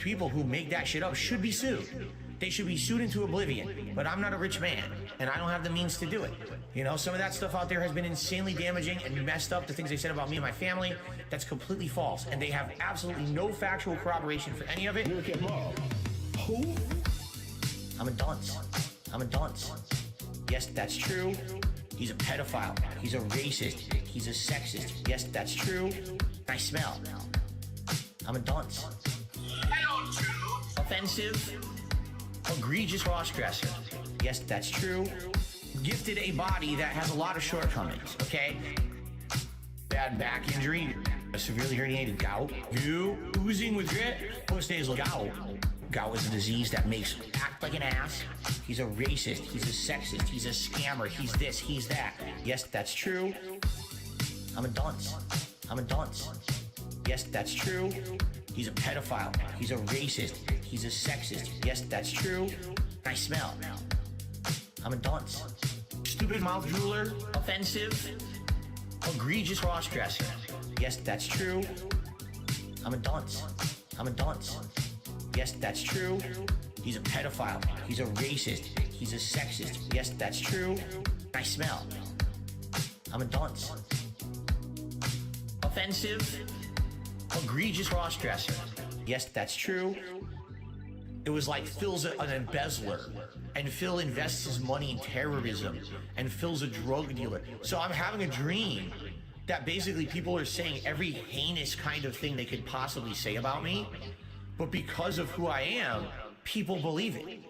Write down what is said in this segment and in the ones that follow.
People who make that shit up should be sued. They should be sued into oblivion. But I'm not a rich man, and I don't have the means to do it. You know, some of that stuff out there has been insanely damaging and messed up, the things they said about me and my family. That's completely false, and they have absolutely no factual corroboration for any of it. Look at Mom. Who? I'm a dunce. I'm a dunce. Yes, that's true. He's a pedophile. He's a racist. He's a sexist. Yes, that's true. I smell. I'm a dunce. Offensive. Egregious cross-dresser. Yes, that's true. Gifted a body that has a lot of shortcomings, okay? Bad back injury. A severely herniated gout. You oozing with grit. Postnasal gout. Gout is a disease that makes you act like an ass. He's a racist. He's a sexist. He's a scammer. He's this. He's that. Yes, that's true. I'm a dunce. I'm a dunce. Yes, that's true. He's a pedophile. He's a racist. He's a sexist. Yes, that's true. I smell. I'm a dunce. Stupid mouth drooler. Offensive. Egregious cross-dresser. Yes, that's true. I'm a dunce. I'm a dunce. Yes, that's true. He's a pedophile. He's a racist. He's a sexist. Yes, that's true. I smell. I'm a dunce. Offensive. Egregious cross-dresser. Yes, that's true. It was like Phil's an embezzler, and Phil invests his money in terrorism, and Phil's a drug dealer. So I'm having a dream that basically people are saying every heinous kind of thing they could possibly say about me, but because of who I am, people believe it.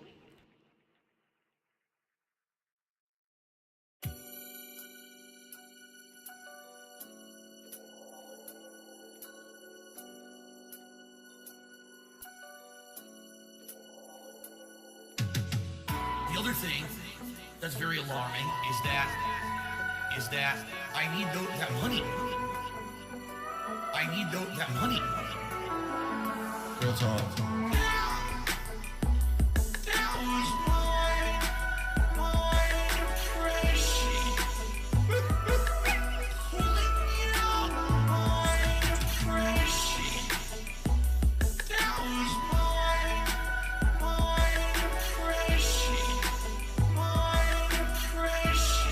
The other thing that's very alarming is that I need that money. I need that money. Real talk. That was my depression. Pulling me out my depression. That was my depression. My depression.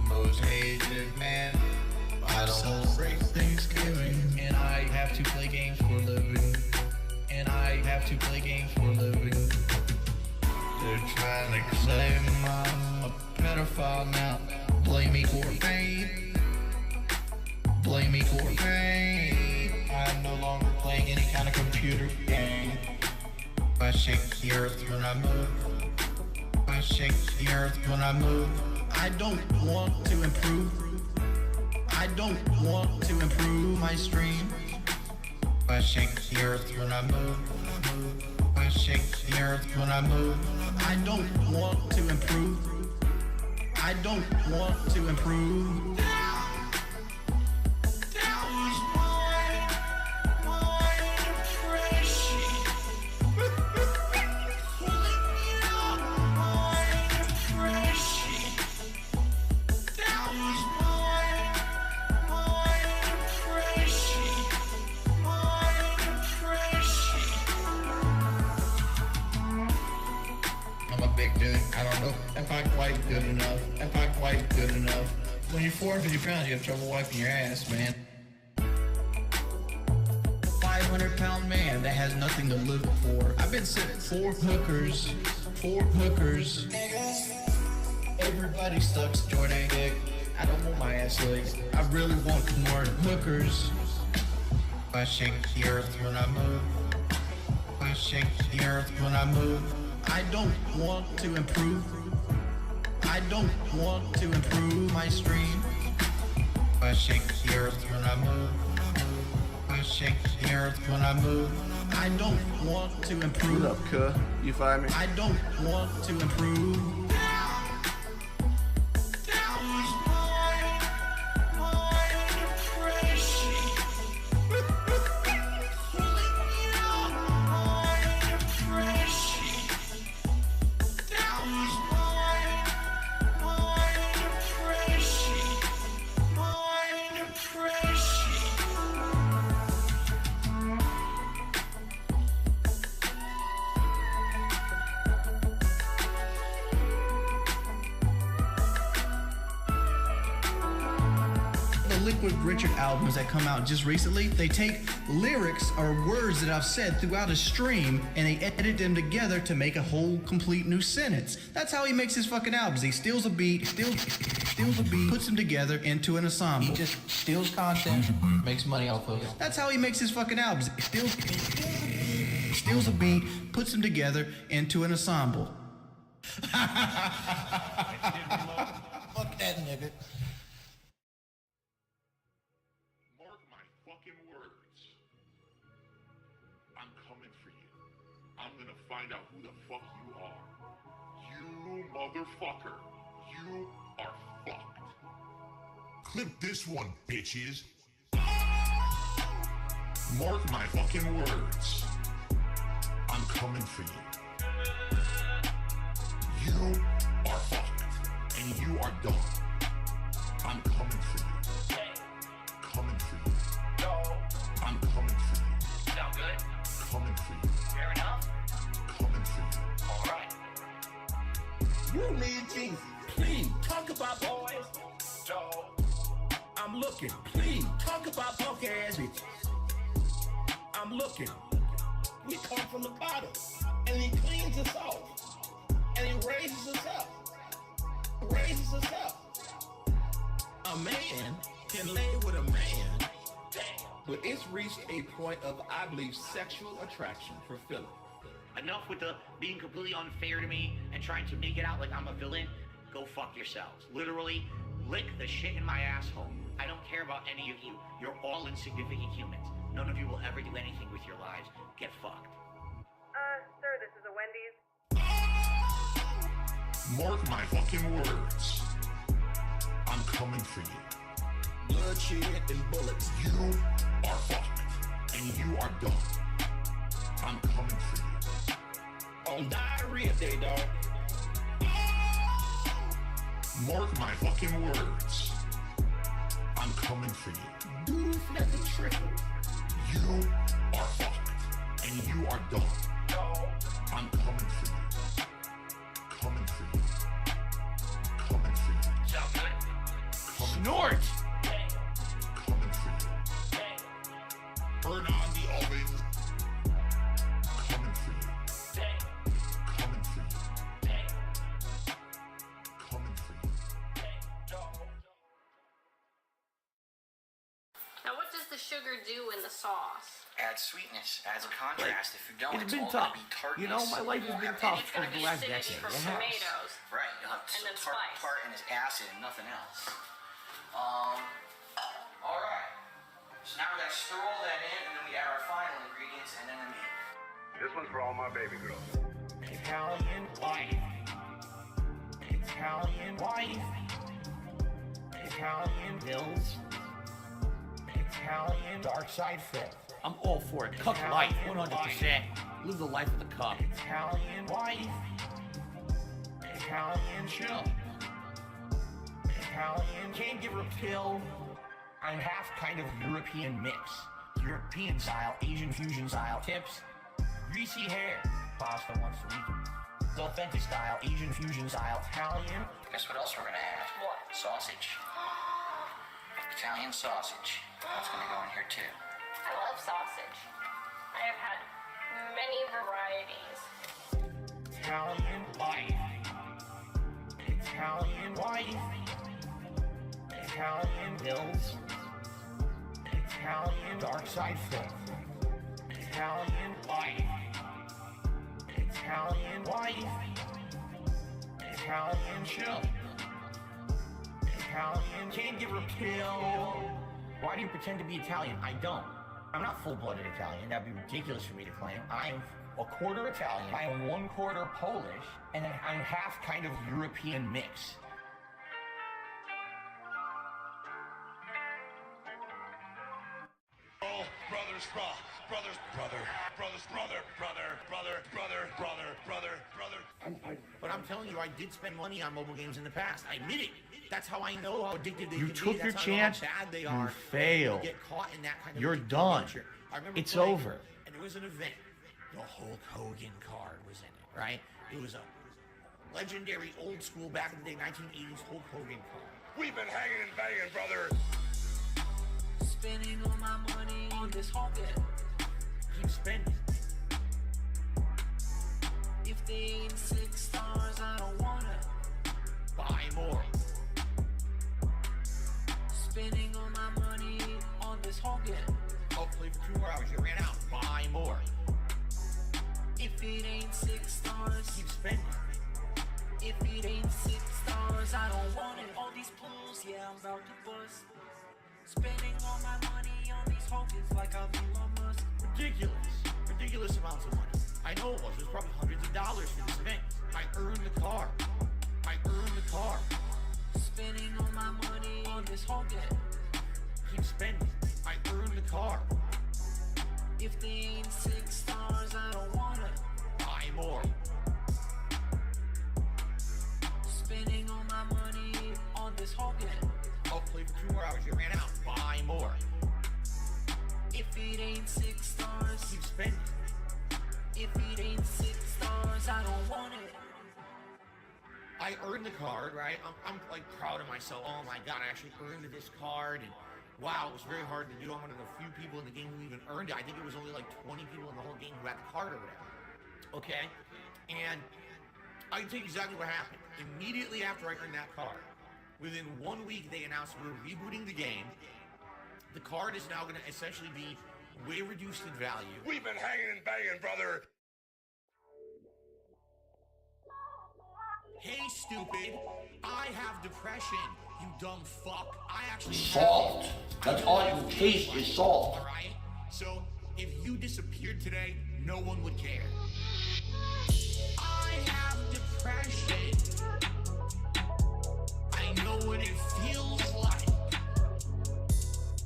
Most hated man. I don't celebrate Thanksgiving, and I have to play games for a living. And I have to play games for a living. They're trying to claim I'm a pedophile now. Blame me for fame. Blame me for fame. I'm no longer playing any kind of computer game. I shake the earth when I move. I shake the earth when I move. I don't want to improve. I don't want to improve my stream. I shake the earth when I move. I shake the earth when I move. I don't want to improve. I don't want to improve. That was my depression. Pulling me out my depression. That was my depression. My depression. I'm a big dude. I don't know if I'm quite good enough. If I'm quite good enough. When you're 450 pounds, you have trouble wiping your ass, man. 500-pound man that has nothing to live for. I've been sent 4 hookers. 4 hookers. Everybody sucks Jordan dick. I don't want my ass licked. I really want more hookers. I shake the earth when I move. I shake the earth when I move. I don't want to improve. I don't want to improve my stream. I shake the earth when I move. I shake the earth when I move. I don't want to improve. What up, cuh? You find me? I don't want to improve. That was my depression. Pulling me out my depression. That was my depression. My depression. Liquid Richard albums that come out just recently, they take lyrics or words that I've said throughout a stream and they edit them together to make a whole complete new sentence. That's how he makes his fucking albums. He steals a beat, puts them together into an ensemble. He just steals content, makes money off of it. That's how he makes his fucking albums. Steals a beat, puts them together into an ensemble. Fuck that nigga. Mark my fucking words. I'm coming for you. I'm gonna find out who the fuck you are. You motherfucker. You are fucked. Clip this one, bitches. Mark my fucking words. I'm coming for you. You are fucked. And you are done. I'm coming for you. Coming for you. No. I'm coming for you. Sound good? Coming for you. Fair enough? Coming for you. All right. You need Jesus. Please talk about boys. So, I'm looking. Please talk about punk ass bitches. I'm looking. We come from the bottom, and he cleans us off, and he raises us up. Raises us up. A man can lay with a man, but it's reached a point of, I believe, sexual attraction for Philip. enough with the being completely unfair to me and trying to make it out like I'm a villain. Go fuck yourselves. Literally, lick the shit in my asshole. I don't care about any of you. You're all insignificant humans. None of you will ever do anything with your lives. Get fucked. Sir, this is a Wendy's. Mark my fucking words. I'm coming for you. Bloodshed and bullets. You are fucked. And you are done. I'm coming for you. On diarrhea day, dog. Mark my fucking words. I'm coming for you. Doodle flip and trickle. You are fucked. And you are done. I'm coming for you. Coming for you. Coming for you. Sound good? Coming Snort! Coming for you. Burn on the oven. Coming for you. Coming for you. Coming for you. Now, what does the sugar do in the sauce? Adds sweetness, adds a contrast. If you don't, It's it's been all tough. gonna be tartness. You know, my life has been tough It's over gonna the be last acidity decade. from It has. tomatoes. Right, you'll have And then tart spice. part and it's acid and nothing else. Alright. So now we gotta stir all that in and then we add our final ingredients and then the meat. This one's for all my baby girls. Italian wife. Italian wife. Italian bills. Italian DarksydePhil. I'm all for it. Cuck life, 100%. Live the life of the cuck. Italian wife. Italian chill. Italian can't give her a pill. I'm half kind of European mix. European style, Asian fusion style tips. Greasy hair. Pasta once a week. The authentic style, Asian fusion style, Italian. Guess what else we're gonna add? What? Sausage. Italian sausage. That's gonna go in here too. I love sausage. I have had many varieties. Italian wife. Italian wife. Italian bills. Italian DarksydePhil. Italian wife. Italian wife. Italian chill. Italian can't give her a pill. Why do you pretend to be Italian? I don't. I'm not full-blooded Italian. That'd be ridiculous for me to claim. I am a quarter Italian. I am 1/4 Polish, and then I'm half kind of European mix. Oh, brothers, brother. But I'm telling you, I did spend money on mobile games in the past. I admit it. That's how I know how addictive they You can took be. your That's how I know chance, how bad they you are. failed. You get caught in that kind of You're addictive done. nature. I remember It's playing, over. And there was an event. The Hulk Hogan card was in it, right? It was a legendary old school back in the day 1980s Hulk Hogan card. We've been hanging and banging, brother. Spending all my money on this whole game. Keep spending. If they ain't 6 stars, I don't wanna Buy more. spending all my money on this whole game. Oh, play for 2 more hours. You ran out. Buy more. If it ain't 6 stars, Keep spending. if it ain't 6 stars, I don't want it. All these pools, yeah, I'm about to bust. Spending all my money on these hokers like I'm Elon Musk. Ridiculous amounts of money. I know it was. It was probably hundreds of dollars for this event. I earned the car. Spending all my money on this whole game. Keep spending. I earned the car. If they ain't 6 stars, I don't wanna Buy more. spending all my money on this whole game. Oh, play for 2 more hours. You ran out. Buy more. If it ain't 6 stars, Keep spending. if it ain't 6 stars, I don't want it. I earned the card, right? I'm like proud of myself. Oh my god, I actually earned this card, and wow, it was very hard to do. I'm one of the few people in the game who even earned it. I think it was only like 20 people in the whole game who had the card or whatever. Okay? And I can tell you exactly what happened. Immediately after I earned that card, within 1 week they announced we're rebooting the game. The card is now going to essentially be way reduced in value. We've been hanging and banging, brother. Hey, stupid, I have depression, you dumb fuck. I actually Salt. have it. That's I know all what you it taste feels is like, salt. Alright? So, if you disappeared today, no one would care. I have depression. I know what it feels like.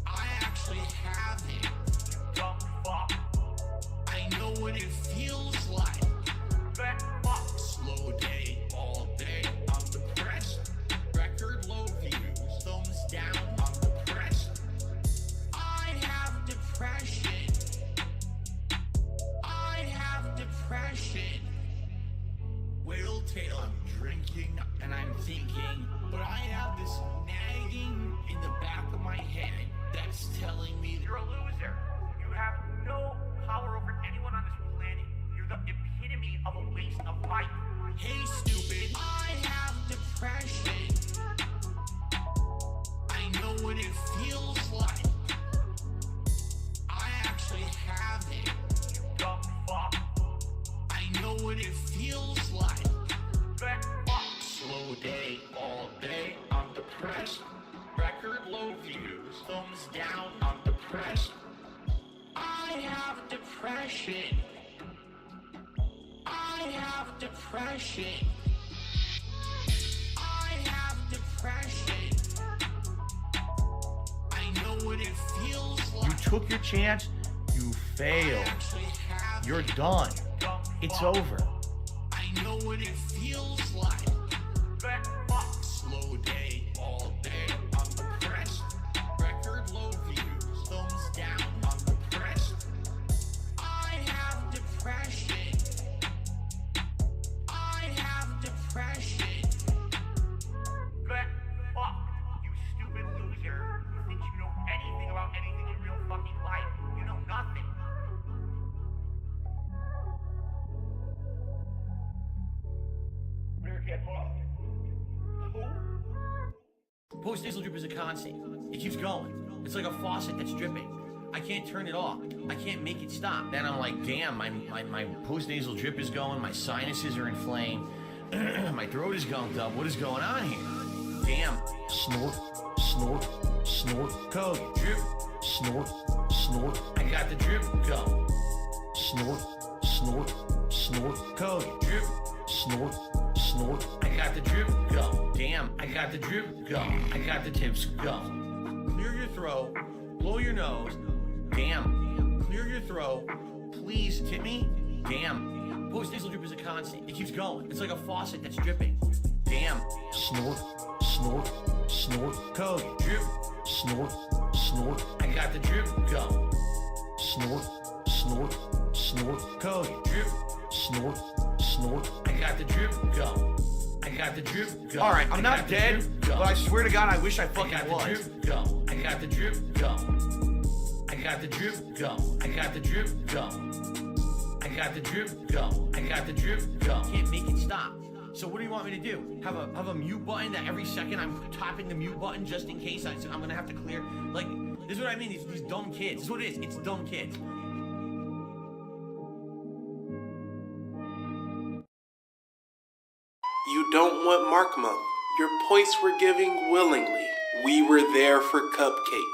I actually have it, you dumb fuck. I know what it feels like. That fuck. Slow day, all day, I'm depressed. Record low views, thumbs down, I'm depressed. I have depression. I have depression. Whale tail, I'm drinking and I'm thinking, but I have this nagging in the back of my head that's telling me you're a loser. You have no power over anyone on this planet. You're the epitome of a waste of life. Hey, stupid, I have depression. I know what it feels like. I actually have it, you dumb fuck. I know what it feels like. That fuck. Slow day, all day, I'm depressed. Record low views, thumbs down, I'm depressed. I have depression. I have depression. I have depression. I know what it feels like. You took your chance, you failed. You're done. It's over. I know what it feels like. That fuck. Slow day, all day, I'm depressed. Record low views, thumbs down, I'm depressed. I have depression. I have depression. That fuck. You stupid loser. You think you know anything about anything in real fucking life. You know nothing. Postnasal drip is a constant. It keeps going. It's like a faucet that's dripping. I can't turn it off. I can't make it stop. Then I'm like, damn, my postnasal drip is going. My sinuses are inflamed. My throat is gunked up. What is going on here? Damn. Snort, snort, snort, coke, drip, snort, snort. I got the drip go. Snort, snort, snort, coke, drip, snort, snort. I got the drip go. Damn, I got the drip go. I got the tips go. Clear your throat, blow your nose. Damn, clear your throat. Please tip me. Damn, postnasal drip is a constant. It keeps going. It's like a faucet that's dripping. Damn, snort, snort, snort, coke, drip, snort, snort. I got the drip go. Snort, snort, snort, coke, drip, snort, snort. I got the drip go. I got the drip go. All right, I'm not dead, but I swear to God, I wish I fucking was. I got the drip go. I got the drip go. got the drip go. I got the drip go. I got the drip go. I got the drip go. Can't make it stop. So what do you want me to do? Have a mute button that every second I'm tapping the mute button just in case I'm gonna have to clear. Like, this is what I mean. These dumb kids. This is what it is. It's dumb kids. You don't want Mark Month. Your points were giving willingly. We were there for cupcakes.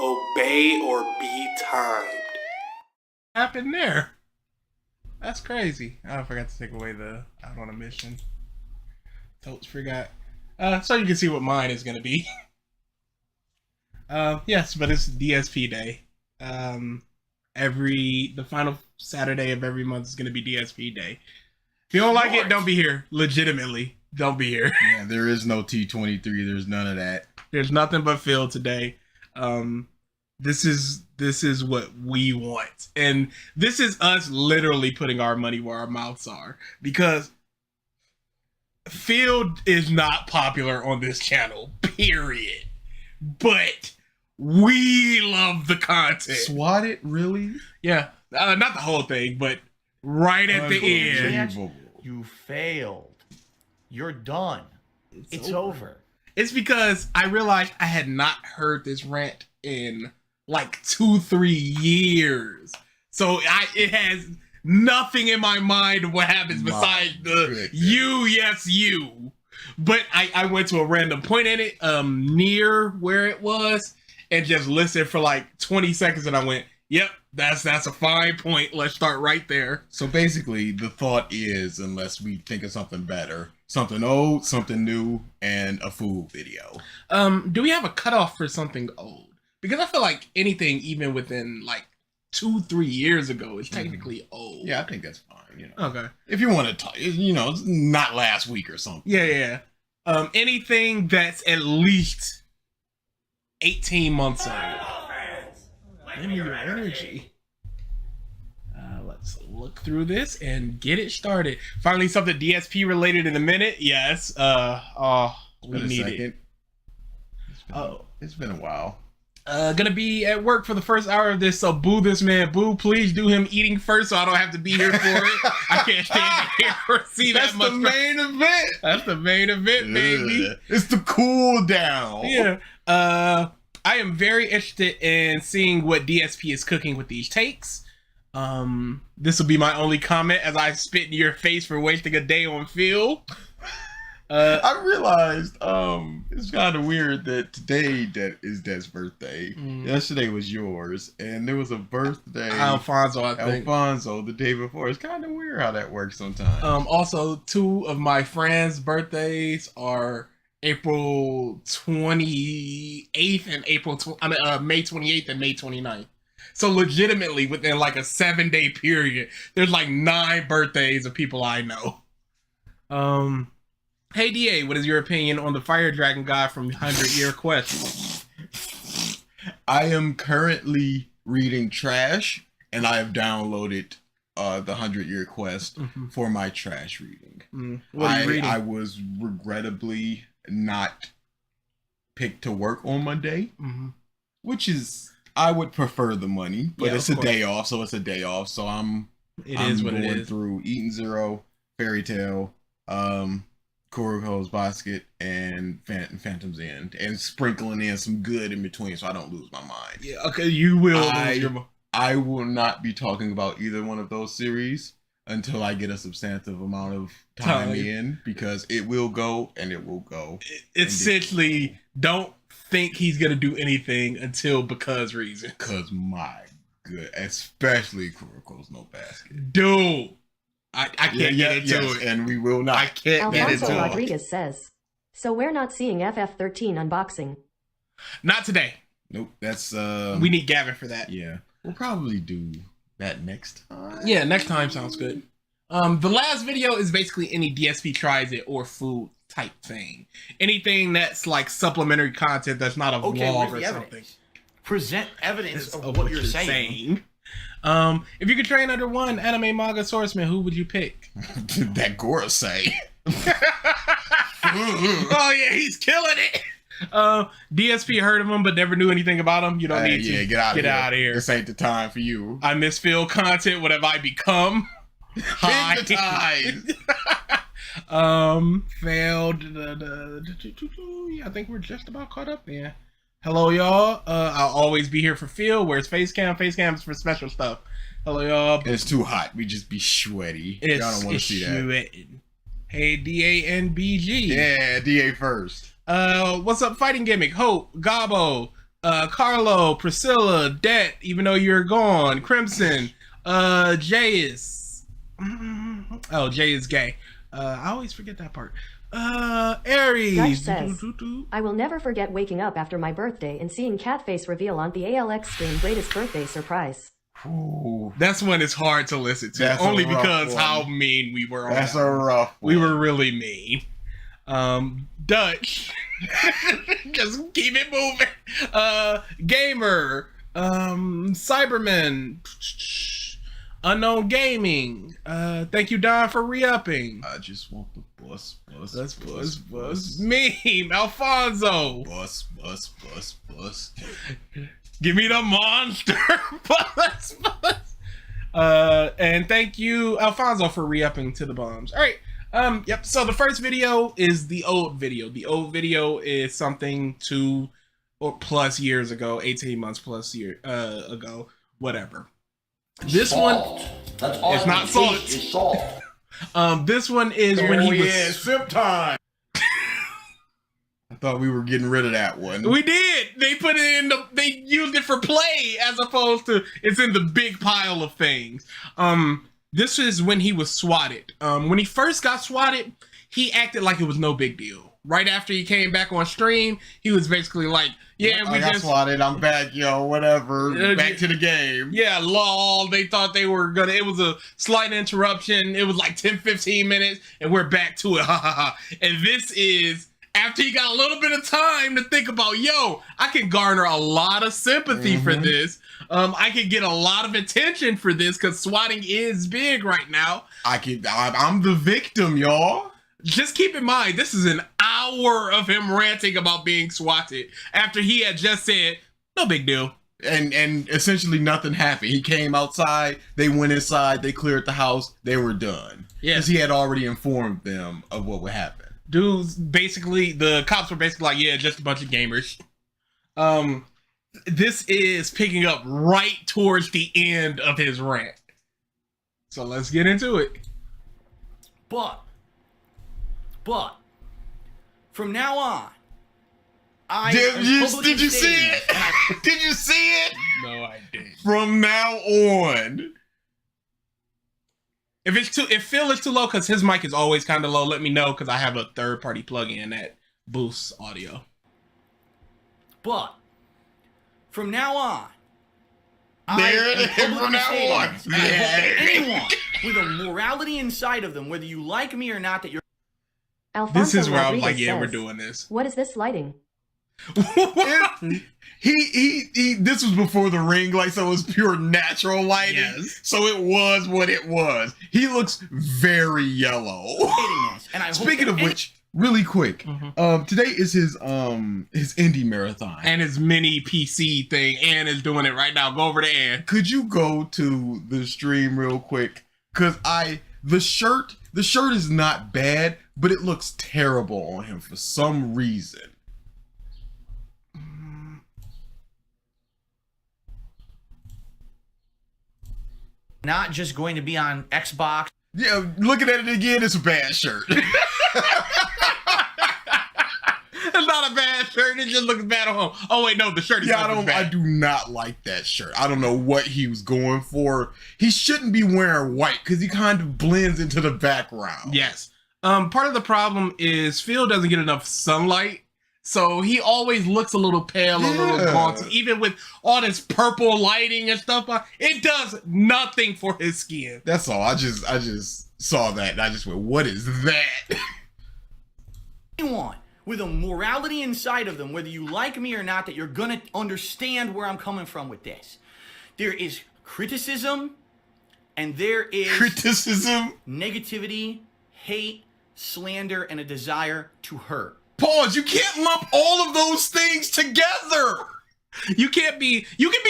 Obey or be timed. Happened there? That's crazy. Oh, I forgot to take away the out on a mission. Totes forgot. So you can see what mine is gonna be. Yes, but it's DSP day. The final Saturday of every month is gonna be DSP day. If you don't like it, don't be here. Legitimately, don't be here. Yeah, there is no T23. There's none of that. There's nothing but Phil today. This is what we want, and this is us literally putting our money where our mouths are, because Phil is not popular on this channel, period. But we love the content. SWATed, really? Yeah, not the whole thing, but right at the end. You failed. You're done. It's over. It's because I realized I had not heard this rant in like 2-3 years. So it has nothing in my mind of what happens besides the you, yes, you. But I went to a random point in it, near where it was, and just listened for like 20 seconds, and I went, yep, that's a fine point. Let's start right there. So basically, the thought is, unless we think of something better, something old, something new, and a food video. Do we have a cutoff for something old? Because I feel like anything even within like 2-3 years ago is technically old. Yeah, I think that's fine. You know. Okay. If you want to talk, it's not last week or something. Yeah. Anything that's at least 18 months old. Give me your energy. Let's look through this and get it started. Finally, something DSP related in a minute. Yes. We need it. It's been a while. Gonna be at work for the first hour of this, so boo this man. Boo, please do him eating first so I don't have to be here for it. I can't stand here or see that much. That's the main event. That's the main event, baby. It's the cool down. Yeah. I am very interested in seeing what DSP is cooking with these takes. This will be my only comment as I spit in your face for wasting a day on Phil. I realized it's kind of weird that today is Dad's birthday. Yesterday was yours, and there was a birthday Alfonso, I think. Alfonso the day before. It's kind of weird how that works sometimes. Also, 2 of my friends' birthdays are April 28th and May 28th and May 29th. So legitimately, within like a 7-day period, there's like 9 birthdays of people I know. Hey DA, what is your opinion on the Fire Dragon guy from 100 Year Quest? I am currently reading Trash, and I have downloaded the 100 Year Quest for my trash reading. What are you reading? I was regrettably not picked to work on Monday, which is, I would prefer the money, but it's a day off, so it's a day off. So I'm going through Eaton Zero, Fairy Tail, Kuroko's Basket, and Phantom's End, and sprinkling in some good in between so I don't lose my mind. Yeah, okay, you will. I will not be talking about either one of those series until I get a substantive amount of time in, because it will go and it will go. Essentially, don't think he's going to do anything until because reason. Because my good, especially Kuroko's No Basket. Dude. I can't get into it. And we will not. I can't get into Alfonso Rodriguez says, so we're not seeing FF13 unboxing. Not today. Nope. That's we need Gavin for that. Yeah. We'll probably do that next time. Yeah, next time sounds good. The last video is basically any DSP Tries It or food type thing. Anything that's like supplementary content that's not a vlog or something. Present evidence of what you're saying. If you could train under one anime manga sourceman, who would you pick? That Gorosei. Oh yeah, he's killing it. DSP heard of him but never knew anything about him. You don't need to. Yeah, get out of here. here. This ain't the time for you. I miss Phil content. What have I become? Hi. Failed. Yeah, I think we're just about caught up there. Hello, y'all. I'll always be here for Phil. Where's Facecam? Facecam is for special stuff. Hello, y'all. It's too hot. We just be sweaty. Y'all don't want to see that. Hey, DANBG. Yeah, DA first. What's up, Fighting Gimmick? Hope, Gabo, Carlo, Priscilla, Det, even though you're gone, Crimson, Jayus. Oh, Jay is gay. I always forget that part. Aries. Dutch says, I will never forget waking up after my birthday and seeing Catface reveal on the ALX stream greatest birthday surprise. Ooh, that's when it's hard to listen to. That's only because how mean we were on That's that. a rough one. We were really mean. Dutch. Just keep it moving. Gamer. Cyberman. Unknown Gaming. Thank you, Don, for re-upping. I just want the bus. Meme. Alfonso. Bus. Give me the monster. Bus. And thank you, Alfonso, for re-upping to the bombs. All right. Yep. So the first video is the old video. The old video is something 2 or plus years ago, 18 months plus ago, whatever. This Salt. one, That's all it's not salt. It's salt. This one is when he was. sip time. I thought we were getting rid of that one. We did. They put it in they used it for play as opposed to it's in the big pile of things. This is when he was swatted. When he first got swatted, he acted like it was no big deal. Right after he came back on stream, he was basically like, yeah, we got just swatted. I'm back, yo, whatever. Back to the game. Yeah, lol. They thought they were gonna, it was a slight interruption. It was like 10-15 minutes and we're back to it. Ha ha ha. And this is after he got a little bit of time to think about, yo, I can garner a lot of sympathy for this. I can get a lot of attention for this because swatting is big right now. I'm the victim, y'all. Just keep in mind, this is an hour of him ranting about being swatted after he had just said, no big deal. And essentially nothing happened. He came outside, they went inside, they cleared the house, they were done. Yeah. Because he had already informed them of what would happen. Dudes, basically, the cops were basically like, yeah, just a bunch of gamers. This is picking up right towards the end of his rant. So let's get into it. But from now on, did you see it? Did you see it? No, I didn't. From now on. If Phil is too low, because his mic is always kind of low, let me know, because I have a third-party plug-in that boosts audio. But from now on, from now on, anyone with a morality inside of them, whether you like me or not, that you're. Alfonso This is where I was Rodriguez like, yeah, we're says, doing this. What is this lighting? He this was before the ring light, so it was pure natural lighting. Yes. So it was what it was. He looks very yellow. And I Speaking of which, really quick, today is his indie marathon. And his mini PC thing. Ann is doing it right now. Go over to Ann. Could you go to the stream real quick? Cause the shirt is not bad, but it looks terrible on him for some reason. Not just going to be on Xbox. Yeah, looking at it again, it's a bad shirt. It's not a bad shirt. It just looks bad on home. Oh wait, no, the shirt is bad. I do not like that shirt. I don't know what he was going for. He shouldn't be wearing white because he kind of blends into the background. Yes. Part of the problem is Phil doesn't get enough sunlight. So he always looks a little pale, a little gaunt. Even with all this purple lighting and stuff, it does nothing for his skin. That's all. I just saw that and I just went, what is that? Anyone with a morality inside of them, whether you like me or not, that you're gonna understand where I'm coming from with this. There is criticism, and there is criticism, negativity, hate, slander, and a desire to hurt. Pause. You can't lump all of those things together. You can be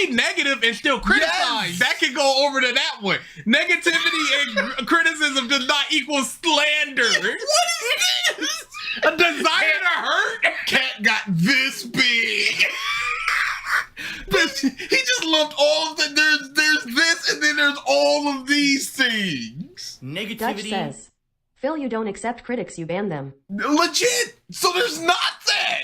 negative and still criticize. Yes. That can go over to that one. Negativity and criticism does not equal slander. What is this? A desire to hurt? Cat got this big. He just lumped all of the, there's this and then there's all of these things. Negativity. Dutch says, Phil, you don't accept critics, you ban them. Legit. So there's not that.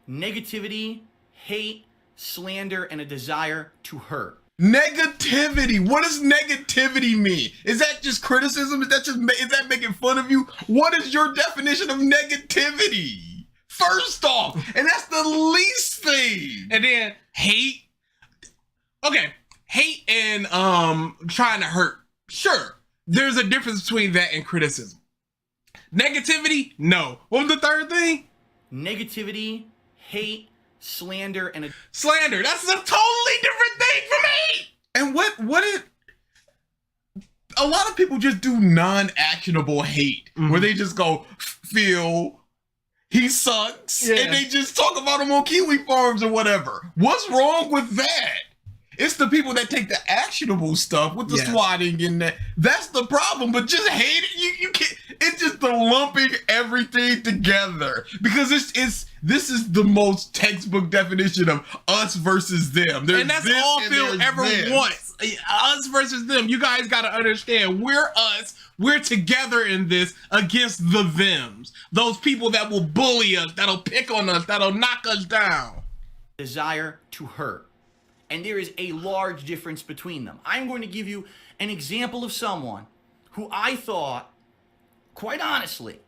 Negativity, hate, slander, and a desire to hurt. Negativity. What does negativity mean? Is that just criticism? Is that making fun of you? What is your definition of negativity? First off, and that's the least thing. And then hate. Okay, hate and trying to hurt. Sure, there's a difference between that and criticism. Negativity, no. What was the third thing? Negativity, hate, slander, and a slander. That's a totally different thing from hate. And what it? A lot of people just do non-actionable hate, where they just go, Phil, he sucks, and they just talk about him on Kiwi Farms or whatever. What's wrong with that? It's the people that take the actionable stuff with the swatting and that. That's the problem. But just hate it, you can't. It's just the lumping everything together, because this is the most textbook definition of us versus them. And that's all Phil ever wants. Us versus them. You guys got to understand, we're us. We're together in this against the thems. Those people that will bully us, that'll pick on us, that'll knock us down. Desire to hurt. And there is a large difference between them. I'm going to give you an example of someone who I thought, quite honestly,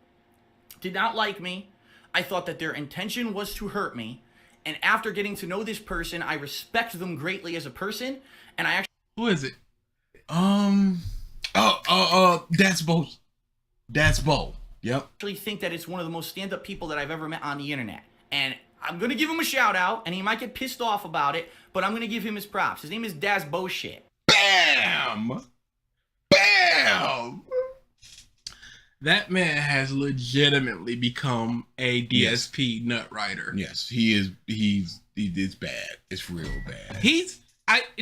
did not like me. I thought that their intention was to hurt me. And after getting to know this person, I respect them greatly as a person. And I actually... Who is it? That's Bo. That's Bo. Yep. Actually think that it's one of the most stand-up people that I've ever met on the internet. And I'm going to give him a shout out, and he might get pissed off about it, but I'm going to give him his props. His name is Das Bullshit. Bam! Bam! That man has legitimately become a DSP nut writer. Yes, he is. It's bad. It's real bad. He's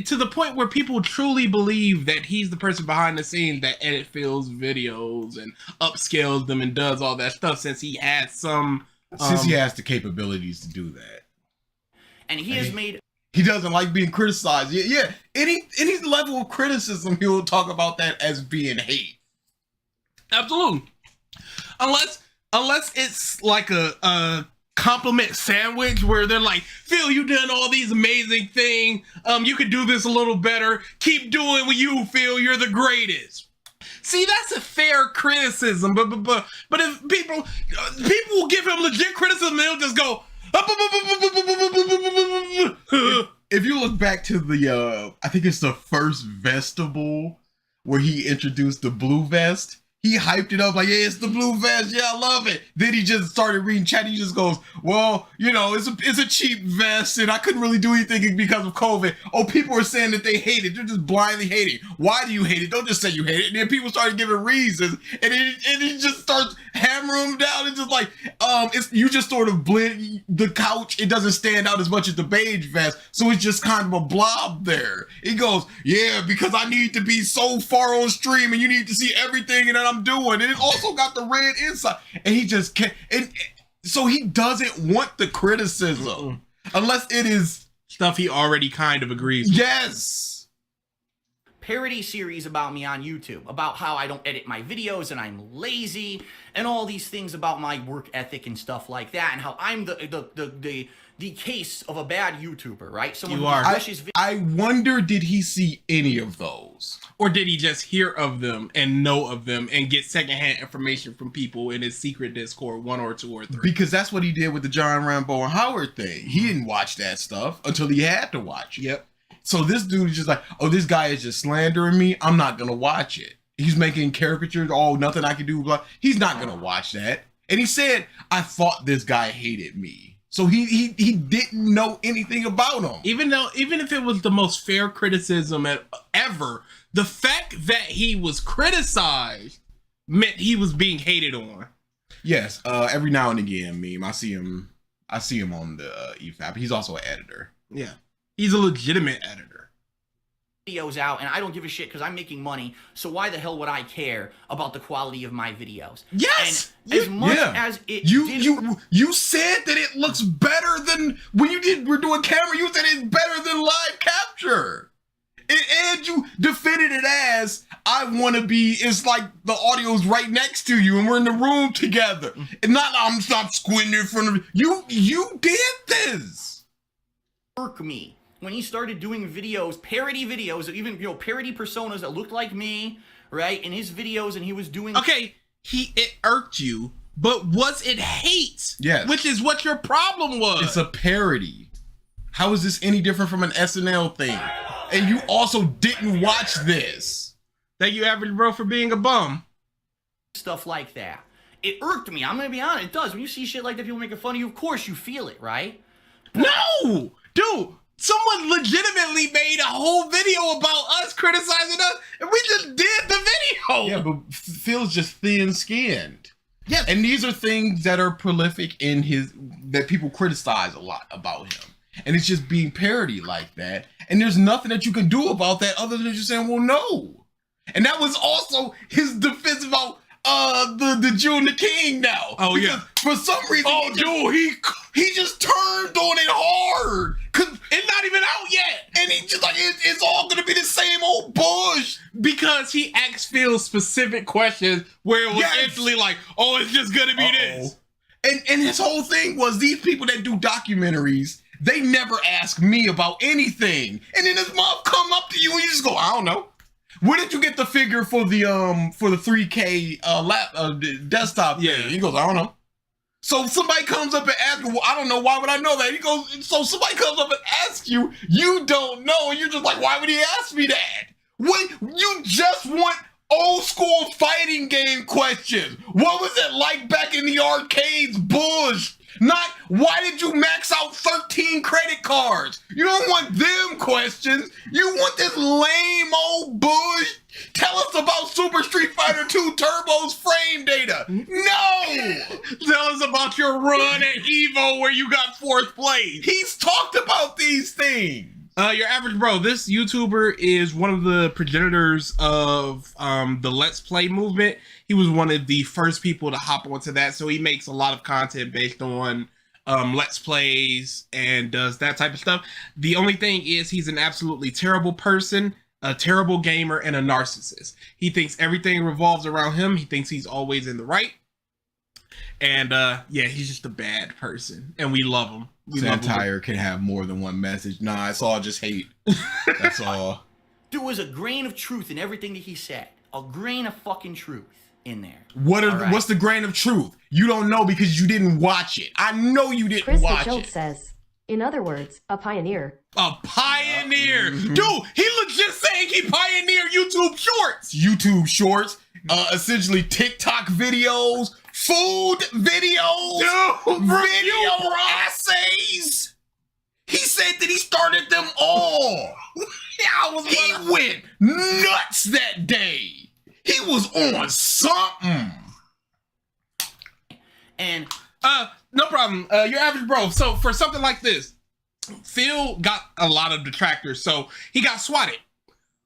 to the point where people truly believe that he's the person behind the scenes that edit Phil's videos and upscales them and does all that stuff, since he has some... Since he has the capabilities to do that. And he has made... He doesn't like being criticized. Yeah. Any level of criticism, he will talk about that as being hate. Absolutely. Unless it's like a compliment sandwich where they're like, Phil, you done all these amazing things. You could do this a little better. Keep doing what you feel. You're the greatest. See, that's a fair criticism, but if people will give him legit criticism, they'll just go. If you look back to the, I think it's the first Vestable where he introduced the blue vest. He hyped it up like, yeah, it's the blue vest. Yeah, I love it. Then he just started reading chat. He just goes, well, you know, it's a cheap vest and I couldn't really do anything because of COVID. Oh, people are saying that they hate it. They're just blindly hating. Why do you hate it? Don't just say you hate it. And then people started giving reasons, and he just starts hammering them down. It's just like, you just sort of blend the couch. It doesn't stand out as much as the beige vest. So it's just kind of a blob there. He goes, yeah, because I need to be so far on stream and you need to see everything and I'm doing. And it also got the red inside. And he just can't. And so he doesn't want the criticism unless it is stuff he already kind of agrees with. Yes. Parody series about me on YouTube, about how I don't edit my videos and I'm lazy and all these things about my work ethic and stuff like that, and how I'm the case of a bad YouTuber, right? Someone you are. I wonder, did he see any of those? Or did he just hear of them and know of them and get secondhand information from people in his secret Discord, 1 or 2 or 3? Because that's what he did with the John Rambo and Howard thing. He didn't watch that stuff until he had to watch it. Yep. So this dude is just like, oh, this guy is just slandering me. I'm not going to watch it. He's making caricatures. Oh, nothing I can do. Blah. He's not going to watch that. And he said, I thought this guy hated me. So he didn't know anything about him. Even if it was the most fair criticism ever, the fact that he was criticized meant he was being hated on. Yes, every now and again, meme. I see him on the EFAP. He's also an editor. Yeah, he's a legitimate editor. Videos out, and I don't give a shit because I'm making money. So why the hell would I care about the quality of my videos? Yes, and as much as it you said that it looks better than when we're doing camera. You said it's better than live capture, and you defended it as I want to be. It's like the audio's right next to you, and we're in the room together, and not I'm not squinting in front of you. You did this. Work me. When he started doing videos, parody videos, even, parody personas that looked like me, right? In his videos, and he was doing... Okay, it irked you, but was it hate? Yes. Which is what your problem was. It's a parody. How is this any different from an SNL thing? And you also didn't watch this. Thank you, Average Bro, for being a bum. Stuff like that. It irked me. I'm going to be honest. It does. When you see shit like that, people making fun of you, of course you feel it, right? No! Dude! Someone legitimately made a whole video about us criticizing us, and we just did the video. Yeah, but Phil's just thin-skinned. Yeah, and these are things that are prolific in that people criticize a lot about him, and it's just being parodied like that. And there's nothing that you can do about that other than just saying, "Well, no." And that was also his defense about the June the King now. Oh because yeah. For some reason, he just turned on it hard. Cause it's not even out yet. And he just like, it's all gonna be the same old bush. Because he asked Phil specific questions where it was instantly like, oh, it's just gonna be this. And his whole thing was these people that do documentaries, they never ask me about anything. And then this mob come up to you and you just go, I don't know. Where did you get the figure for the 3K desktop thing? He goes, I don't know. So somebody comes up and asks, well, I don't know, why would I know that? He goes, so somebody comes up and asks you, you don't know, and you're just like, why would he ask me that? What, you just want old school fighting game questions. What was it like back in the arcades, Bush? Not, why did you max out 13 credit cards? You don't want them questions. You want this lame old Bush. Tell us about Super Street Fighter 2 Turbo's frame data. No! Tell us about your run at Evo where you got 4th place. He's talked about these things. Your Average Bro, this YouTuber is one of the progenitors of the Let's Play movement. He was one of the first people to hop onto that, so he makes a lot of content based on Let's Plays and does that type of stuff. The only thing is he's an absolutely terrible person, a terrible gamer, and a narcissist. He thinks everything revolves around him. He thinks he's always in the right. And yeah, he's just a bad person, and we love him. Satire can have more than one message. Nah, it's all just hate. That's all. There was a grain of truth in everything that he said. A grain of fucking truth in there. What's the grain of truth? You don't know because you didn't watch it. I know you didn't Chris watch the it. says, in other words, a pioneer. A pioneer. Dude, he legit saying he pioneered YouTube Shorts. YouTube Shorts, essentially TikTok videos, food videos, video essays. He said that he started them all. He went nuts that day. He was on something. And no problem. Your Average Bro. So for something like this, Phil got a lot of detractors, so he got swatted.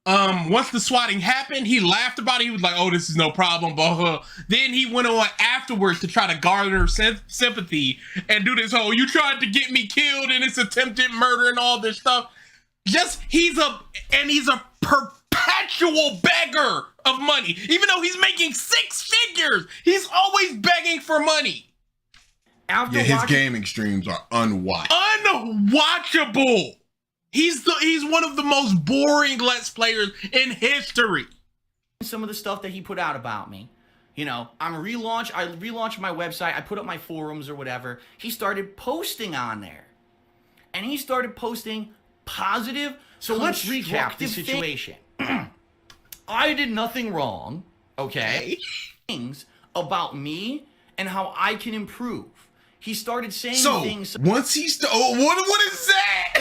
Once the swatting happened, he laughed about it. He was like, oh, this is no problem, blah. Then he went on afterwards to try to garner sympathy and do this whole, you tried to get me killed and it's attempted murder and all this stuff. He's a perpetual beggar of money. Even though he's making 6 figures, he's always begging for money. His gaming streams are unwatched. Unwatchable. He's one of the most boring Let's Players in history. Some of the stuff that he put out about me. You know, I relaunched my website, I put up my forums or whatever. He started posting on there. And he started posting positive. So let's recap the situation. I did nothing wrong, okay? Things about me and how I can improve. He started saying things. Once he what is that?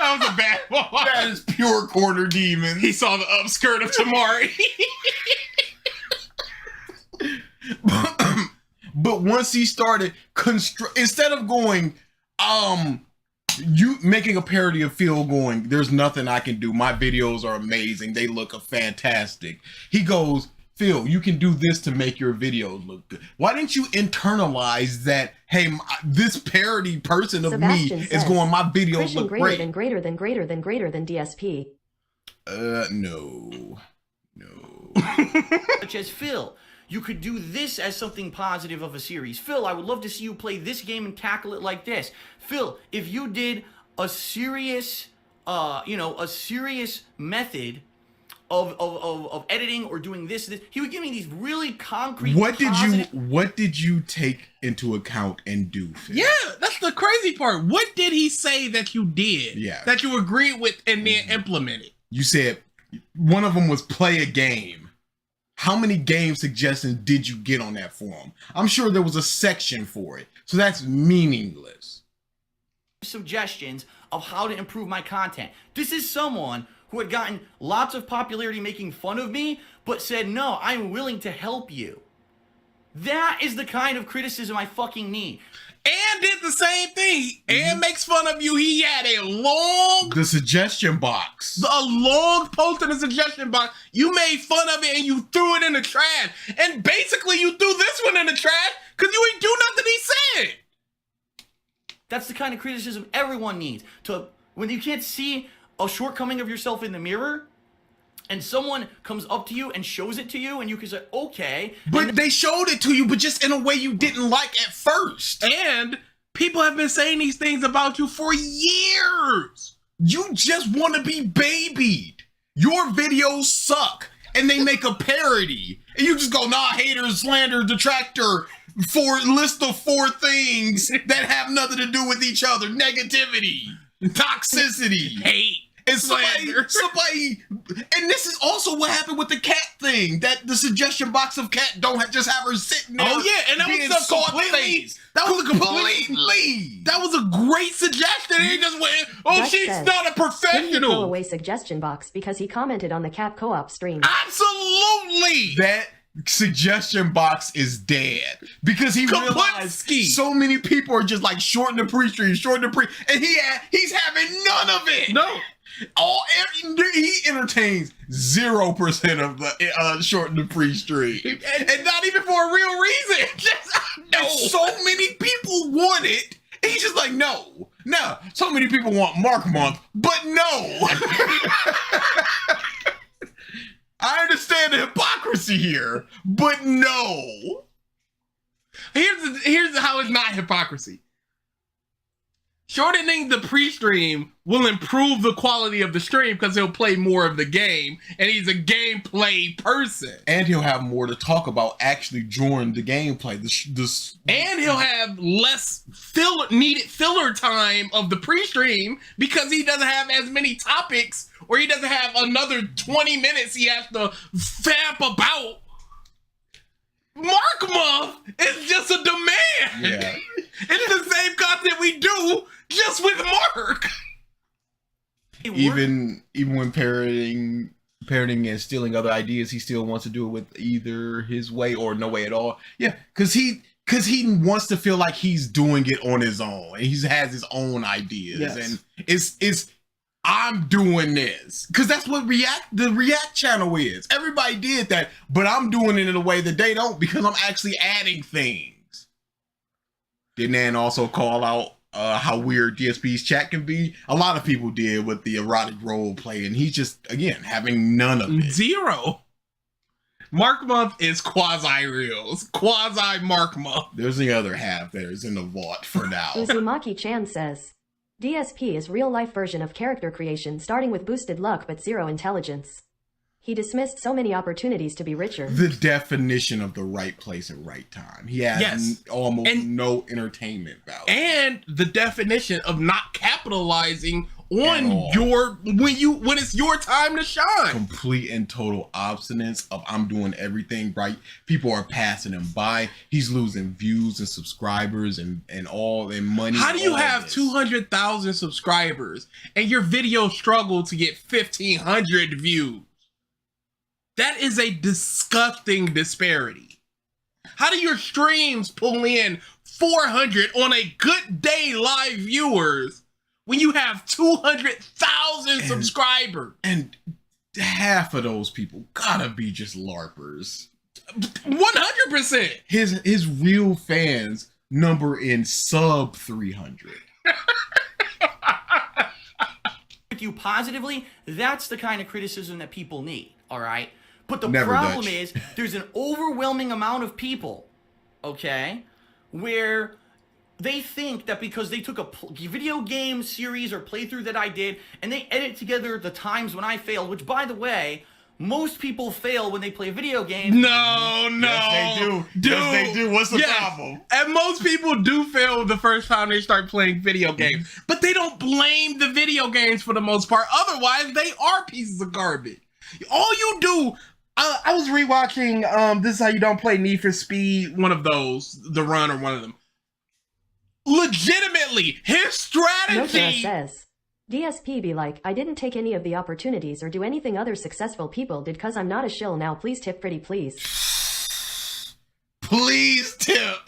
That was a bad one. That is pure quarter demon. He saw the upskirt of Tamari. But once he started instead of going, you making a parody of Phil going, there's nothing I can do. My videos are amazing. They look fantastic. He goes, Phil, you can do this to make your videos look good. Why didn't you internalize that, hey, this parody person of Sebastian me says, is going, my videos Christian look greater great. than greater than greater than greater than DSP. No. Such as Phil, you could do this as something positive of a series. Phil, I would love to see you play this game and tackle it like this. Phil, if you did a serious, a serious method of editing or doing this, he would give me these really concrete. What did you take into account and do, Phil? Yeah, that's the crazy part. What did he say that you did? Yeah. That you agreed with and then implemented? You said one of them was play a game. How many game suggestions did you get on that forum? I'm sure there was a section for it. So that's meaningless. Suggestions of how to improve my content. This is someone who had gotten lots of popularity making fun of me, but said, no, I'm willing to help you. That is the kind of criticism I fucking need. And did the same thing. And makes fun of you. He had the suggestion box. A long post in the suggestion box. You made fun of it and you threw it in the trash. And basically you threw this one in the trash because you ain't do nothing he said. That's the kind of criticism everyone needs. When you can't see a shortcoming of yourself in the mirror, and someone comes up to you and shows it to you, and you can say, okay. But they showed it to you, but just in a way you didn't like at first. And people have been saying these things about you for years. You just want to be babied. Your videos suck, and they make a parody. And you just go, nah, hater, slander, detractor, list of 4 things that have nothing to do with each other. Negativity, toxicity, hate. And somebody, and this is also what happened with the cat thing. That the suggestion box of cat don't just have her sitting there. Oh yeah, and that was a great suggestion. He just went, Dutch she's says, not a Didn't professional. throw away suggestion box because he commented on the cat co-op stream. Absolutely. That suggestion box is dead because he realized so many people are just like shorten the pre-stream, and he's having none of it. No. He entertains 0% of the shorten the pre-stream, and not even for a real reason. No, so many people want it. And he's just like, no. So many people want Mark Month, but no. I understand the hypocrisy here, but no. Here's how it's not hypocrisy. Shortening the pre-stream will improve the quality of the stream because he'll play more of the game, and he's a gameplay person. And he'll have more to talk about actually during the gameplay. And he'll have less needed filler time of the pre-stream because he doesn't have as many topics, or he doesn't have another 20 minutes he has to fap about. Mark Month is just a demand. Yeah. It's the same content we do, just with Mark. Even when parodying and stealing other ideas, he still wants to do it with either his way or no way at all. Yeah, because he wants to feel like he's doing it on his own, and he has his own ideas, and it's I'm doing this because that's what the React channel is. Everybody did that, but I'm doing it in a way that they don't because I'm actually adding things. Didn't Nan also call out how weird DSP's chat can be? A lot of people did with the erotic role play, and he's just, again, having none of it. 0. Mark Month is quasi-reels. Quasi-Mark Month. There's the other half that is in the vault for now. Uzumaki-chan says, DSP is real-life version of character creation starting with boosted luck but 0 intelligence. He dismissed so many opportunities to be richer. The definition of the right place at right time. He has almost no entertainment value. And the definition of not capitalizing on when it's your time to shine. Complete and total obstinance of I'm doing everything right. People are passing him by. He's losing views and subscribers and money. How do you have 200,000 subscribers and your video struggle to get 1,500 views? That is a disgusting disparity. How do your streams pull in 400 on a good day live viewers when you have 200,000 subscribers? And half of those people gotta be just LARPers. 100%. His real fans number in sub 300. With you positively, that's the kind of criticism that people need, all right? But the Never problem Dutch. is there's an overwhelming amount of people, okay, where they think that because they took a video game series or playthrough that I did and they edit together the times when I failed, which, by the way, most people fail when they play video games. No. Yes, they do. Dude. Yes, they do. What's the problem? And most people do fail the first time they start playing video games. But they don't blame the video games for the most part. Otherwise, they are pieces of garbage. All you do... I was rewatching This Is How You Don't Play Need for Speed, one of those, The Run or one of them. Legitimately, his strategy... Notara says, DSP be like, I didn't take any of the opportunities or do anything other successful people did cause I'm not a shill now. Please tip pretty please. Please tip.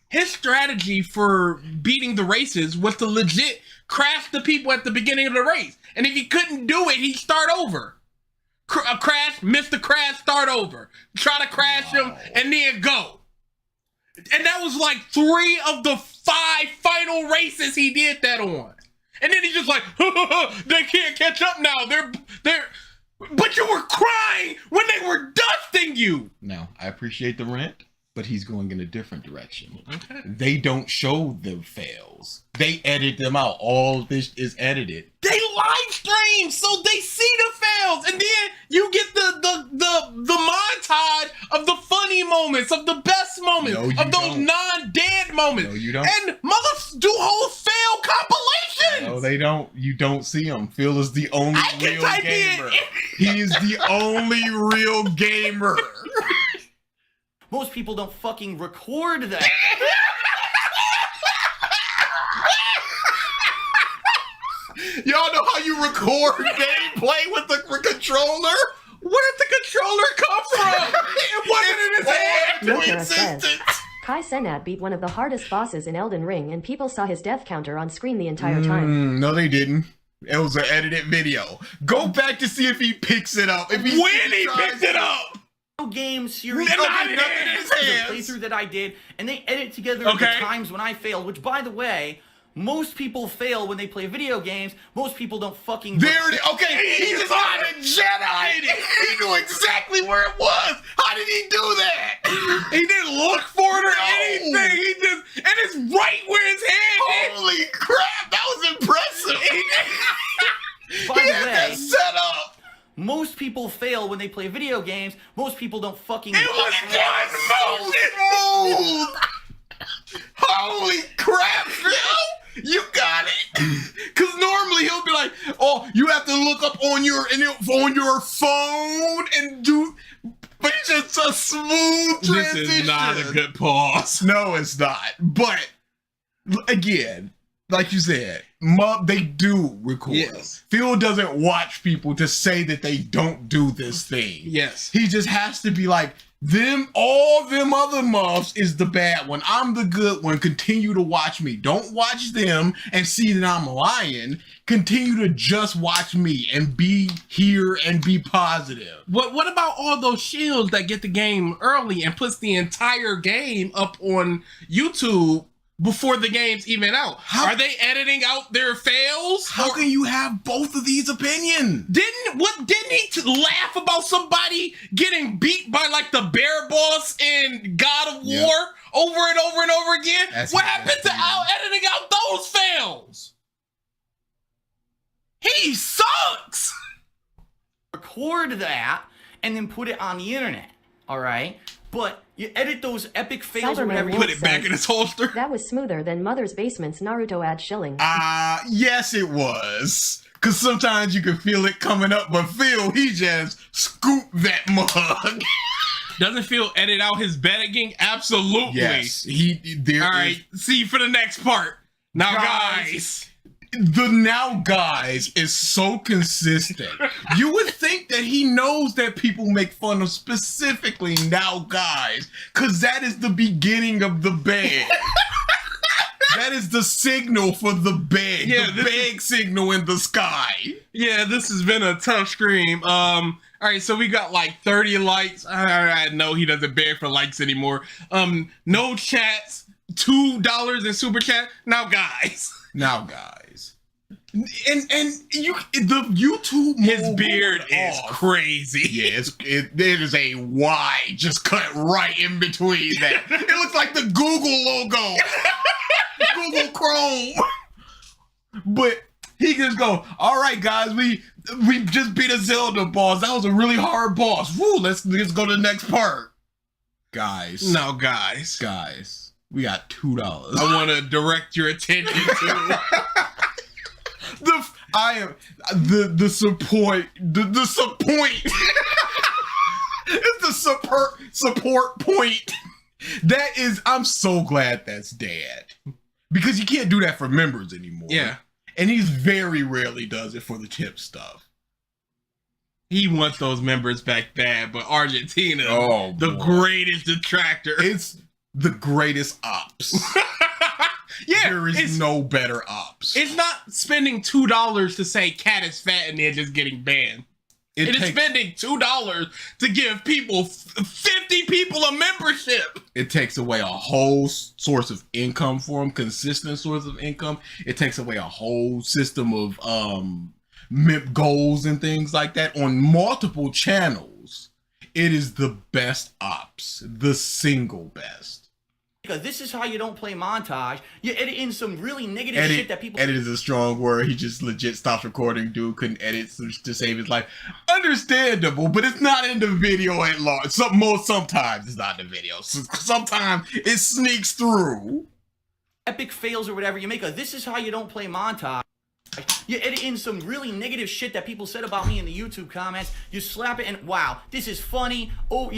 His strategy for beating the races was to legit crash the people at the beginning of the race. And if he couldn't do it, he'd start over. Crash, miss the crash, start over. Try to crash him, and then go. And that was like 3 of the 5 final races he did that on. And then he's just like, they can't catch up now. They're. But you were crying when they were dusting you. Now, I appreciate the rant, but he's going in a different direction. Okay. They don't show the fails. They edit them out. All of this is edited. They live stream, so they see the fails, and then you get the montage of the funny moments, of the best moments, of those non-dead moments. No, you don't. And mothers do whole fail compilations. No, they don't. You don't see him. Phil is the only real type gamer. He is the only real gamer. Most people don't fucking record that. Y'all know how you record gameplay with the controller? Where did the controller come from? It wasn't in his hand. Notara says, Kai Cenat beat one of the hardest bosses in Elden Ring and people saw his death counter on screen the entire time. No, they didn't. It was an edited video. Go back to see if he picks it up. If he picked it up. Game series Not in his hands. playthrough that I did, and they edit together the times when I failed, which, by the way, most people fail when they play video games. Most people don't fucking... There it is. Okay, he just had a Jedi. He knew exactly where it was. How did he do that? He didn't look for it or anything. He just... And it's right where his hand is. Holy crap, that was impressive. By He the had way, that set up. most people fail when they play video games. Most people don't fucking... It was one smooth. Holy crap, Phil. You got it. Cause normally he'll be like, "Oh, you have to look up on your phone and do." But it's just a smooth transition. This is not a good pause. No, it's not. But again, like you said, they do record. Yes. Phil doesn't watch people to say that they don't do this thing. Yes. He just has to be like, all them other muffs is the bad one. I'm the good one. Continue to watch me. Don't watch them and see that I'm lying. Continue to just watch me and be here and be positive. What about all those shields that get the game early and puts the entire game up on YouTube before the game's even out? Are they editing out their fails? How can you have both of these opinions? Didn't he laugh about somebody getting beat by like the bear boss in God of War over and over and over again? What happened to editing out those fails? He sucks. Record that and then put it on the internet. All right, but you edit those epic fails or whatever. You put it back in its holster. That was smoother than Mother's Basement's Naruto ad shilling. Yes, it was. Because sometimes you can feel it coming up, but Phil, he just scooped that mug. Doesn't Phil edit out his begging? Absolutely. Yes. All right, see you for the next part. Now, guys. the Now Guys is so consistent. You would think that he knows that people make fun of specifically Now Guys, because that is the beginning of the bag. That is the signal for the bag. Yeah, the bag signal in the sky. Yeah, this has been a tough stream. All right, so we got like 30 likes. I know he doesn't beg for likes anymore. No chats, $2 in super chat. Now guys. And you, the YouTube, his beard is crazy. Yeah, there is a Y just cut right in between that. It looks like the Google logo, Google Chrome. But he just go, all right, guys, we just beat a Zelda boss. That was a really hard boss. Woo, let's go to the next part, guys. We got $2. I want to direct your attention to the support. It's the support point. That is, I'm so glad that's dead, because you can't do that for members anymore. Yeah, and he very rarely does it for the tip stuff. He wants those members back bad, but Argentina, the boy. Greatest detractor. It's the greatest ops. Yeah, there is no better ops. It's not spending $2 to say cat is fat and then just getting banned. It is spending $2 to give people 50 people a membership. It takes away a whole source of income for them, consistent source of income. It takes away a whole system of goals and things like that on multiple channels. It is the best ops, the single best. This is how you don't play montage. You edit in some really negative shit that people... Edit is a strong word. He just legit stopped recording. Dude couldn't edit to save his life. Understandable, but it's not in the video at large. Sometimes it's not in the video. Sometimes it sneaks through. Epic fails or whatever. You make a this is how you don't play montage. You edit in some really negative shit that people said about me in the YouTube comments. You slap it and wow, this is funny. Oh,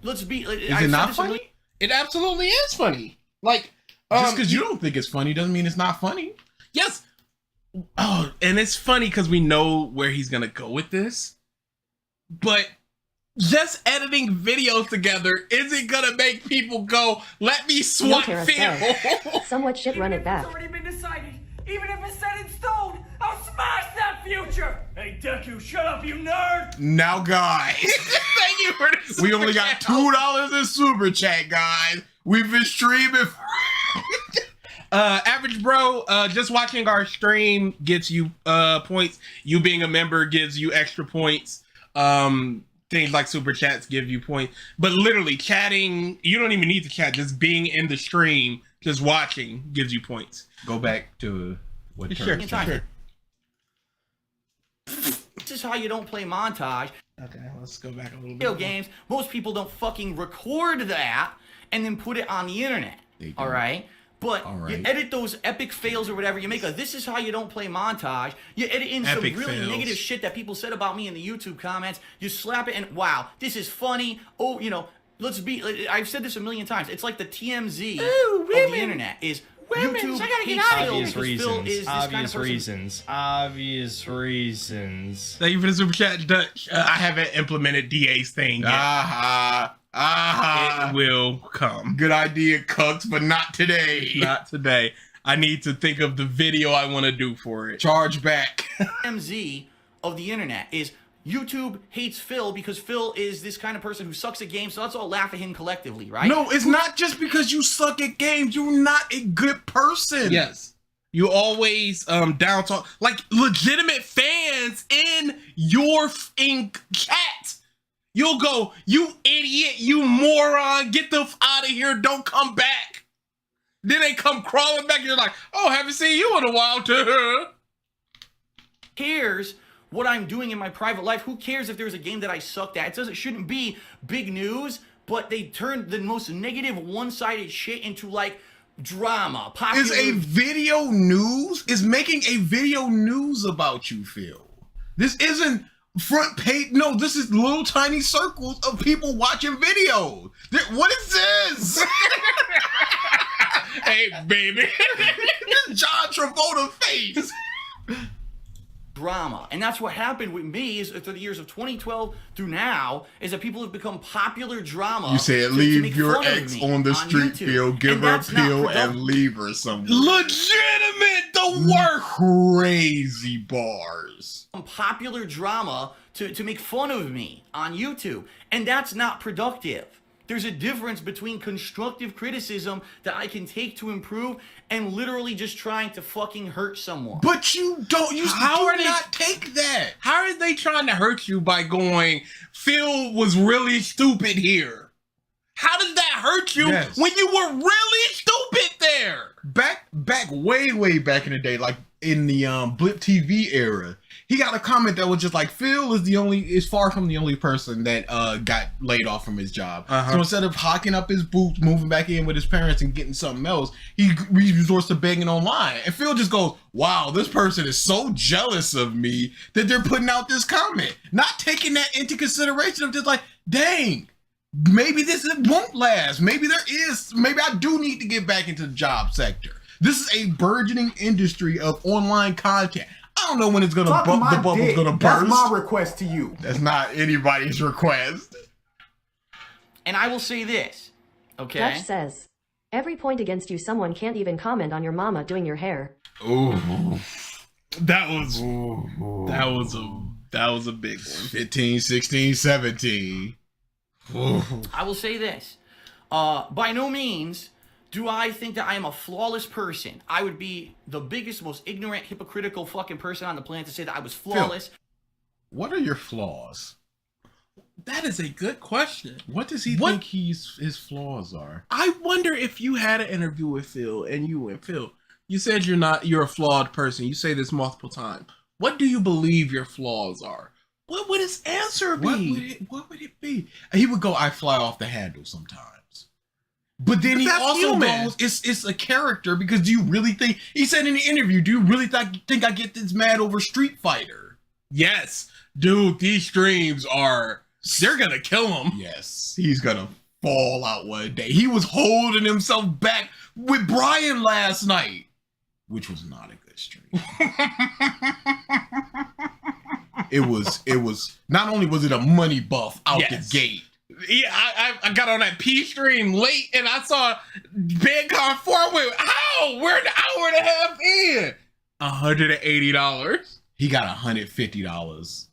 let's be... Is it not funny? It absolutely is funny. Like, just because you don't think it's funny doesn't mean it's not funny. Yes. Oh, and it's funny because we know where he's gonna go with this. But just editing videos together isn't gonna make people go, let me swat Phil. Somewhat shit, run it back. It's already been decided. Even if it's set in stone, I'll smash that future. Hey, Deku, shut up, you nerd. Now, guys. Thank you for this. We only got $2 in super chat, guys. We've been streaming. Average bro, just watching our stream gets you points. You being a member gives you extra points. Things like super chats give you points. But literally chatting, you don't even need to chat. Just being in the stream, just watching gives you points. Go back to what Sure. This is how you don't play montage. Okay, let's go back a little bit. Video games, most people don't fucking record that and then put it on the internet. All right? But you edit those epic fails or whatever. You make a this is how you don't play montage. You edit in some really negative shit that people said about me in the YouTube comments. You slap it and wow, this is funny. Oh, let's be... I've said this a million times. It's like the TMZ of the internet is... YouTube hates Phil because Phil is this kind of person. Obvious reasons. Thank you for the super chat, Dutch. I haven't implemented DA's thing yet. It will come. Good idea, Cucks, but not today. Not today. I need to think of the video I want to do for it. Charge back. TMZ of the internet is YouTube hates Phil because Phil is this kind of person who sucks at games, so let's all laugh at him collectively, right? No, it's not just because you suck at games. You're not a good person. Yes. You always down talk like legitimate fans in your chat. You'll go, you idiot, you moron, get the out of here, don't come back. Then they come crawling back, you're like, oh, haven't seen you in a while. Cares what I'm doing in my private life. Who cares if there's a game that I sucked at? It shouldn't be big news, but they turned the most negative one-sided shit into like drama. Is a video news? Is making a video news about you, Phil? This isn't front page. No, this is little tiny circles of people watching videos. What is this? Hey, baby. This John Travolta face. drama. And that's what happened with me is through the years of 2012 through now is that people have become popular drama. You said to leave make your fun of ex me on the street, YouTube. Phil. Give And her a that's not pill and productive. leave her somewhere. Legitimate, the worst. Crazy bars. Popular drama to make fun of me on YouTube. And that's not productive. There's a difference between constructive criticism that I can take to improve and literally just trying to fucking hurt someone. But you don't. You How are they not take that? How are they trying to hurt you by going, Phil was really stupid here? How does that hurt you Yes. when you were really stupid there? Back way back in the day, like in the Blip TV era, he got a comment that was just like, Phil is far from the only person that got laid off from his job. So instead of hocking up his boots, moving back in with his parents and getting something else, he resorts to begging online. And Phil just goes, wow, this person is so jealous of me that they're putting out this comment. Not taking that into consideration of just like, dang, maybe this won't last. Maybe I do need to get back into the job sector. This is a burgeoning industry of online content. I don't know when it's gonna the bubble's gonna burst. That's my request to you. That's not anybody's request. And I will say this, okay? Dutch says, every point against you, someone can't even comment on your mama doing your hair. Ooh. That was a big one. 15, 16, 17. Ooh. I will say this. By no means do I think that I am a flawless person. I would be the biggest, most ignorant, hypocritical fucking person on the planet to say that I was flawless. Phil, what are your flaws? That is a good question. What does he think his flaws are? I wonder if you had an interview with Phil and you went, Phil, you said you're a flawed person. You say this multiple times. What do you believe your flaws are? What would his answer be? What would it be? He would go, I fly off the handle sometimes. But then he also goes, it's a character, because do you really think, he said in the interview, do you really think I get this mad over Street Fighter? Yes. Dude, these streams they're gonna kill him. Yes. He's gonna fall out one day. He was holding himself back with Brian last night, which was not a good stream. It was not only was it a money buff out the gate. Yeah, I got on that P stream late and I saw Bedcon 4. I went, how? We're an hour and a half in. $180. He got $150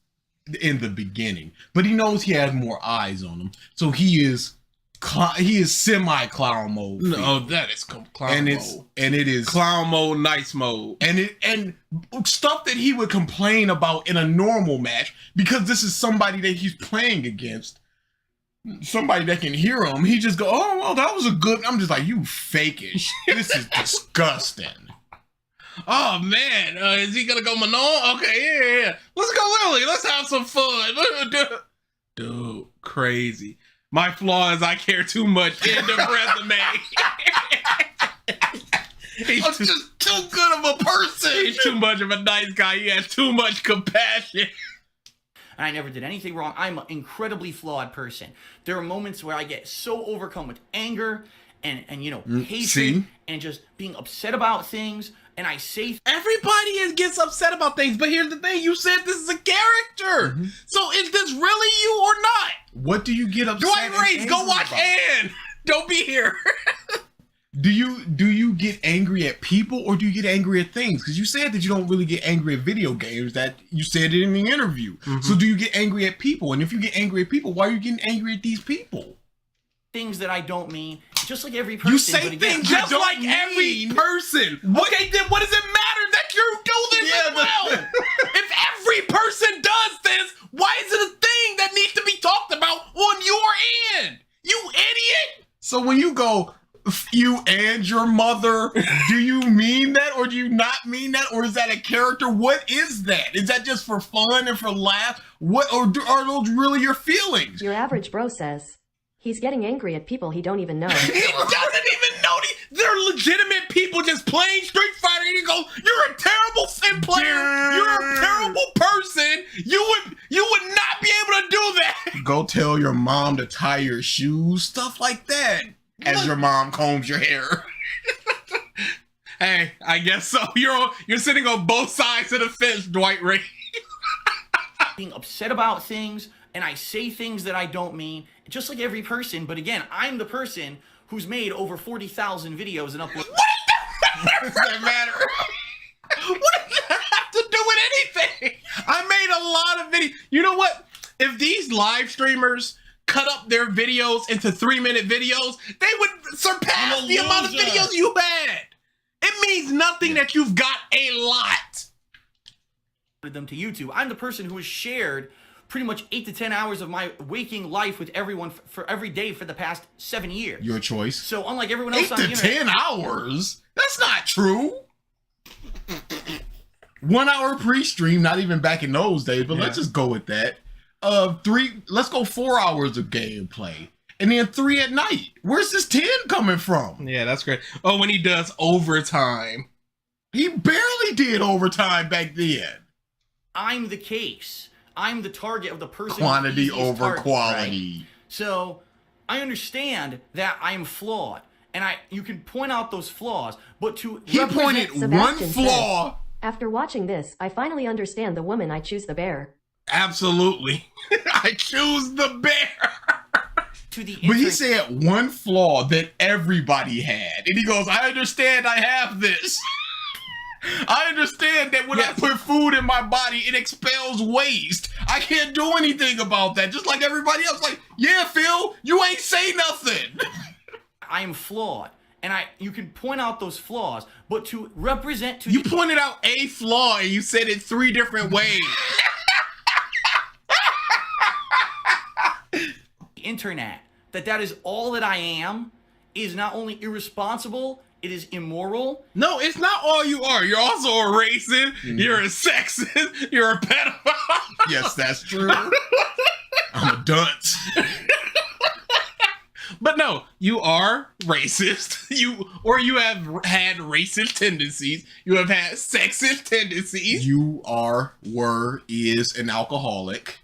in the beginning, but he knows he has more eyes on him, so he is semi clown mode. No, that is clown mode. And it is clown mode, nice mode, and stuff that he would complain about in a normal match, because this is somebody that he's playing against. Somebody that can hear him, he just go, oh, well, that was a good. I'm just like, you fakish. This is disgusting. Oh man, is he gonna go Manon? Okay, yeah. Let's go, Lily. Let's have some fun. Dude, crazy. My flaw is I care too much. End of resume. I'm just too good of a person. He's too much of a nice guy. He has too much compassion. And I never did anything wrong. I'm an incredibly flawed person. There are moments where I get so overcome with anger and hatred and just being upset about things. And I say everybody gets upset about things, but here's the thing: you said this is a character. So is this really you or not? What do you get upset? Dwight Reigns, go watch Ann. Don't be here. Do you get angry at people, or do you get angry at things? Because you said that you don't really get angry at video games. That you said it in the interview. So do you get angry at people? And if you get angry at people, why are you getting angry at these people? things that I don't mean, just like every person. You say things just like every person. Okay, then what does it matter that you do this as well? If every person does this, why is it a thing that needs to be talked about on your end? You idiot! So when you go, you and your mother, do you mean that or do you not mean that? Or is that a character? What is that? Is that just for fun and for laugh? What, or are those really your feelings? Your average bro says he's getting angry at people he don't even know. He doesn't even know. They're legitimate people just playing Street Fighter, and you go, "You're a terrible sim player. You're a terrible person. You would not be able to do that." Go tell your mom to tie your shoes, stuff like that. As your mom combs your hair. Hey, I guess so. You're sitting on both sides of the fence, Dwight Ray. Being upset about things, and I say things that I don't mean, just like every person. But again, I'm the person who's made over 40,000 videos and uploaded. What does that matter? What does that have to do with anything? I made a lot of videos. You know what? If these live streamers cut up their videos into 3-minute videos, they would surpass the amount of videos you had. It means nothing that you've got a lot. Them to YouTube. I'm the person who has shared pretty much 8 to 10 hours of my waking life with everyone for every day for the past 7 years. Your choice. So unlike everyone else 8 on the to internet, 10 hours? That's not true. 1 hour pre-stream, not even back in those days, but let's just go with that. Let's go 4 hours of gameplay. And then 3 at night. Where's this 10 coming from? Yeah, that's great. Oh, when he does overtime. He barely did overtime back then. I'm the case. I'm the target of the person. Quantity over quality. Right? So I understand that I am flawed, and you can point out those flaws, but he pointed one flaw. Says, after watching this, I finally understand the woman. I choose the bear. Absolutely, I choose the bear. But he said one flaw that everybody had, and he goes, "I understand. I have this." I understand that when I put food in my body, it expels waste. I can't do anything about that, just like everybody else. Like, yeah, Phil, you ain't say nothing. I am flawed, and you can point out those flaws, but to represent to you pointed out a flaw and you said it 3 different ways. The internet, that is all that I am, is not only irresponsible. It is immoral. No, it's not all you are. You're also a racist. You're a sexist. You're a pedophile. Yes, that's true. I'm a dunce. But no, you are racist. You have had racist tendencies. You have had sexist tendencies. You is an alcoholic.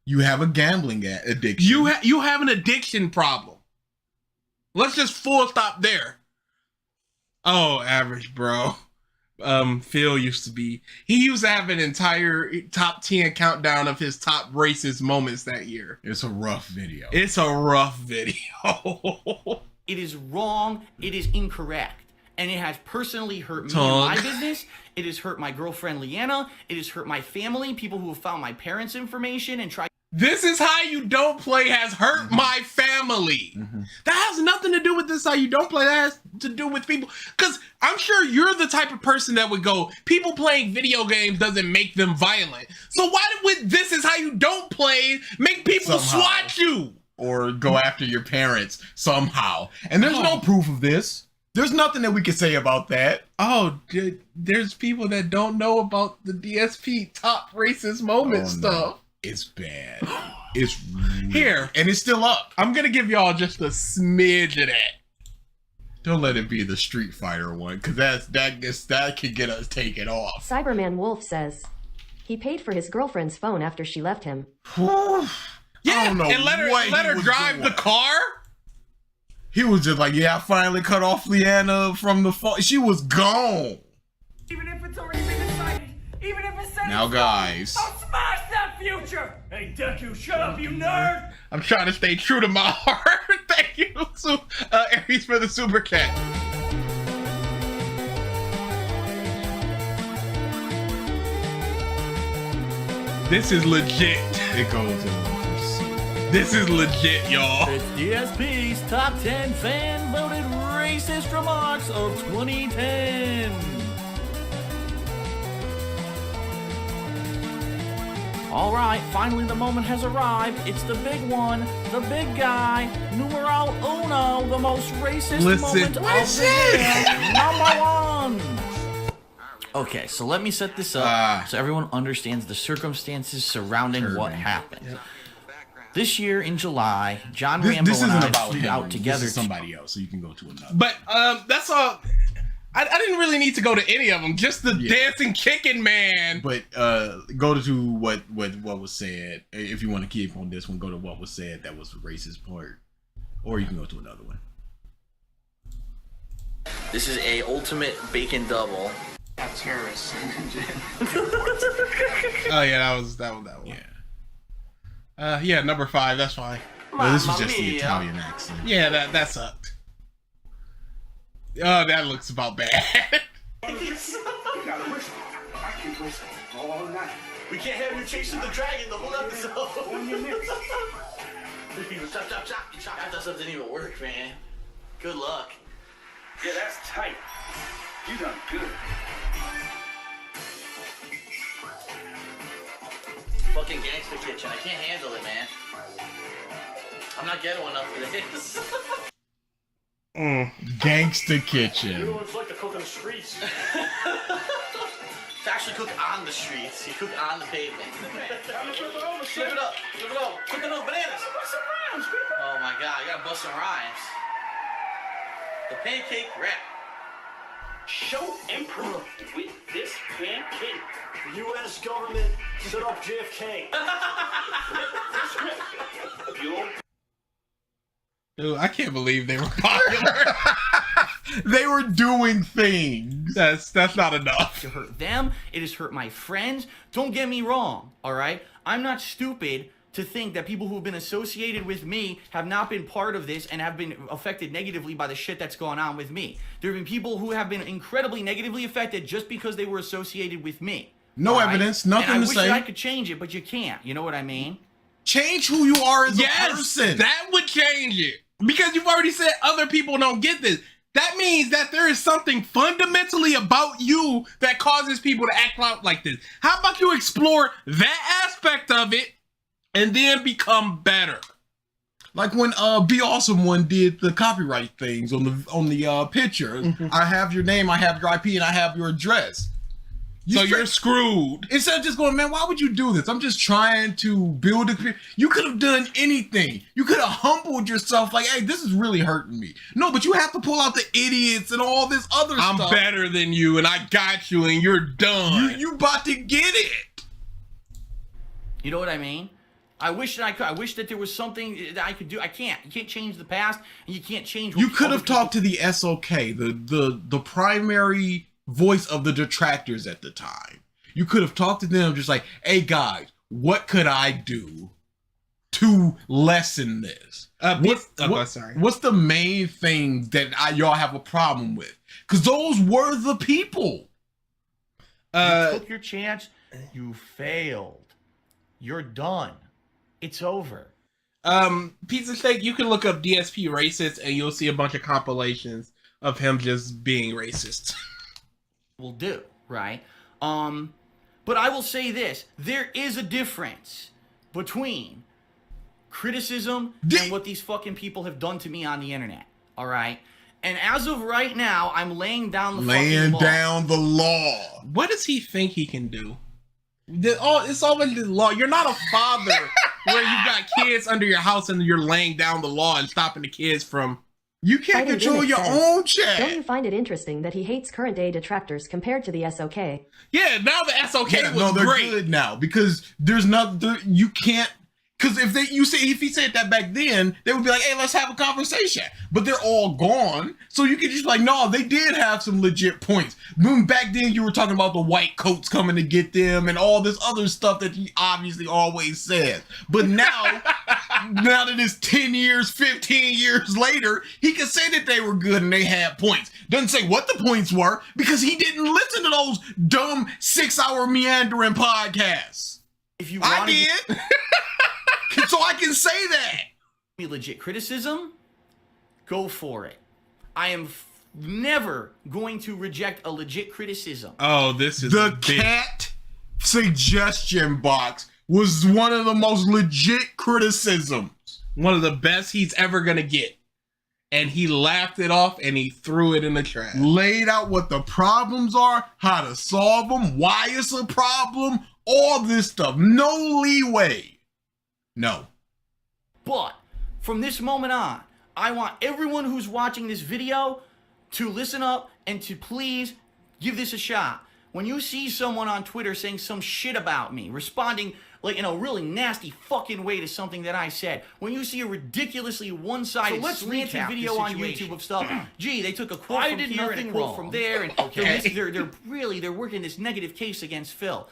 You have a gambling addiction. You have an addiction problem. Let's just full stop there. Oh, average, bro. Phil he used to have an entire top 10 countdown of his top racist moments that year. It's a rough video. It is wrong. It is incorrect. And it has personally hurt me and my business. It has hurt my girlfriend, Leanna. It has hurt my family, people who have found my parents' information and tried. This Is How You Don't Play has hurt my family. That has nothing to do with This Is How You Don't Play. That has to do with people. Because I'm sure you're the type of person that would go, people playing video games doesn't make them violent. So why would This Is How You Don't Play make people swat you? Or go after your parents somehow. And there's no proof of this. There's nothing that we can say about that. Oh, there's people that don't know about the DSP top racist moment stuff. It's bad. It's really here, and it's still up. I'm gonna give y'all just a smidge of that. Don't let it be the Street Fighter one, because that could get us taken off. Cyberman Wolf says he paid for his girlfriend's phone after she left him. Yeah, and let her drive the car. He was just like, yeah, I finally cut off Leanna from the phone. She was gone. Even if it's already been decided, even if it's said now, guys. I'll smash that future. Hey, Deku, shut up, you nerd. I'm trying to stay true to my heart. Thank you, Aries, for the super chat. This is legit. It goes in. This is legit, y'all. It's DSP's top 10 fan-voted racist remarks of 2010. All right, finally the moment has arrived. It's the big one, the big guy, numero uno, the most racist moment of the year. Number 1. Okay, so let me set this up so everyone understands the circumstances surrounding what happened. Yep. This year in July, John Rambo and I flew out together. This is somebody else, so you can go to another. But that's all. I didn't really need to go to any of them. Just the dancing chicken man. But go to what was said. If you want to keep on this one, go to what was said. That was the racist part, or you can go to another one. This is a ultimate bacon double. Have terrorists. Oh yeah, that one. Yeah, number 5. That's fine. Well, this was just the Italian accent. Yeah, that sucked. Oh, that looks about bad. We can't have you chasing the dragon the whole episode. That doesn't even work, man. Good luck. Yeah, that's tight. You done good. Fucking Gangster Kitchen. I can't handle it, man. I'm not getting one up for this. Gangster Kitchen. You know what it's like to cook on the streets. To actually cook on the streets. You cook on the pavement. Flip it up. Flip it up. Cooking those bananas. Oh my god, I gotta bust some rhymes. The pancake wrap. Show emperor with this pancake. The U.S. government set up JFK. Dude, I can't believe they were popular. They were doing things. That's not enough. To hurt them, it has hurt my friends. Don't get me wrong, all right? I'm not stupid to think that people who have been associated with me have not been part of this and have been affected negatively by the shit that's going on with me. There have been people who have been incredibly negatively affected just because they were associated with me. No evidence, nothing and I to wish say. that I could change it, but you can't. You know what I mean? Change who you are as a person. That would change it. Because you've already said other people don't get this. That means that there is something fundamentally about you that causes people to act out like this. How about you explore that aspect of it and then become better? Like when Be Awesome One did the copyright things on the picture. Mm-hmm. I have your name, I have your IP, and I have your address. You're screwed. Instead of just going, man, why would you do this? I'm just trying to build a... You could have done anything. You could have humbled yourself like, hey, this is really hurting me. No, but you have to pull out the idiots and all this other stuff. I'm better than you, and I got you, and you're done. You about to get it. You know what I mean? I wish that I could. I wish that there was something that I could do. I can't. You can't change the past, and you can't change... You could have talked to the SOK, the primary... voice of the detractors at the time. You could have talked to them just like, hey guys, what could I do to lessen this? What's the main thing that y'all have a problem with? Because those were the people. You took your chance. You failed. You're done. It's over. Pizza Steak, you can look up DSP racist and you'll see a bunch of compilations of him just being racist. Will do, right? But I will say this. There is a difference between criticism and what these fucking people have done to me on the internet, all right? And as of right now, I'm laying down the fucking law. Laying down the law. What does he think he can do? It's already the law. You're not a father where you got kids under your house and you're laying down the law and stopping the kids from... You can't control your own chat. Don't you find it interesting that he hates current-day detractors compared to the SOK? Yeah, now the SOK was they're great. Good now because there's you can't. Because if he said that back then, they would be like, hey, let's have a conversation. But they're all gone. So you can just be like, no, they did have some legit points. Back then, you were talking about the white coats coming to get them and all this other stuff that he obviously always said. But now, now that it's 10 years, 15 years later, he can say that they were good and they had points. Doesn't say what the points were because he didn't listen to those dumb 6-hour meandering podcasts. If you I did. So I can say that. Legit criticism, go for it. I am never going to reject a legit criticism. Oh, this is the cat suggestion box was one of the most legit criticisms. One of the best he's ever gonna get. And he laughed it off and he threw it in the trash. Laid out what the problems are, how to solve them, why it's a problem, all this stuff. No leeway. No. But from this moment on, I want everyone who's watching this video to listen up and to please give this a shot. When you see someone on Twitter saying some shit about me, responding like in a really nasty fucking way to something that I said. When you see a ridiculously one-sided slanted video on YouTube of stuff, gee, they took a quote from here and a quote from there, and they're working this negative case against Phil,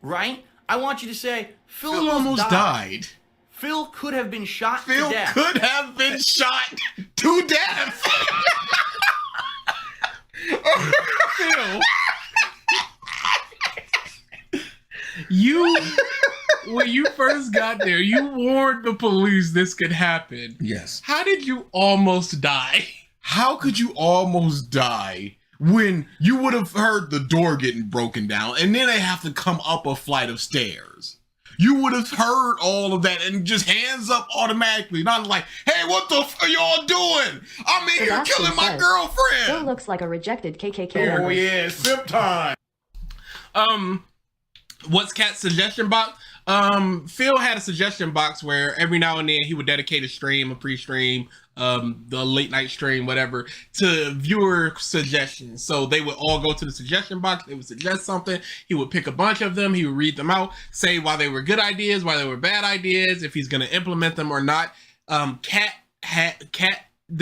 right? I want you to say Phil almost died. Phil could have been shot to death. Phil could have been shot to death. Phil, when you first got there, you warned the police this could happen. Yes. How did you almost die? How could you almost die when you would have heard the door getting broken down and then they have to come up a flight of stairs? You would have heard all of that and just hands up automatically. Not like, hey, what the f are y'all doing? I'm in here killing my girlfriend. Phil looks like a rejected KKK member. Oh yeah, simp time. What's Cat's suggestion box? Phil had a suggestion box where every now and then he would dedicate a stream, a pre-stream, the late night stream, whatever, to viewer suggestions. So they would all go to the suggestion box. They would suggest something. He would pick a bunch of them. He would read them out, say why they were good ideas, why they were bad ideas, if he's going to implement them or not. There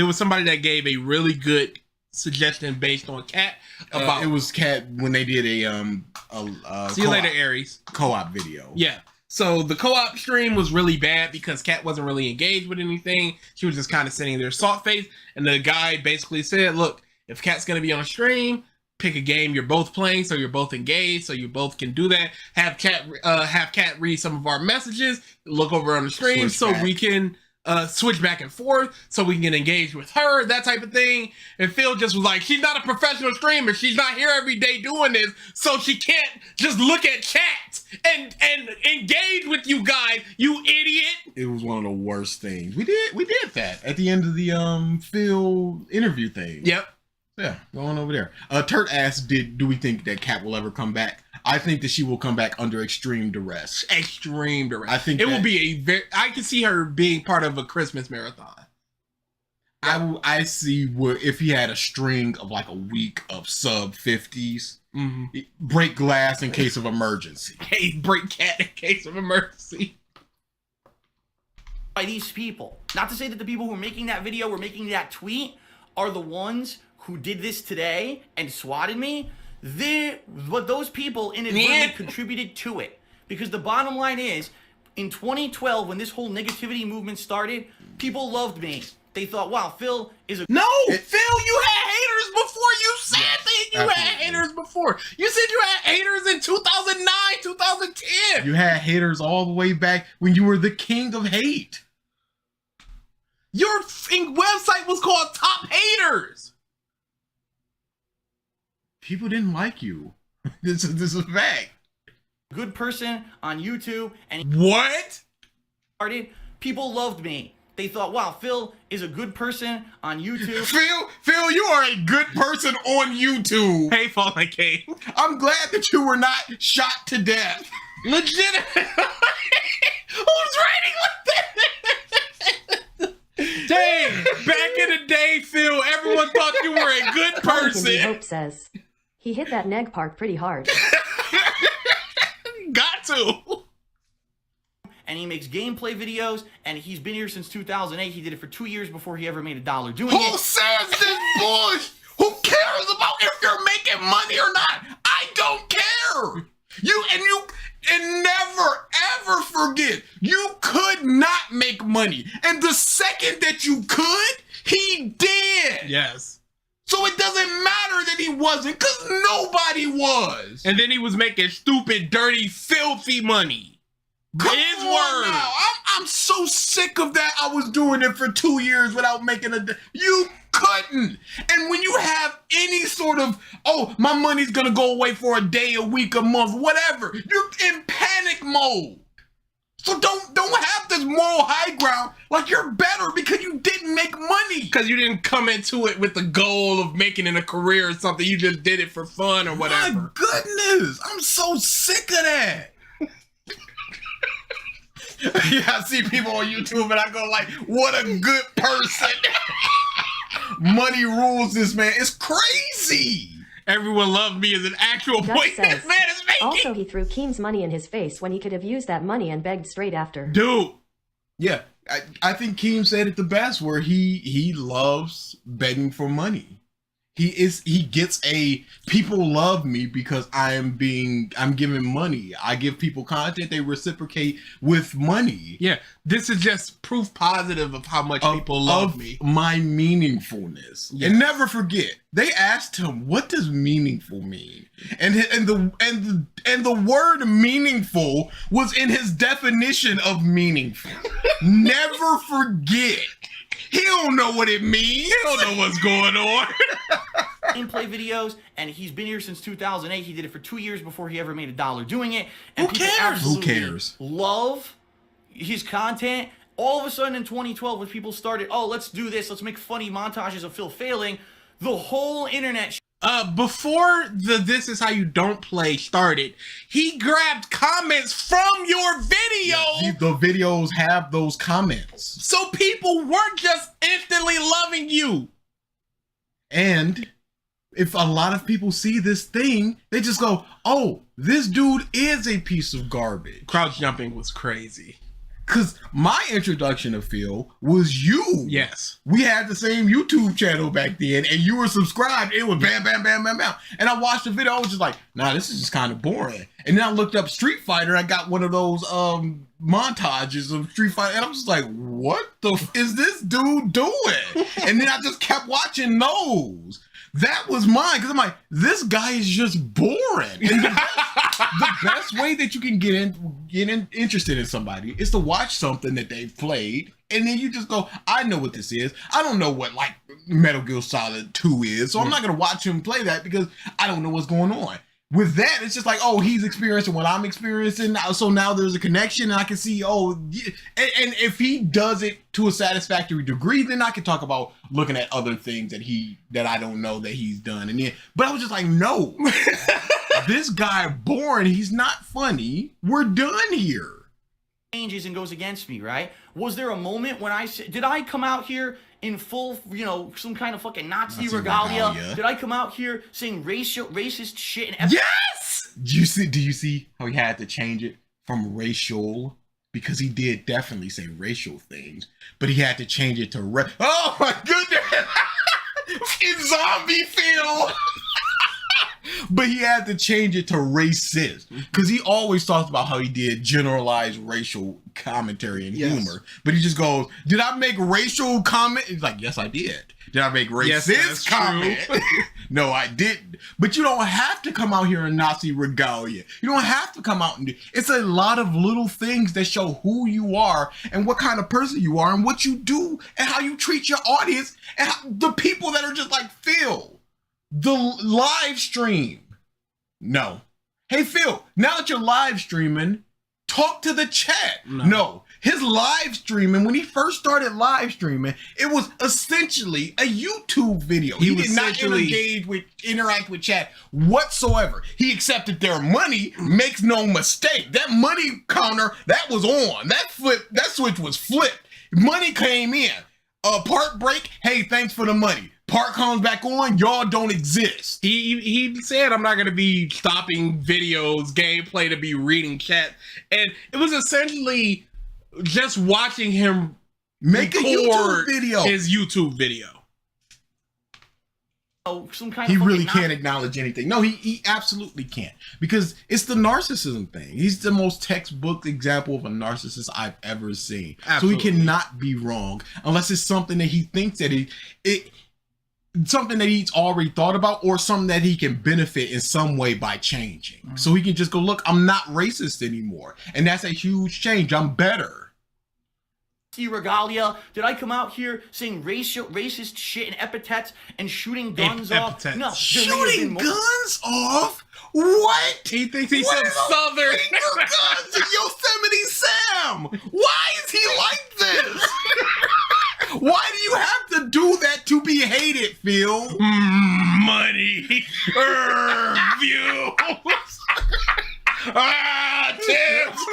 was somebody that gave a really good suggestion based on Cat about it was Cat when they did a see you later, Aries co-op video. Yeah. So the co-op stream was really bad because Kat wasn't really engaged with anything. She was just kind of sitting there salt faced. And the guy basically said, look, if Kat's going to be on a stream, pick a game you're both playing so you're both engaged, so you both can do that. Have Kat read some of our messages, look over on the stream we can switch back and forth so we can get engaged with her, that type of thing. And Phil just was like, she's not a professional streamer. She's not here every day doing this, so she can't just look at chat and engage with you guys, you idiot. It was one of the worst things. We did that at the end of the Phil interview thing. Yep. Yeah, going over there. Turt asked, do we think that Kat will ever come back? I think that she will come back under extreme duress. Extreme duress. I think it will be I can see her being part of a Christmas marathon. I see if he had a string of like a week of sub 50s, break glass in case of emergency. Hey, break Cat in case of emergency. By these people. Not to say that the people who are making that video or making that tweet are the ones who did this today and swatted me. But those people inadvertently contributed to it. Because the bottom line is, in 2012, when this whole negativity movement started, people loved me. They thought, wow, Phil is a... No! Phil, you had haters before. You said that you had haters before. You said you had haters in 2009, 2010. You had haters all the way back when you were the king of hate. Your website was called Top Haters. People didn't like you. This is a fact. Good person on YouTube, and what? People loved me. They thought, wow, Phil is a good person on YouTube. Phil, you are a good person on YouTube. Hey, Fallen King. I'm glad that you were not shot to death. Legitimately. Who's writing like that? Dang, back in the day, Phil, everyone thought you were a good person. Hope says, he hit that neg part pretty hard. Got to. And he makes gameplay videos, and he's been here since 2008. He did it for 2 years before he ever made $1 doing it. Who says this bullshit? Who cares about if you're making money or not? I don't care. And never ever forget, you could not make money. And the second that you could, he did. Yes. So it doesn't matter that he wasn't, because nobody was. And then he was making stupid, dirty, filthy money. Come on now. I'm so sick of that. I was doing it for 2 years without making you couldn't. And when you have any sort of, oh, my money's gonna go away for a day, a week, a month, whatever, you're in panic mode. So don't have this moral high ground like you're better because you didn't make money. Because you didn't come into it with the goal of making it a career or something. You just did it for fun or whatever. My goodness, I'm so sick of that. Yeah, I see people on YouTube and I go like, what a good person. Money rules this, man. It's crazy. Everyone loved me as an actual point. This man is making Also, he threw Keem's money in his face when he could have used that money and begged straight after. Dude. Yeah, I think Keem said it the best, where he loves begging for money. He gets people love me because I'm giving money. I give people content, they reciprocate with money. Yeah, this is just proof positive of how much people love me. My meaningfulness. Yes. And never forget, they asked him, what does meaningful mean? And the word meaningful was in his definition of meaningful. Never forget. He don't know what it means. He don't know what's going on. Gameplay videos, and he's been here since 2008. He did it for 2 years before he ever made $1 doing it. And Who cares? Who cares? Love his content. All of a sudden in 2012, when people started, oh, let's do this, let's make funny montages of Phil failing, the whole internet. Before the "This is how you don't play" started, he grabbed comments from your video. Yeah, the videos have those comments, so people weren't just instantly loving you. And if a lot of people see this thing, they just go, "Oh, this dude is a piece of garbage." Crouch jumping was crazy. Because my introduction to Phil was you. Yes. We had the same YouTube channel back then, and you were subscribed. It was bam, bam, bam, bam, bam. And I watched the video. I was just like, nah, this is just kind of boring. And then I looked up Street Fighter. I got one of those montages of Street Fighter. And I'm just like, what is this dude doing? And then I just kept watching those. That was mine, because I'm like, this guy is just boring. And the best way that you can get interested in somebody is to watch something that they've played, and then you just go, I know what this is. I don't know what like Metal Gear Solid 2 is, so I'm not gonna watch him play that because I don't know what's going on. With that, it's just like, oh, he's experiencing what I'm experiencing, so now there's a connection, and I can see, oh, yeah. And if he does it to a satisfactory degree, then I can talk about looking at other things that I don't know that he's done. And then, but I was just like, no, this guy boring. He's not funny. We're done here. Changes and goes against me, right? Was there a moment when did I come out here in full, some kind of fucking Nazi regalia? Did I come out here saying racist shit? And yes! Do you see how he had to change it from racial? Because he did definitely say racial things, but he had to change it to oh my goodness! It's zombie Phil! But he had to change it to racist, because he always talks about how he did generalized racial commentary and humor. But he just goes, did I make racial comment? He's like, yes, I did. Did I make racist comment? No, I didn't. But you don't have to come out here in Nazi regalia. You don't have to come out and do. It's a lot of little things that show who you are and what kind of person you are and what you do and how you treat your audience and the people that are just like Phil. The live stream. No. Hey, Phil, now that you're live streaming, talk to the chat. No. His live streaming, when he first started live streaming, it was essentially a YouTube video. He did not interact with chat whatsoever. He accepted their money, makes no mistake. That money counter, that was on. That switch was flipped. Money came in. Part break, hey, thanks for the money. Part comes back on, y'all don't exist. He said, I'm not going to be stopping videos, gameplay to be reading chat. And it was essentially just watching him make a YouTube video. His YouTube video. Some kind he of really can't acknowledge anything. No, he absolutely can't, because it's the narcissism thing. He's the most textbook example of a narcissist I've ever seen. Absolutely. So he cannot be wrong unless it's something that he thinks that something that he's already thought about, or something that he can benefit in some way by changing. Mm-hmm. So he can just go, look, I'm not racist anymore. And that's a huge change. I'm better. Regalia. Did I come out here saying racist shit and epithets and shooting guns off? No. Shooting guns off? What? He thinks he's some Southern. Guns in Yosemite Sam. Why is he like this? Why do you have to do that to be hated, Phil? Money. Views. Tips.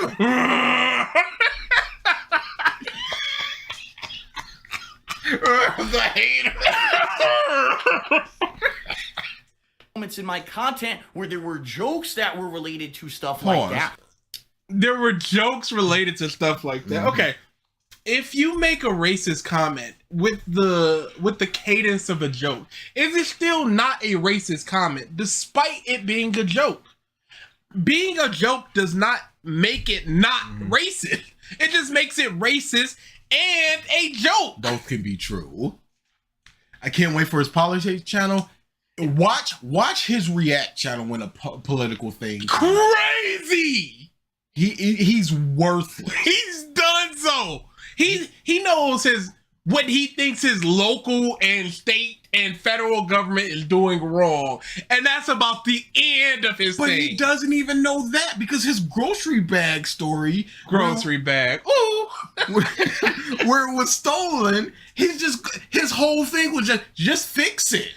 The hater. moments in my content where there were jokes that were related to stuff like that. There were jokes related to stuff like that. Okay. If you make a racist comment with the cadence of a joke, is it still not a racist comment despite it being a joke? Being a joke does not make it not racist. It just makes it racist and a joke. Both can be true. I can't wait for his politics channel. Watch his react channel when a political thing. Crazy. He's worthless. He's done so. He knows what he thinks his local and state and federal government is doing wrong, and that's about the end of his but thing. He doesn't even know that because his grocery bag story, where it was stolen. His whole thing was just fix it.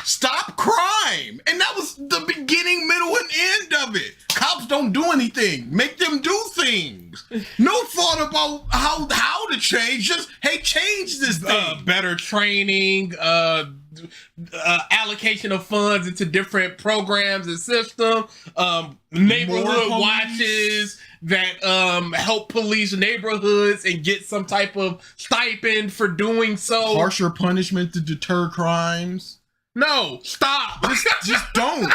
Stop crime. And that was the beginning, middle, and end of it. Cops don't do anything. Make them do things. No thought about how to change. Just, hey, change this thing. Better training, allocation of funds into different programs and systems, neighborhood watches that help police neighborhoods and get some type of stipend for doing so. Harsher punishment to deter crimes. No, stop. Just don't.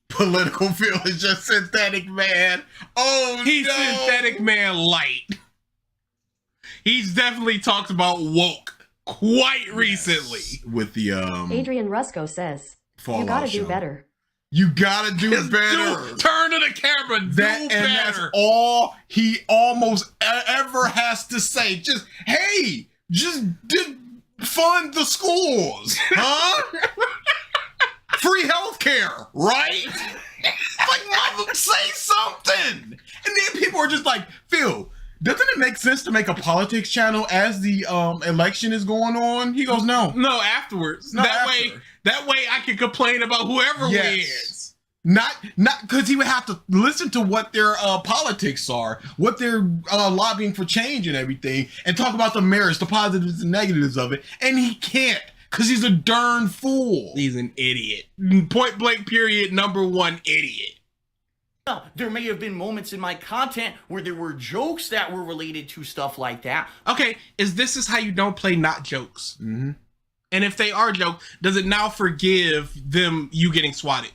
Political Phil is just synthetic man. Oh, he's no. Synthetic man light. He's definitely talked about woke quite recently. With the Adrian Rusco says, Fallout you gotta show. do better. You gotta do better. Turn to the camera. Do better. That's all he almost ever has to say. Just, hey, just fund the schools, huh? Free healthcare, right? Like, mother, say something. And then people are just like, Phil, doesn't it make sense to make a politics channel as the election is going on? He goes, no. No, afterwards. That way I can complain about whoever wins. Not because he would have to listen to what their politics are, what they're lobbying for change and everything, and talk about the merits, the positives and negatives of it. And he can't because he's a darn fool. He's an idiot. Point blank period, number one idiot. Now, there may have been moments in my content where there were jokes that were related to stuff like that. Okay, this is how you don't play not jokes. Mm-hmm. And if they are jokes, does it now forgive them you getting swatted?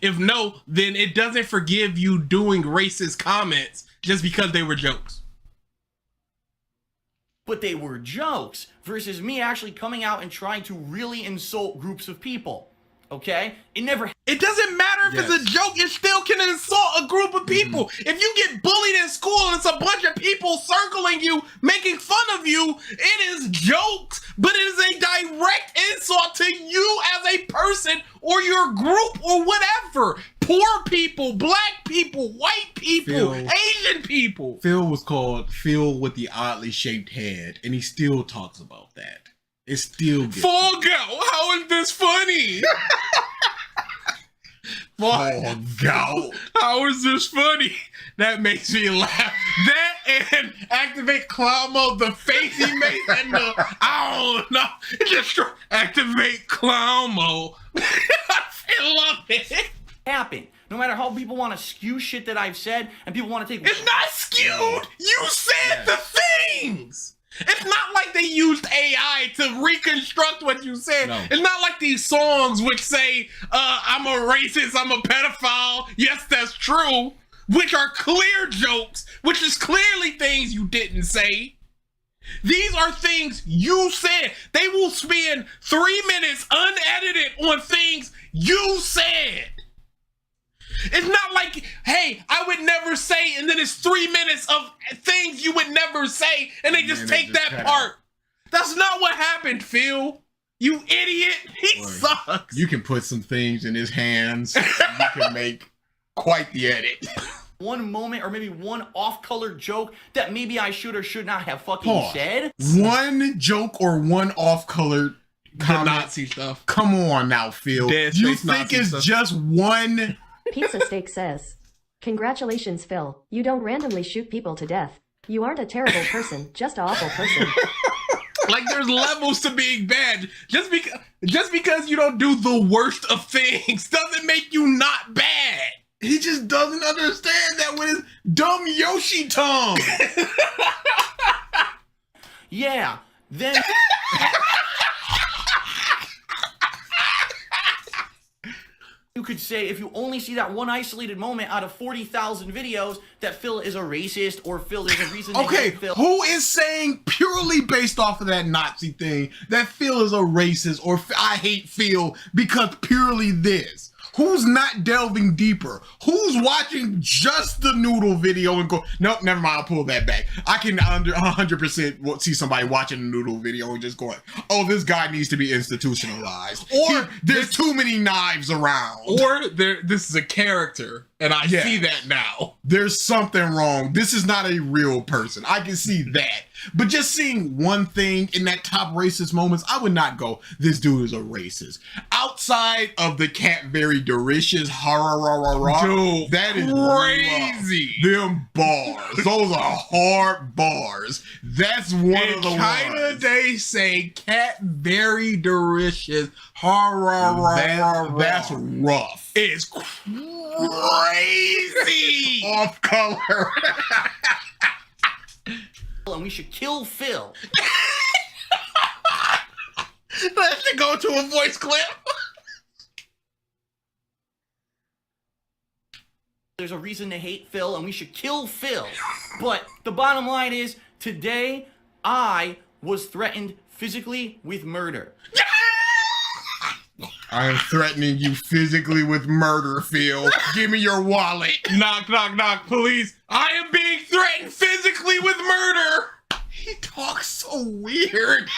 If no, then it doesn't forgive you doing racist comments just because they were jokes. But they were jokes versus me actually coming out and trying to really insult groups of people. Okay? It doesn't matter if it's a joke, it still can insult a group of people. Mm-hmm. If you get bullied in school and it's a bunch of people circling you, making fun of you, it is jokes, but it is a direct insult to you as a person or your group or whatever. Poor people, black people, white people, Asian people. Phil was called Phil with the oddly shaped head, and he still talks about that. It's still good. Fall Gout, how is this funny? Fall Gout. How is this funny? That makes me laugh. That and activate clown mode, the face he made and the, I don't know. Just activate clown mode. I love it. Happen. No matter how people want to skew shit that I've said and people want to take... It's not skewed. You said the things. It's not like they used AI to reconstruct what you said. No. It's not like these songs which say, I'm a racist, I'm a pedophile. Yes, that's true. Which are clear jokes, which is clearly things you didn't say. These are things you said. They will spend 3 minutes unedited on things you said. It's not like, hey, I would never say, and then it's 3 minutes of things you would never say, and they just take that part. That's not what happened, Phil. You idiot. He sucks. You can put some things in his hands. You can make quite the edit. One moment or maybe one off-color joke that maybe I should or should not have fucking said. One joke or one off-color comment. Nazi stuff. Come on now, Phil. You think it's just one... Pizza Steak says, congratulations, Phil. You don't randomly shoot people to death. You aren't a terrible person, just an awful person. Like there's levels to being bad. Just because you don't do the worst of things doesn't make you not bad. He just doesn't understand that with his dumb Yoshi tongue. Yeah, then... You could say if you only see that one isolated moment out of 40,000 videos that Phil is a racist or Phil there's a reason to hate Phil. Who is saying purely based off of that Nazi thing that Phil is a racist or I hate Phil because purely this? Who's not delving deeper? Who's watching just the noodle video and go, nope, never mind, I'll pull that back. I can 100% see somebody watching the noodle video and just going, oh, this guy needs to be institutionalized. Or there's too many knives around. Or this is a character, and I see that now. There's something wrong. This is not a real person. I can see that. But just seeing one thing in that top racist moments, I would not go, this dude is a racist. Outside of the cat very delicious dude, that is crazy. Them bars. Those are hard bars. That's one of the kinda ones. They say cat very delicious. That's rough. It's crazy. Off color. And we should kill Phil. Let's go to a voice clip. There's a reason to hate Phil and we should kill Phil. But the bottom line is, today I was threatened physically with murder. I am threatening you physically with murder, Phil. Give me your wallet. Knock, knock, knock, police. I am being threatened physically with murder. He talks so weird.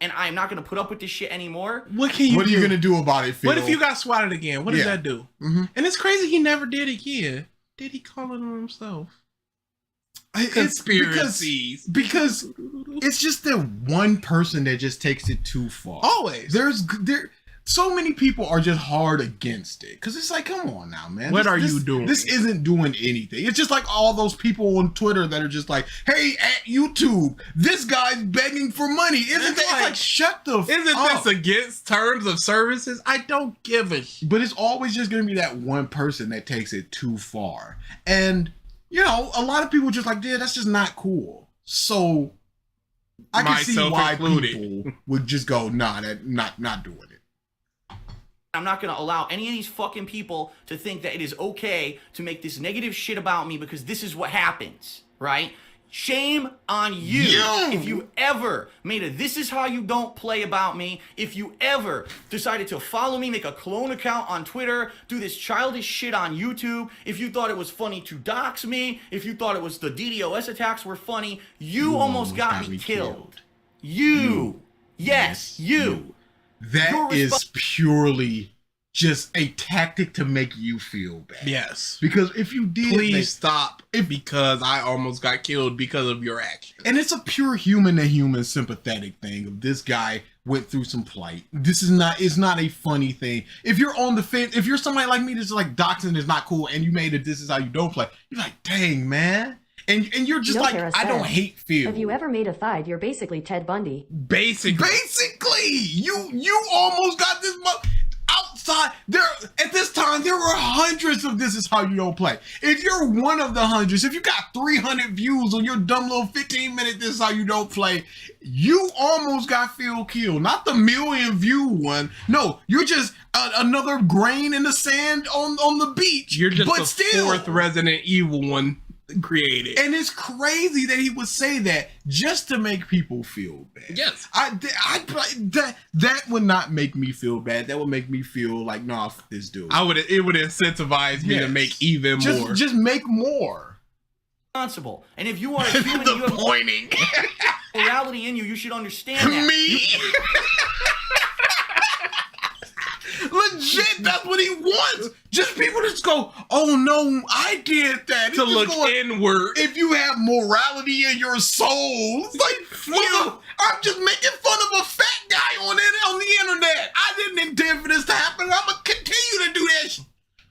And I'm not going to put up with this shit anymore. What can you What are you going to do about it, Phil? What if you got swatted again? What does that do? Mm-hmm. And it's crazy he never did again. Did he call it on himself? Conspiracies. Because it's just that one person that just takes it too far. Always. So many people are just hard against it. Because it's like, come on now, man. What are you doing? This isn't doing anything. It's just like all those people on Twitter that are just like, hey, at YouTube, this guy's begging for money. Isn't that like shut the fuck up. Isn't this against terms of services? I don't give a shit. But it's always just going to be that one person that takes it too far. And, you know, a lot of people just like, yeah, that's just not cool. So I can see why people would just go, nah, not doing it. I'm not going to allow any of these fucking people to think that it is okay to make this negative shit about me because this is what happens, right? Shame on you. If you ever made a this is how you don't play about me, if you ever decided to follow me, make a clone account on Twitter, do this childish shit on YouTube, if you thought it was funny to dox me, if you thought it was the DDoS attacks were funny, you almost got me killed. You. Yes, you. That is purely just a tactic to make you feel bad. Yes. Because if you did... Please stop because I almost got killed because of your action. And it's a pure human-to-human sympathetic thing of this guy went through some plight. This is not... It's not a funny thing. If you're on the fence... If you're somebody like me that's like, doxing is not cool and you made it, this is how you don't play. You're like, dang, man. And you're just like, I don't hate Phil. Have you ever made a fight? You're basically Ted Bundy. Basically, you almost got this outside. At this time, there were hundreds of This Is How You Don't Play. If you're one of the hundreds, if you got 300 views on your dumb little 15-minute This Is How You Don't Play, you almost got Phil killed. Not the million view one. No, you're just another grain in the sand on the beach. You're just but the still, fourth Resident Evil one created. And it's crazy that he would say that just to make people feel bad. Yes. That would not make me feel bad. That would make me feel like, nah, f this dude. It would incentivize me to make even more. Just make more. Responsible. And if you are a human, you have pointing morality in you, you should understand that. Me? Legit, that's what he wants. Just people just go, oh no, I did that. To look inward. If you have morality in your soul, it's like, I'm just making fun of a fat guy on the internet. I didn't intend for this to happen. I'm gonna continue to do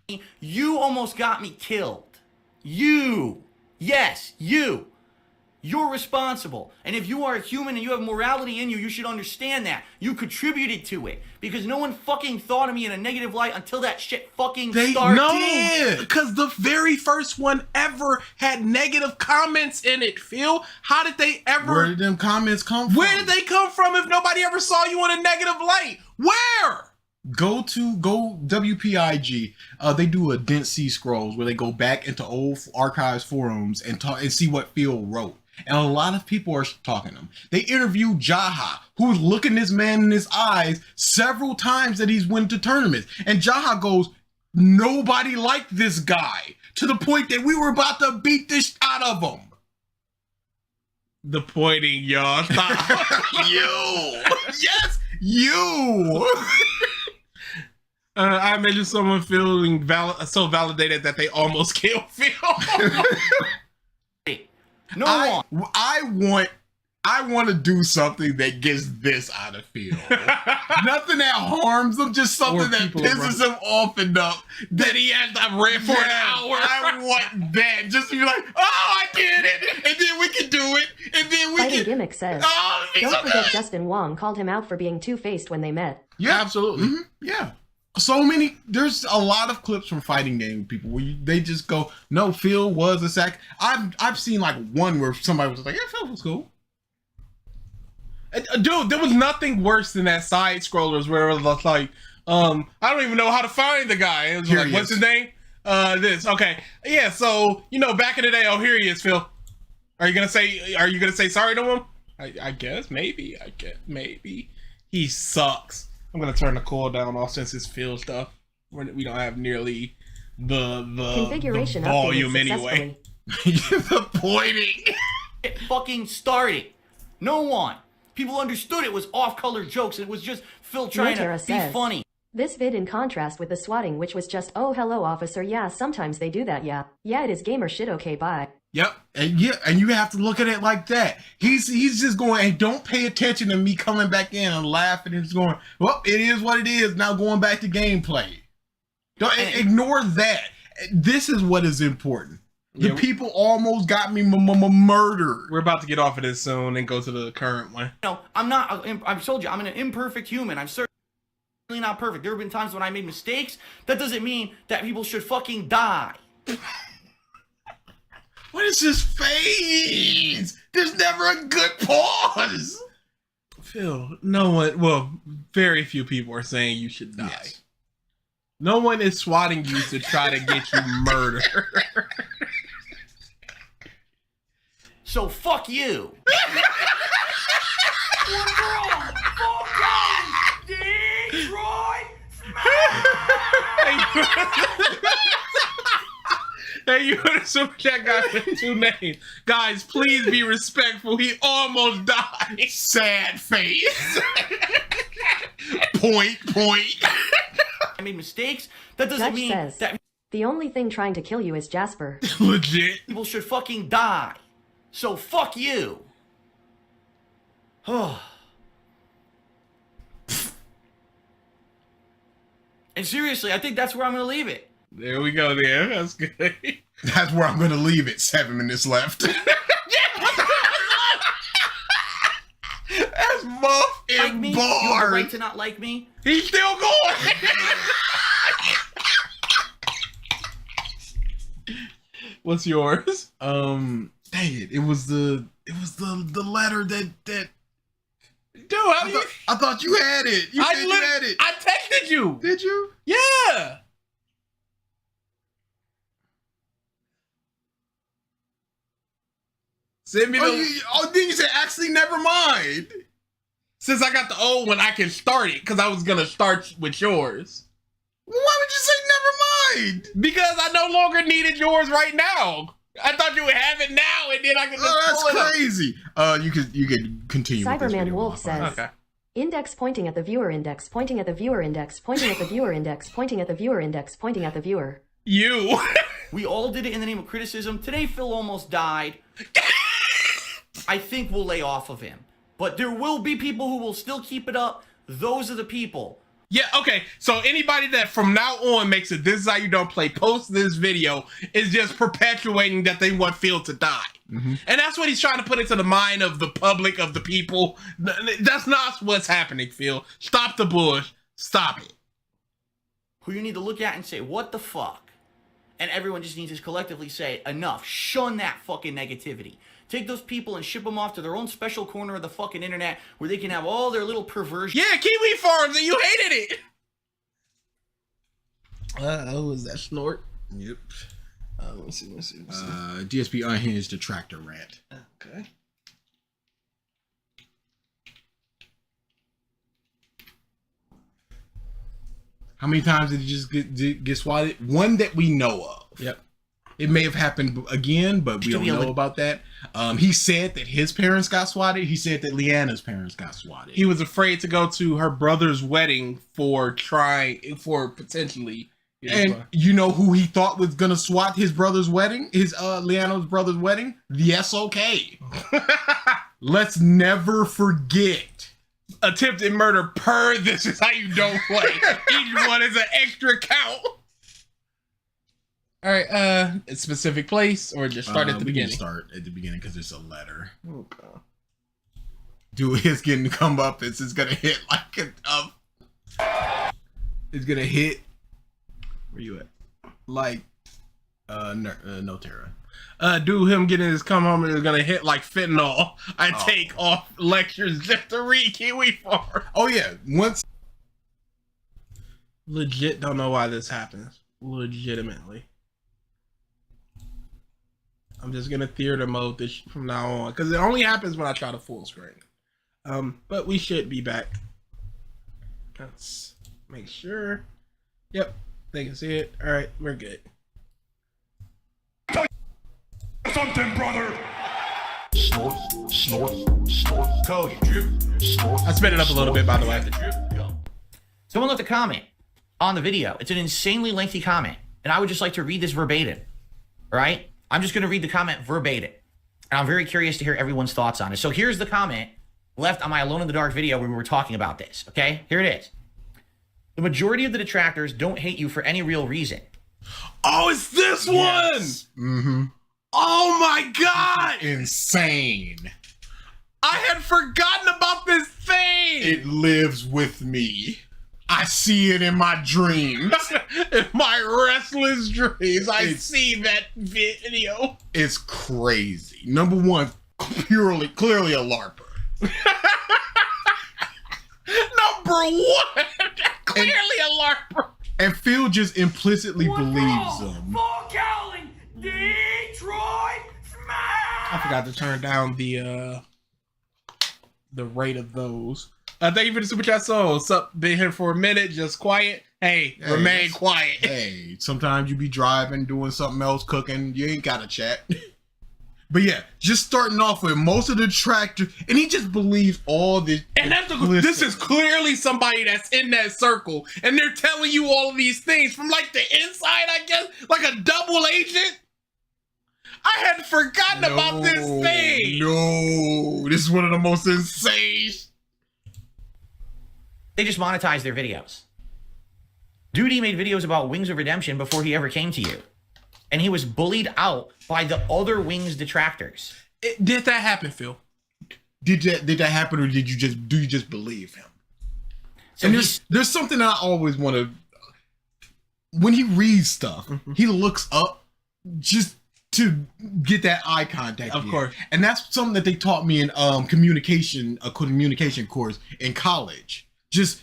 that. You almost got me killed. You. Yes, you. You're responsible. And if you are a human and you have morality in you, you should understand that. You contributed to it. Because no one fucking thought of me in a negative light until that shit fucking started. No, because the very first one ever had negative comments in it, Phil. How did they ever... Where did them comments come from? Where did they come from if nobody ever saw you in a negative light? Where? Go WPIG. They do a Dents scrolls where they go back into old archives forums and talk and see what Phil wrote. And a lot of people are talking to him. They interviewed Jaha, who was looking this man in his eyes several times that he's went to tournaments. And Jaha goes, nobody liked this guy, to the point that we were about to beat this out of him. The pointing, y'all. Stop. You. Yes, you. I imagine someone feeling so validated that they almost killed Phil. I want to do something that gets this out of Phil. Nothing that harms him, just something that pisses him off enough that he has to rant for an hour. I want that. Just to be like, oh, I get it. And then we can do it. And then we Fighting can... Gimmick says, don't forget Justin Wong called him out for being two-faced when they met. Yeah, absolutely. Mm-hmm. Yeah. So many, there's a lot of clips from fighting game people where they just go, no, Phil was a sack. I've seen like one where somebody was like, yeah, Phil was cool. Dude, there was nothing worse than that side scrollers where it was like, I don't even know how to find the guy. It was like, what's his name? Okay. Yeah, so, back in the day, oh, here he is, Phil. Are you gonna say sorry to him? I guess, maybe. He sucks. I'm gonna turn the cooldown off since it's Phil stuff. We don't have nearly the configuration volume anyway. The pointing. It fucking started. No one. People understood it was off-color jokes. It was just Phil trying to be funny. This vid in contrast with the swatting, which was just, oh, hello, officer. Yeah, sometimes they do that. Yeah, it is gamer shit. Okay, bye. Yep, and you have to look at it like that. He's just going, and don't pay attention to me coming back in and laughing and just going, well, it is what it is. Now going back to gameplay. Don't ignore that. This is what is important. The people almost got me murdered. We're about to get off of this soon and go to the current one. No, I'm not. I've told you, I'm an imperfect human. I'm certainly not perfect. There have been times when I made mistakes. That doesn't mean that people should fucking die. What is this phase? There's never a good pause. Phil, very few people are saying you should die. Yes. No one is swatting you to try to get you murdered. So fuck you. One girl, four guys, Detroit. Hey, you heard a super chat guy with 2 names. Guys, please be respectful. He almost died. Sad face. Point. I made mistakes. That doesn't mean that the only thing trying to kill you is Jasper. Legit. People should fucking die. So fuck you. And seriously, I think that's where I'm gonna leave it. There we go, there. That's good. That's where I'm gonna leave it. 7 minutes left. That's muff and like me? bars. You have a right to not like me? He's still going. What's yours? Dang it! It was the letter that. Dude, I thought you had it. You had it. I texted you. Did you? Yeah. Send me then you said actually never mind. Since I got the old one, I can start it because I was gonna start with yours. Why would you say never mind? Because I no longer needed yours right now. I thought you would have it now, and then I can just pull it that's crazy. You could continue. Cyberman Wolf says, okay. Index pointing at the viewer index, pointing at the viewer index, pointing at the viewer index, pointing at the viewer index, pointing at the viewer. You. We all did it in the name of criticism. Today, Phil almost died. I think we'll lay off of him. But there will be people who will still keep it up. Those are the people. Yeah, okay. So anybody that from now on makes it, this is how you don't play, post this video, is just perpetuating that they want Phil to die. And that's what he's trying to put into the mind of the public, of the people. That's not what's happening, Phil. Stop the bush. Stop it. Who you need to look at and say, what the fuck? And everyone just needs to collectively say, enough. Shun that fucking negativity. Take those people and ship them off to their own special corner of the fucking internet where they can have all their little perversions. Yeah, Kiwi Farms, and you hated it. Oh, is that snort? Yep. Let's see. DSP unhinged detractor rant. Okay. How many times did you just get swatted? One that we know of. Yep. It may have happened again, but we don't know about that. He said that his parents got swatted. He said that Leanna's parents got swatted. He was afraid to go to her brother's wedding for potentially. And you know who he thought was gonna swat his brother's wedding? His Leanna's brother's wedding? The SOK. Let's never forget. Attempted murder per This Is How You Don't Play. Each one is an extra count. All right, a specific place or just start at the beginning? Start at the beginning because it's a letter. Okay. Dude, it's getting to come up. It's gonna hit like it's gonna hit. Where you at? Like, no terror. Dude, him getting his come home is gonna hit like fentanyl. I take off lectures just to read Kiwi Farm. Oh yeah, once. Legit, don't know why this happens. Legitimately. I'm just gonna theater mode this from now on because it only happens when I try to full screen. But we should be back. Let's make sure. Yep, they can see it. All right, we're good. Something, brother. Snort. Code. I sped it up a little bit, by the way. Someone left a comment on the video. It's an insanely lengthy comment, and I would just like to read this verbatim. All right? I'm just going to read the comment verbatim, and I'm very curious to hear everyone's thoughts on it. So here's the comment left on my Alone in the Dark video where we were talking about this, okay? Here it is. The majority of the detractors don't hate you for any real reason. Oh, it's this one! Mm-hmm. Oh my god! Insane. I had forgotten about this thing! It lives with me. I see it in my dreams. In my restless dreams, I see that video. It's crazy. Number one, clearly a LARPer. Number one, clearly a LARPer. And Phil just implicitly believes them. I forgot to turn down the rate of those. Thank you for the super chat. So, what's up? Been here for a minute, just quiet. Hey, remain quiet. Hey, sometimes you be driving, doing something else, cooking. You ain't got to chat. But yeah, just starting off with most of the detractor, and he just believes all this. And that's this is clearly somebody that's in that circle, and they're telling you all of these things from like the inside, I guess, like a double agent. I had forgotten about this thing. No, this is one of the most insane. They just monetize their videos. Duty made videos about Wings of Redemption before he ever came to you. And he was bullied out by the other Wings detractors. Did that happen, Phil? Did that happen, or do you just believe him? So and there's something I always want to. When he reads stuff, he looks up just to get that eye contact. Of course. And that's something that they taught me in communication course in college. Just,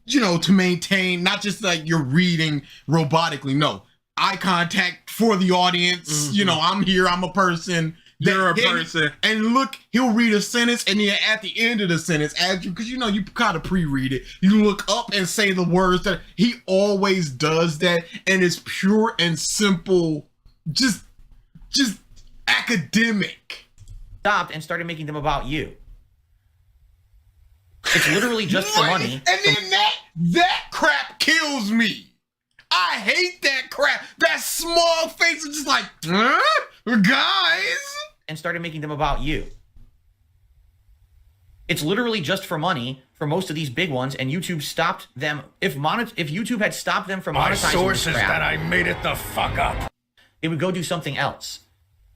to maintain, not just like you're reading robotically. No, eye contact for the audience. I'm here, I'm a person. You're a person. And look, he'll read a sentence, and then at the end of the sentence, because you kind of pre-read it, you look up and say the words that he always does that, and it's pure and simple, just academic. Stopped and started making them about you. It's literally just for money. And then that crap kills me. I hate that crap. That small face is just like, guys. And started making them about you. It's literally just for money for most of these big ones, and YouTube stopped them. If YouTube had stopped them from monetizing my source this is crap, that I made it the fuck up. They would go do something else.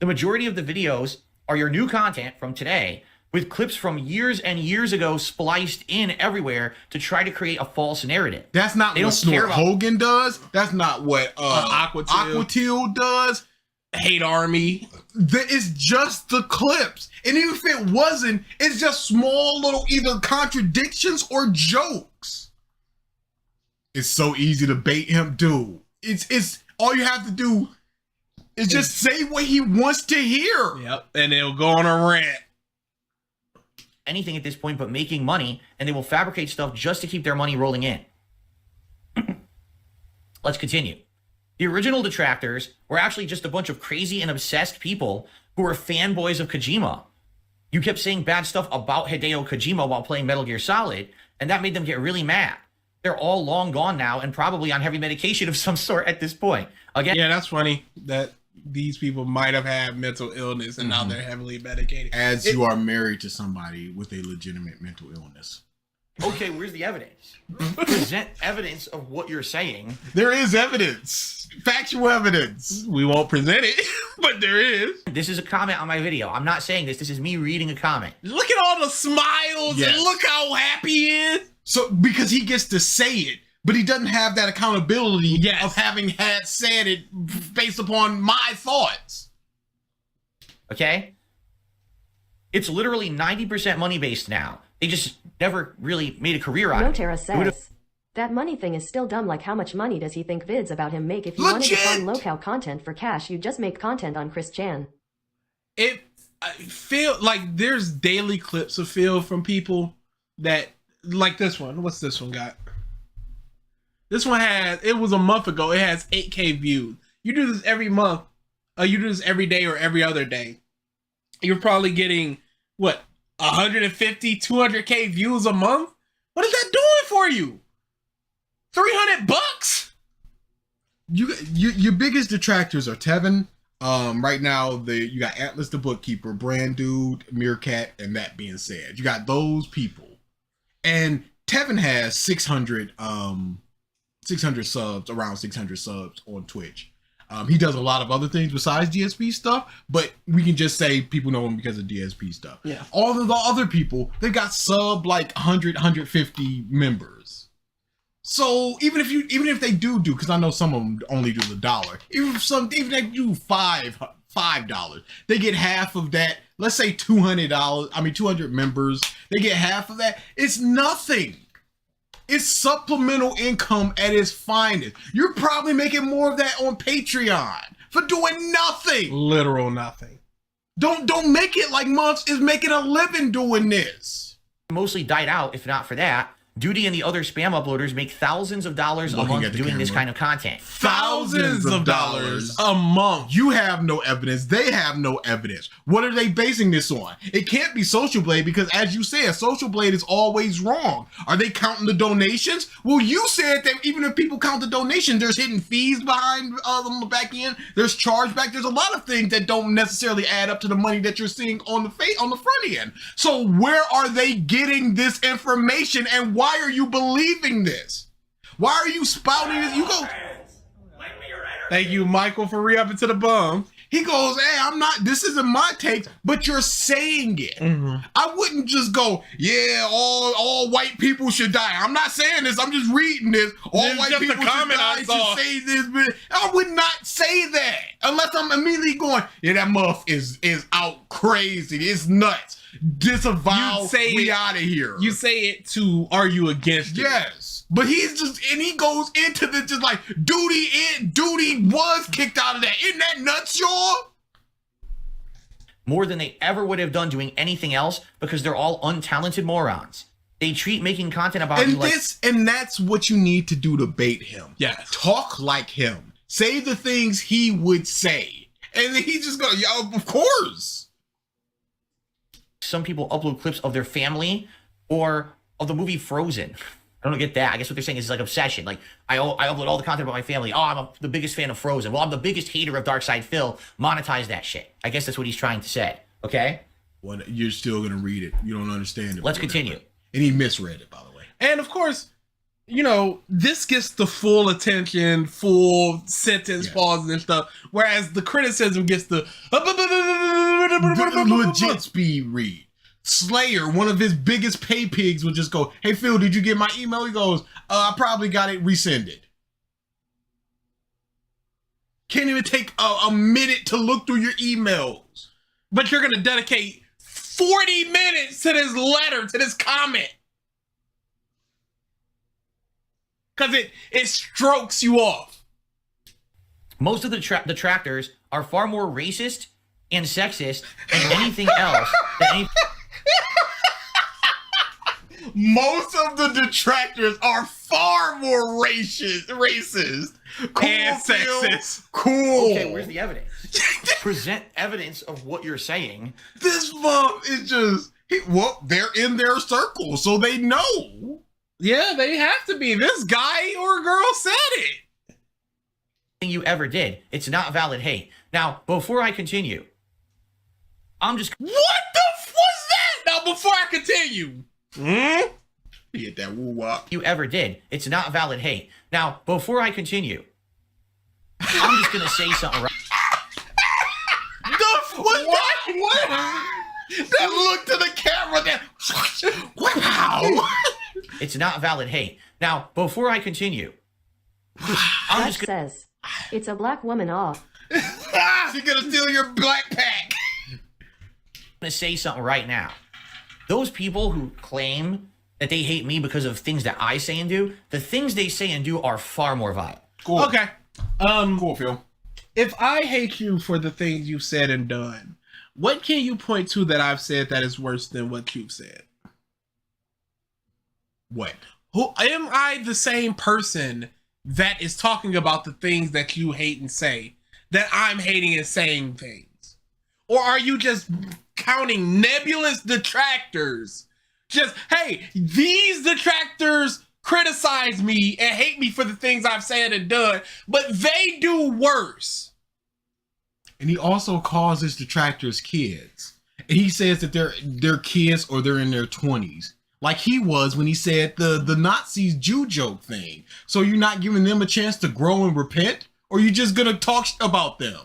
The majority of the videos are your new content from today with clips from years and years ago spliced in everywhere to try to create a false narrative. That's not what Snort Hogan does. That's not what Aquatil does. Hate Army. It's just the clips. And even if it wasn't, it's just small little either contradictions or jokes. It's so easy to bait him, dude. It's all you have to do is just say what he wants to hear. Yep. And they'll go on a rant. Anything at this point but making money, and they will fabricate stuff just to keep their money rolling in. Let's continue. The original detractors were actually just a bunch of crazy and obsessed people who were fanboys of Kojima. You kept saying bad stuff about Hideo Kojima while playing Metal Gear Solid, and that made them get really mad. They're all long gone now and probably on heavy medication of some sort at this point. Again, yeah, that's funny that these people might have had mental illness and now they're heavily medicated. As you are married to somebody with a legitimate mental illness. Okay, where's the evidence? Present evidence of what you're saying. There is evidence. Factual evidence. We won't present it, but there is. This is a comment on my video. I'm not saying this. This is me reading a comment. Look at all the smiles and look how happy he is. So, because he gets to say it, but he doesn't have that accountability of having had said it based upon my thoughts. Okay? It's literally 90% money-based now. They just never really made a career out of it. Notera says, that money thing is still dumb. Like, how much money does he think vids about him make? If you wanted to fund local content for cash, you just make content on Chris Chan. I feel like there's daily clips of Phil from people that, like this one. What's this one got? This one it was a month ago. It has 8K views. You do this every month. You do this every day or every other day. You're probably getting, what, 150, 200K views a month? What is that doing for you? $300? Your biggest detractors are Tevin. Right now, you got Atlas the Bookkeeper, Brand Dude, Meerkat, and That Being Said. You got those people. And Tevin has 600 subs, around 600 subs on Twitch. He does a lot of other things besides DSP stuff, but we can just say people know him because of DSP stuff. Yeah. All of the other people, they've got sub like 100, 150 members. So even if they do, because I know some of them only do $1, even if they do $5, they get half of that. Let's say $200. I mean 200 members. They get half of that. It's nothing. It's supplemental income at its finest. You're probably making more of that on Patreon for doing nothing. Literal nothing. Don't make it like Months is making a living doing this. Mostly died out, if not for that. Duty and the other spam uploaders make thousands of dollars a month doing this kind of content. Thousands of dollars a month. You have no evidence. They have no evidence. What are they basing this on? It can't be Social Blade because, as you said, Social Blade is always wrong. Are they counting the donations? Well, you said that even if people count the donation, there's hidden fees behind them back end. There's chargeback. There's a lot of things that don't necessarily add up to the money that you're seeing on the front end. So where are they getting this information, and why are you believing this? Why are you spouting this? You go. Thank you, Michael, for re-upping to the bum. He goes, hey, this isn't my take, but you're saying it. I wouldn't just go, yeah, all white people should die. I'm not saying this. I'm just reading this. All white people should die, should say this. But I would not say that unless I'm immediately going, yeah, that muff is out crazy. It's nuts. Disavow, we out of here. You say it to argue against it. Yes. But he goes into this just like, Duty was kicked out of that. Isn't that nuts, y'all? More than they ever would have done doing anything else because they're all untalented morons. They treat making content about you like... And that's what you need to do to bait him. Yes. Talk like him. Say the things he would say. And then he just goes, yeah, of course. Some people upload clips of their family or of the movie Frozen. I don't get that. I guess what they're saying is like obsession. Like, I upload all the content about my family. Oh, I'm the biggest fan of Frozen. Well, I'm the biggest hater of DarksydePhil. Monetize that shit. I guess that's what he's trying to say. Okay? Well, you're still going to read it. You don't understand it. Let's continue. And he misread it, by the way. And of course, you know, this gets the full attention, full sentence pauses and stuff, whereas the criticism gets the legit speed read. Slayer, one of his biggest pay pigs, would just go, "Hey Phil, did you get my email?" He goes, "I probably got it resended." Can't even take a minute to look through your emails. But you're gonna dedicate 40 minutes to this letter, to this comment. Because it strokes you off. Most of the detractors are far more racist and sexist than anything else. Most of the detractors are far more racist. Cool, and sexist. Cool. Okay, where's the evidence? Present evidence of what you're saying. This mom is just, well, they're in their circle, so they know. Yeah, they have to be. This guy or girl said it. You ever did. It's not valid hate. Now, before I continue, I'm just... What the f was that? Now, before I continue... Hit that woo-wop. You ever did. It's not valid hate. Now, before I continue, I'm just going to say something right... What? That look to the camera, that... Wow! It's not valid hate. Now, before I continue, I'm just gonna... says, it's a black woman off. She's gonna steal your black pack. I'm gonna say something right now. Those people who claim that they hate me because of things that I say and do, the things they say and do are far more vile. Cool. Okay. Cool, Phil. If I hate you for the things you've said and done, what can you point to that I've said that is worse than what you've said? What? Who am I the same person that is talking about the things that you hate and say, that I'm hating and saying things? Or are you just counting nebulous detractors? Just, hey, these detractors criticize me and hate me for the things I've said and done, but they do worse. And he also calls his detractors kids. And he says that they're kids or they're in their 20s. Like he was when he said the Nazis Jew joke thing. So you're not giving them a chance to grow and repent? Or you just gonna talk about them?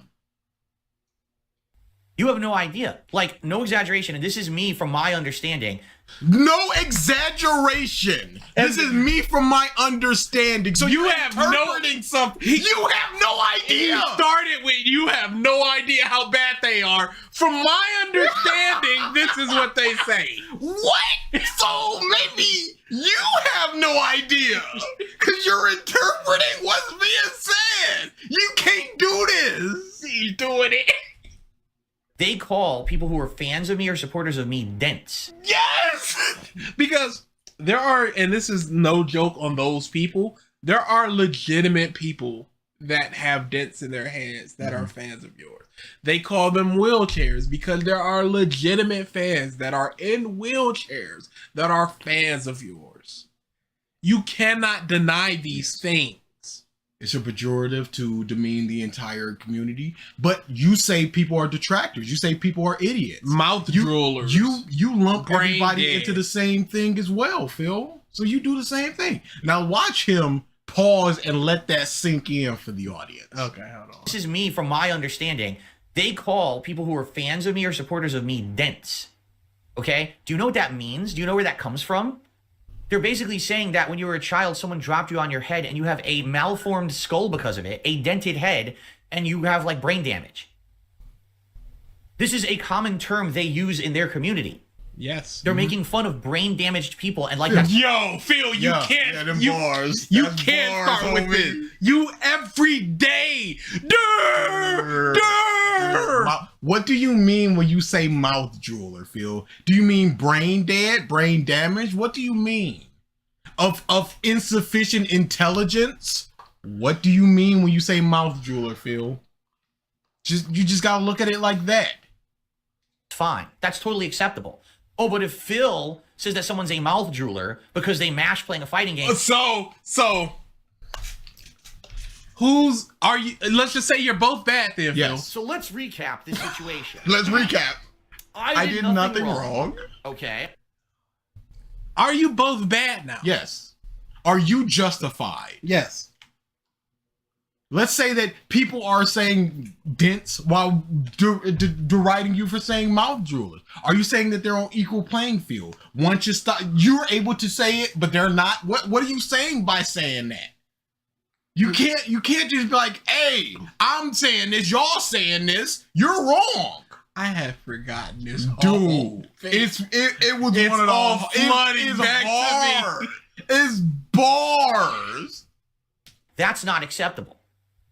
You have no idea. Like, no exaggeration. And this is me from my understanding. No exaggeration. This is me from my understanding. So you you're have interpreting something. You have no idea. He started with, you have no idea how bad they are. From my understanding, this is what they say. What? So maybe you have no idea. Because you're interpreting what's being said. You can't do this. He's doing it. They call people who are fans of me or supporters of me dents. Yes! Because there are, and this is no joke on those people, there are legitimate people that have dents in their heads that are fans of yours. They call them wheelchairs because there are legitimate fans that are in wheelchairs that are fans of yours. You cannot deny these things. It's a pejorative to demean the entire community, but you say people are detractors. You say people are idiots. Mouth droolers. You lump Brain everybody dead. into the same thing as well, Phil. So you do the same thing. Now watch him pause and let that sink in for the audience. Okay, hold on. This is me from my understanding. They call people who are fans of me or supporters of me dents. Okay? Do you know what that means? Do you know where that comes from? They're basically saying that when you were a child, someone dropped you on your head and you have a malformed skull because of it, a dented head, and you have like brain damage. This is a common term they use in their community. Yes. They're making fun of brain damaged people and like that. Yo, Phil, you can't. You can't start with this. You every day. What do you mean when you say mouth drooler, Phil? Do you mean brain dead, brain damage? What do you mean? Of insufficient intelligence? What do you mean when you say mouth drooler, Phil? You just gotta look at it like that. Fine. That's totally acceptable. Oh, but if Phil says that someone's a mouth drooler because they mash playing a fighting game. So who's are you? Let's just say you're both bad then, Phil. Yes. So let's recap this situation. Let's recap. I did nothing wrong. wrong. Okay. Are you both bad now? Yes. are you justified? Yes. Let's say that people are saying dents while deriding you for saying mouth droolers. Are you saying that they're on equal playing field? Once you stop, you're able to say it, but they're not. What are you saying by saying that? You can't just be like, hey, I'm saying this, y'all saying this, you're wrong. I have forgotten this. Dude, it was it's one of all those flooding back to me. It's bars. That's not acceptable.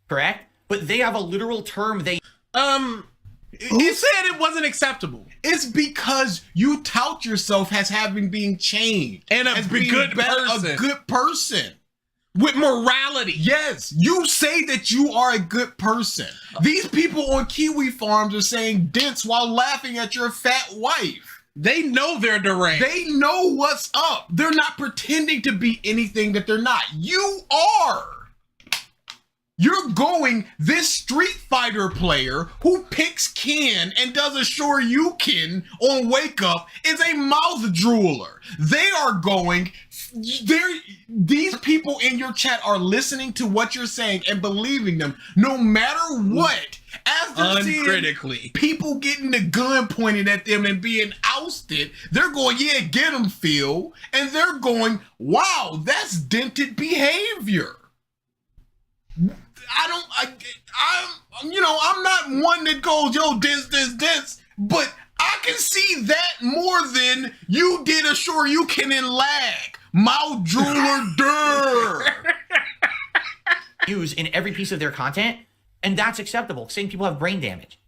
Correct? But they have a literal term they Who said it wasn't acceptable? It's because you tout yourself as having been changed and as being a good person with morality. Yes, you say that you are a good person. These people on kiwi farms are saying dents while laughing at your fat wife. They know they're deranged. They know what's up. They're not pretending to be anything that they're not. You are. You're going, this Street Fighter player who picks Ken and does a Shoryuken on Wake Up is a mouth drooler. They are going, these people in your chat are listening to what you're saying and believing them no matter what. As they're seeing people getting the gun pointed at them and being ousted, they're going, yeah, get them, Phil. And they're going, wow, that's dented behavior. I'm not one that goes, yo, dents, but I can see that more than you did a Shoryuken and lag. Mouth drooler, use in every piece of their content, and that's acceptable. Saying people have brain damage.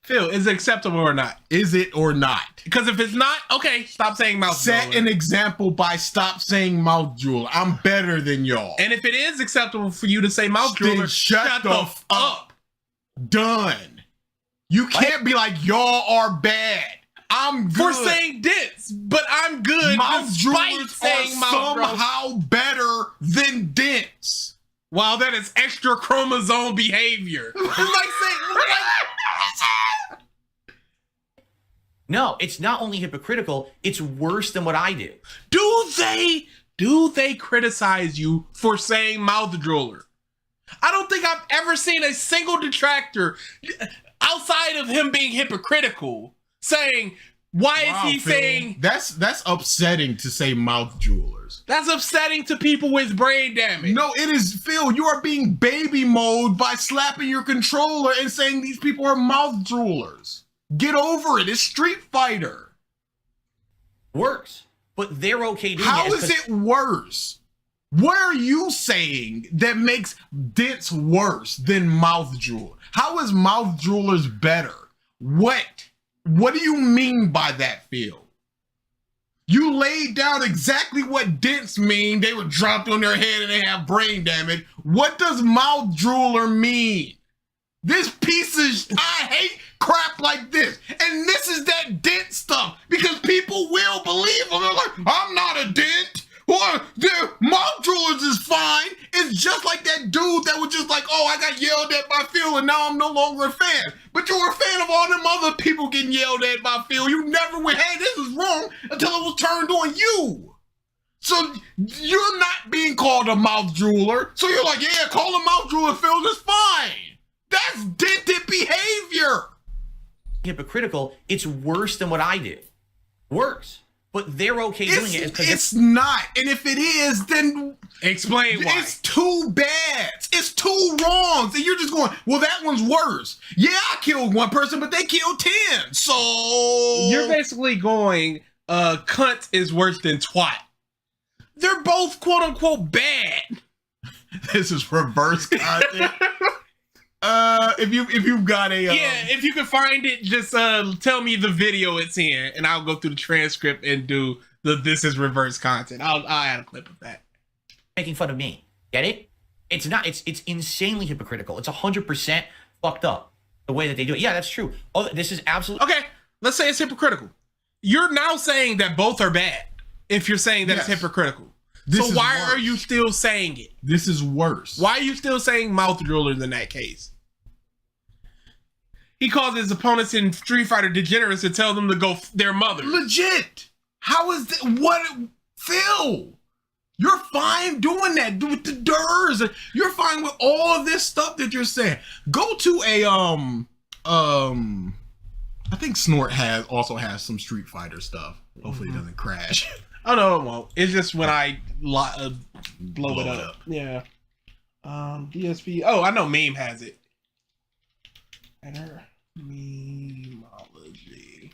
Phil, is it acceptable or not? Is it or not? Because if it's not, okay, stop saying mouth drooler. Set an example by stop saying mouth drooler. I'm better than y'all. And if it is acceptable for you to say mouth drooler, shut the f up. Done. You can't be like, y'all are bad. I'm good. For saying dents, but I'm good. Mouth droolers saying are somehow better than dents. Wow, that is extra chromosome behavior. It's like saying, no, it's not only hypocritical, it's worse than what I do. Do they criticize you for saying mouth drooler? I don't think I've ever seen a single detractor outside of him being hypocritical saying, why is he saying... That's upsetting to say mouth droolers. That's upsetting to people with brain damage. No, it is, Phil, you are being baby mode by slapping your controller and saying these people are mouth droolers. Get over it. It's Street Fighter. Worse. But they're okay doing it. How is it worse? What are you saying that makes dents worse than mouth drooler? How is mouth droolers better? What do you mean by that, Phil? You laid down exactly what dents mean. They were dropped on their head and they have brain damage. What does mouth drooler mean? This piece of, I hate crap like this. And this is that dent stuff because people will believe them. They're like, I'm not a dent. Or the mouth droolers is fine. It's just like that dude that was just like, oh, I got yelled at by Phil and now I'm no longer a fan. But you were a fan of all them other people getting yelled at by Phil. You never went, hey, this is wrong until it was turned on you. So you're not being called a mouth drooler. So you're like, yeah, call a mouth drooler, Phil, that's fine. That's dented behavior. Hypocritical, it's worse than what I do. Worse. But they're okay doing it. It's not. And if it is, then explain why. It's two bads. It's two wrongs. And you're just going, well, that one's worse. Yeah, I killed one person, but they killed 10. So you're basically going, cunt is worse than twat. They're both quote unquote bad. This is reverse content. If you've got a if you can find it, just tell me the video it's in, and I'll go through the transcript and do the this is reverse content. I'll add a clip of that. Making fun of me, get it? It's not. It's insanely hypocritical. It's 100% fucked up the way that they do it. Yeah, that's true. Oh, this is absolutely okay. Let's say it's hypocritical. You're now saying that both are bad. If you're saying that it's hypocritical, so why are you still saying it? This is worse. Why are you still saying mouth drooler in that case? He calls his opponents in Street Fighter degenerates and tells them to go their mother. Legit. How is that? What, Phil? You're fine doing that with the DERs. You're fine with all of this stuff that you're saying. Go to a I think Snort also has some Street Fighter stuff. Hopefully it doesn't crash. Oh no, it won't. It's just when I blow it up. Yeah. DSP. Oh, I know Meme has it. Enter Memeology.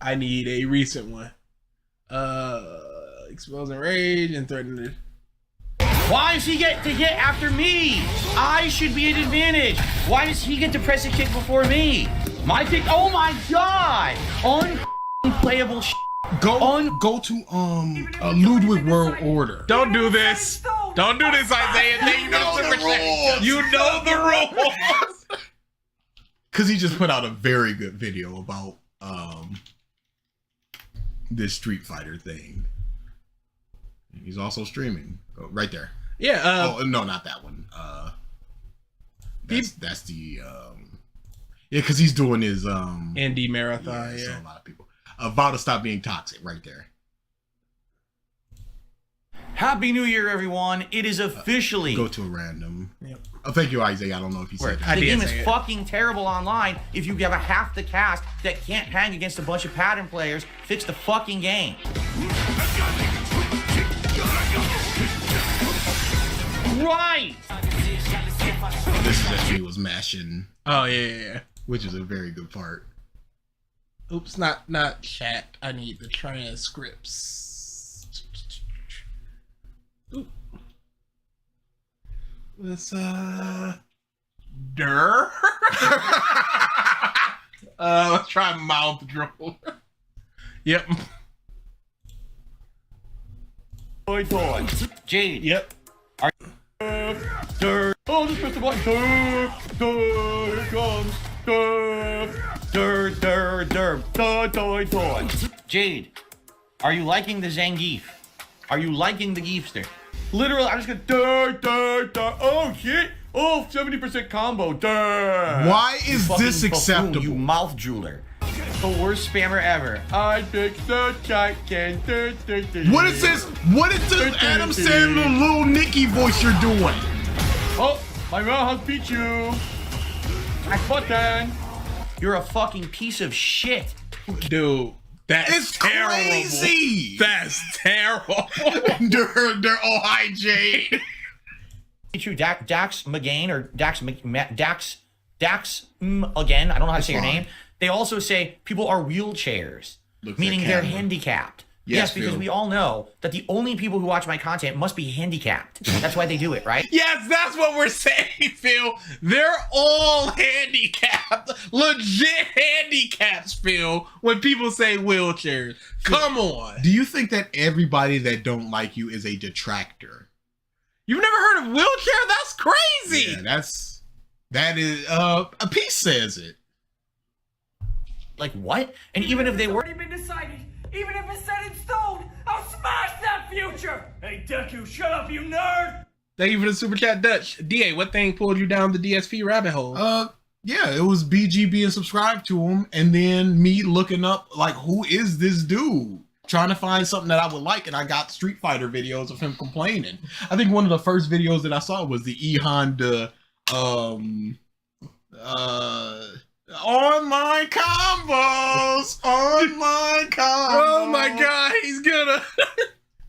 I need a recent one. Exposing rage and threatening. Why does he get to hit after me? I should be at advantage. Why does he get to press a kick before me? My kick. Oh my god! Unplayable shit. Go to Ludwig World Order. Don't do this. Don't do this, Isaiah. You know the rules. You know the rules. Because he just put out a very good video about this Street Fighter thing. He's also streaming. Oh, right there. Yeah. Oh no, not that one. That's the yeah, because he's doing his indie marathon. Yeah, so a lot of people. Vow to Stop Being Toxic, right there. Happy New Year, everyone. It is officially... Go to a random. Yep. Oh, thank you, Isaiah. I don't know if he said that. The game is fucking terrible online. If you have a half the cast that can't hang against a bunch of pattern players, fix the fucking game. Right! This is actually was mashing. Oh, yeah. Which is a very good part. Oops, not chat. I need the transcripts. Oop. Let's let's try mouth drooler. Yep. Toy. Jade. Yep. Oh, just press the button. Here it comes. Toy. Jade, are you liking the Zangief? Are you liking the Geefster? Literally, I'm just gonna oh shit! Oh, 70% combo. Why is this acceptable? You mouth drooler. The worst spammer ever. I pick the chicken. What is this? What is this Adam Sandler little Nicky voice you're doing? Oh, my roundhouse beat you. Next button. You're a fucking piece of shit. Dude, that's terrible. Crazy. That's terrible. they're all IJ. Dax McGain or Dax again. I don't know how to say your name. They also say people are wheelchairs, meaning they're handicapped. Yes, because we all know that the only people who watch my content must be handicapped. That's why they do it, right? Yes, that's what we're saying, Phil. They're all handicapped. Legit handicaps, Phil, when people say wheelchairs. Come on. Do you think that everybody that don't like you is a detractor? You've never heard of wheelchair? That's crazy. Yeah, that is a piece says it. Like what? And even if they were already been decided. Even if it's set in stone, I'll smash that future! Hey, Deku, shut up, you nerd! Thank you for the super chat, Dutch. DA, what thing pulled you down the DSP rabbit hole? Yeah, it was BG being subscribed to him, and then me looking up, like, who is this dude? Trying to find something that I would like, and I got Street Fighter videos of him complaining. I think one of the first videos that I saw was the E Honda, online combos. Oh my god, he's gonna.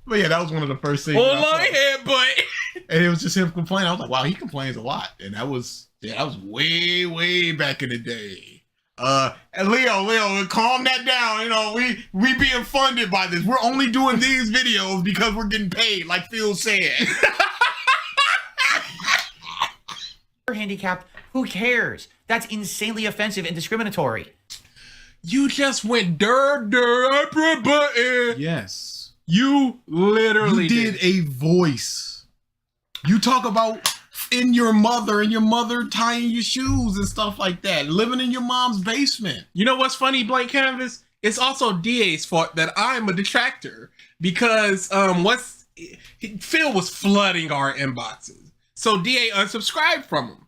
But yeah, that was one of the first things. Online headbutt. And it was just him complaining. I was like, wow, he complains a lot. And that was way back in the day. And Leo, calm that down. You know, we being funded by this. We're only doing these videos because we're getting paid, like Phil said. handicapped, who cares? That's insanely offensive and discriminatory. You just went I press button. Yes. You literally did a voice. You talk about in your mother tying your shoes and stuff like that, living in your mom's basement. You know what's funny, Blank Canvas? It's also DA's fault that I'm a detractor because Phil was flooding our inboxes. So DA unsubscribed from him.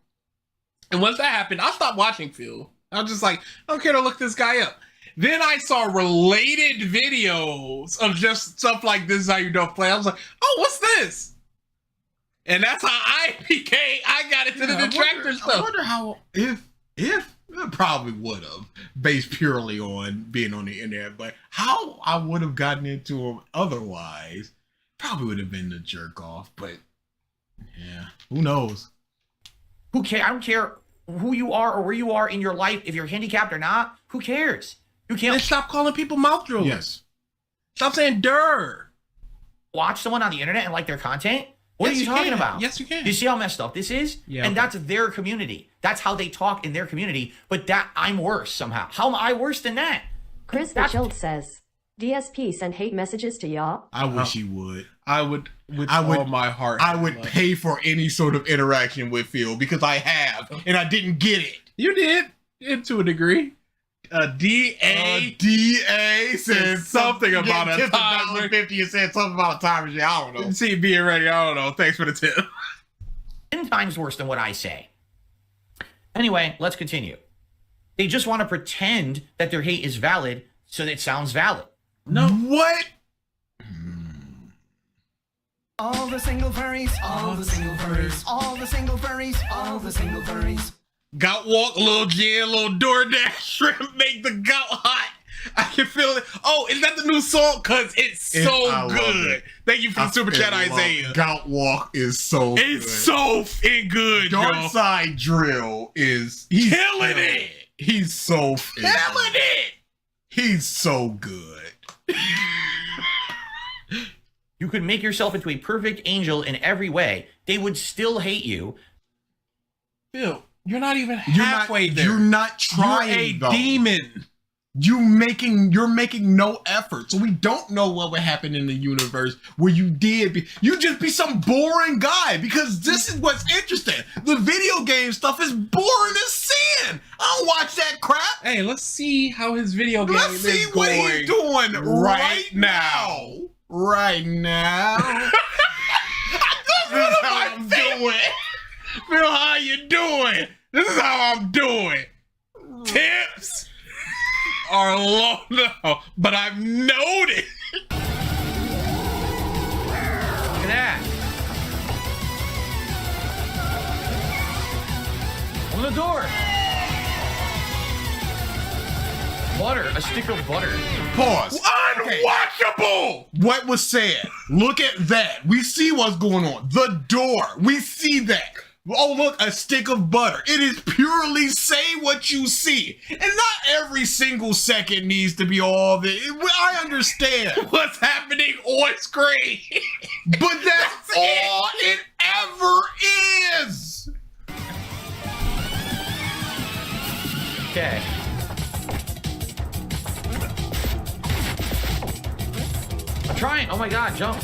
And once that happened, I stopped watching Phil. I was just like, I don't care to look this guy up. Then I saw related videos of just stuff like this is how you don't play. I was like, oh, what's this? And that's how I got into the detractor stuff. I wonder how, if I probably would have, based purely on being on the internet, but how I would have gotten into him otherwise, probably would have been the jerk off, but yeah, who knows? Who cares? I don't care who you are or where you are in your life. If you're handicapped or not, who cares? You can't. And stop calling people mouth droolers. Yes. Stop saying "der." Watch someone on the internet and like their content. What are you talking about? Yes, you can. You see how messed up this is? Yeah. And that's their community. That's how they talk in their community. But that I'm worse somehow. How am I worse than that? Chris the Chilled says, DSP send hate messages to y'all. I wish he would. I would, all my heart. I would pay for any sort of interaction with Phil because I have, and I didn't get it. You did, to a degree. DA said something about a timer. $50 and said something about a timer. I don't know. See, being ready. I don't know. Thanks for the tip. 10 times worse than what I say. Anyway, let's continue. They just want to pretend that their hate is valid so that it sounds valid. No. What? All the single furries, all the single furries, all the single furries, all the single furries. Gout walk, little Jen, little DoorDash shrimp, make the gout hot. I can feel it. Oh, is that the new song? Because it's so good. Thank you for the super chat, Isaiah. Gout walk is so good. It's so good, DarksydePhil is killing it. He's so killing it. He's so good. You could make yourself into a perfect angel in every way. They would still hate you. Phil, you're not even halfway there. You're not trying. You're a demon. You're making no effort. So we don't know what would happen in the universe where you just be some boring guy, because this is what's interesting. The video game stuff is boring as sin. I don't watch that crap. Hey, let's see how his video game is going. Let's see what he's doing right now. Right now. This is how I'm doing. Phil, how you doing? This is how I'm doing. Tips are low now, but I've noticed. Look at that. Open the door. Butter, a stick of butter. Pause. Unwatchable. What was said? Look at that. We see what's going on. The door. We see that. Oh, look, a stick of butter. It is purely say what you see. And not every single second needs to be all the... I understand. What's happening on screen. But that's all it ever is. Okay. I'm trying. Oh my god, jump.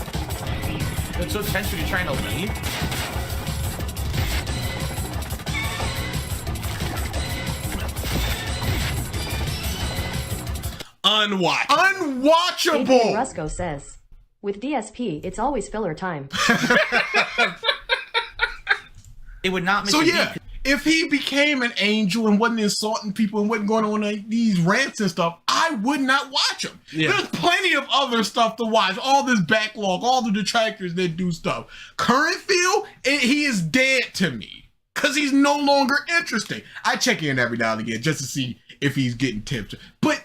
It's so tense when you're trying to leave. Unwatchable. Rusco says, with DSP, it's always filler time. It would not miss So a yeah, beat. if he became an angel and wasn't insulting people and wasn't going on these rants and stuff, I would not watch him. Yeah. There's plenty of other stuff to watch. All this backlog, all the detractors that do stuff. Current Phil, he is dead to me because he's no longer interesting. I check in every now and again just to see if he's getting tips. But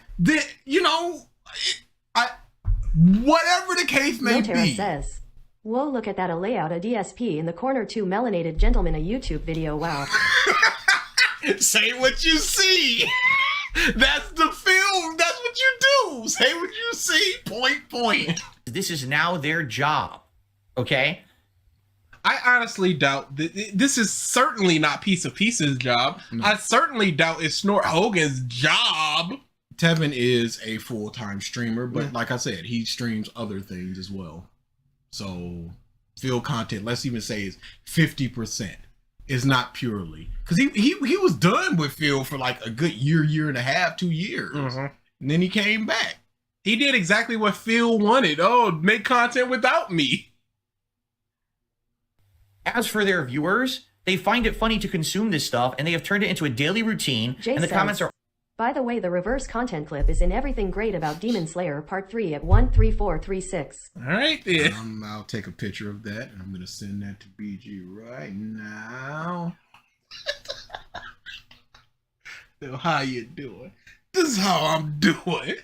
whatever the case may Notera be. says, whoa, look at that, a layout, a DSP in the corner, 2 melanated gentlemen, a YouTube video, wow. Say what you see. That's the film. That's what you do. Say what you see. Point. This is now their job. Okay? I honestly doubt this is certainly not Piece of Pieces' job. No. I certainly doubt it's Snort Hogan's job. Tevin is a full-time streamer, but like I said, he streams other things as well. So Phil content, let's even say, is 50%. Is not purely because he was done with Phil for like a good year and a half, 2 years, and then he came back. He did exactly what Phil wanted. Oh, make content without me. As for their viewers, they find it funny to consume this stuff, and they have turned it into a daily routine. Jay and the says, comments are. By the way, the reverse content clip is in Everything Great About Demon Slayer Part 3 at 13436. All right, then. I'll take a picture of that, and I'm going to send that to BG right now. So how you doing? This is how I'm doing.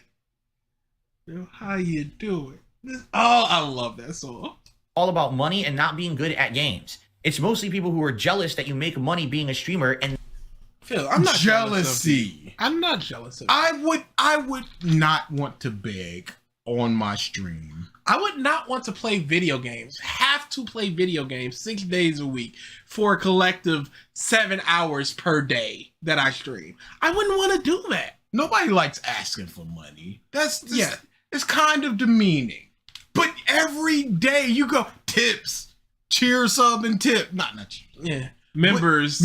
So how you doing? Oh, I love that song. All about money and not being good at games. It's mostly people who are jealous that you make money being a streamer and... Phil, I'm not jealousy. I'm not jealous of you. I would not want to beg on my stream. I would not want to play video games. Have to play video games 6 days a week for a collective 7 hours per day that I stream. I wouldn't want to do that. Nobody likes asking for money. It's kind of demeaning. But every day you go tips, cheer, sub, and tip. Not cheer. Yeah. Members,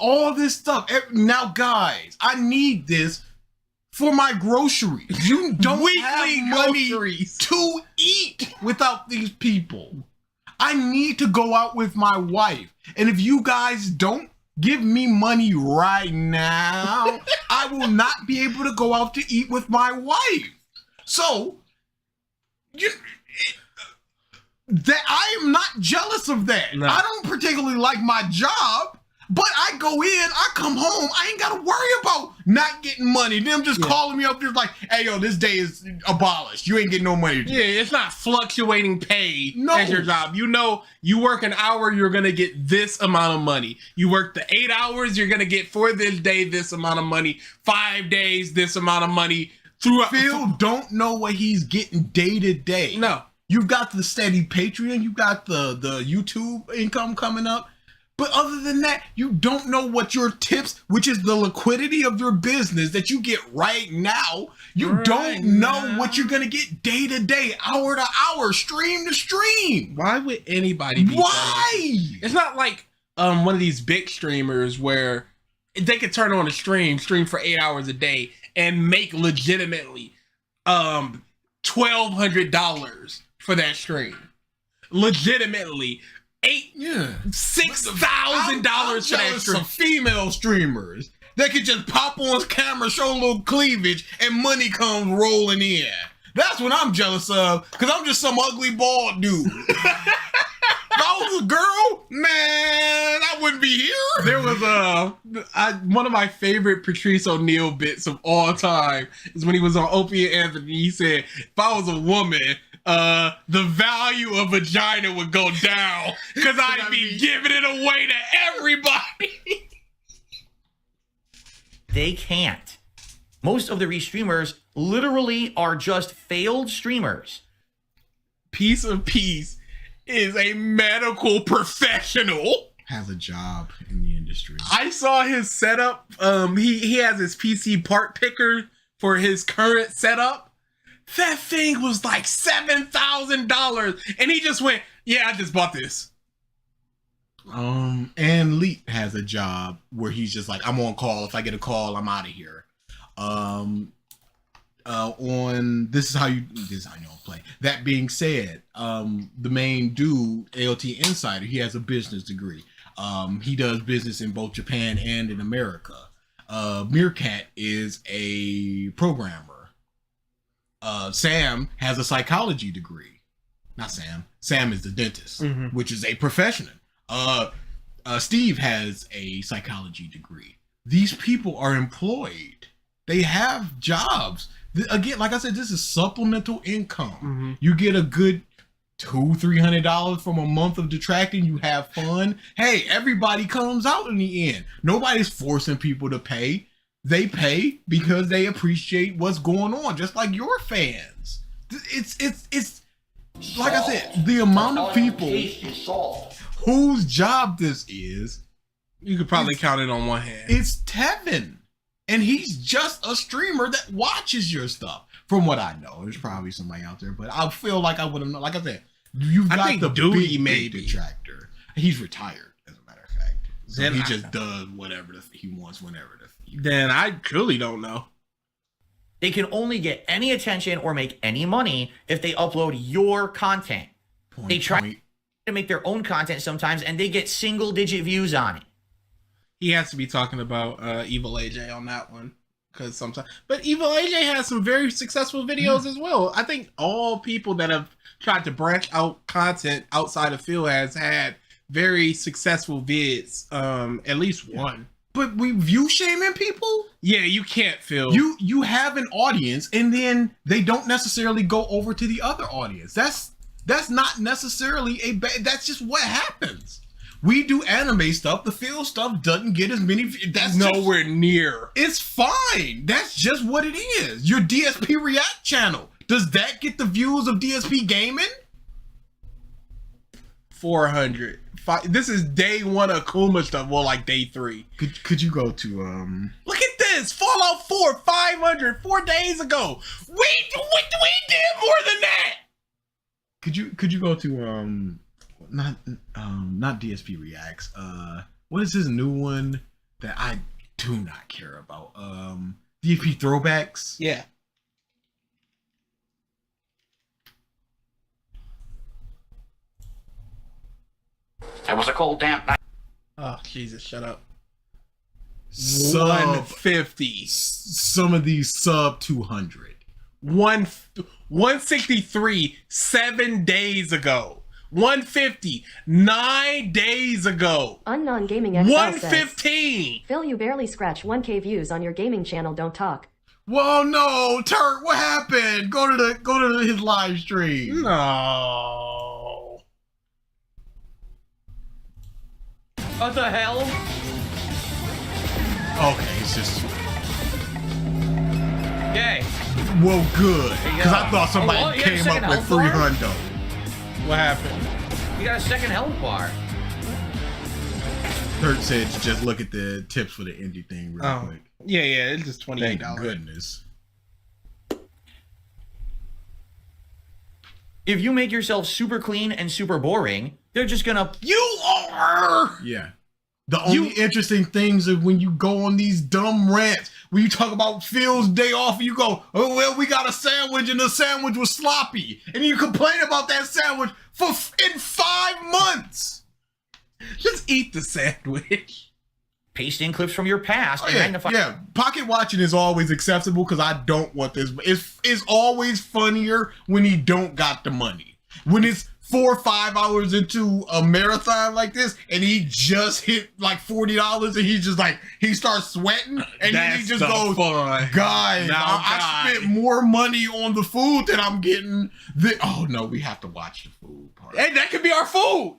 all this stuff. Now, guys, I need this for my groceries. You don't have money to eat without these people. I need to go out with my wife. And if you guys don't give me money right now, I will not be able to go out to eat with my wife. So, that I am not jealous of that. No. I don't particularly like my job, but I go in, I come home, I ain't gotta worry about not getting money. Them just calling me up just like, hey yo, this day is abolished. You ain't getting no money. Yeah, it's not fluctuating pay as your job. You know, you work an hour, you're gonna get this amount of money. You work the 8 hours, you're gonna get for this day this amount of money. 5 days, this amount of money. Phil don't know what he's getting day to day. No. You've got the steady Patreon, you've got the YouTube income coming up. But other than that, you don't know what your tips, which is the liquidity of your business that you get right now, don't know what you're going to get day to day, hour to hour, stream to stream. Why would anybody be It's not like one of these big streamers where they could turn on a stream for 8 hours a day and make legitimately $1,200 for that stream. Legitimately. $6,000 for that stream. Some female streamers that could just pop on camera, show a little cleavage, and money comes rolling in. That's what I'm jealous of, because I'm just some ugly bald dude. If I was a girl, man, I wouldn't be here. There was one of my favorite Patrice O'Neal bits of all time is when he was on Opie and Anthony. He said, if I was a woman, the value of vagina would go down because I'd be giving it away to everybody. They can't. Most of the restreamers literally are just failed streamers. Piece of Peace is a medical professional. Has a job in the industry. I saw his setup. He has his PC part picker for his current setup. That thing was like $7,000, and he just went, "Yeah, I just bought this." And Leap has a job where he's just like, "I'm on call. If I get a call, I'm out of here." On this is how you don't play. That being said, the main dude, ALT Insider, he has a business degree. He does business in both Japan and in America. Meerkat is a programmer. Sam has a psychology degree. Not Sam. Sam is the dentist, which is a professional. Steve has a psychology degree. These people are employed. They have jobs. Again, like I said, this is supplemental income. You get a good $200-300 from a month of detracting. You have fun. Hey, everybody comes out in the end. Nobody's forcing people to pay. They pay because they appreciate what's going on, just like your fans. It's like I said, the amount of people whose job this is, you could probably count it on one hand. It's Tevin, and he's just a streamer that watches your stuff. From what I know, there's probably somebody out there, but I feel like I wouldn't know. Like I said, you've got the big detractor. He's retired, as a matter of fact. So he just does whatever he wants whenever. Then I truly don't know. They can only get any attention or make any money if they upload your content. They try. to make their own content sometimes, and they get single-digit views on it. He has to be talking about Evil AJ on that one, because sometimes. But Evil AJ has some very successful videos as well. I think all people that have tried to branch out content outside of Phil has had very successful vids. At least one. But we view shaming people? Yeah, you can't, Phil. You have an audience, and then they don't necessarily go over to the other audience. That's not necessarily a bad. That's just what happens. We do anime stuff. The Phil stuff doesn't get as many. That's nowhere near. It's fine. That's just what it is. Your DSP React channel, does that get the views of DSP Gaming? 400. This is day one of Kuma stuff. Well, like day 3. Could you go to Look at this Fallout 4 500 4 days ago. We did more than that. Could you go to not DSP Reacts. What is his new one that I do not care about? DSP Throwbacks. Yeah. It was a cold, damp night. Oh, Jesus, shut up. 150. Some of these sub 200. 163 7 days ago. 150 9 days ago. Unknown Gaming XL 115. Says, Phil, you barely scratch 1K views on your gaming channel. Don't talk. Well, no, Turk, what happened? Go to his live stream. No. What the hell? Okay, it's just. Okay. Well, good. Because I thought somebody came up with 300. What happened? You got a second health bar. Turk said to just look at the tips for the indie thing real quick. Yeah, it's just $28. Thank goodness. If you make yourself super clean and super boring, they're just gonna. You are. Yeah. The only interesting things is when you go on these dumb rants, when you talk about Phil's day off, and you go, "Oh well, we got a sandwich and the sandwich was sloppy," and you complain about that sandwich in 5 months. Just eat the sandwich. Paste in clips from your past. And magnify. Yeah, pocket watching is always acceptable because I don't want this. It's always funnier when he don't got the money. When it's 4 or 5 hours into a marathon like this, and he just hit like $40, and he's just like he starts sweating, and then he just goes, "Guys, I spent more money on the food than I'm getting." Oh no, we have to watch the food part. Hey, that could be our food.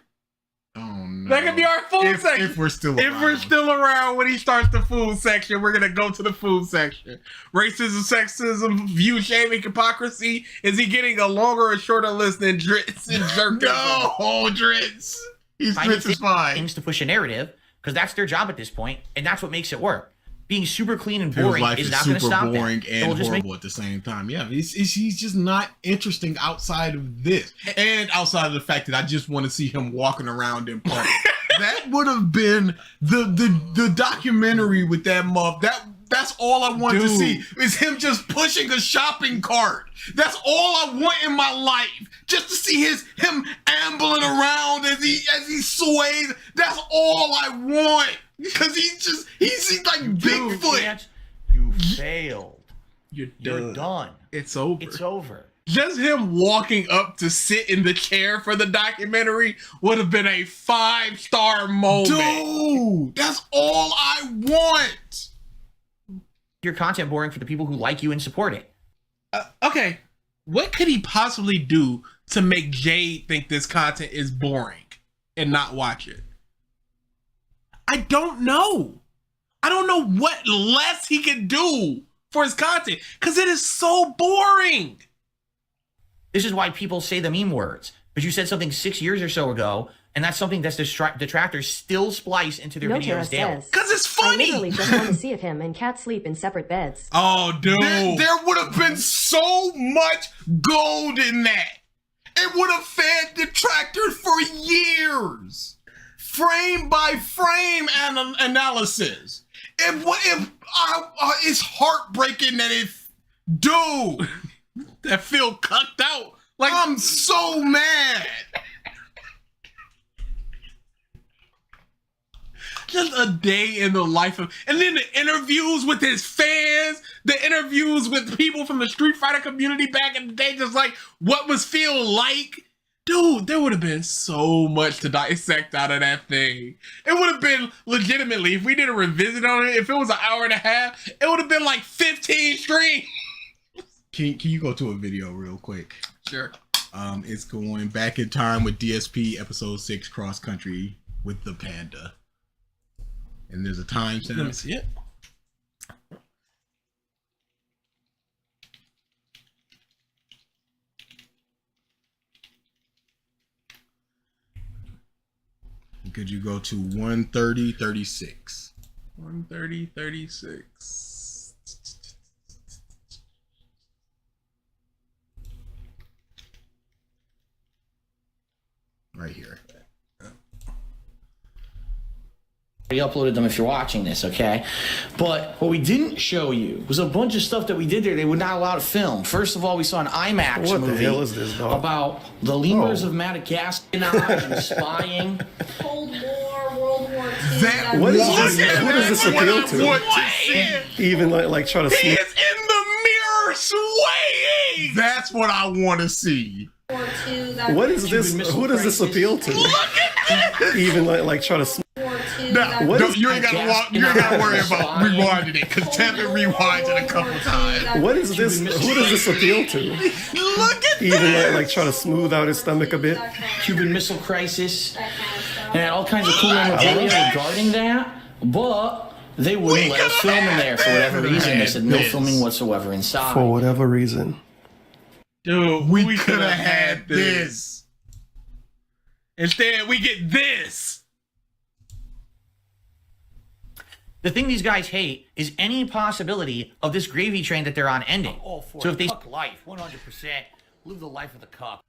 Oh no. That could be our food section. If we're still around. If we're still around when he starts the food section, we're going to go to the food section. Racism, sexism, view shaming, hypocrisy. Is he getting a longer or shorter list than Dritz and Jerk? No, Dritz. Dritz is fine. Things to push a narrative, because that's their job at this point, and that's what makes it work. Being super clean and Phil's boring life is is not going to super stop boring that. and horrible at the same time. Yeah, he's just not interesting outside of this, and outside of the fact that I just want to see him walking around in public. That would have been the documentary with that muff. That's all I want to see is him just pushing a shopping cart. That's all I want in my life. Just to see him ambling around as he sways. That's all I want. Because he's like Bigfoot. You failed. You're done. It's over. It's over. Just him walking up to sit in the chair for the documentary would have been a 5-star moment. Dude, that's all I want. Your content boring for the people who like you and support it. Okay, what could he possibly do to make Jade think this content is boring and not watch it? I don't know. I don't know what less he can do for his content because it is so boring. This is why people say the meme words. But you said something 6 years or so ago, and that's something that's detractors still splice into their videos daily. Because it's funny. I literally just want to see if him and Kat sleep in separate beds. Oh, dude. There would have been so much gold in that. It would have fed detractors for years. Frame by frame analysis. It's heartbreaking that dude, that Phil cucked out. Like I'm so mad. just a day in the life of, and then the interviews with his fans, the interviews with people from the Street Fighter community back in the day, just like what was Phil like. Dude, there would have been so much to dissect out of that thing. It would have been legitimately, if we did a revisit on it, if it was an hour and a half, it would have been like 15 streams. Can you go to a video real quick? Sure. It's going back in time with DSP episode 6 cross country with the panda. And there's a timestamp. Let me see it. Could you go to 1:30:36? 1:30:36. Right here. We uploaded them if you're watching this, okay? But what we didn't show you was a bunch of stuff that we did there they would not allow to film. First of all, we saw an IMAX What movie the hell is this, dog? about the lemurs of Madagascar and spying. Cold War, World War II. That What is was this? Who does this appeal to? What to see? Even like try to He sneak. is in the mirror swaying. That's what I want to see. War II, that What is this? Who does this appeal to? Even like try to. War II, No, that What you ain't gotta worry about rewinding it, because Tevin rewinds it a couple times. What is this? Who does this appeal to? Look at Even like try to smooth out his stomach a bit. Cuban Missile Crisis, and all kinds of cool memorabilia regarding that, but they wouldn't let us film in there for whatever reason. They said no filming whatsoever inside. For whatever reason. Dude, We could have had this. Instead, we get this. The thing these guys hate is any possibility of this gravy train that they're on ending. So if they cuck life, 100%, live the life of the cuck.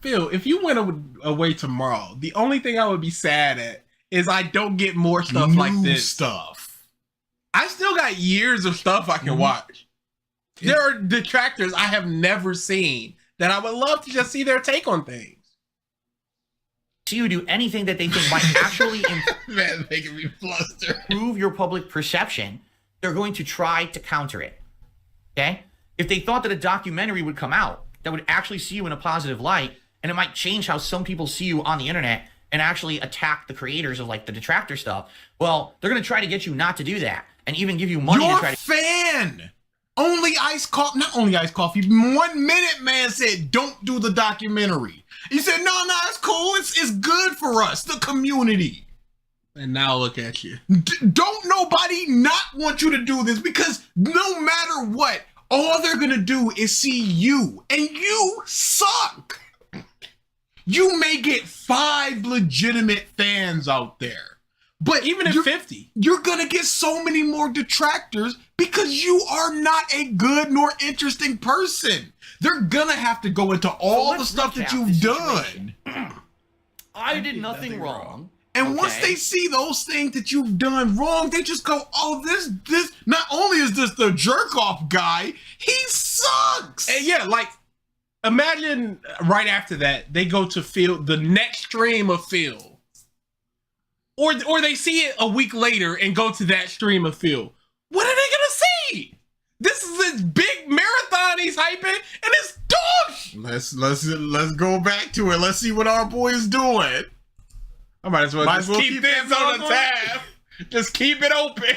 Phil, if you went away tomorrow, the only thing I would be sad at is I don't get more stuff like New this. stuff. I still got years of stuff I can watch. There are detractors I have never seen that I would love to just see their take on things. See you do anything that they think might actually Man, making me fluster. improve your public perception, they're going to try to counter it. Okay? If they thought that a documentary would come out that would actually see you in a positive light, and it might change how some people see you on the internet and actually attack the creators of like the detractor stuff, well, they're going to try to get you not to do that and even give you money Your to try to. fan. Only iced coffee, not only iced coffee. 1 minute man said, "Don't do the documentary." He said, "No, it's cool. It's good for us, the community." And now look at you. Don't nobody not want you to do this, because no matter what, all they're gonna do is see you, and you suck. You may get 5 legitimate fans out there, but Even at 50. you're gonna get so many more detractors because you are not a good nor interesting person. They're gonna have to go into all the stuff that you've done. I did nothing wrong. And once they see those things that you've done wrong, they just go, "Oh, this, not only is this the jerk off guy, he sucks." And yeah, like, imagine right after that, they go to Phil, the next stream of Phil. Or they see it a week later and go to that stream of Phil. What are they gonna see? This is this big marathon he's hyping, and it's dog. Let's go back to it. Let's see what our boy is doing. I might as well Might just as well keep keep this that on the going. tab. Just keep it open.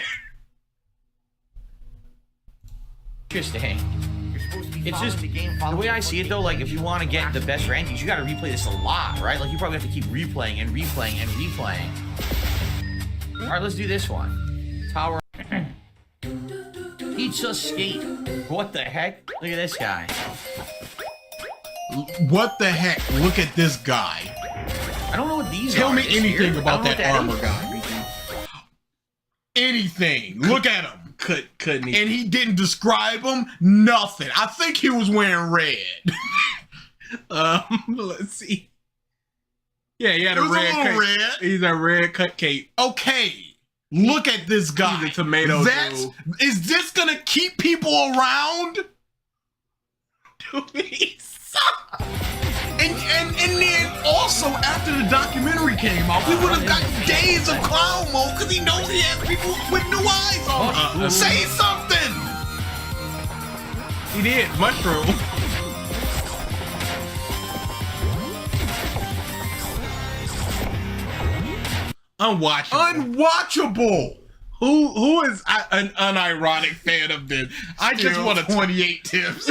Interesting. It's just the way I see it though. Like if you want to get the best rankings, you got to replay this a lot, right? Like you probably have to keep replaying and replaying and replaying. All right, let's do this one. Tower. Pizza skate. What the heck? Look at this guy. What the heck? Look at this guy. I don't know what these Tell are. me This anything here? about I don't that know armor what guy. Anything. Look at him. Couldn't And he didn't describe him. Nothing. I think he was wearing red. Let's see. Yeah, he had It a was a red. little red. He's a red cut cape. Okay. Look at this guy. He's a tomato. Is this gonna keep people around? Dude, he sucks. And then also after the documentary came out, we would have gotten days of clown mode because he knows he has people with new eyes on. Say something. He did. Mushroom. Unwatchable. Who is an unironic fan of this? I just want a 28 tips.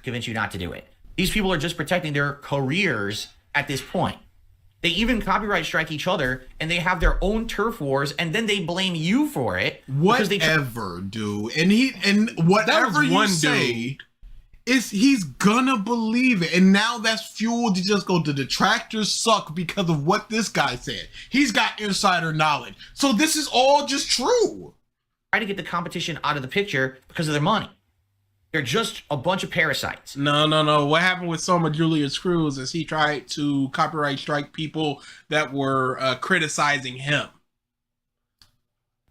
Convince you not to do it. These people are just protecting their careers at this point. They even copyright strike each other, and they have their own turf wars, and then they blame you for it. Whatever, dude. And whatever you say, he's gonna believe it. And now that's fuel to just go, the detractors suck because of what this guy said. He's got insider knowledge. So this is all just true. Try to get the competition out of the picture because of their money. They're just a bunch of parasites. No. What happened with Soma Julius Cruz is he tried to copyright strike people that were criticizing him.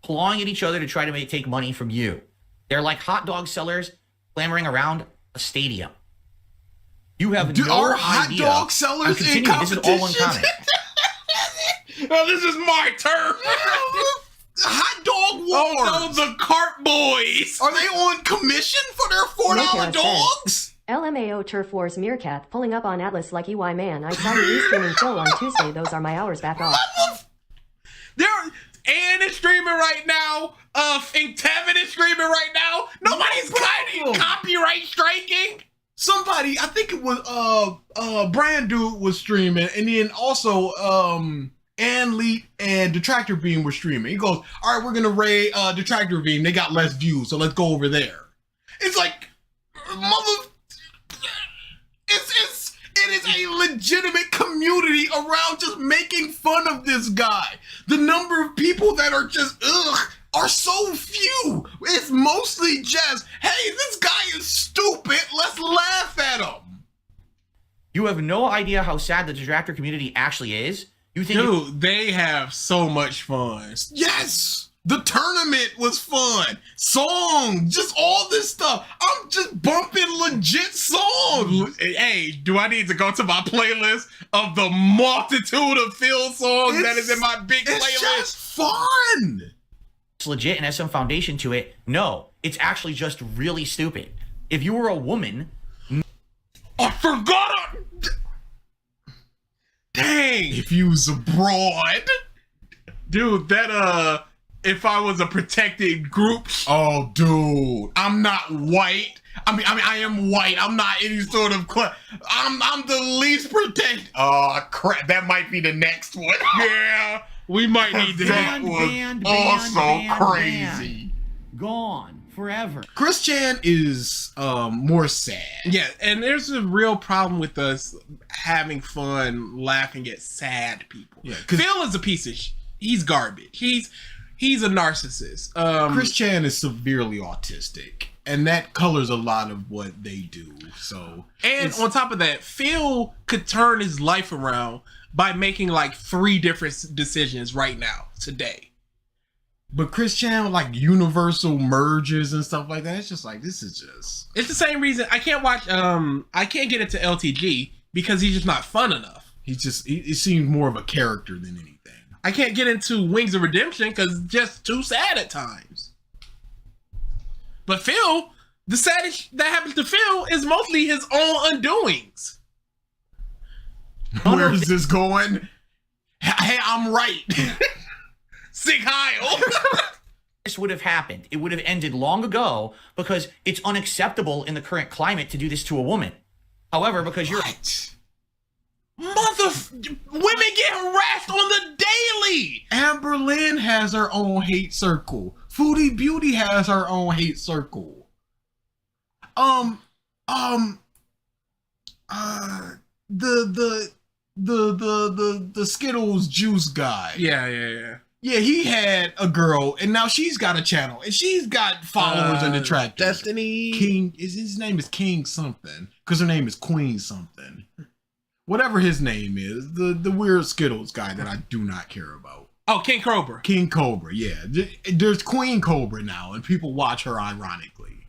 Clawing at each other to try to take money from you. They're like hot dog sellers clamoring around a stadium. You have no are idea. Hot dog sellers in competition? This is all one comment. Oh, this is my turf. Hot dog wars. Oh no, the cart boys. Are they on commission for their $4 dogs? LMAO Turf Wars Meerkat pulling up on Atlas like EY man. I saw the restreaming Phil on Tuesday. Those are my hours back off. Ann is streaming right now. And Tevin is streaming right now. Nobody's copyright striking. Somebody, I think it was Brand Dude was streaming, and then also Ann Leet and Detractor Beam were streaming. He goes, all right, we're gonna raid Detractor Beam. They got less views, so let's go over there. It's like, it is a legitimate community around just making fun of this guy. The number of people that are just are so few. It's mostly just, hey, this guy is stupid. Let's laugh at him. You have no idea how sad the Detractor community actually is. You think Dude, they have so much fun. Yes! The tournament was fun. Songs, just all this stuff. I'm just bumping legit songs. Hey, do I need to go to my playlist of the multitude of Phil songs that is in my big playlist? It's just fun. It's legit and has some foundation to it. No, it's actually just really stupid. If you were a woman... I forgot it! Dang! If you was abroad. Dude, that, if I was a protected group... Oh, dude. I'm not white. I mean, I am white. I'm not any sort of... I'm the least protected... Oh, crap. That might be the next one. Yeah. We might need to... That was also crazy. Gone. Forever. Chris Chan is more sad. Yeah, and there's a real problem with us having fun laughing at sad people. Yeah, Phil is a piece of he's garbage. He's a narcissist. Chris Chan is severely autistic, and that colors a lot of what they do. So, and on top of that, Phil could turn his life around by making like 3 different decisions right now, today. But Chris Chan, like Universal merges and stuff like that, it's just like, this is just... It's the same reason I can't watch, I can't get into LTG because he's just not fun enough. He seems more of a character than anything. I can't get into Wings of Redemption because it's just too sad at times. But Phil, the saddest that happens to Phil is mostly his own undoings. Where is this going? Hey, I'm right. Sig Heil. This would have happened. It would have ended long ago because it's unacceptable in the current climate to do this to a woman. However, because you're... Women get harassed on the daily. Amber Lynn has her own hate circle. Foodie Beauty has her own hate circle. The Skittles juice guy. Yeah. Yeah, he had a girl, and now she's got a channel, and she's got followers and detractors. Destiny King his name is King something, because her name is Queen something. Whatever his name is, the weird Skittles guy that I do not care about. Oh, King Cobra. King Cobra, yeah. There's Queen Cobra now, and people watch her ironically.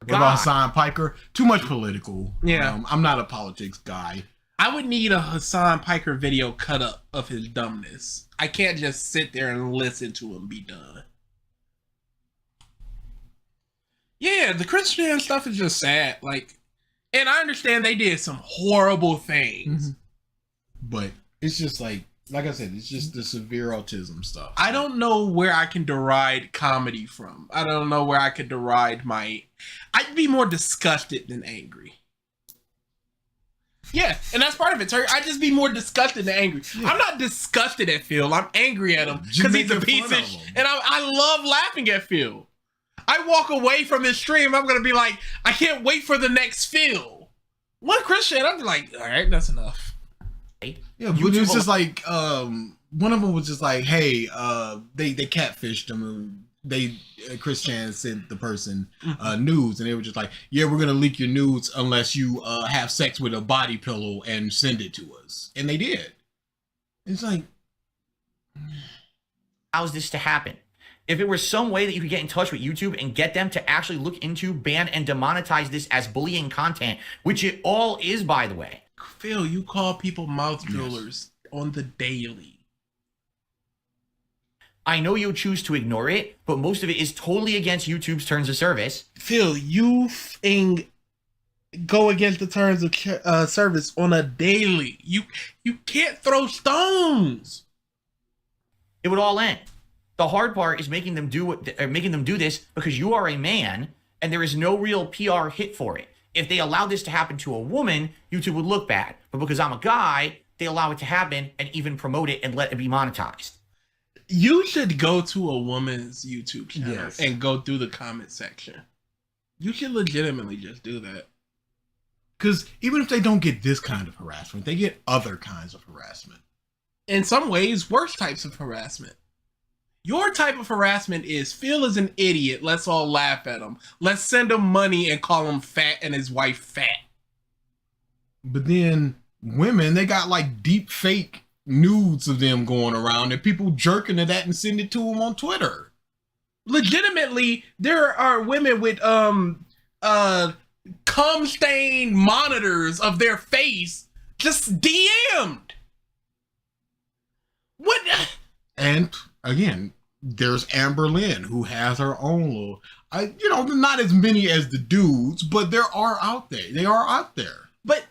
What about Simon Piker? Too much political. Yeah. I'm not a politics guy. I would need a Hassan Piker video cut up of his dumbness. I can't just sit there and listen to him be done. Yeah, the Christian stuff is just sad. Like, and I understand they did some horrible things. But it's just like I said, it's just the severe autism stuff. I don't know where I can deride comedy from. I don't know where I could deride I'd be more disgusted than angry. Yeah, and that's part of it, Terry. I'd just be more disgusted than angry. Yeah. I'm not disgusted at Phil. I'm angry at him because he's a piece of shit. And I love laughing at Phil. I walk away from his stream, I'm going to be like, I can't wait for the next Phil. One Christian, I'd be like, all right, that's enough. Yeah, but it was just like, one of them was just like, hey, they catfished him. And Christian sent the person nudes, and they were just like, yeah, we're gonna leak your nudes unless you have sex with a body pillow and send it to us. And they did. It's like, how's this to happen? If it were some way that you could get in touch with YouTube and get them to actually look into, ban, and demonetize this as bullying content, which it all is, by the way. Phil, you call people mouth droolers on the daily. I know you choose to ignore it, but most of it is totally against YouTube's terms of service. Phil, you go against the terms of service on a daily. You can't throw stones. It would all end. The hard part is making them do this because you are a man and there is no real PR hit for it. If they allow this to happen to a woman, YouTube would look bad. But because I'm a guy, they allow it to happen and even promote it and let it be monetized. You should go to a woman's YouTube channel and go through the comment section. You should legitimately just do that. Because even if they don't get this kind of harassment, they get other kinds of harassment. In some ways, worse types of harassment. Your type of harassment is Phil is an idiot. Let's all laugh at him. Let's send him money and call him fat and his wife fat. But then women, they got like deep fake nudes of them going around and people jerking to that and send it to them on Twitter. Legitimately, there are women with cum stain monitors of their face just DM'd. What? And again, there's Amber Lynn who has her own little, not as many as the dudes, but there are out there. They are out there. But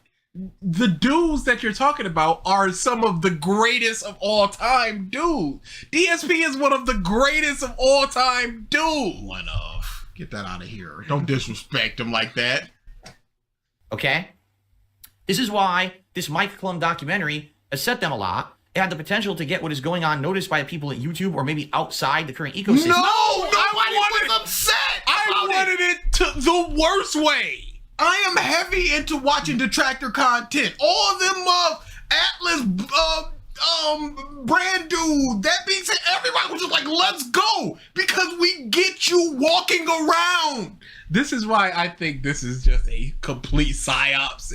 the dudes that you're talking about are some of the greatest of all time dudes. DSP is one of the greatest of all time dudes. One of. Get that out of here. Don't disrespect him like that. Okay? This is why this Mike Klum documentary has set them a lot. It had the potential to get what is going on noticed by people at YouTube or maybe outside the current ecosystem. I was upset. I wanted it to the worst way. I am heavy into watching detractor content. All of them Atlas brand dude. That being said, everybody was just like, let's go. Because we get you walking around. This is why I think this is just a complete psyops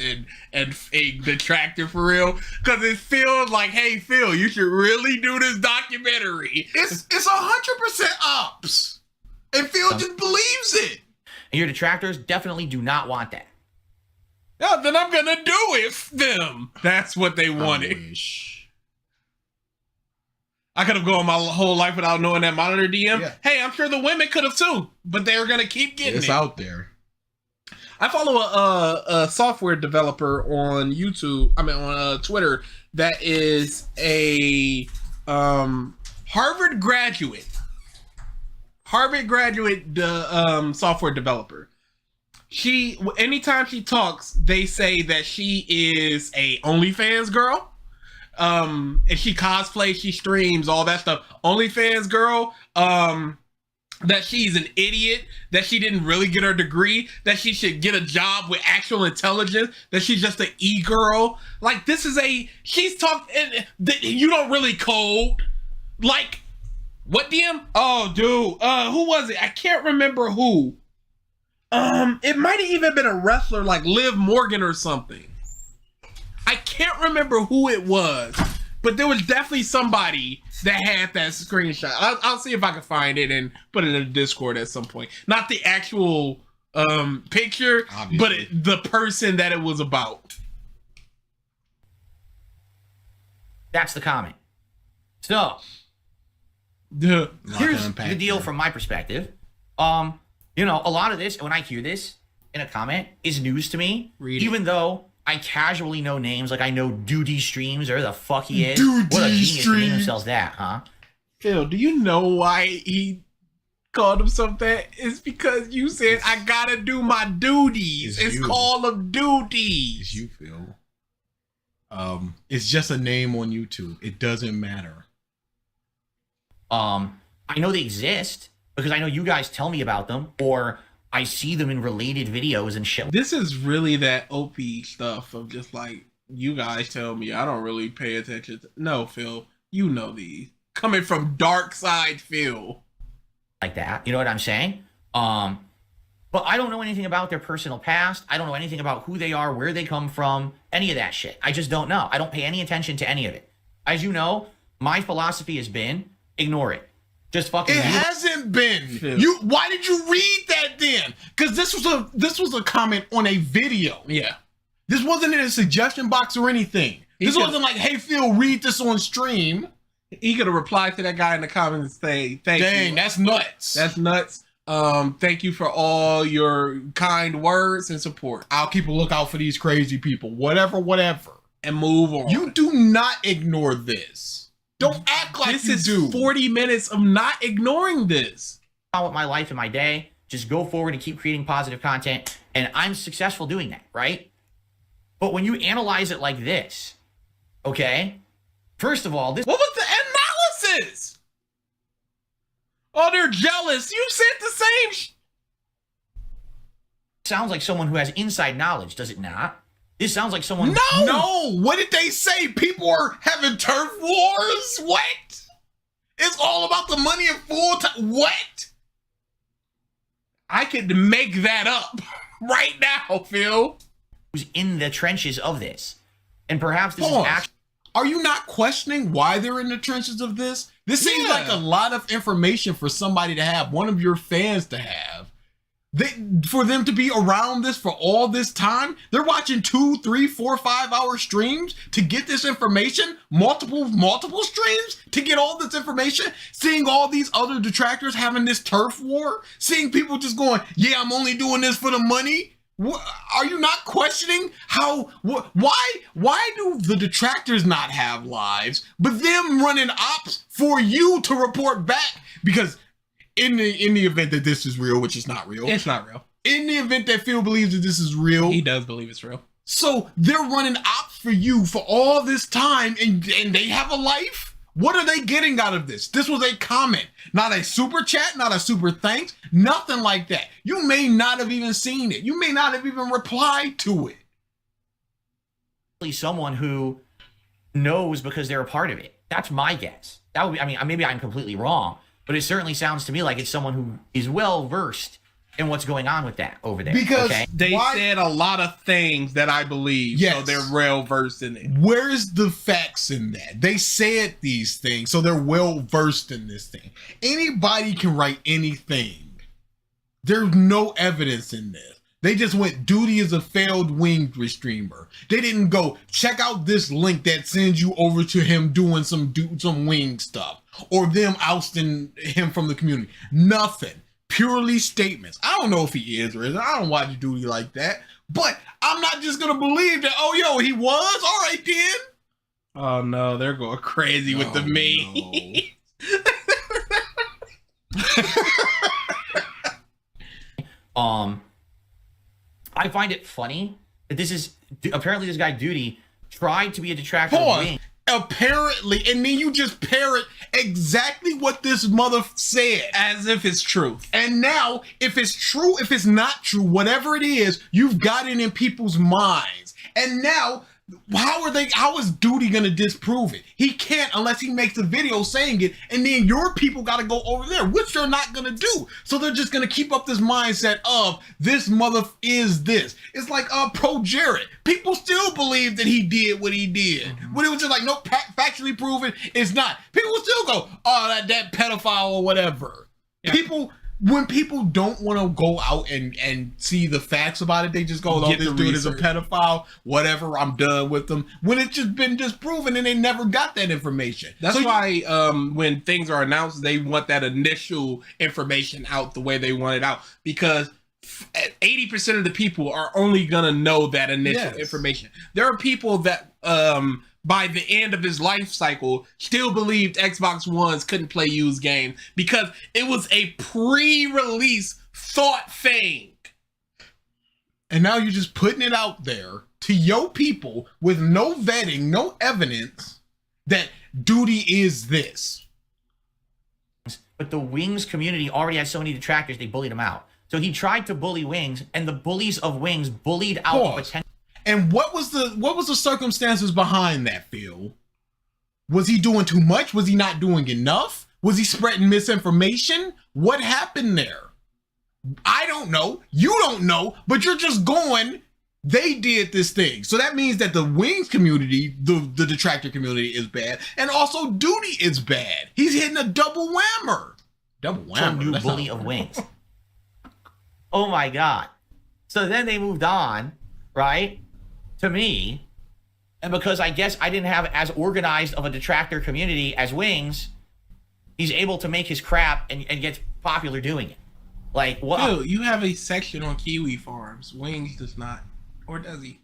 and fake detractor for real. Because it feels like, hey, Phil, you should really do this documentary. It's 100% ops. And Phil just believes it. And your detractors definitely do not want that. Yeah, then I'm going to do it for them. That's what they wanted. I could have gone my whole life without knowing that monitor DM. Yeah. Hey, I'm sure the women could have too, but they were going to keep getting it. It's out there. I follow a software developer on on Twitter that is a Harvard graduate software developer. Anytime she talks, they say that she is a OnlyFans girl. And she cosplays, she streams, all that stuff. OnlyFans girl, that she's an idiot, that she didn't really get her degree, that she should get a job with actual intelligence, that she's just an e-girl. Like, she's talking, you don't really code. Like, what DM? Oh, dude, who was it? I can't remember who. It might have even been a wrestler like Liv Morgan or something. I can't remember who it was, but there was definitely somebody that had that screenshot. I'll see if I can find it and put it in the Discord at some point. Not the actual picture, obviously, but the person that it was about. That's the comment. So, here's the deal from my perspective. You know, a lot of this, when I hear this in a comment, is news to me. Even though I casually know names, like I know Duty Streams, or the fuck he is. What a genius to name themselves that, huh? Phil, do you know why he called himself that? It's because you said, I gotta do my duties. It's Call of Duty. It's you, Phil. It's just a name on YouTube. It doesn't matter. I know they exist because I know you guys tell me about them, or I see them in related videos and shit. This is really that OP stuff of just like, you guys tell me, I don't really pay attention to. No, Phil, you know these. Coming from DarksydePhil. Like that, you know what I'm saying? But I don't know anything about their personal past. I don't know anything about who they are, where they come from, any of that shit. I just don't know. I don't pay any attention to any of it. As you know, my philosophy has been, ignore it. Just fucking. It hasn't been. You. Why did you read that then? Because this was a comment on a video. Yeah. This wasn't in a suggestion box or anything. This wasn't like, hey Phil, read this on stream. He could have replied to that guy in the comments and say, thank you. Dang, that's nuts. That's nuts. Thank you for all your kind words and support. I'll keep a lookout for these crazy people. Whatever. And move on. You do not ignore this. Don't act like this is 40 minutes of not ignoring this. With my life and my day, just go forward and keep creating positive content, and I'm successful doing that, right? But when you analyze it like this, okay? First of all, this. What was the analysis? Oh, they're jealous. You said the same. Sounds like someone who has inside knowledge, does it not? This sounds like someone. No. What did they say? People are having turf wars. What? It's all about the money and full time. What? I could make that up right now, Phil. Who's in the trenches of this, and perhaps this is actually. Are you not questioning why they're in the trenches of this? This seems like a lot of information for somebody to have, one of your fans to have. For them to be around this for all this time, they're watching 2, 3, 4, 5 hour streams to get this information, multiple streams to get all this information, seeing all these other detractors having this turf war, seeing people just going, yeah, I'm only doing this for the money. Are you not questioning why do the detractors not have lives, but them running ops for you to report back? Because in the event that this is real, which is not real. It's not real. In the event that Phil believes that this is real. He does believe it's real. So they're running ops for you for all this time, and they have a life? What are they getting out of this? This was a comment, not a super chat, not a super thanks, nothing like that. You may not have even seen it. You may not have even replied to it. Someone who knows because they're a part of it. That's my guess. That would be, I mean, maybe I'm completely wrong, but it certainly sounds to me like it's someone who is well versed in what's going on with that over there. Because they said a lot of things that I believe, so they're well versed in it. Where's the facts in that? They said these things, so they're well versed in this thing. Anybody can write anything. There's no evidence in this. They just went, Duty is a failed wing streamer. They didn't go, check out this link that sends you over to him doing some wing stuff, or them ousting him from the community. Nothing. Purely statements. I don't know if he is or isn't. I don't watch Duty like that. But I'm not just going to believe that, oh, yo, he was? All right, then. Oh, no. They're going crazy with the me. I find it funny that this is, apparently this guy Duty tried to be a detractor of Wing. Apparently, and then you just parrot exactly what this mother said. As if it's true. And now, if it's true, if it's not true, whatever it is, you've got it in people's minds. And now, how is Duty gonna disprove it? He can't unless he makes a video saying it, and then your people gotta go over there, which they're not gonna do. So they're just gonna keep up this mindset of this mother is this. It's like Pro Jared. People still believe that he did what he did. When it was just like, no, factually proven, it's not. People will still go, oh, that pedophile or whatever. Yeah. when people don't want to go out and see the facts about it, they just go, oh, this dude is a pedophile, whatever, I'm done with them. When it's just been disproven and they never got that information. That's why when things are announced, they want that initial information out the way they want it out, because 80% of the people are only gonna know that initial information. There are people that by the end of his life cycle still believed Xbox Ones couldn't play used games because it was a pre-release thought thing. And now you're just putting it out there to your people with no vetting, no evidence that duty is this. But the Wings community already had so many detractors, they bullied him out. So he tried to bully Wings, and the bullies of Wings bullied out the potential. And what was the circumstances behind that, Phil? Was he doing too much? Was he not doing enough? Was he spreading misinformation? What happened there? I don't know. You don't know, but you're just going, they did this thing. So that means that the Wings community, the detractor community is bad, and also duty is bad. He's hitting a double whammer. Double whammer. New bully of Wings. Oh my God. So then they moved on, right, to me. And because I guess I didn't have as organized of a detractor community as Wings, he's able to make his crap and gets popular doing it. Like, what? Phil, you have a section on Kiwi Farms. Wings does not. Or does he?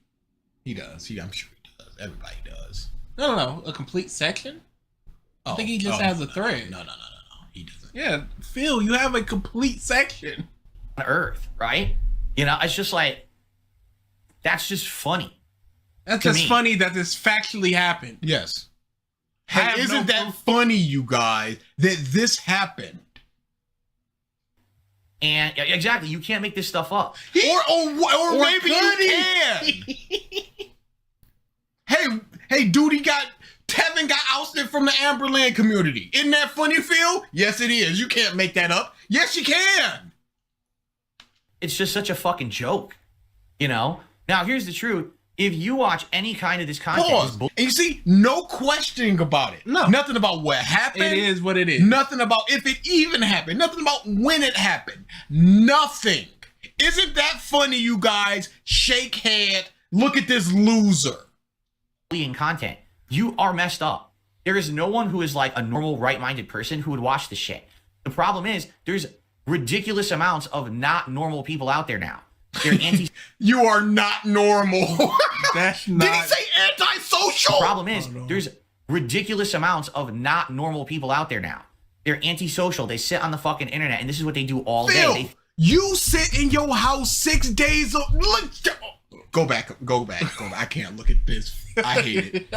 He does. I'm sure he does. Everybody does. No. A complete section? I think he just has a thread. No. He doesn't. Yeah, Phil, you have a complete section. On Earth, right? You know, it's just like, that's just funny. That's just funny that this factually happened. Yes. Hey, isn't that funny, you guys, that this happened? And exactly, you can't make this stuff up. Or maybe you can. Hey, dude, Tevin got ousted from the Amberland community. Isn't that funny, Phil? Yes, it is. You can't make that up. Yes, you can. It's just such a fucking joke, you know? Now, here's the truth. If you watch any kind of this content... And you see, no questioning about it. No. Nothing about what happened. It is what it is. Nothing about if it even happened. Nothing about when it happened. Nothing. Isn't that funny, you guys? Shake head. Look at this loser. ...in content. You are messed up. There is no one who is like a normal, right-minded person who would watch this shit. The problem is, there's ridiculous amounts of not normal people out there now. They're anti. You are not normal. That's not. Did he say antisocial? The problem is, there's ridiculous amounts of not normal people out there now. They're antisocial. They sit on the fucking internet, and this is what they do all day. You sit in your house 6 days. Go back. I can't look at this. I hate it.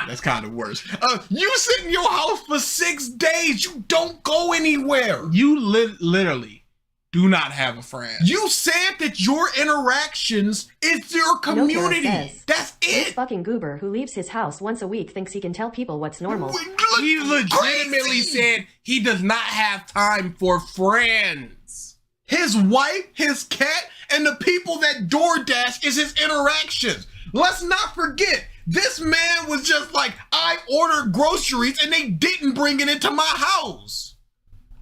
That's kind of worse. You sit in your house for 6 days. You don't go anywhere. You literally do not have a friend. You said that your interactions is your community. That's it. This fucking goober who leaves his house once a week thinks he can tell people what's normal. He legitimately said he does not have time for friends. His wife, his cat, and the people that DoorDash is his interactions. Let's not forget, this man was just like, I ordered groceries and they didn't bring it into my house.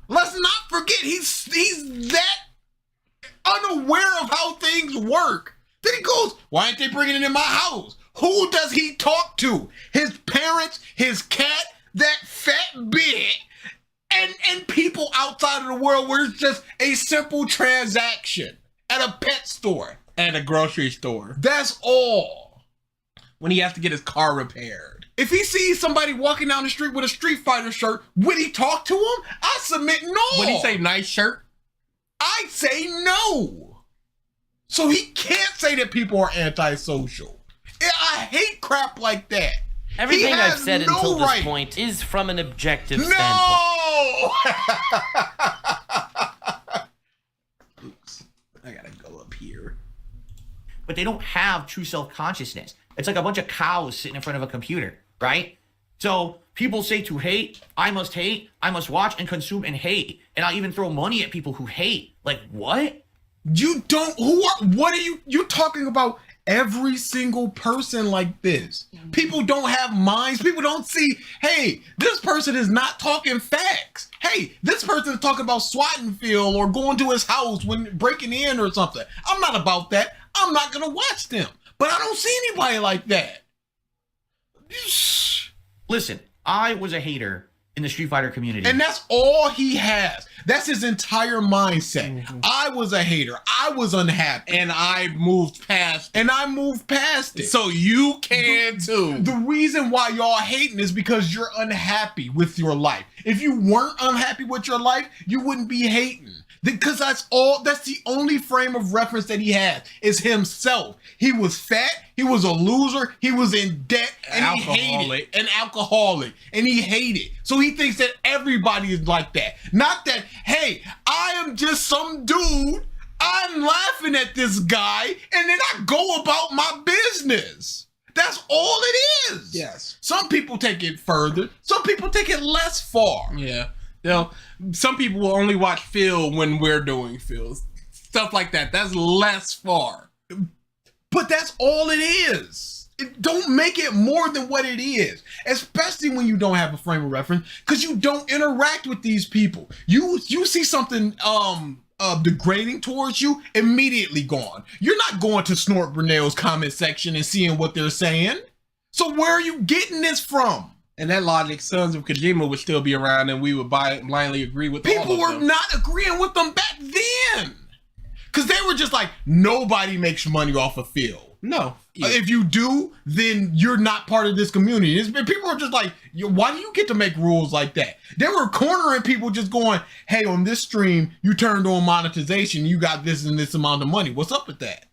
Let's not forget, he's that unaware of how things work. Then he goes, why aren't they bringing it in my house? Who does he talk to? His parents, his cat, that fat bitch, and people outside of the world where it's just a simple transaction at a pet store. At a grocery store. That's all. When he has to get his car repaired. If he sees somebody walking down the street with a Street Fighter shirt, would he talk to him? I submit no. Would he say nice shirt? I say no. So he can't say that people are antisocial. I hate crap like that. Everything I've said until this point is from an objective standpoint. Oops. I gotta go up here. But they don't have true self-consciousness. It's like a bunch of cows sitting in front of a computer, right? So people say to hate, I must watch and consume and hate. And I'll even throw money at people who hate. Like, what? You don't, what are you talking about every single person like this. People don't have minds. People don't see, hey, this person is not talking facts. Hey, this person is talking about swatting Phil or going to his house when breaking in or something. I'm not about that. I'm not going to watch them. But I don't see anybody like that. Listen, I was a hater in the Street Fighter community. And that's all he has. That's his entire mindset. I was a hater. I was unhappy. And I moved past it. So you can too. The reason why y'all hating is because you're unhappy with your life. If you weren't unhappy with your life, you wouldn't be hating. Because that's the only frame of reference that he has is himself. He was fat, he was a loser, he was in debt, and he hated it. An alcoholic. And he hated. So he thinks that everybody is like that. Not that, hey, I am just some dude, I'm laughing at this guy, and then I go about my business. That's all it is. Yes. Some people take it further. Some people take it less far. Yeah. You know, some people will only watch Phil when we're doing Phil. Stuff like that. That's less far. But that's all it is. Don't make it more than what it is. Especially when you don't have a frame of reference, because you don't interact with these people. You see something degrading towards you, immediately gone. You're not going to Snort Brunel's comment section and seeing what they're saying. So where are you getting this from? And that logic, Sons of Kojima would still be around and we would blindly agree with people all of were them. Not agreeing with them back then. Because they were just like, nobody makes money off of Phil. No. If you do, then you're not part of this community. People are just like, why do you get to make rules like that? They were cornering people just going, hey, on this stream, you turned on monetization, you got this and this amount of money. What's up with that?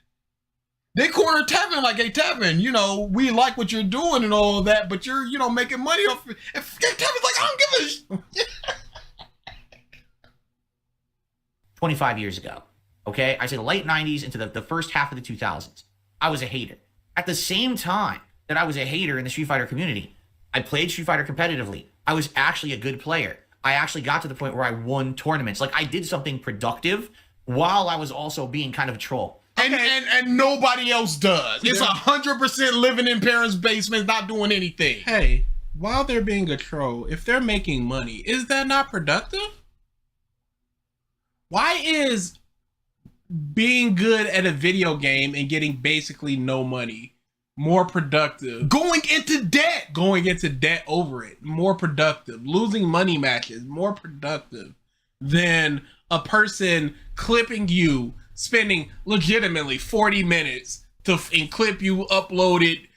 They cornered Tevin like, hey, Tevin, we like what you're doing and all of that, but you're, making money off it. And Tevin's like, I don't give a 25 years ago, okay? I say the late 90s into the first half of the 2000s. I was a hater. At the same time that I was a hater in the Street Fighter community, I played Street Fighter competitively. I was actually a good player. I actually got to the point where I won tournaments. Like, I did something productive while I was also being kind of a troll. And nobody else does. It's 100% living in parents' basements, not doing anything. Hey, while they're being a troll, if they're making money, is that not productive? Why is being good at a video game and getting basically no money more productive? Going into debt over it, more productive. Losing money matches, more productive than a person clipping you, spending legitimately 40 minutes to clip you, upload it,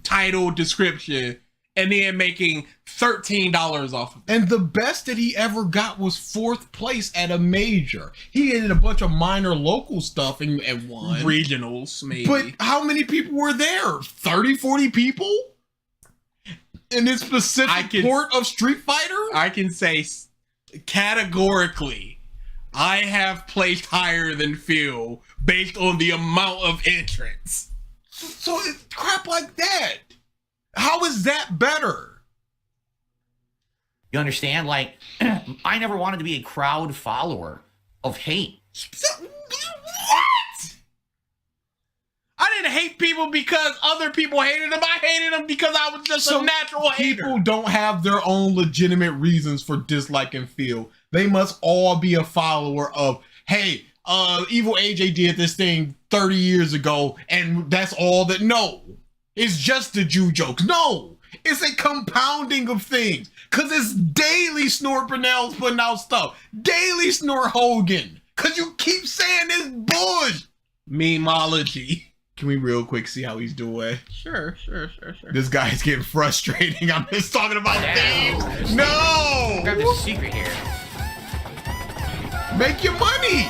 title, description, and then making $13 off of it. And the best that he ever got was 4th place at a major. He did a bunch of minor local stuff and won. Regionals, maybe. But how many people were there? 30, 40 people? In this specific port of Street Fighter? I can say categorically, I have placed higher than Phil based on the amount of entrants. So it's crap like that. How is that better? You understand? Like, I never wanted to be a crowd follower of hate. What? I didn't hate people because other people hated them. I hated them because I was just a natural hater. People don't have their own legitimate reasons for disliking Phil. They must all be a follower of, hey, Evil AJ did this thing 30 years ago, and that's all that. No, it's just the Jew jokes. No, it's a compounding of things. Because it's daily Snort Brunel's putting out stuff. Daily Snort Hogan. Because you keep saying this bullshit. Memeology. Can we real quick see how he's doing? Sure. This guy's getting frustrating. I'm just talking about things. No! Grab the secret here. Make your money!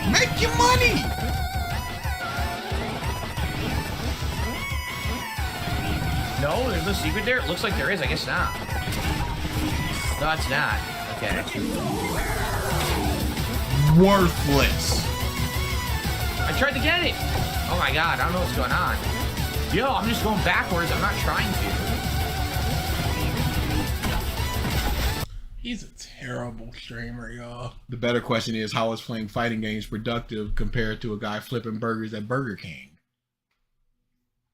Make your money! No, there's no secret there? It looks like there is. I guess not. No, it's not. Okay. Worthless. I tried to get it. Oh my god, I don't know what's going on. Yo, I'm just going backwards. I'm not trying to. He's a terrible streamer, y'all. The better question is, how is playing fighting games productive compared to a guy flipping burgers at Burger King?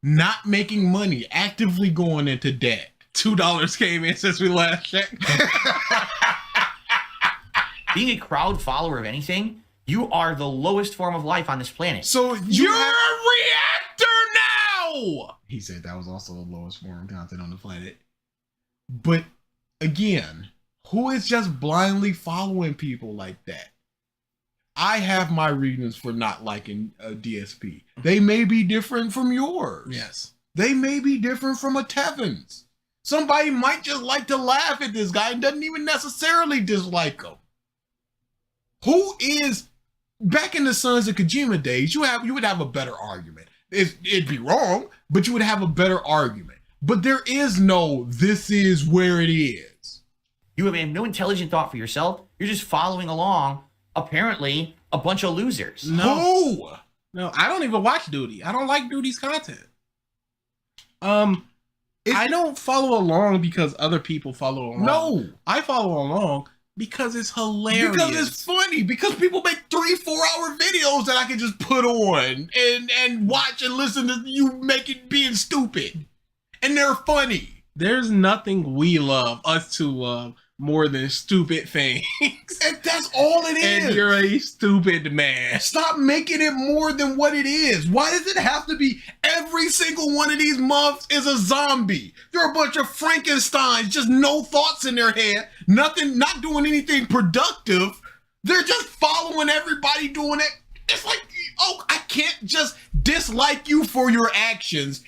not making money, actively going into debt. $2 came in since we last checked. Being a crowd follower of anything, you are the lowest form of life on this planet. So you're a reactor now! He said that was also the lowest form of content on the planet. But again, who is just blindly following people like that? I have my reasons for not liking DSP. They may be different from yours. Yes. They may be different from a Tevin's. Somebody might just like to laugh at this guy and doesn't even necessarily dislike him. Who is, back in the Sons of Kojima days, you would have a better argument. It'd be wrong, but you would have a better argument. But there is no, this is where it is. You have no intelligent thought for yourself. You're just following along, apparently, a bunch of losers. No, I don't even watch Duty. I don't like Duty's content. I don't follow along because other people follow along. No. I follow along because it's hilarious. Because it's funny. Because people make 3-4 hour videos that I can just put on and watch and listen to you being stupid. And they're funny. There's nothing we love, us two love, more than stupid things. And that's all it is. And you're a stupid man. Stop making it more than what it is. Why does it have to be every single one of these months is a zombie? They're a bunch of Frankensteins, just no thoughts in their head, nothing, not doing anything productive. They're just following everybody doing it. It's like, oh, I can't just dislike you for your actions.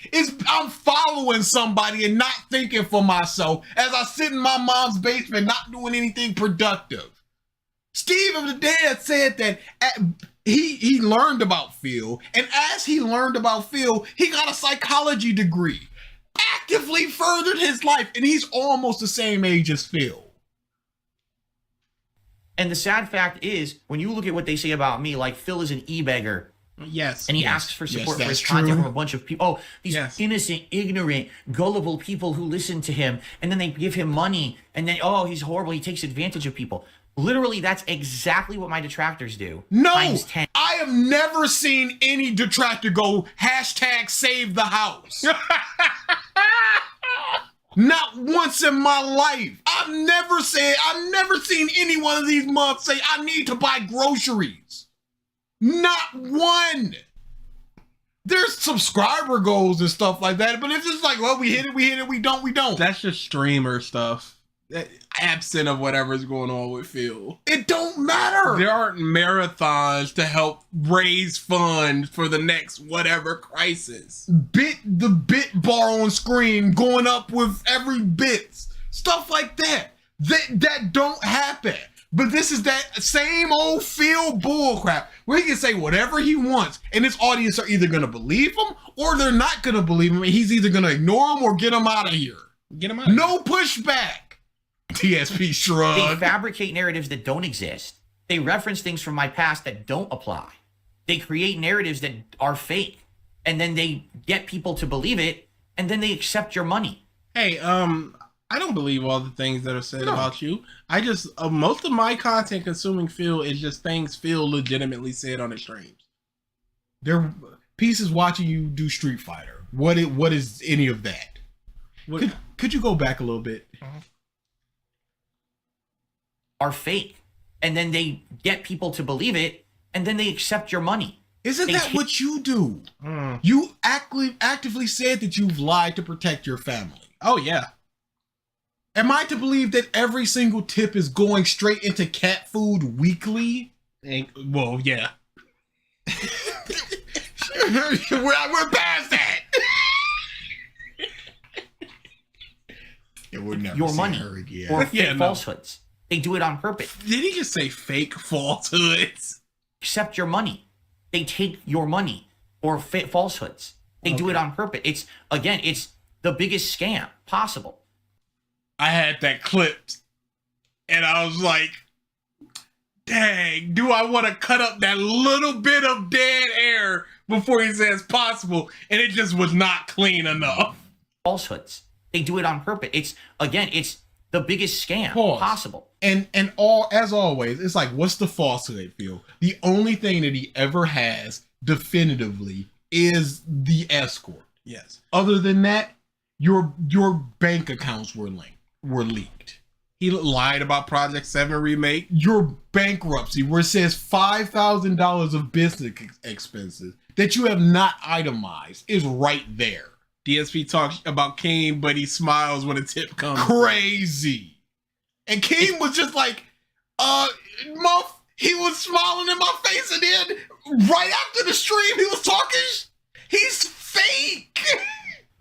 I'm following somebody and not thinking for myself as I sit in my mom's basement not doing anything productive. Steve of the Dead said that he learned about Phil, and as he learned about Phil, he got a psychology degree. Actively furthered his life, and he's almost the same age as Phil. And the sad fact is, when you look at what they say about me, like Phil is an e-beggar. Yes. And he asks for support for his content from a bunch of people. Oh, these innocent, ignorant, gullible people who listen to him. And then they give him money. And then, oh, he's horrible. He takes advantage of people. Literally, that's exactly what my detractors do. No, times 10. I have never seen any detractor go #save the house. Not once in my life. I've never seen any one of these mobs say, I need to buy groceries. Not one. There's subscriber goals and stuff like that, but it's just like, well, we hit it, we don't. That's just streamer stuff. Absent of whatever's going on with Phil. It don't matter. There aren't marathons to help raise funds for the next whatever crisis. The bit bar on screen going up with every bit. Stuff like that. That don't happen. But this is that same old Phil bullcrap where he can say whatever he wants and his audience are either going to believe him or they're not going to believe him and he's either going to ignore him or get him out of here. Get him out. No pushback. DSP shrug. They fabricate narratives that don't exist. They reference things from my past that don't apply. They create narratives that are fake. And then they get people to believe it, and then they accept your money. Hey, I don't believe all the things that are said about you. I just, most of my content consuming Phil is just things Phil legitimately said on his streams. There pieces watching you do Street Fighter. What is any of that? Could you go back a little bit? Are fake. And then they get people to believe it, and then they accept your money. Isn't that what you do? You actively said that you've lied to protect your family. Oh, yeah. Am I to believe that every single tip is going straight into cat food weekly? Well, yeah. We're past that. Yeah, we're never your money her again. or fake falsehoods. They do it on purpose. Did he just say fake falsehoods? Accept your money. They take your money or falsehoods. They do it on purpose. It's the biggest scam possible. I had that clipped and I was like, dang, do I want to cut up that little bit of dead air before he says possible? And it just was not clean enough. Falsehoods. They do it on purpose. It's the biggest scam possible. And as always, it's like, what's the falsehood, Phil? The only thing that he ever has definitively is the escort. Yes. Other than that, your bank accounts were leaked. He lied about Project 7 remake. Your bankruptcy, where it says $5,000 of business expenses that you have not itemized, is right there. DSP talks about King, but he smiles when a tip comes. Crazy. And King was just like, he was smiling in my face, and then right after the stream, he was talking. He's fake.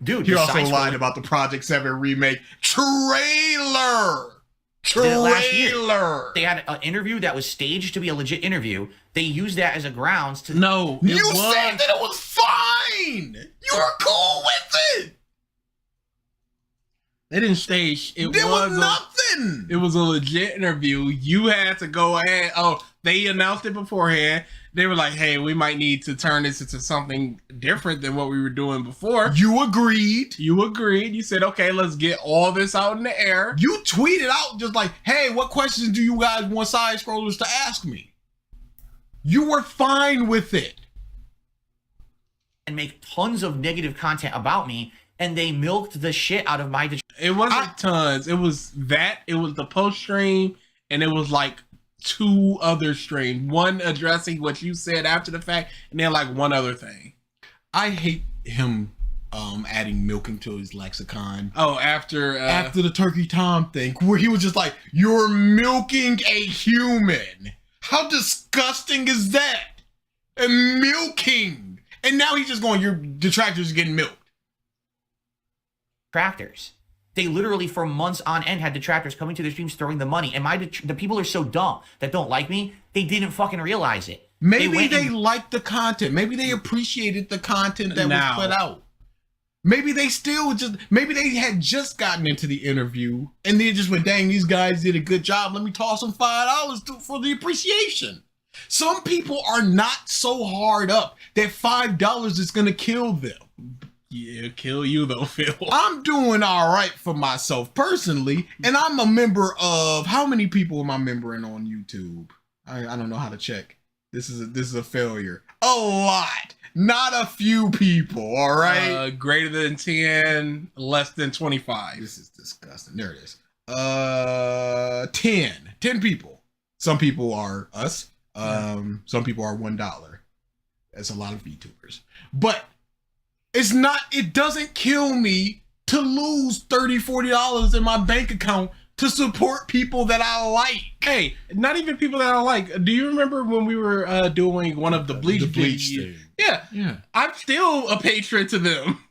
Dude, he also lied about the Project 7 remake trailer. Last year. They had an interview that was staged to be a legit interview. They used that as a grounds to. No, you said that it was fine. You were cool with it. They didn't stage. There was nothing. It was a legit interview. You had to go ahead. Oh, they announced it beforehand. They were like, hey, we might need to turn this into something different than what we were doing before. You agreed. You said, okay, let's get all this out in the air. You tweeted out just like, hey, what questions do you guys want side scrollers to ask me? You were fine with it. And make tons of negative content about me, and they milked the shit out of my... It wasn't tons. It was that. It was the post stream, and it was like 2 other streams. One addressing what you said after the fact, and then like one other thing. I hate him adding milking to his lexicon. Oh, after the Turkey Tom thing, where he was just like, you're milking a human. How disgusting is that? And milking. And now he's just going, your detractors are getting milked. Detractors. They literally, for months on end, had detractors coming to their streams throwing the money. And the people are so dumb that don't like me, they didn't fucking realize it. Maybe they liked the content. Maybe they appreciated the content that was put out. Maybe they had just gotten into the interview and they just went, dang, these guys did a good job. Let me toss them $5 for the appreciation. Some people are not so hard up that $5 is going to kill them. Yeah, kill you though, Phil. I'm doing all right for myself personally, and I'm a member of, how many people am I membering on YouTube? I don't know how to check. This is a failure. A lot, not a few people. All right, greater than 10, less than 25. This is disgusting. There it is. 10 people. Some people are us. Some people are $1. That's a lot of VTubers, but it doesn't kill me to lose $30, $40 in my bank account to support people that I like. Hey, not even people that I like. Do you remember when we were doing one of the Bleach thing? Yeah. I'm still a patron to them.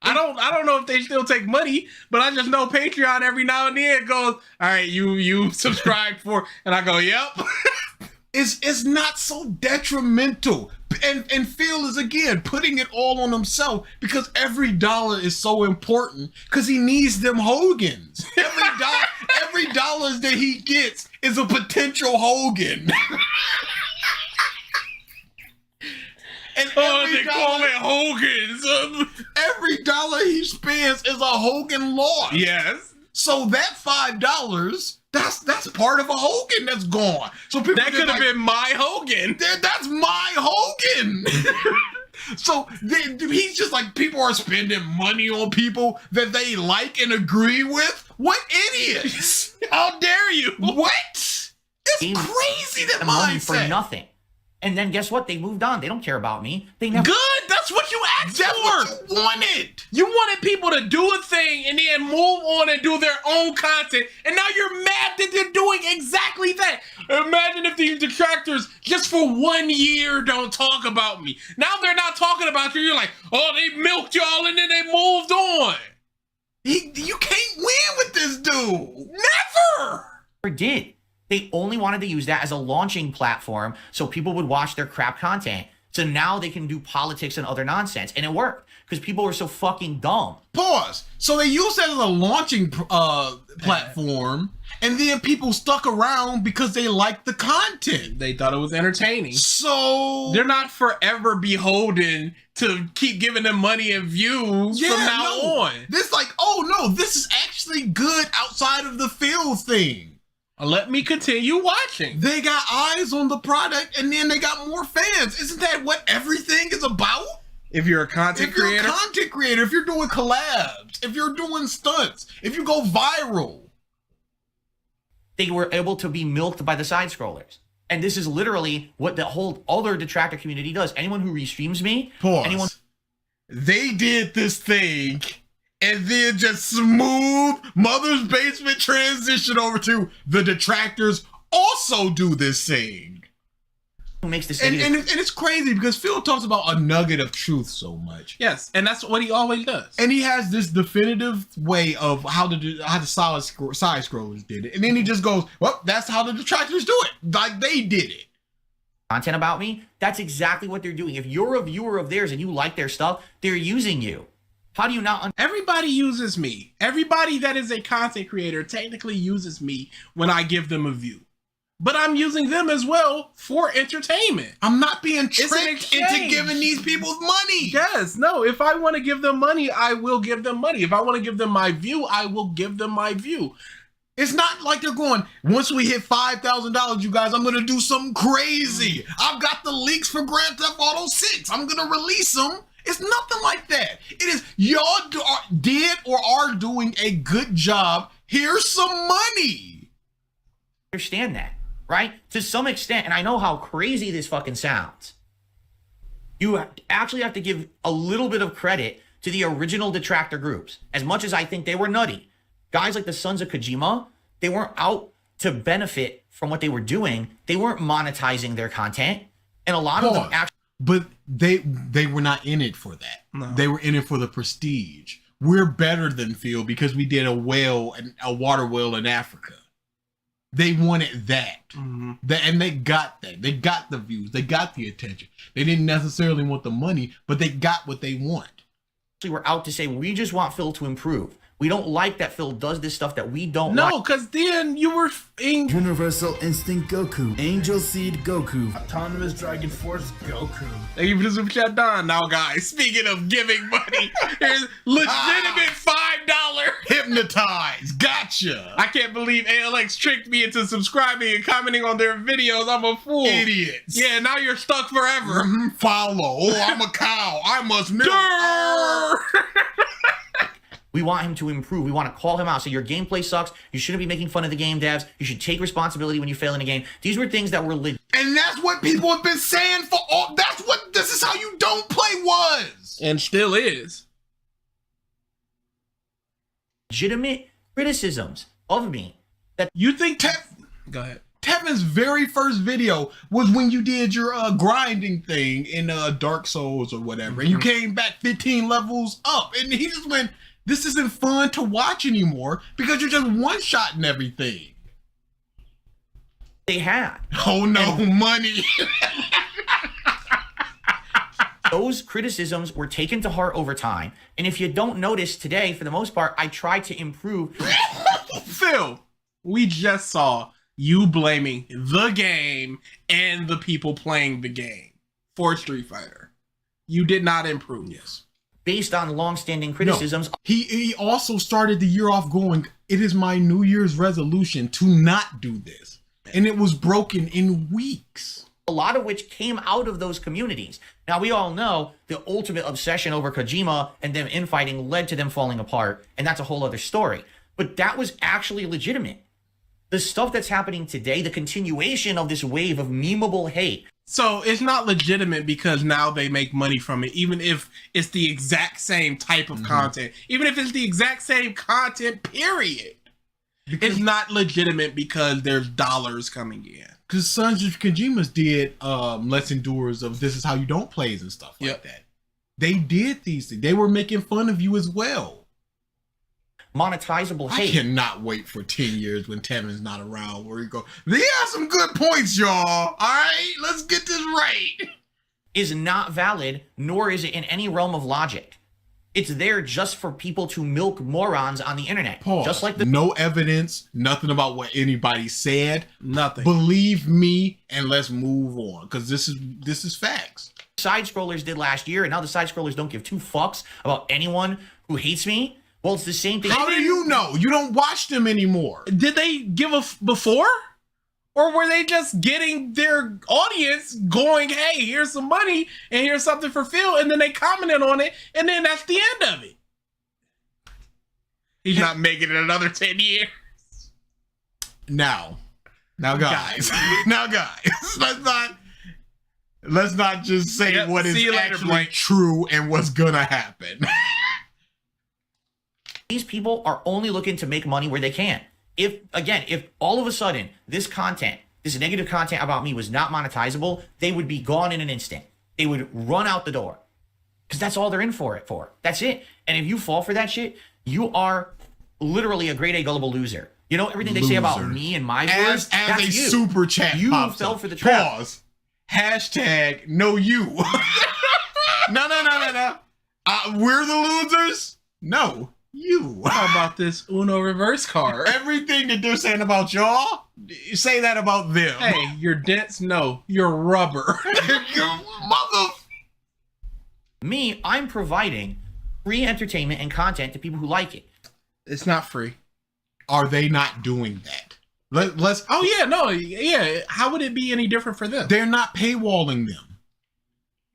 I don't know if they still take money, but I just know Patreon every now and then goes, all right, you subscribe for, and I go, yep. It's not so detrimental. And Phil is, again, putting it all on himself because every dollar is so important because he needs them Hogans. Every dollar that he gets is a potential Hogan. And they call it Hogans. Every dollar he spends is a Hogan loss. Yes. So that $5... That's part of a Hogan that's gone. So people that could have been my Hogan. That's my Hogan. So he's just like, people are spending money on people that they like and agree with. What idiots? How dare you? What? It's crazy that money mindset. For nothing. And then guess what? They moved on. They don't care about me. They never. Good. That's what you asked That's for. What you wanted. You wanted people to do a thing and then move on and do their own content. And now you're mad that they're doing exactly that. Imagine if these detractors just for 1 year don't talk about me. Now they're not talking about you. You're like, oh, they milked y'all and then they moved on. You can't win with this dude. Never. Did. They only wanted to use that as a launching platform so people would watch their crap content. So now they can do politics and other nonsense. And it worked because people were so fucking dumb. Pause. So they used that as a launching platform, and then people stuck around because they liked the content. They thought it was entertaining. So they're not forever beholden to keep giving them money and views from now on. This this is actually good outside of the Phil thing. Let me continue watching. They got eyes on the product and then they got more fans. Isn't that what everything is about? If you're a content If you're creator, a content creator, if you're doing collabs, if you're doing stunts, if you go viral. They were able to be milked by the side scrollers. And this is literally what the whole other detractor community does. Anyone who restreams me, Pause. They did this thing and then just smooth Mother's Basement transition over to the detractors also do this thing. Who makes this and it's crazy because Phil talks about a nugget of truth so much. Yes, and that's what he always does. And he has this definitive way of how the side scrollers did it. And then he just goes, well, that's how the detractors do it. Like they did it. Content about me, that's exactly what they're doing. If you're a viewer of theirs and you like their stuff, they're using you. How do you not? Everybody uses me. Everybody that is a content creator technically uses me when I give them a view. But I'm using them as well for entertainment. I'm not being tricked into giving these people money. Yes, no. If I want to give them money, I will give them money. If I want to give them my view, I will give them my view. It's not like they're going, once we hit $5,000, you guys, I'm going to do something crazy. I've got the leaks for Grand Theft Auto 6. I'm going to release them. It's nothing like that. It is, y'all did or are doing a good job. Here's some money. Understand that. Right? To some extent, and I know how crazy this fucking sounds. You actually have to give a little bit of credit to the original detractor groups. As much as I think they were nutty. Guys like the Sons of Kojima, they weren't out to benefit from what they were doing. They weren't monetizing their content. And a lot of them actually... But they were not in it for that. No. They were in it for the prestige. We're better than Phil because we did a water well in Africa. They wanted that. Mm-hmm. And they got that. They got the views. They got the attention. They didn't necessarily want the money, but they got what they want. We're out to say, we just want Phil to improve. We don't like that Phil does this stuff that we don't like. No, because then you were in Universal Instinct Goku, Angel Seed Goku, Autonomous Dragon Force Goku. Thank you for the super chat, Don. Now, guys, speaking of giving money, here's legitimate $5 hypnotize. Gotcha. I can't believe ALX tricked me into subscribing and commenting on their videos. I'm a fool. Idiots. Yeah, now you're stuck forever. Mm-hmm. Follow. Oh, I'm a cow. I must milk. We want him to improve. We want to call him out. Say, your gameplay sucks. You shouldn't be making fun of the game devs. You should take responsibility when you fail in a game. These were things that were legit. And that's what people have been saying for all. That's what this is how you don't play was. And still is. Legitimate criticisms of me. That you think Go ahead. Tevin's very first video was when you did your grinding thing in Dark Souls or whatever. Mm-hmm. And you came back 15 levels up. And he just went, this isn't fun to watch anymore because you're just one-shotting everything. They had. Oh no, money. Those criticisms were taken to heart over time. And if you don't notice today, for the most part, I tried to improve. Phil, we just saw you blaming the game and the people playing the game for Street Fighter. You did not improve. Yes. Based on long-standing criticisms. No, he also started the year off going, it is my New Year's resolution to not do this. And it was broken in weeks. A lot of which came out of those communities. Now, we all know the ultimate obsession over Kojima and them infighting led to them falling apart. And that's a whole other story. But that was actually legitimate. The stuff that's happening today, the continuation of this wave of memeable hate. So it's not legitimate because now they make money from it, even if it's the exact same type of content, even if it's the exact same content, period. It's not legitimate because there's dollars coming in. Because Sons of Kojima's did Let's Endures of This Is How You Don't Plays and stuff like that. They did these things. They were making fun of you as well. Monetizable hate. I cannot wait for 10 years when Tevin's not around where you go, they have some good points, y'all. All right, let's get this right. Is not valid, nor is it in any realm of logic. It's there just for people to milk morons on the internet. Pause. Just like the no evidence, nothing about what anybody said. Nothing. Believe me, and let's move on, because this is facts. Side scrollers did last year, and now the side scrollers don't give two fucks about anyone who hates me. Well, it's the same thing. How do you know? You don't watch them anymore. Did they give a before? Or were they just getting their audience going, hey, here's some money and here's something for Phil, and then they commented on it, and then that's the end of it? He's not making it another 10 years. Now guys, let's not just say what is actually true and what's gonna happen. These people are only looking to make money where they can. If all of a sudden this content, this negative content about me was not monetizable, they would be gone in an instant. They would run out the door. Because that's all they're in for it for. That's it. And if you fall for that shit, you are literally a grade A gullible loser. You know, everything they say about me and my words, as a super chat you pops fell up. for the trap. Pause. Hashtag no you. No. We're the losers? No, you. How about this Uno reverse card? Everything that they're saying about y'all, say that about them. Hey, you're dense? No, you're rubber. You mother... Me, I'm providing free entertainment and content to people who like it. It's not free. Are they not doing that? Let's. Oh yeah. How would it be any different for them? They're not paywalling them.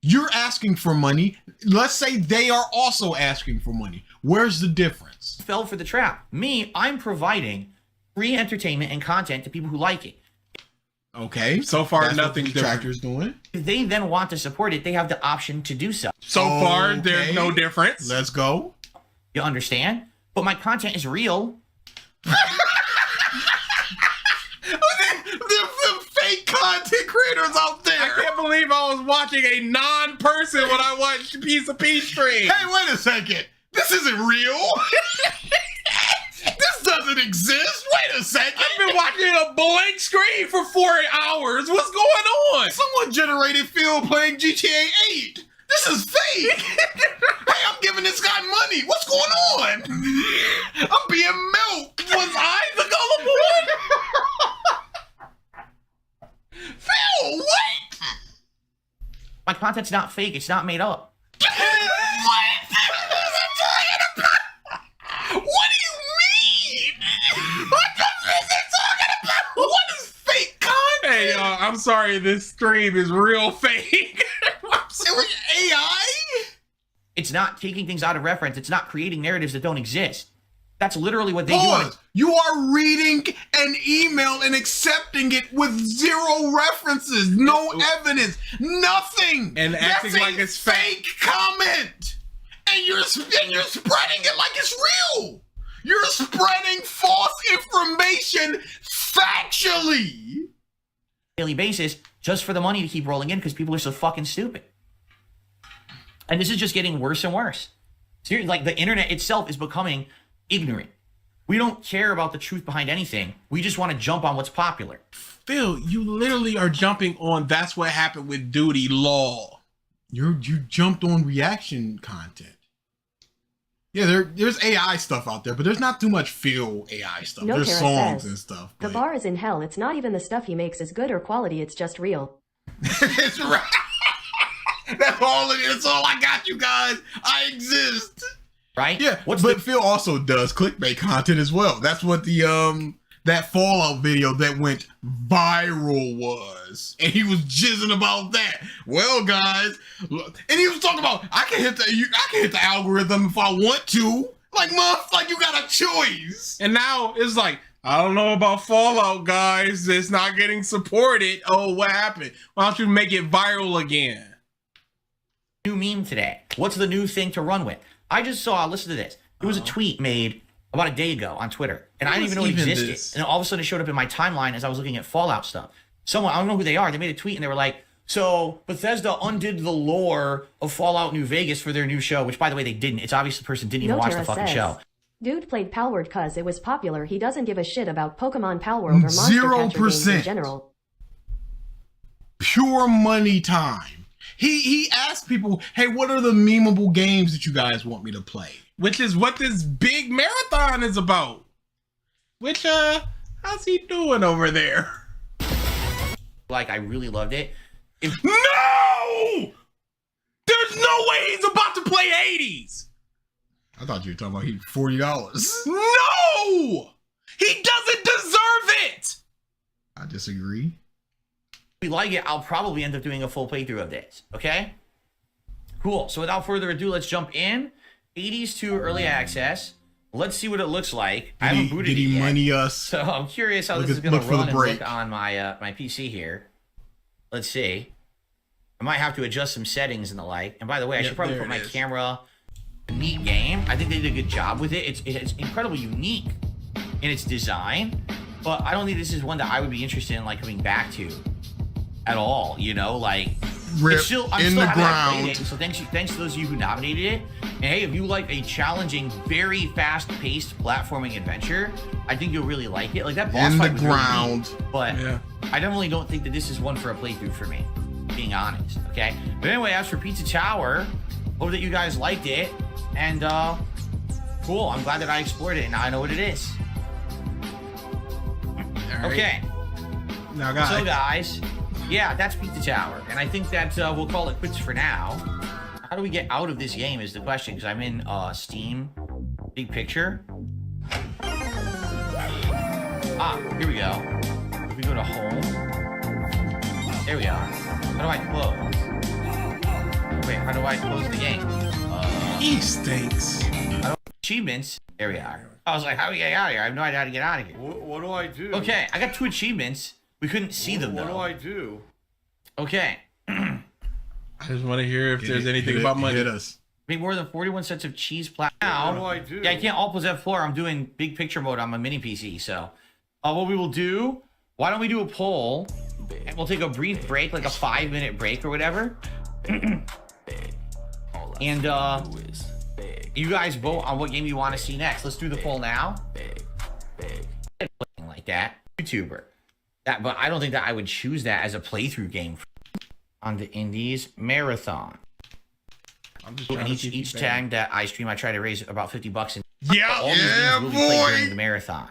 You're asking for money. Let's say they are also asking for money. Where's the difference? Fell for the trap. Me, I'm providing free entertainment and content to people who like it. Okay. So far, that's nothing what the detractor's doing. If they then want to support it, they have the option to do so. So far, there's no difference. Let's go. You understand? But my content is real. The fake content creators out there. I can't believe I was watching a non-person when I watched Piece of Peach stream. Hey, wait a second. This isn't real. This doesn't exist. Wait a second. I've been watching a blank screen for 4 hours. What's going on? Someone generated Phil playing GTA 8. This is fake. Hey, I'm giving this guy money. What's going on? I'm being milked. Was I the gullible one? Phil, wait. My content's not fake. It's not made up. What do you mean? What the fuck is it talking about? What is fake content? Hey, y'all, I'm sorry. This stream is real fake. It was AI? It's not taking things out of reference. It's not creating narratives that don't exist. That's literally what they do. You are reading an email and accepting it with zero references, no evidence, nothing. And acting like it's fake comment. And you're spreading it like it's real. You're spreading false information factually. Daily basis, just for the money to keep rolling in because people are so fucking stupid. And this is just getting worse and worse. Seriously, like the internet itself is becoming ignorant. We don't care about the truth behind anything. We just want to jump on what's popular. Phil, you literally are jumping on that's what happened with Duty Law. You jumped on reaction content. Yeah, there's AI stuff out there, but there's not too much Phil AI stuff. No, there's Tara songs says, and stuff. The bar is in hell. It's not even the stuff he makes is good or quality. It's just real. It's right. That's all it is. That's all I got, you guys. I exist. Right? Yeah. But Phil also does clickbait content as well. That's what the that Fallout video that went viral was. And he was jizzing about that. Well, guys, look, and he was talking about I can hit the algorithm if I want to. Like, you got a choice. And now it's like, I don't know about Fallout, guys. It's not getting supported. Oh, what happened? Why don't you make it viral again? New meme today. What's the new thing to run with? I just saw, listen to this. It was a tweet made about a day ago on Twitter. And I didn't even know it existed. And all of a sudden it showed up in my timeline as I was looking at Fallout stuff. Someone, I don't know who they are, they made a tweet and they were like, so Bethesda undid the lore of Fallout New Vegas for their new show, which by the way, they didn't. It's obvious the person didn't even watch the fucking show. Dude played Palworld cause it was popular. He doesn't give a shit about Pokemon Palworld or Monster Catcher games in general. Pure money time. He asked people, hey, what are the memeable games that you guys want me to play? Which is what this big marathon is about. Which, how's he doing over there? Like, I really loved it. No! There's no way he's about to play 80s! I thought you were talking about $40. No! He doesn't deserve it! disagree. If we like it, I'll probably end up doing a full playthrough of this. Okay? Cool. So without further ado, let's jump in. 80s to early access. Let's see what it looks like. I haven't booted it yet. Money us? So I'm curious how this is going to run and look on my my PC here. Let's see. I might have to adjust some settings and the like. And by the way, I should probably put my camera. Neat game. I think they did a good job with it. It's incredibly unique in its design, but I don't think this is one that I would be interested in like coming back to at all. You know, like it's still I'm in still the ground. It, so thanks to those of you who nominated it. And hey, if you like a challenging, very fast-paced platforming adventure, I think you'll really like it. Like that boss fight was really neat, but I definitely don't think that this is one for a playthrough for me, being honest. Okay, but anyway, as for Pizza Tower, hope that you guys liked it, and cool. I'm glad that I explored it, and now I know what it is. Okay. Now, guys. So, guys, yeah, that's Pizza Tower, and I think that we'll call it quits for now. How do we get out of this game is the question, because I'm in Steam Big Picture. Ah, here we go. If we go to home, there we are. How do I close? Wait, how do I close the game? He stinks. Achievements. There we are. I was like, how do we get out of here? I have no idea how to get out of here. What do I do? Okay, I got 2 achievements. We couldn't see them, though. What do I do? Okay. I just want to hear if there's anything about money. Hit us. Make more than 41 sets of cheese plat. Now, what do I do? Yeah, I can't alt plus F4. I'm doing big picture mode on my mini PC. So, what we will do, why don't we do a poll? And we'll take a brief break, like a 5-minute break or whatever. And you guys vote on what game you want to see next. Let's do the poll now. Like that. YouTuber. But I don't think that I would choose that as a playthrough game. On the Indies Marathon. I'm just and each time that I stream, I try to raise about $50. And all these games will be played during the marathon.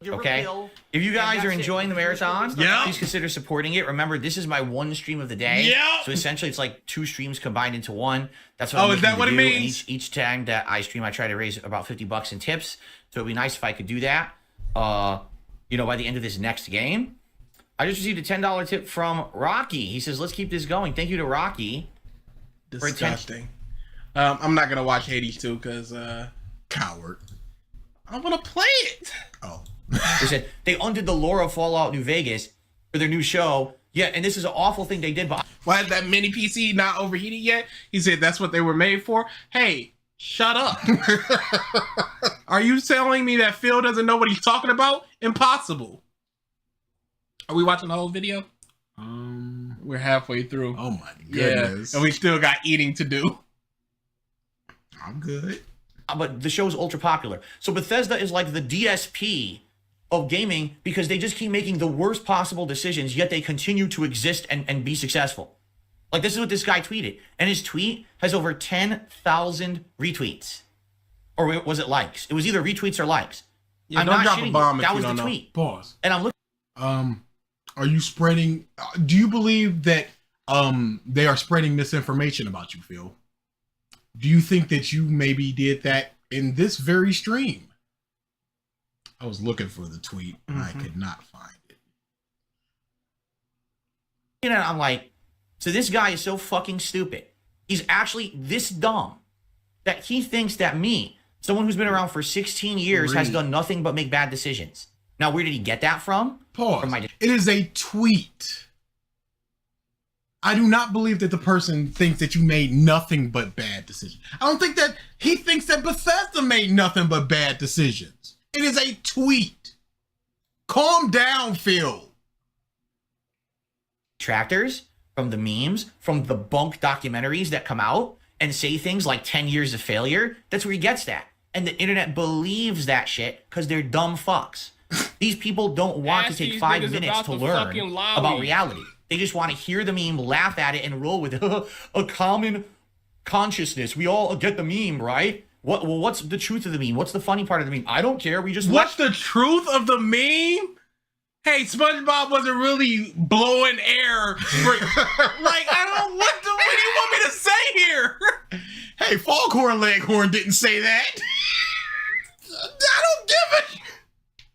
Okay? If you guys are enjoying the marathon, please consider supporting it. Remember, this is my one stream of the day. So essentially, it's like 2 streams combined into one. That's what I'm is that what it means? And each time that I stream, I try to raise about $50 in tips. So it'd be nice if I could do that. You know, by the end of this next game. I just received a $10 tip from Rocky. He says, let's keep this going. Thank you to Rocky. Disgusting. I'm not going to watch Hades 2 because... Coward. I want to play it. Oh. They said, they undid the lore of Fallout New Vegas for their new show. Yeah, and this is an awful thing they did. But why is that mini PC not overheated yet? He said that's what they were made for. Hey, shut up. Are you telling me that Phil doesn't know what he's talking about? Impossible. Are we watching the whole video? We're halfway through. Oh my goodness. Yeah, and we still got eating to do. I'm good. But the show's ultra popular. So Bethesda is like the DSP of gaming because they just keep making the worst possible decisions, yet they continue to exist and be successful. Like, this is what this guy tweeted. And his tweet has over 10,000 retweets. Or was it likes? It was either retweets or likes. Yeah, I'm don't not drop shitting a bomb you. if That you was don't the know. tweet. Pause. And I'm looking. Are you spreading... do you believe that they are spreading misinformation about you, Phil? Do you think that you maybe did that in this very stream? I was looking for the tweet and I could not find it. You know, I'm like, so this guy is so fucking stupid. He's actually this dumb that he thinks that me, someone who's been around for 16 years, has done nothing but make bad decisions. Now, where did he get that from? Pause. From it is a tweet. I do not believe that the person thinks that you made nothing but bad decisions. I don't think that he thinks that Bethesda made nothing but bad decisions. It is a tweet. Calm down, Phil. Detractors from the memes, from the bunk documentaries that come out and say things like 10 years of failure. That's where he gets that. And the internet believes that shit because they're dumb fucks. These people don't want to take 5 minutes to learn about reality. They just want to hear the meme, laugh at it, and roll with it. A common consciousness. We all get the meme, right? What's the truth of the meme? What's the funny part of the meme? I don't care. We just... What's the truth of the meme? Hey, SpongeBob wasn't really blowing air. Like, what do you want me to say here? Hey, Foghorn Leghorn didn't say that. I don't give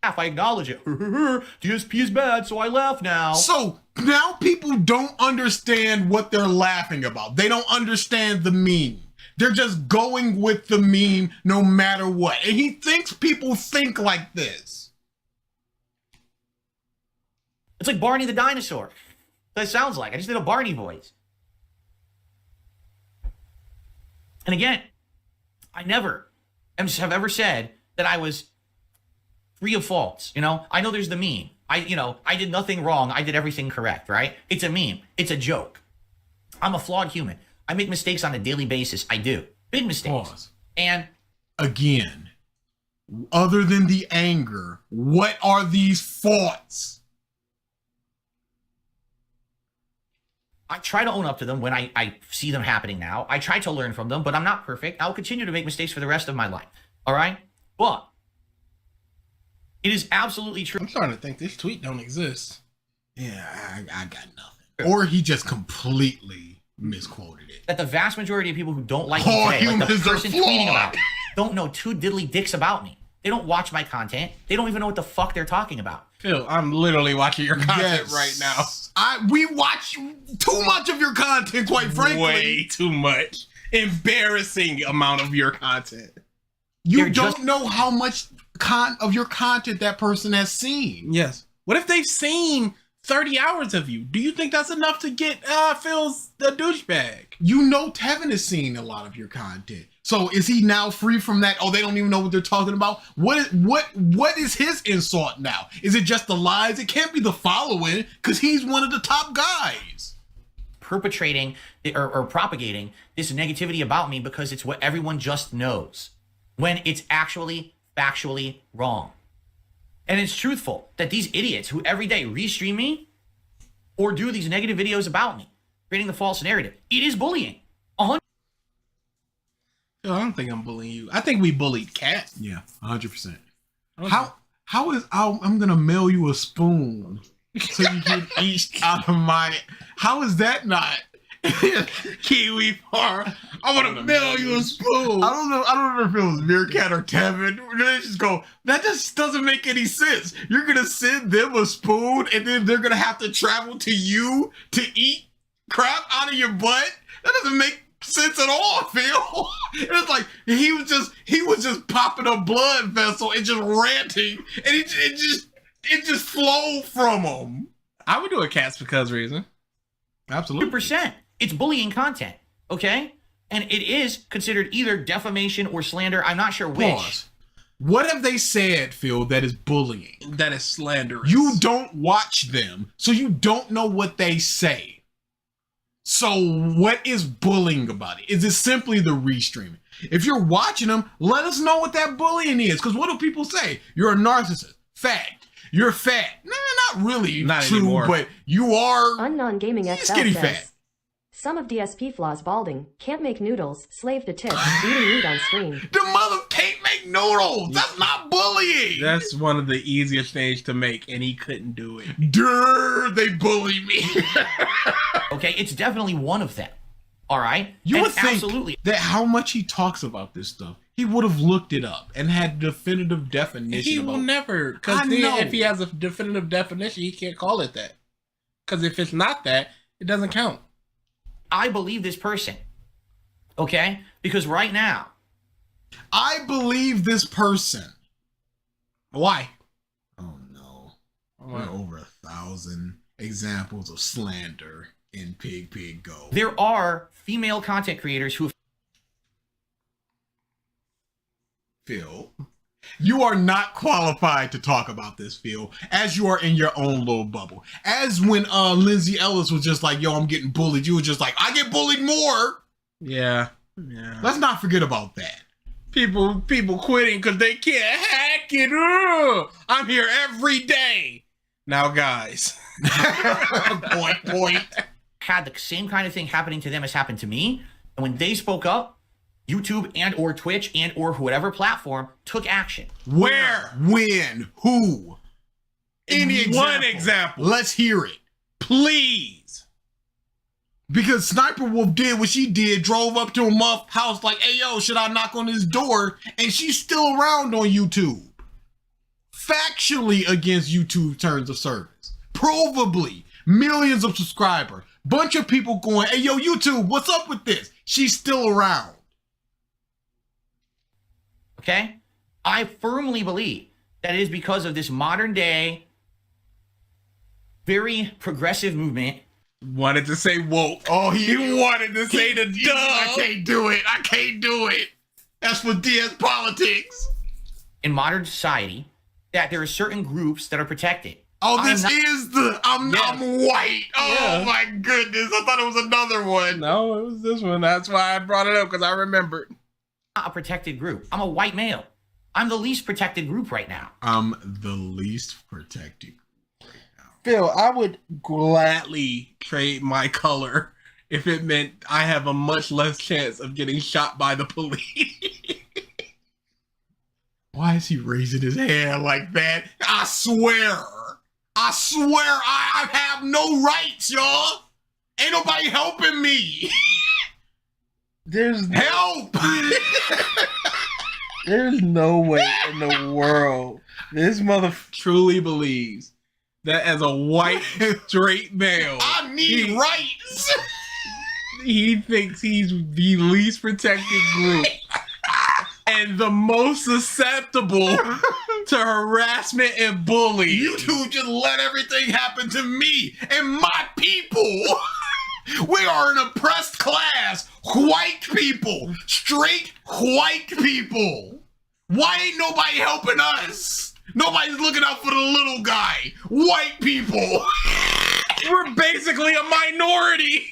a... I acknowledge it. DSP is bad, so I laugh now. So now people don't understand what they're laughing about. They don't understand the meme. They're just going with the meme no matter what. And he thinks people think like this. It's like Barney the dinosaur. That sounds like. I just did a Barney voice. And again, I never have ever said that I was free of faults. You know, I know there's the meme. I did nothing wrong. I did everything correct, right? It's a meme. It's a joke. I'm a flawed human. I make mistakes on a daily basis. I do. Big mistakes. Pause. And again, other than the anger, what are these faults? I try to own up to them when I see them happening now. I try to learn from them, but I'm not perfect. I'll continue to make mistakes for the rest of my life. All right? But it is absolutely true. I'm starting to think this tweet don't exist. Yeah, I got nothing. Or he just completely misquoted it. That the vast majority of people who don't like me today, like the person tweeting about me, don't know two diddly dicks about me. They don't watch my content. They don't even know what the fuck they're talking about. Phil, I'm literally watching your content right now. We watch too much of your content, quite frankly. Way too much. Embarrassing amount of your content. You don't know how much of your content that person has seen. Yes. What if they've seen 30 hours of you? Do you think that's enough to get Phil's the douchebag? You know Tevin has seen a lot of your content. So is he now free from that? Oh, they don't even know what they're talking about. What is his insult now? Is it just the lies? It can't be the following because he's one of the top guys. Perpetrating or propagating this negativity about me because it's what everyone just knows when it's actually factually wrong. And it's truthful that these idiots who every day restream me or do these negative videos about me, creating the false narrative, it is bullying. I don't think I'm bullying you. I think we bullied Cat. Yeah, 100%. How is I'm gonna mail you a spoon so you can eat out of my? How is that not Kiwi Farm? I want to mail you a spoon. I don't know if it was Meerkat or Tevin. They just go, that just doesn't make any sense. You're gonna send them a spoon and then they're gonna have to travel to you to eat crap out of your butt? That doesn't make sense at all, Phil. It's like he was just popping a blood vessel and just ranting, and it just flowed from him. I would do a Cats Because reason. Absolutely. 100%. It's bullying content, okay? And it is considered either defamation or slander. I'm not sure which. Pause. What have they said, Phil, that is bullying? That is slanderous. You don't watch them, so you don't know what they say. So what is bullying about it? Is it simply the restreaming? If you're watching them, let us know what that bullying is. Because what do people say? You're a narcissist. Fact. You're fat. No, not really not true, anymore. But you are Unknown Gaming XL skinny says, fat. Some of DSP flaws balding, can't make noodles, slave to tips, eating meat on screen. The mother can't make noodles. That's not bullying. That's one of the easiest things to make, and he couldn't do it. They bully me. Okay, it's definitely one of them. All right? You would think absolutely that how much he talks about this stuff, he would have looked it up and had definitive definition. He will never, because if he has a definitive definition, he can't call it that. Because if it's not that, it doesn't count. I believe this person, okay? Because right now, I believe this person. Why? Oh no. There are over 1,000 examples of slander in Pig Go. There are female content creators who... Phil, you are not qualified to talk about this, Phil, as you are in your own little bubble. As when Lindsay Ellis was just like, yo, I'm getting bullied. You were just like, I get bullied more. Yeah. Let's not forget about that. People quitting because they can't hack it. I'm here every day. Now, guys. point. Had the same kind of thing happening to them as happened to me. And when they spoke up, YouTube and or Twitch and or whatever platform took action. Where? When? Who? Any example. One example. Let's hear it. Please. Because Sniper Wolf did what she did, drove up to a muff house like, hey, yo, should I knock on his door? And she's still around on YouTube. Fact actually against YouTube terms of service. Provably. Millions of subscribers. Bunch of people going, hey, yo, YouTube, what's up with this? She's still around. Okay? I firmly believe that it is because of this modern day, very progressive movement. Wanted to say woke. Oh, he wanted to say the dub. I can't do it. I can't do it. That's for DS politics. In modern society, that there are certain groups that are protected. Oh, this is the I'm white. Oh my goodness. I thought it was another one. No, it was this one. That's why I brought it up, because I remembered. Not a protected group. I'm a white male. I'm the least protected group right now. I'm the least protected. Phil, I would gladly trade my color if it meant I have a much less chance of getting shot by the police. Why is he raising his hand like that? I swear I have no rights, y'all. Ain't nobody helping me. There's help. There's no way in the world this mother truly believes that as a white straight male, I need rights. He thinks he's the least protected group and the most susceptible to harassment and bullying. You two just let everything happen to me and my people. We are an oppressed class. White people. Straight white people. Why ain't nobody helping us? Nobody's looking out for the little guy. White people. We're basically a minority.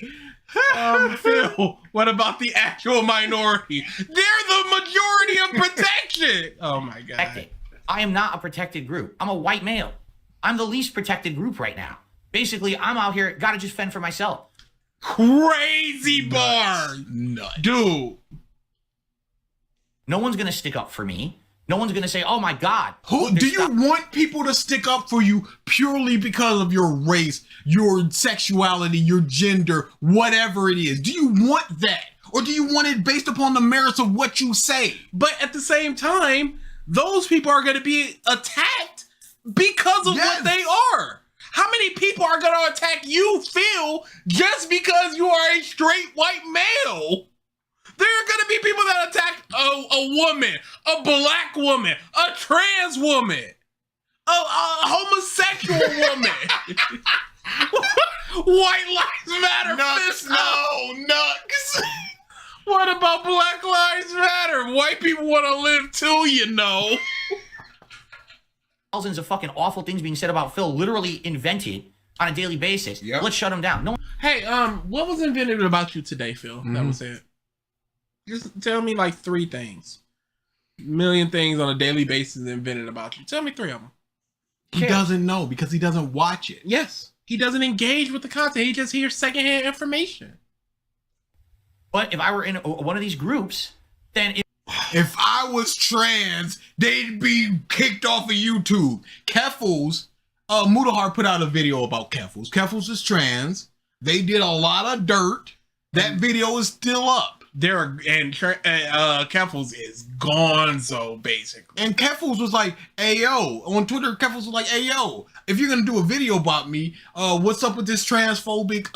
Phil, what about the actual minority? They're the majority of protection. Oh my God. Protected. I am not a protected group. I'm a white male. I'm the least protected group right now. Basically, I'm out here, gotta just fend for myself. Crazy bar. Nuts. Dude. No one's gonna stick up for me. No one's gonna say, oh my God. Who do you want people to stick up for you purely because of your race, your sexuality, your gender, whatever it is? Do you want that? Or do you want it based upon the merits of what you say? But at the same time, those people are gonna be attacked because of what they are. How many people are gonna attack you, Phil, just because you are a straight white male? There are going to be people that attack a woman, a black woman, a trans woman, a homosexual woman. White Lives Matter. Nuts, no, nuts. What about Black Lives Matter? White people want to live too, you know. Thousands of fucking awful things being said about Phil, literally invented on a daily basis. Yep. Let's shut him down. No. Hey, what was invented about you today, Phil? That was it. Just tell me like 3 things. A million things on a daily basis invented about you. Tell me 3 of them. He doesn't know because he doesn't watch it. Yes. He doesn't engage with the content. He just hears secondhand information. But if I were in one of these groups, then if I was trans, they'd be kicked off of YouTube. Keffels, Mutahar put out a video about Keffels. Keffels is trans. They did a lot of dirt. That video is still up. Keffels is gonzo, basically. And Keffels was like, "Ayo," on Twitter. Keffels was like, "Ayo, if you're gonna do a video about me, what's up with this transphobic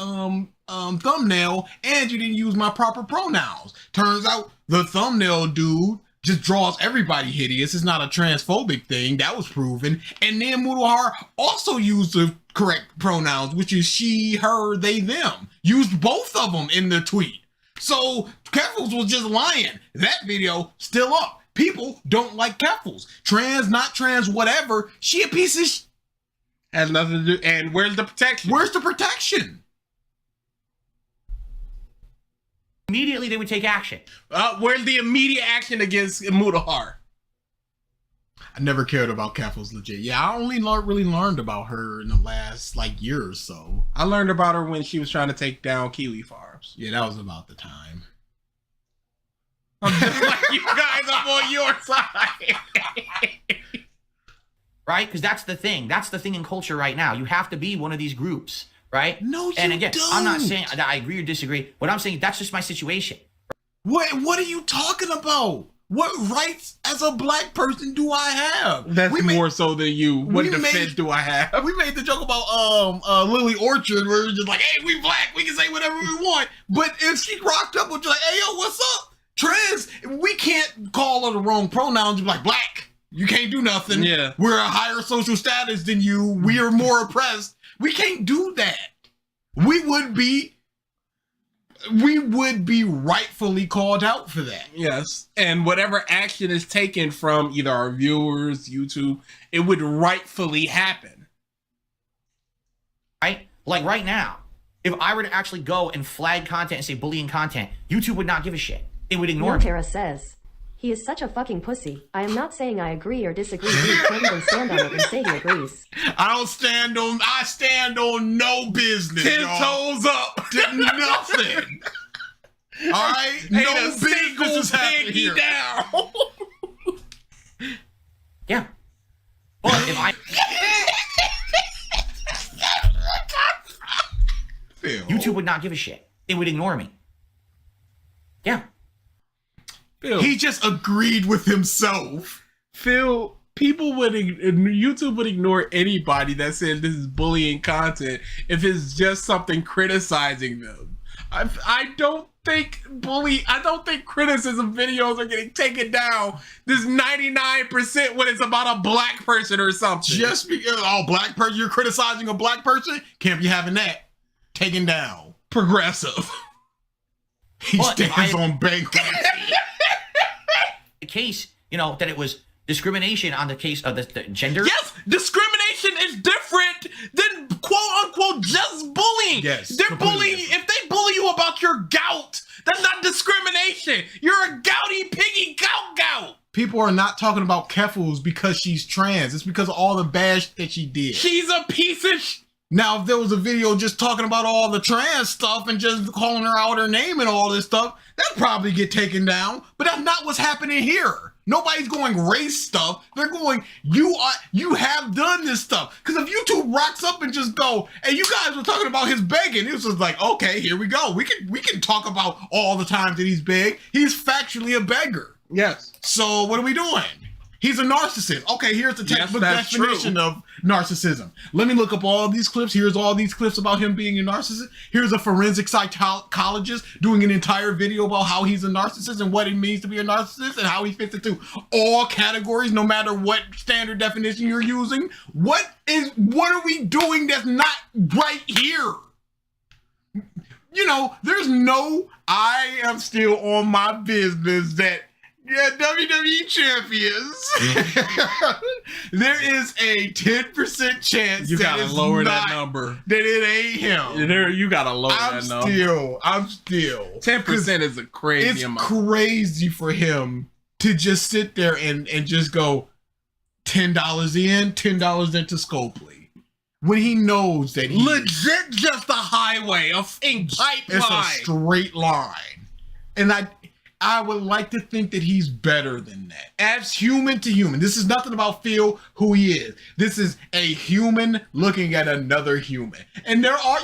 thumbnail? And you didn't use my proper pronouns." Turns out the thumbnail dude just draws everybody hideous. It's not a transphobic thing. That was proven. And then Mutahar also used the correct pronouns, which is she, her, they, them. Used both of them in the tweet. So Keffels was just lying. That video still up. People don't like Keffels. Trans, not trans, whatever. She a piece of has nothing to do. And where's the protection? Where's the protection? Immediately they would take action. Where's the immediate action against Mutahar? I never cared about Keffels legit. Yeah, I only really learned about her in the last year or so. I learned about her when she was trying to take down Kiwi Farms. Yeah, that was about the time. I'm just like you guys, I'm on your side. Right? Because that's the thing. That's the thing in culture right now. You have to be one of these groups, right? No, you And again, don't. I'm not saying that I agree or disagree. What I'm saying, that's just my situation. What are you talking about? What rights as a black person do I have? That's more so than you. What defense do I have? We made the joke about Lily Orchard where it's just like, hey, we black, we can say whatever we want. But if she rocked up with like, hey, yo, what's up? Trans, we can't call her the wrong pronouns. You're like, black, you can't do nothing. Yeah. We're a higher social status than you. We are more oppressed. We can't do that. We would be rightfully called out for that. Yes. And whatever action is taken from either our viewers, YouTube, it would rightfully happen. Right? Like right now, if I were to actually go and flag content and say bullying content, YouTube would not give a shit. It would ignore me. Notera says, he is such a fucking pussy. I am not saying I agree or disagree. He can't even stand on it and say he agrees. I stand on no business. 10 toes up. Nothing. All right? No business is happening here. Down. Yeah. But if I... YouTube would not give a shit. It would ignore me. Yeah. Phil, he just agreed with himself. Phil, YouTube would ignore anybody that said this is bullying content if it's just something criticizing them. I don't think criticism videos are getting taken down. This 99% when it's about a black person or something. Just because black person, you're criticizing a black person, can't be having that taken down. Progressive. He stands on bankruptcy. The case, that it was discrimination on the case of the gender. Yes, discrimination is different than quote unquote just bullying. Yes, they're bullying. If they bully you about your gout, that's not discrimination. You're a gouty piggy gout. People are not talking about Keffels because she's trans. It's because of all the bad shit that she did. She's a piece of Now, if there was a video just talking about all the trans stuff and just calling her out her name and all this stuff, that'd probably get taken down. But that's not what's happening here. Nobody's going race stuff. They're going, you have done this stuff. Because if YouTube rocks up and just go, and you guys were talking about his begging, it was just like, okay, here we go. We can talk about all the times that he's begged. He's factually a beggar. Yes. So what are we doing? He's a narcissist. Okay, here's the textbook definition of narcissism. Let me look up all these clips. Here's all these clips about him being a narcissist. Here's a forensic psychologist doing an entire video about how he's a narcissist and what it means to be a narcissist and how he fits into all categories, no matter what standard definition you're using. What are we doing that's not right here? I am still on my business that WWE champions. There is a 10% chance you gotta lower that number. That it ain't him. You gotta lower that number. I'm still 10% is a crazy amount. It's crazy for him to just sit there and just go $10 in, $10 into Scopely. When he knows that legit just a highway, a pipe line. It's a straight line. And I would like to think that he's better than that. As human to human. This is nothing about Phil, who he is. This is a human looking at another human. And there are,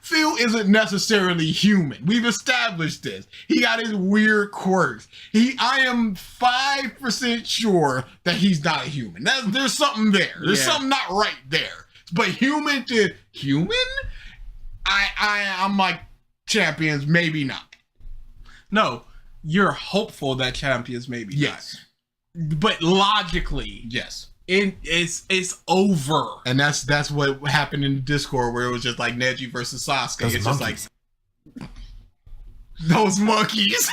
Phil isn't necessarily human. We've established this. He got his weird quirks. I am 5% sure that he's not a human. There's something there. There's something not right there. But human to human, I'm like, champions, maybe not. No. You're hopeful that champions maybe yes, not. But logically, yes, it's over. And that's what happened in the Discord where it was just like Neji versus Sasuke. It's just like those monkeys.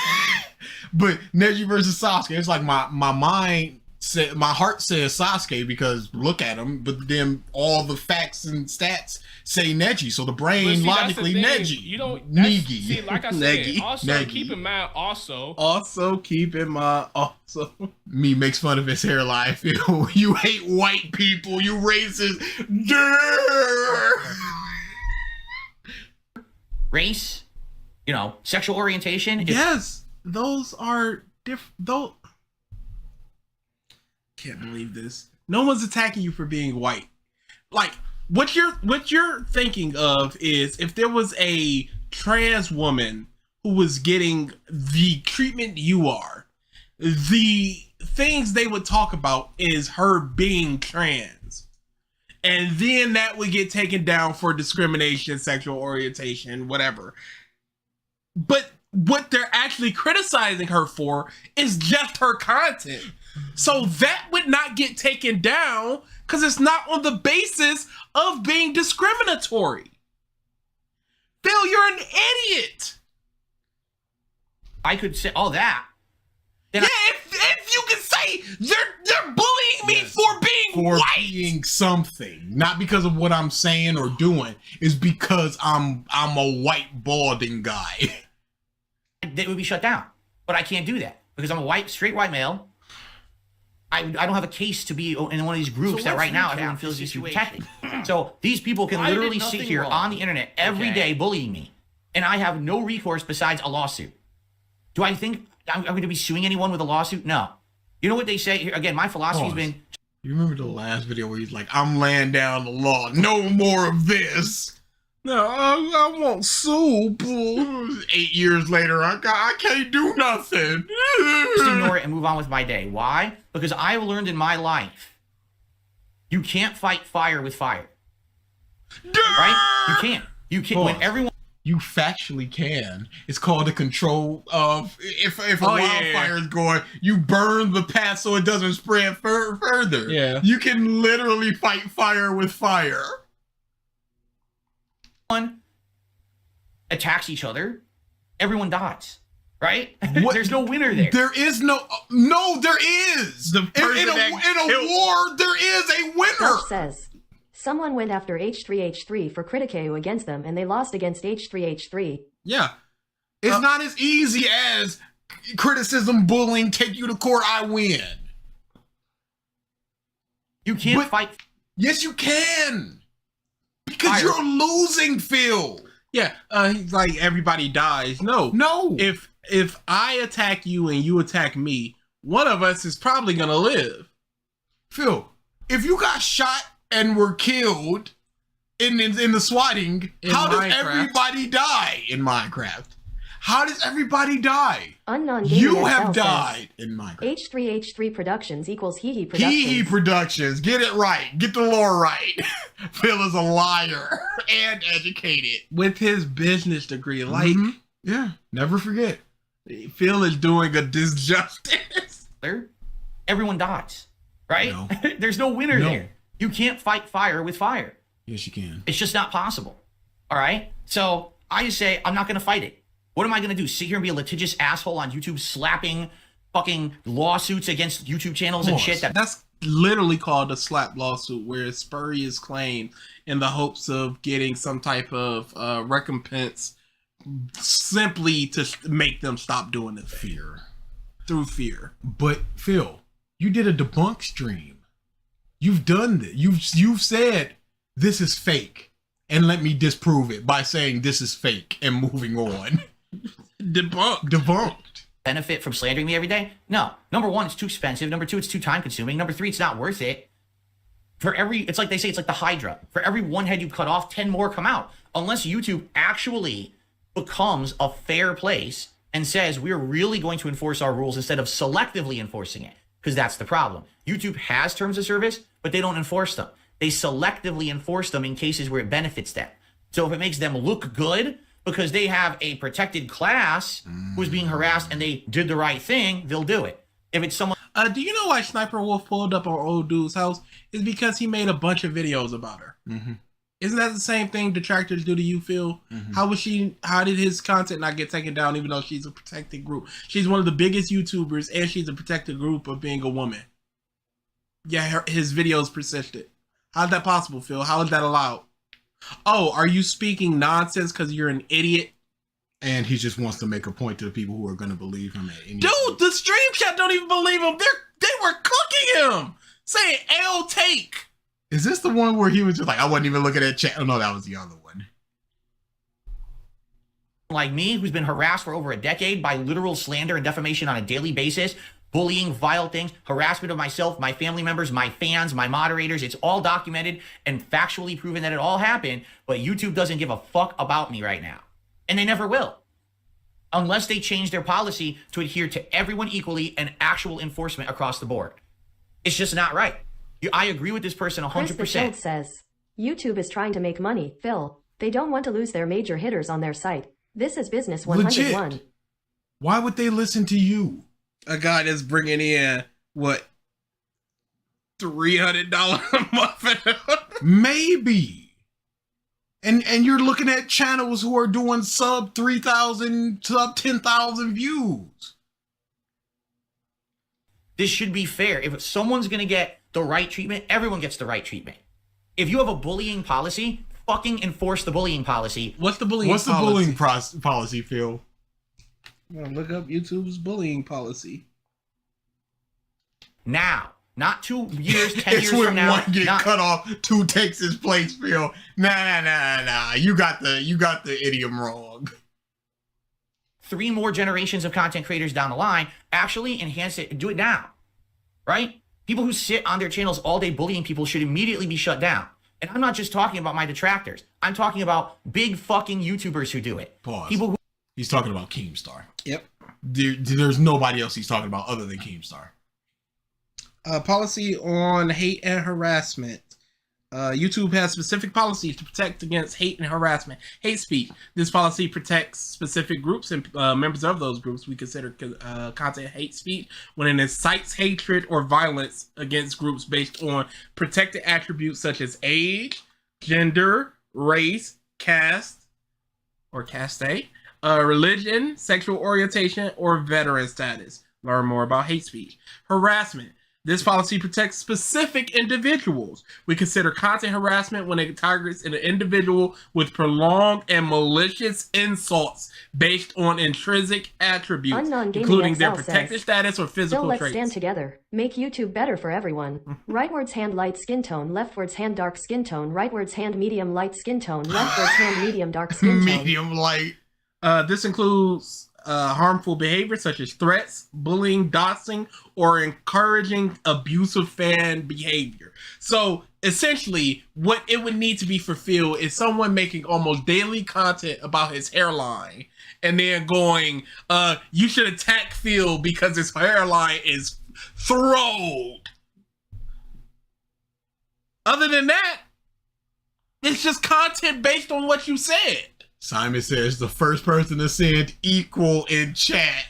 But Neji versus Sasuke, it's like my mind said, my heart says Sasuke because look at him, but then all the facts and stats say Neji, so the brain logically Neji. You don't Negi. See, like I said, also keep in mind me makes fun of his hairline. You hate white people, you racist. Race, sexual orientation. Yes, those are different. Can't believe this. No one's attacking you for being white. Like what you're thinking of is if there was a trans woman who was getting the treatment you are, the things they would talk about is her being trans. And then that would get taken down for discrimination, sexual orientation, whatever. But what they're actually criticizing her for is just her content. So that would not get taken down because it's not on the basis of being discriminatory. Phil, you're an idiot. I could say all that. Then if you can say they're bullying me for being white, being something, not because of what I'm saying or doing, is because I'm a white balding guy. They would be shut down, but I can't do that because I'm a straight white male. I don't have a case to be in one of these groups that right now everyone feels is protecting. So these people can literally sit here on the internet every day bullying me, and I have no recourse besides a lawsuit. Do I think I'm going to be suing anyone with a lawsuit? No. You know what they say here? Again, my philosophy's been... You remember the last video where he's like, I'm laying down the law. No more of this. No, I won't sue. 8 years later, I can't do nothing. Just ignore it and move on with my day. Why? Because I've learned in my life, you can't fight fire with fire. Right? You can't. You can't. When everyone... You factually can. It's called the control of if a wildfire is going, you burn the path so it doesn't spread further. Yeah. You can literally fight fire with fire. One attacks each other, everyone dies. Right? There's no winner there. There is no there is. In a war, there is a winner. Dutch says, someone went after H3H3 for Criticao against them, and they lost against H3H3. Yeah. It's not as easy as criticism, bullying, take you to court, I win. You can't fight. Yes, you can. Because you're losing, Phil. Yeah, he's like, everybody dies. No. If I attack you and you attack me, one of us is probably going to live. Phil, if you got shot and were killed in the swatting, how does everybody die in Minecraft? How does everybody die? Unknown you have died in Minecraft. H3H3 Productions equals Hee Productions. Hee Productions. Get it right. Get the lore right. Phil is a liar and educated. With his business degree. Like, yeah, never forget. Phil is doing a disjustice. Everyone dies. Right? No. There's no winner there. You can't fight fire with fire. Yes, you can. It's just not possible. All right? So I just say, I'm not going to fight it. What am I going to do? Sit here and be a litigious asshole on YouTube slapping fucking lawsuits against YouTube channels and shit? That's literally called a slap lawsuit, where it's spurious claim in the hopes of getting some type of recompense simply to make them stop doing it. Through fear. But Phil, you did a debunk stream. You've done this. You've said this is fake, and let me disprove it by saying this is fake and moving on. Debunked. Benefit from slandering me every day? No. Number one, it's too expensive. Number two, it's too time consuming. Number three, it's not worth it. It's like they say, it's like the Hydra. For every one head you cut off, 10 more come out. Unless YouTube actually becomes a fair place and says, we're really going to enforce our rules instead of selectively enforcing it. Because that's the problem. YouTube has terms of service, but they don't enforce them. They selectively enforce them in cases where it benefits them. So if it makes them look good because they have a protected class who's being harassed and they did the right thing, they'll do it. If it's someone... do you know why Sniper Wolf pulled up our old dude's house? It's because he made a bunch of videos about her. Isn't that the same thing detractors do to you, Phil? How did his content not get taken down even though she's a protected group? She's one of the biggest YouTubers and she's a protected group of being a woman. Yeah, his videos persisted. How's that possible, Phil? How is that allowed? Oh, are you speaking nonsense because you're an idiot? And he just wants to make a point to the people who are going to believe him. Dude, the stream chat don't even believe him. They were cooking him, saying L take. Is this the one where he was just like, I wasn't even looking at chat? Oh, no, that was the other one. Like me, who's been harassed for over a decade by literal slander and defamation on a daily basis, bullying, vile things, harassment of myself, my family members, my fans, my moderators. It's all documented and factually proven that it all happened, but YouTube doesn't give a fuck about me right now. And they never will. unless they change their policy to adhere to everyone equally and actual enforcement across the board. It's just not right. I agree with this person 100%. Chris the Shield says, YouTube is trying to make money, Phil. They don't want to lose their major hitters on their site. This is business 101. Legit. Why would they listen to you? A guy that's bringing in, what, $300 a month? Maybe. And you're looking at channels who are doing sub 3,000, sub 10,000 views. This should be fair. If someone's going to get the right treatment, everyone gets the right treatment. If you have a bullying policy, fucking enforce the bullying policy. What's the bullying policy? policy? What's the bullying policy, Phil? I'm gonna look up YouTube's bullying policy. Now, not 2 years, 10 It's years when from now. one get cut off, two takes his place, Phil. Nah. You got the idiom wrong. 3 more generations of content creators down the line, actually enhance it. Do it now, right? People who sit on their channels all day bullying people should immediately be shut down. And I'm not just talking about my detractors. I'm talking about big fucking YouTubers who do it. Pause. People who He's talking about Keemstar. Yep. There's nobody else he's talking about other than Keemstar. Policy on hate and harassment. YouTube has specific policies to protect against hate and harassment. Hate speech. This policy protects specific groups and members of those groups. We consider content hate speech when it incites hatred or violence against groups based on protected attributes such as age, gender, race, caste, or caste, religion, sexual orientation, or veteran status. Learn more about hate speech. Harassment. This policy protects specific individuals. We consider content harassment when it targets an individual with prolonged and malicious insults based on intrinsic attributes, including their protected status or physical let's traits. stand together. Make YouTube better for everyone. Rightwards hand light skin tone, leftwards hand dark skin tone, rightwards hand medium light skin tone, leftwards hand medium dark skin tone. Medium light. This includes harmful behavior such as threats, bullying, doxing, or encouraging abusive fan behavior. So essentially, what it would need to be fulfilled is someone making almost daily content about his hairline and then going, you should attack Phil because his hairline is throwed. Other than that, it's just content based on what you said. Simon says the first person to send equal in chat.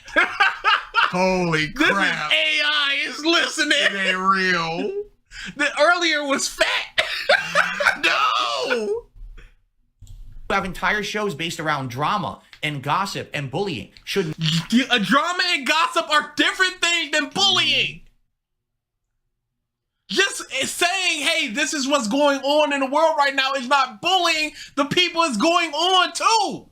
Holy crap. This is AI is listening. It ain't real. The earlier was fat. No. have entire shows based around drama and gossip and bullying. Shouldn't a drama and gossip are different things than bullying. Just saying, hey, this is what's going on in the world right now is not bullying. The people is going on too.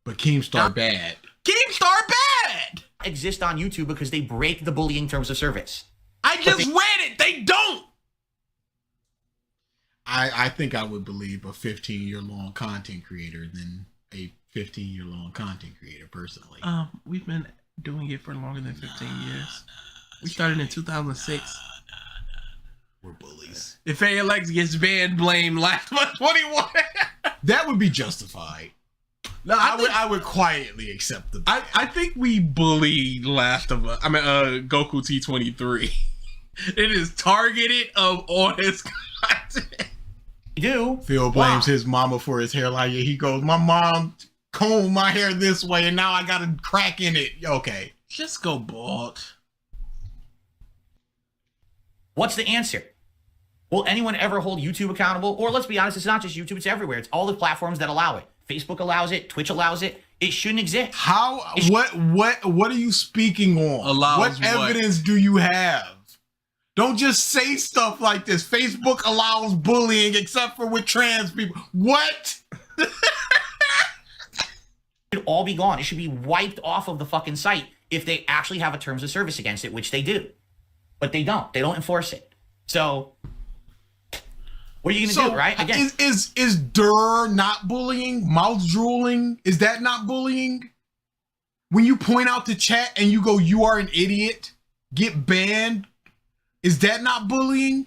But Keemstar bad. Keemstar bad. Exist on YouTube because they break the bullying terms of service. I just read it. They don't. I think I would believe a 15-year-long content creator than a 15-year-long content creator personally. We've been doing it for longer than 15 years. We started in 2006. We're bullies. If ALX gets banned, blame last month 21. That would be justified. No, I would quietly accept the ban. I think we bullied Last of Us. I mean, Goku T23. It is targeted of all his content. You do. Phil blames his mama for his hairline. He goes, my mom combed my hair this way and now I got a crack in it. Okay. Just go bald. What's the answer? Will anyone ever hold YouTube accountable? Or let's be honest, it's not just YouTube, it's everywhere. It's all the platforms that allow it. Facebook allows it, Twitch allows it. It shouldn't exist. How? What are you speaking on? Allows what evidence do you have? Don't just say stuff like this. Facebook allows bullying except for with trans people. What? It should all be gone. It should be wiped off of the fucking site if they actually have a terms of service against it, which they do. But they don't. They don't enforce it. So what are you gonna do, right? Again, is dir not bullying? Mouth drooling? Is that not bullying? When you point out the chat and you go, you are an idiot, get banned, is that not bullying?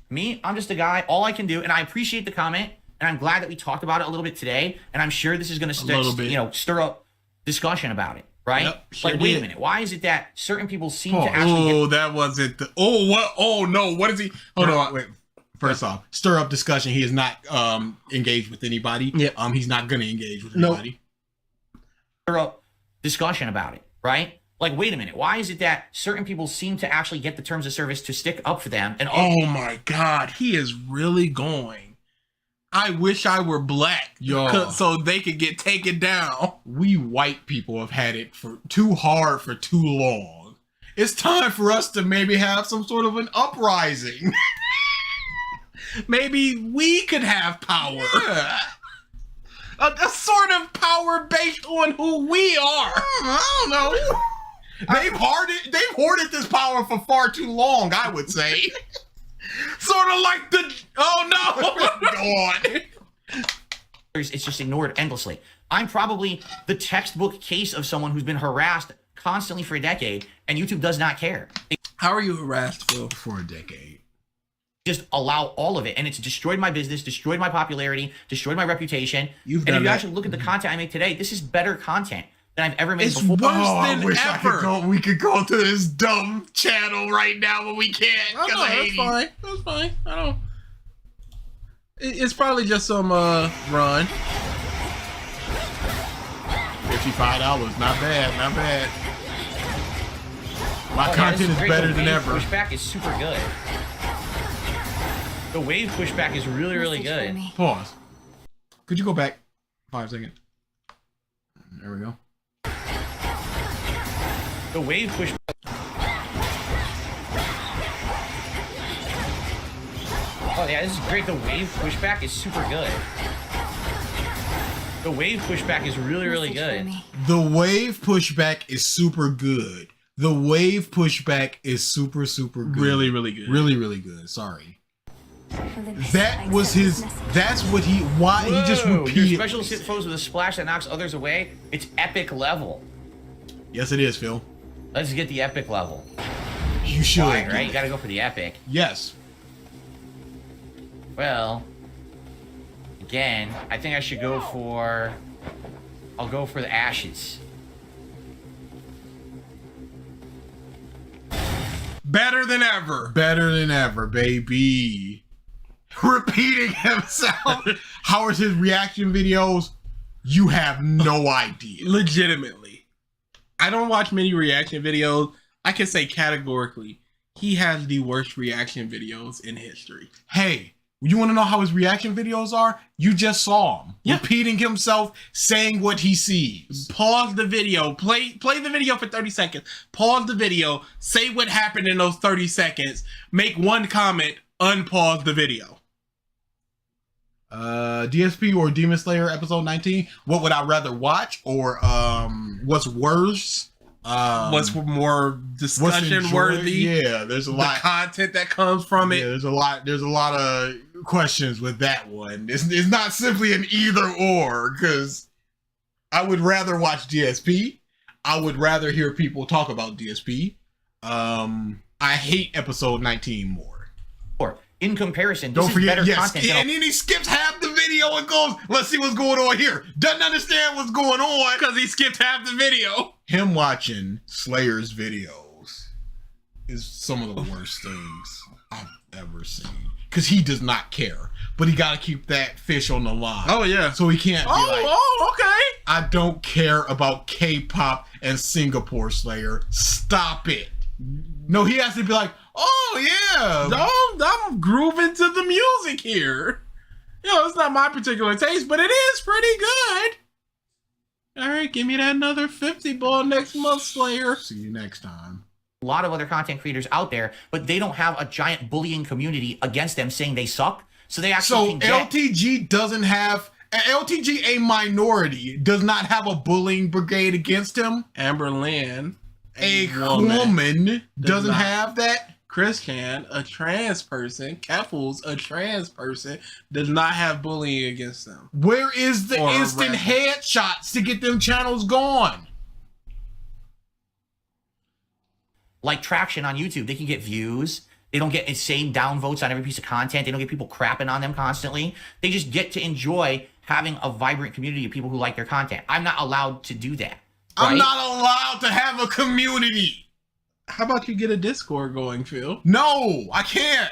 Me, I'm just a guy. All I can do, and I appreciate the comment, and I'm glad that we talked about it a little bit today. And I'm sure this is going to stir up discussion about it, right? Yep, sure like, wait a did. minute, why is it that certain people seem to actually? Oh, that wasn't the. Oh, what? Oh no, what is he? Hold on, wait. First off, stir up discussion. He is not engaged with anybody. Yeah. He's not going to engage with anybody. Stir up discussion about it, right? Like, wait a minute, why is it that certain people seem to actually get the terms of service to stick up for them? And oh my God, he is really going. I wish I were black, so they could get taken down. We white people have had it for too hard for too long. It's time for us to maybe have some sort of an uprising. Maybe we could have power. Yeah. A sort of power based on who we are. I don't know. They've hoarded this power for far too long, I would say. Sort of like the... Oh, no! Go on. It's just ignored endlessly. I'm probably the textbook case of someone who's been harassed constantly for a decade, and YouTube does not care. How are you harassed, Phil? For a decade. Just allow all of it, and it's destroyed my business, destroyed my popularity, destroyed my reputation. And if you actually look at the content I make today, this is better content than I've ever made before. Worse than I wish ever. we could go to this dumb channel right now, but we can't. Oh, no, that's fine. That's fine. I don't. It's probably just some run. $55, not bad, not bad. My content is better than ever. Pushback is super good. The wave pushback is really, really good. Pause. Could you go back 5 seconds? There we go. The wave pushback. Oh yeah, this is great. The wave pushback is super good. The wave pushback is really, really good. The wave pushback is super good. The wave pushback is super, super good. Really, really good. Really, really good. Sorry. That was his. That's what he. Why he just repeated. Your special hit foes with a splash that knocks others away. It's epic level. Yes, it is, Phil. Let's get the epic level. You should. Right? You gotta go for the epic. Yes. Well, again, I think I should go for. I'll go for the ashes. Better than ever. Better than ever, baby. Repeating himself. How are his reaction videos? You have no idea. Legitimately. I don't watch many reaction videos. I can say categorically, he has the worst reaction videos in history. Hey, you want to know how his reaction videos are? You just saw him. Yeah. Repeating himself, saying what he sees. Pause the video. Play the video for 30 seconds. Pause the video. Say what happened in those 30 seconds. Make one comment. Unpause the video. DSP or Demon Slayer episode 19. What would I rather watch? Or what's worse? What's more discussion worthy? Yeah, there's a lot. The content that comes from it. Yeah, there's a lot of questions with that one. It's not simply an either or, because I would rather watch DSP. I would rather hear people talk about DSP. I hate episode 19 more. In comparison, don't forget, better yes, content. And then he skips half the video and goes, let's see what's going on here. Doesn't understand what's going on. Because he skipped half the video. Him watching Slayer's videos is some of the worst things I've ever seen. Because he does not care. But he got to keep that fish on the line. Oh, yeah. So he can't be like, okay. I don't care about K-pop and Singapore Slayer. Stop it. No, he has to be like, oh, yeah. I'm grooving to the music here. You know, it's not my particular taste, but it is pretty good. All right, give me that another 50 ball next month, Slayer. See you next time. A lot of other content creators out there, but they don't have a giant bullying community against them saying they suck. So they actually can get... LTG doesn't have... LTG, a minority, does not have a bullying brigade against him. Amber Lynn, a woman doesn't have that. Chris Chan, a trans person, Keffels, a trans person, does not have bullying against them. Where is the instant headshots to get them channels gone? Like traction on YouTube, they can get views, They don't get insane downvotes on every piece of content. They don't get people crapping on them constantly. They just get to enjoy having a vibrant community of people who like their content. I'm not allowed to do that. Right? I'm not allowed to have a community. How about you get a Discord going, Phil? No, I can't.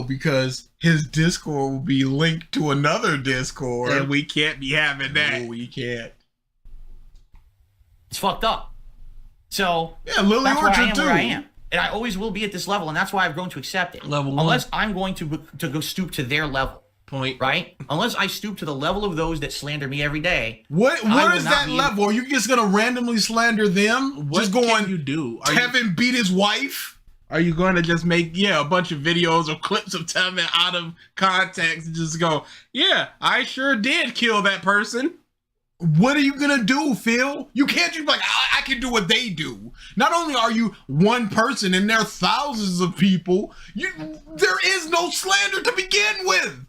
Because his Discord will be linked to another Discord. And we can't be having that. No, we can't. It's fucked up. So yeah, Lily that's why I am too. where I am. And I always will be at this level, and that's why I've grown to accept it. Level 1. Unless I'm going to go stoop to their level. Point. Right? Unless I stoop to the level of those that slander me every day. What is that level? Are you just gonna randomly slander them? What just going can you do? Tevin beat his wife? Are you going to just make a bunch of videos or clips of Tevin out of context and just go, yeah, I sure did kill that person? What are you gonna do, Phil? You can't just be like, I can do what they do. Not only are you one person and there are thousands of people, there is no slander to begin with.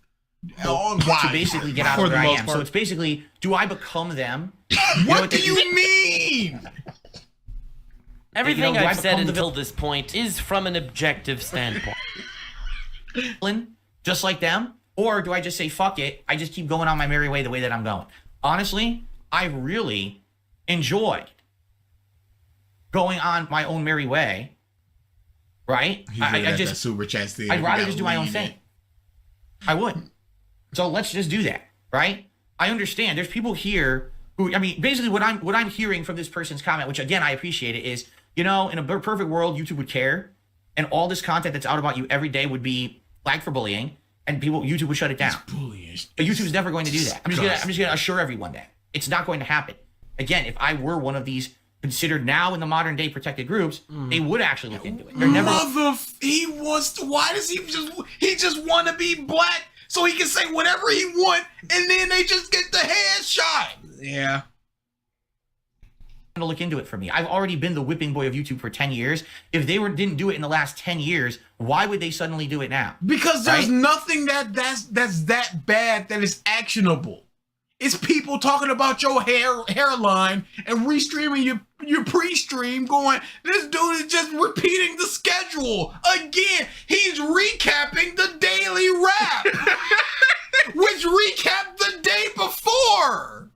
To basically get out of where I am. So it's basically, do I become them? What do you mean? Everything I've said until this point is from an objective standpoint. Just like them? Or do I just say, fuck it, I just keep going on my merry way the way that I'm going? Honestly, I really enjoyed going on my own merry way, right? I just super chat thing. I'd rather just do my own thing. I would. So let's just do that, right? I understand. There's people here who, I mean, basically what I'm hearing from this person's comment, which again I appreciate it, is, in a perfect world, YouTube would care, and all this content that's out about you every day would be flagged for bullying, and YouTube would shut it down. But YouTube's never going to do that. I'm just gonna assure everyone that it's not going to happen. Again, if I were one of these considered now in the modern day protected groups, they would actually look into it. They're never. Why does he just want to be black so he can say whatever he want, and then they just get the headshot? Yeah. To look into it for me. I've already been the whipping boy of YouTube for 10 years. If they didn't do it in the last 10 years, why would they suddenly do it now? Because there's nothing that's that bad that is actionable. It's people talking about your hairline and restreaming your pre-stream going, this dude is just repeating the schedule. Again, he's recapping the daily rap, which recapped the day before.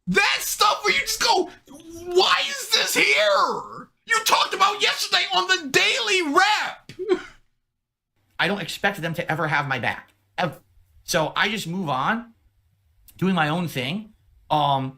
That stuff where you just go, why is this here? You talked about yesterday on the daily rap. I don't expect them to ever have my back. Ever. So I just move on, doing my own thing. And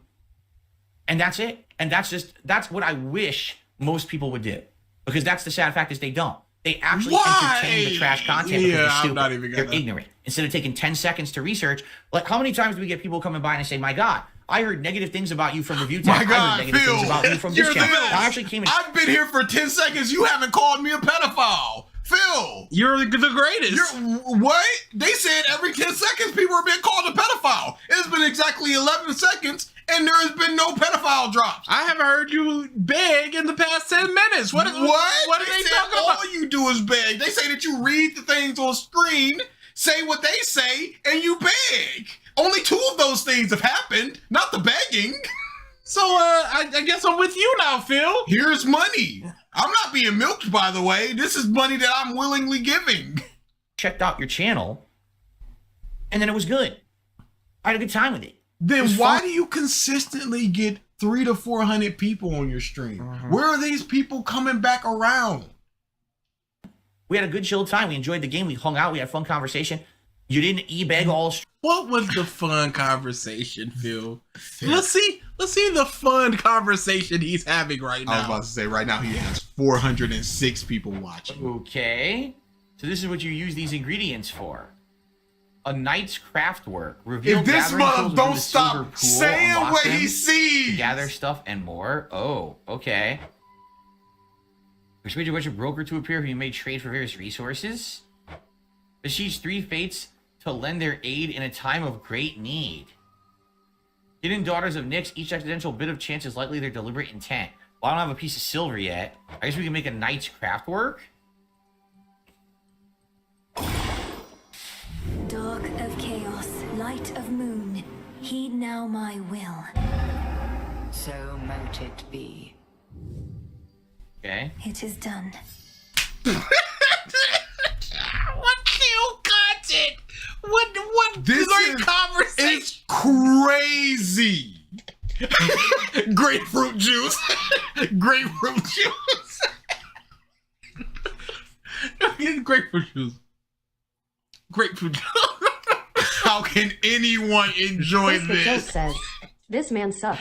that's it. And that's what I wish most people would do. Because that's the sad fact is they don't. They actually entertain the trash content because they're stupid. They're ignorant. Instead of taking 10 seconds to research, like how many times do we get people coming by and say, my God, I heard negative things about you from Review Tech. My God, I heard negative Phil, things about you from this channel. I actually came in. I've been here for 10 seconds. You haven't called me a pedophile. Phil. You're the greatest. What? They said every 10 seconds people are being called a pedophile. It's been exactly 11 seconds and there has been no pedophile drops. I haven't heard you beg in the past 10 minutes. What are they talking about? All you do is beg. They say that you read the things on screen, say what they say, and you beg. Only 2 of those things have happened, not the begging. So, I guess I'm with you now, Phil. Here's money. I'm not being milked, by the way. This is money that I'm willingly giving. Checked out your channel, and then it was good. I had a good time with it. Then why do you consistently get 300 to 400 people on your stream? Where are these people coming back around? We had a good chill time. We enjoyed the game. We hung out. We had a fun conversation. You didn't e-beg all. What was the fun conversation, Phil? Let's see the fun conversation he's having right now. I was about to say right now he has 406 people watching. Okay. So this is what you use these ingredients for. A night's craft work. Reveal if this month don't stop saying what he sees. Gather stuff and more. Oh, okay. Persuade your broker to appear who you may trade for various resources. Besiege 3 fates to lend their aid in a time of great need. Hidden daughters of Nyx, each accidental bit of chance is likely their deliberate intent. Well, I don't have a piece of silver yet. I guess we can make a knight's craft work. Dark of chaos, light of moon, heed now my will. So mote it be. Okay. It is done. What kill content? What This great is conversation? it's crazy. Grapefruit juice. Grapefruit juice. Grapefruit juice. Grapefruit juice. How can anyone enjoy Chris the Joke this? says, this man sucks.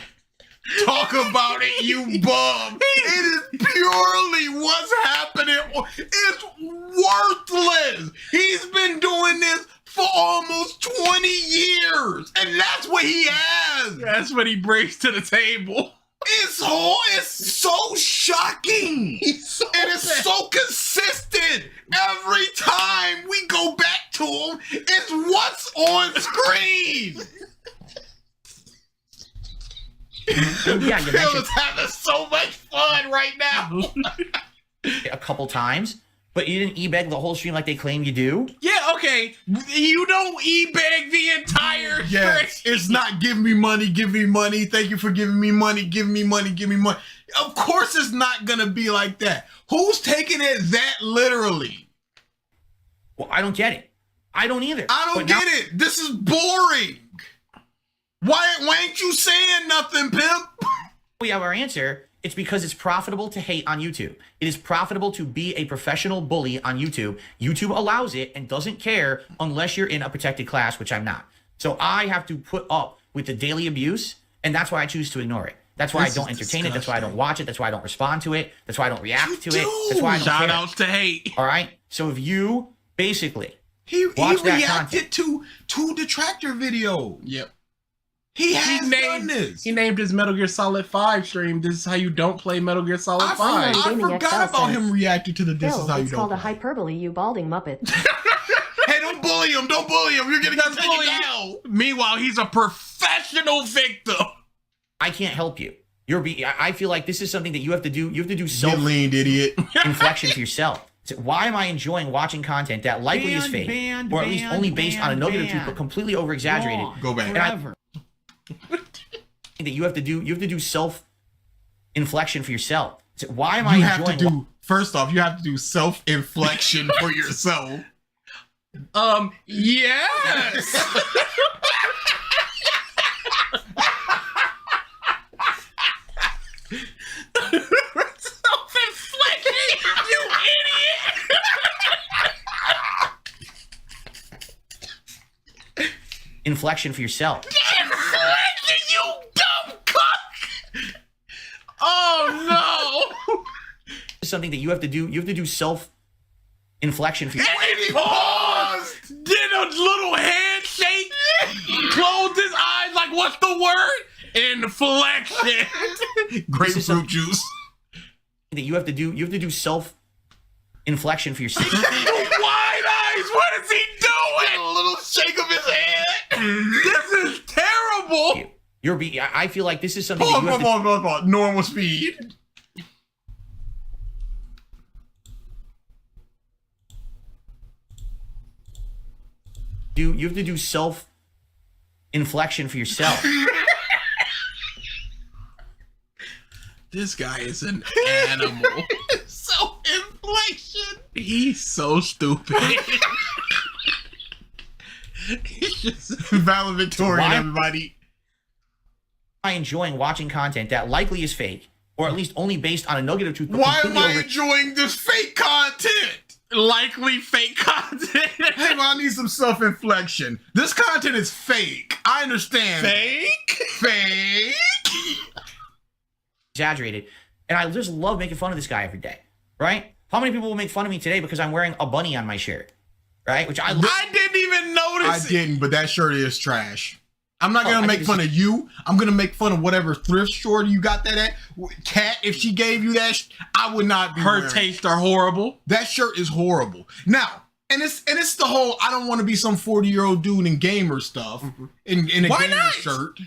Talk about it, you bum. It is purely what's happening. It's worthless. He's been doing this for almost 20 years. And that's what he has. That's what he brings to the table. It's so shocking. And it's so consistent. Every time we go back to him, it's what's on screen. Yeah, you Phil mentioned is having so much fun right now. a couple times, but you didn't e-beg the whole stream like they claim you do. Yeah, okay. You don't e-bag the entire Yes, stream. it's not give me money, give me money. Thank you for giving me money, give me money, give me money. Of course it's not gonna be like that. Who's taking it that literally? Well, I don't get it. I don't either. I don't get it. This is boring. Why ain't you saying nothing, pimp? We have our answer. It's because it's profitable to hate on YouTube. It is profitable to be a professional bully on YouTube. YouTube allows it and doesn't care unless you're in a protected class, which I'm not. So I have to put up with the daily abuse, and that's why I choose to ignore it. That's why I don't entertain it. That's why I don't watch it. That's why I don't respond to it. That's why I don't react to it. That's why I don't Shout care. outs to hate. All right? So if you basically He watch that reacted to detractor video. Yep. He has done this. He named his Metal Gear Solid 5 stream. This is how you don't play Metal Gear Solid 5. I forgot about him reacting to the This Phil, Is How You it's Don't called a Play. hyperbole, you balding muppet. Hey, don't bully him. Don't bully him. You're going to get taken down. Meanwhile, he's a professional victim. I can't help you. I feel like this is something that you have to do. You have to do self leaned idiot inflection for yourself. So why am I enjoying watching content that likely is fake, or at least only based on a nugget or two, but completely over exaggerated? Go back. That you have to do self inflection for yourself. So why am I You have to enjoying? do, first off, you have to do self-inflection for yourself. Yes. Self-inflection, you idiot. Inflection for yourself. Inflection, you dumb cuck. Oh no. Something that you have to do. You have to do self inflection for yourself. And he paused, did a little handshake, closed his eyes like, what's the word? Inflection. Grapefruit juice. That you have to do. You have to do self inflection for yourself. Wide eyes. What is he doing? A little shake of his head. This is terrible. I feel like this is something. Pause. Normal speed. You have to do self inflection for yourself. This guy is an animal. Self-inflection. He's so stupid. He's just valedictorian, everybody. Am I enjoying watching content that likely is fake, or at least only based on a nugget or two? Why am I enjoying this fake content? Likely fake content. Hey, I need some self-inflection. This content is fake. I understand. Fake. Exaggerated, and I just love making fun of this guy every day. Right? How many people will make fun of me today because I'm wearing a bunny on my shirt? Right? Which I didn't even notice. I didn't, but that shirt is trash. I'm not gonna make fun of you. I'm gonna make fun of whatever thrift store you got that at. Kat, if she gave you that, I would not be. Her tastes are horrible. That shirt is horrible. Now, and it's the whole I don't want to be some 40-year-old dude in gamer stuff in a Why gamer not? shirt.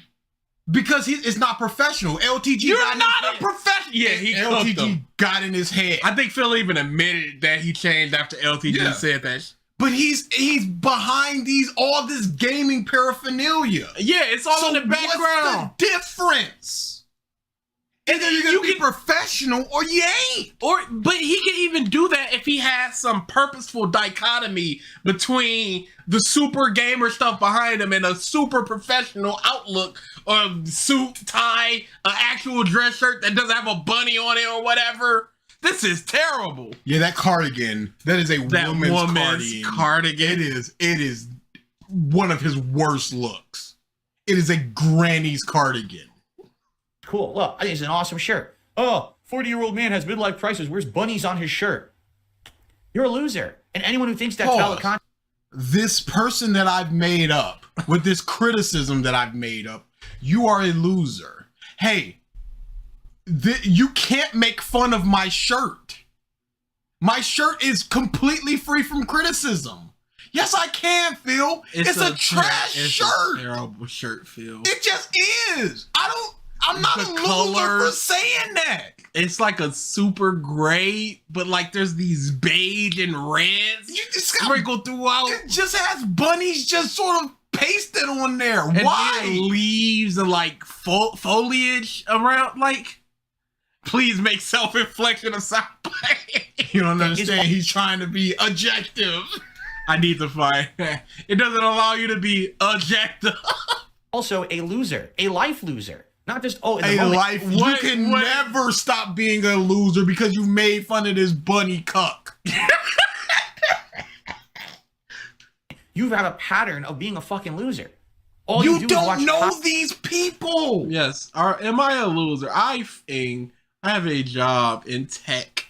Because it's not professional. LTG. You're got not a professional. Yeah, he cooked LTG them. got in his head. I think Phil even admitted that he changed after LTG said that. But he's behind all this gaming paraphernalia. Yeah, it's all in the background. What's the difference? Either you're gonna be professional or you ain't. But he can even do that if he has some purposeful dichotomy between the super gamer stuff behind him and a super professional outlook, or suit, tie, an actual dress shirt that doesn't have a bunny on it or whatever. This is terrible. Yeah, that cardigan. That is a woman's cardigan. It is one of his worst looks. It is a granny's cardigan. Cool. Look, I think it's an awesome shirt. Oh, 40-year-old man has midlife crisis. Where's bunnies on his shirt? You're a loser. And anyone who thinks that's valid content. This person that I've made up, with this criticism that I've made up, you are a loser. Hey, you can't make fun of my shirt. My shirt is completely free from criticism. Yes, I can, Phil. It's a trash shirt. A terrible shirt, Phil. It just is. I'm not a loser for saying that. It's like a super gray, but like there's these beige and reds sprinkled throughout. It just has bunnies just sort of pasted on there. And why? Leaves and like foliage around. Like, please make self-inflection a sound bite. You don't understand. He's trying to be objective. I need to find. It doesn't allow you to be objective. Also, a loser, a life loser. Not just, in the a moment. life. You can never stop being a loser because you made fun of this bunny cuck. You have a pattern of being a fucking loser. You don't know these people. Yes. Am I a loser? I have a job in tech,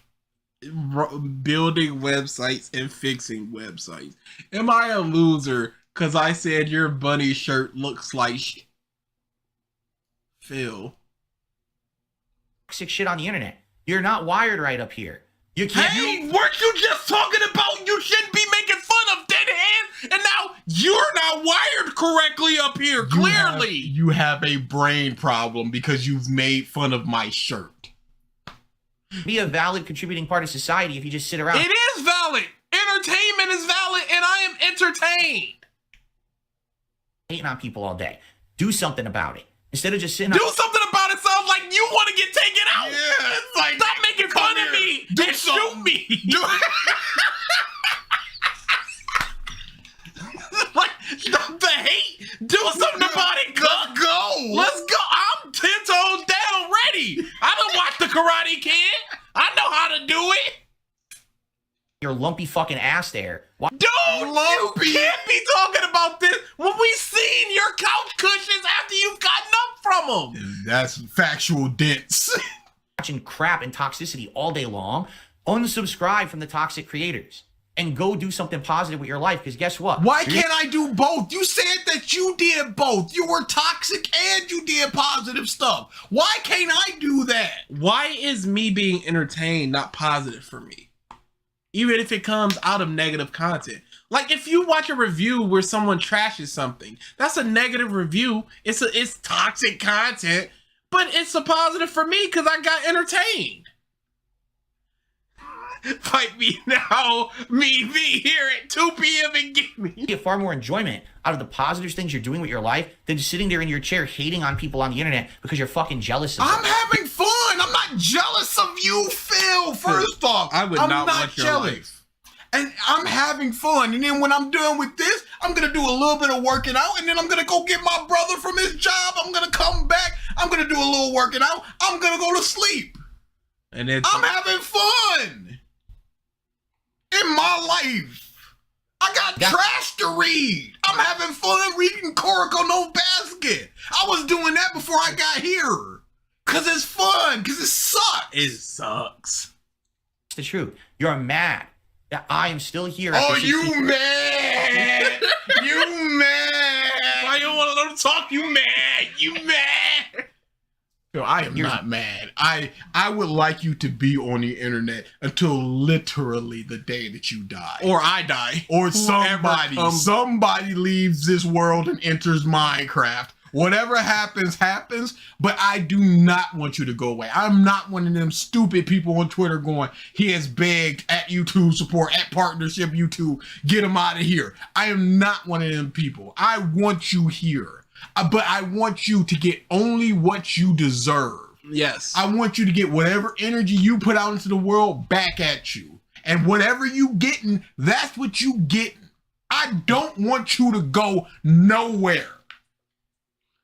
building websites and fixing websites. Am I a loser because I said your bunny shirt looks like shit? Phil. Toxic shit on the internet. You're not wired right up here. You can't. Hey, weren't you just talking about you shouldn't be making fun of dead hands, and now you're not wired correctly up here? Clearly, you have a brain problem because you've made fun of my shirt. Be a valid contributing part of society if you just sit around. It is valid. Entertainment is valid, and I am entertained. Hating on people all day. Do something about it. Instead of just sitting Do something about it sounds like you want to get taken out. Yeah, it's like, stop making fun of me. Do something. Shoot me. Like, stop the hate. Do something about it. Let's go. Let's go. I'm 10 toes down ready. I don't watch the Karate Kid. I know how to do it. Your lumpy fucking ass there. Why? Dude, you can't be talking about this when we seen your couch cushions after you've gotten up from them. That's factual dents. Watching crap and toxicity all day long. Unsubscribe from the toxic creators and go do something positive with your life, because guess what? Why can't I do both? You said that you did both. You were toxic and you did positive stuff. Why can't I do that? Why is me being entertained not positive for me? Even if it comes out of negative content. Like, if you watch a review where someone trashes something, that's a negative review. It's toxic content, but it's a positive for me because I got entertained. Fight me now, me here at 2 p.m. and get me. You get far more enjoyment out of the positive things you're doing with your life than just sitting there in your chair hating on people on the internet because you're fucking jealous of them. I'm having fun. I'm not jealous of you, Phil. First off, I'm not want your jealous. life. And I'm having fun. And then when I'm done with this, I'm going to do a little bit of working out. And then I'm going to go get my brother from his job. I'm going to come back. I'm going to do a little working out. I'm going to go to sleep. And then I'm having fun in my life. I got trash to read. I'm having fun reading Kuroko no Basket. I was doing that before I got here. Because it's fun. Because it sucks. It sucks. It's the truth. You're mad that I am still here. Oh, you mad. You mad. Why you want to let him talk? You mad. You mad. No, I am not mad. I would like you to be on the internet until literally the day that you die. Or I die. Or somebody leaves this world and enters Minecraft. Whatever happens, happens, but I do not want you to go away. I'm not one of them stupid people on Twitter going, he has begged at YouTube support, at partnership YouTube, get him out of here. I am not one of them people. I want you here, but I want you to get only what you deserve. Yes. I want you to get whatever energy you put out into the world back at you. And whatever you getting, that's what you getting. I don't want you to go nowhere.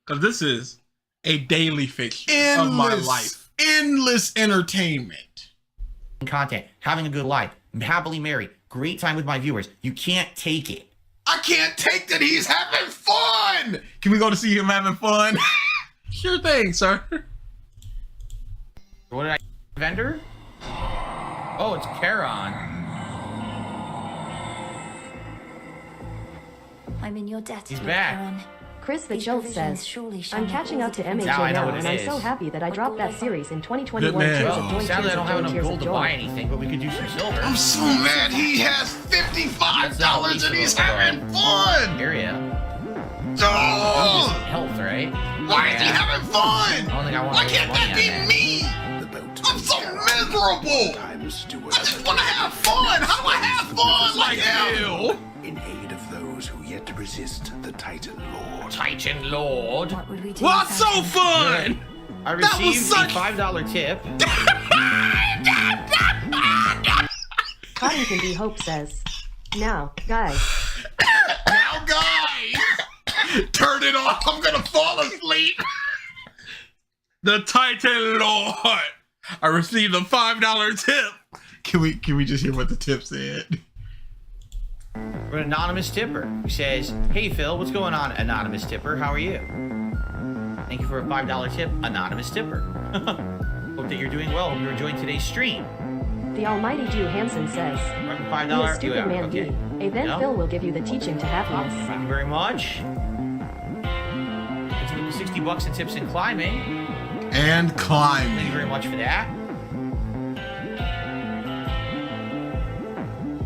Because this is a daily fixture of my life. Endless entertainment. Content, having a good life, happily married, great time with my viewers. You can't take it. I can't take that he's having fun. Can we go to see him having fun? Sure thing, sir. What did I vendor? Oh, it's Charon. I'm in your debt. He's back. Charon. Chris the Chill says, I'm catching up to MHA Now I know now, what it and I'm is. so happy that I dropped that series in 2021 Good man. Tears of Joy, Sadly, I Tears don't of have Joy, enough Tears gold of to buy Joy. anything, but we could do some silver. I'm so mad he has $55 and he's having fun. Area. Oh! Health, right? Why is he having fun? I don't think I want Why can't that be me? I'm so miserable. I just want to have fun. How do I have fun like hell? In aid of those who yet to resist the Titan Lord. Titan Lord. What would we do? What's so fun? I received a $5 tip. Cotton Candy Hope says, now, guys. Now, guys, turn it off. I'm gonna fall asleep. The Titan Lord. I received a $5 tip. Can we just hear what the tip said? We're an anonymous tipper who says, "Hey Phil, what's going on, anonymous tipper? How are you? Thank you for a $5 tip, anonymous tipper. Hope that you're doing well. Hope you're enjoying today's stream." The Almighty Jew Hansen says, $5. be a stupid Yeah, man okay. be. A then Yeah. Phil will give you the teaching to happiness. Thank you very much. It's $60 in tips and climbing. And climbing. Thank you very much for that.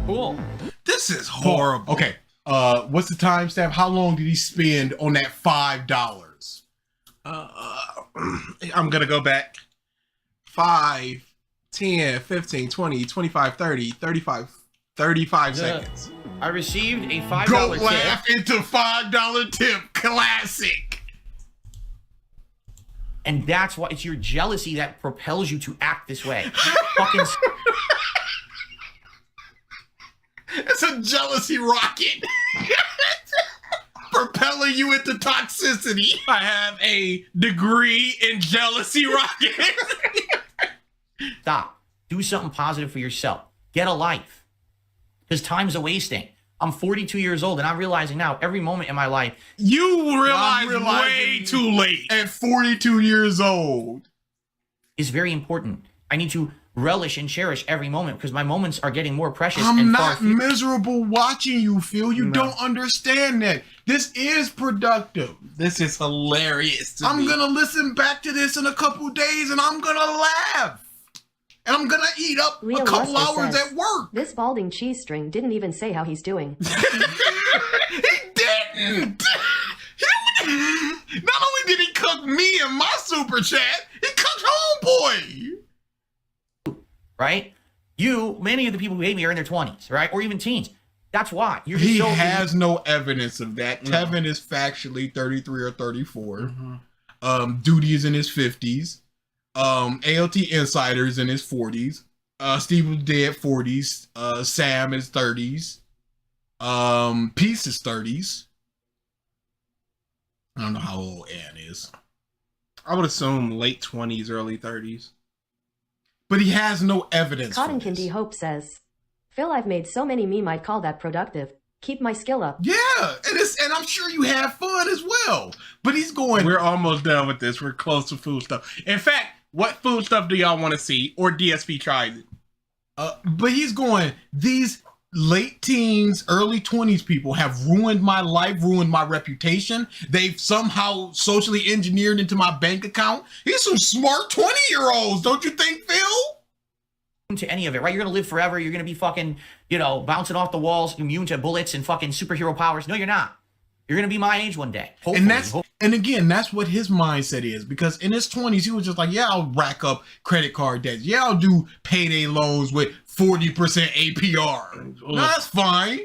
Cool. This is horrible. Okay. What's the timestamp? How long did he spend on that $5? I'm going to go back. 5, 10, 15, 20, 25, 30, 35 seconds. I received a $5 Go tip. laugh into $5 tip. Classic. And that's why it's your jealousy that propels you to act this way. Fucking It's a jealousy rocket. Propelling you into toxicity. I have a degree in jealousy rocket. Stop. Do something positive for yourself. Get a life. Because time's a wasting. I'm 42 years old, and I'm realizing now every moment in my life. You realize way too late. At 42 years old. Is very important. I need to relish and cherish every moment because my moments are getting more precious. I'm and not far fewer. miserable watching you, Phil. You don't understand that. This is productive. This is hilarious to I'm me. going to listen back to this in a couple days and I'm going to laugh. And I'm going to eat up Leo a couple Lester hours says, at work. This balding cheese string didn't even say how he's doing. He didn't. Not only did he cook me in my super chat, he cooked homeboy. Right? Many of the people who hate me are in their 20s, right? Or even teens. That's why. You're just He so has no evidence of that. No. Tevin is factually 33 or 34. Duty is in his 50s. ALT Insider is in his 40s. Steve was dead 40s. Sam is 30s. Peace is 30s. I don't know how old Ann is. I would assume late 20s, early 30s. But he has no evidence. Cotton Candy Hope says, Phil, I've made so many me might call that productive. Keep my skill up. Yeah, and I'm sure you have fun as well. But he's going. We're almost done with this. We're close to food stuff. In fact, what food stuff do y'all want to see? Or DSP Tries It? But he's going, these late teens, early 20s people have ruined my life, ruined my reputation. They've somehow socially engineered into my bank account. He's some smart 20-year-olds, don't you think, Phil? to any of it, right? You're gonna live forever. You're gonna be fucking, bouncing off the walls, immune to bullets and fucking superhero powers. No, you're not. You're gonna be my age one day. Hopefully. And again, that's what his mindset is, because in his 20s, he was just like, yeah, I'll rack up credit card debts. Yeah, I'll do payday loans with 40% APR. No, that's fine.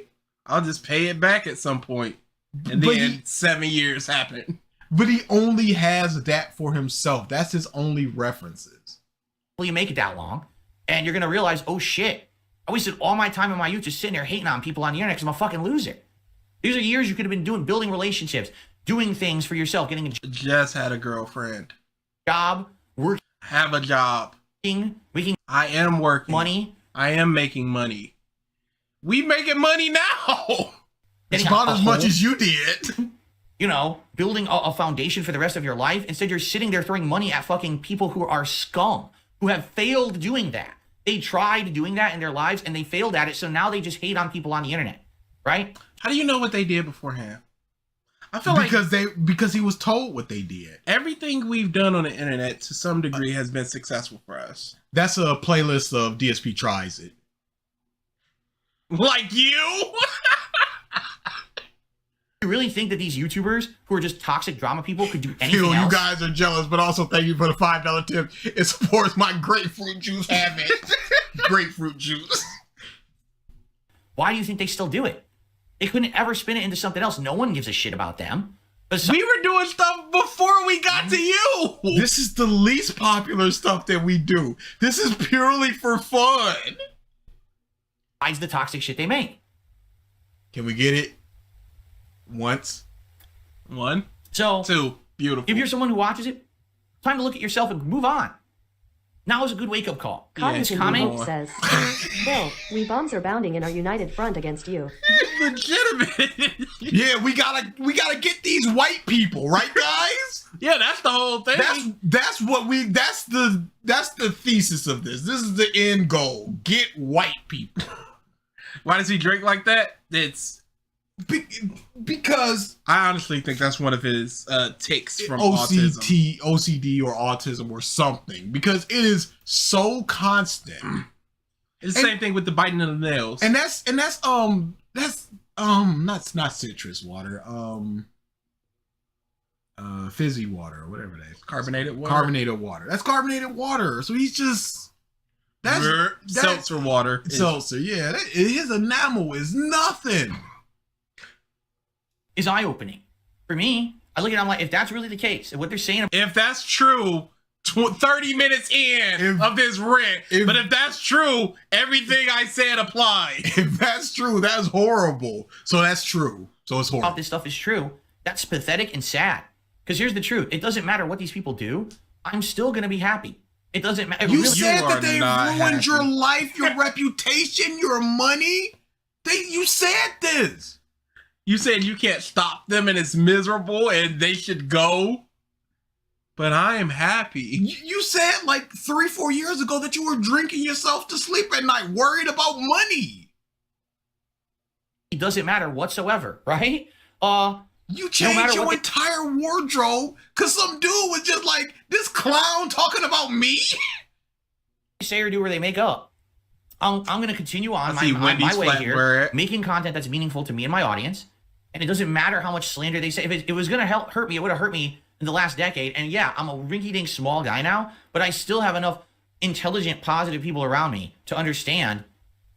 I'll just pay it back at some point. And then 7 years happen. But he only has that for himself. That's his only references. Well, you make it that long, and you're gonna realize, oh shit, I wasted all my time in my youth just sitting there hating on people on the internet because I'm a fucking loser. These are years you could have been building relationships, doing things for yourself, getting a Just had a girlfriend. job, working. Have a job. Making. I am working. Money. I am making money. We making money now. It's not as much as you did. You know, building a foundation for the rest of your life. Instead, you're sitting there throwing money at fucking people who are scum, who have failed doing that. They tried doing that in their lives and they failed at it. So now they just hate on people on the internet, right? How do you know what they did beforehand? I feel because he was told what they did. Everything we've done on the internet to some degree has been successful for us. That's a playlist of DSP Tries It. Like you? You really think that these YouTubers who are just toxic drama people could do anything else? You guys are jealous, but also thank you for the $5 tip. It supports my grapefruit juice habit. Grapefruit juice. Why do you think they still do it? They couldn't ever spin it into something else. No one gives a shit about them. We were doing stuff before we got to you. This is the least popular stuff that we do. This is purely for fun. Besides the toxic shit they make. Can we get it? Once. One. So. Two. Beautiful. If you're someone who watches it, time to look at yourself and move on. Now is a good wake-up call. Cognitive Hope says, Phil, we bombs are bounding in our united front against you. Legitimate. Yeah, we gotta get these white people, right, guys? Yeah, that's the whole thing. That's the thesis of this. This is the end goal. Get white people. Why does he drink like that? It's because I honestly think that's one of his tics from autism. OCD or autism or something, because it is so constant. It's the same thing with the biting of the nails. And that's not citrus water. Fizzy water or whatever that is. Carbonated water. Carbonated water. That's carbonated water. So he's just seltzer water. Seltzer, yeah. His enamel is nothing. Is eye-opening. For me, I look at it, I'm like, if that's really the case, and what they're saying... If that's true, 30 minutes in of this rant, but if that's true, everything I said applies. If that's true, that's horrible. So that's true. So it's horrible. If this stuff is true, that's pathetic and sad. Because here's the truth. It doesn't matter what these people do. I'm still going to be happy. It doesn't matter. You said that they ruined your life, your reputation, your money. You said this. You said you can't stop them and it's miserable and they should go. But I am happy. You said like 3-4 years ago that you were drinking yourself to sleep at night, worried about money. It doesn't matter whatsoever, right? You changed your entire wardrobe because some dude was just like, this clown talking about me? Say or do where they make up. I'm going to continue on my way here, making content that's meaningful to me and my audience. And it doesn't matter how much slander they say. If it was going to hurt me, it would have hurt me in the last decade. And yeah, I'm a rinky-dink small guy now, but I still have enough intelligent, positive people around me to understand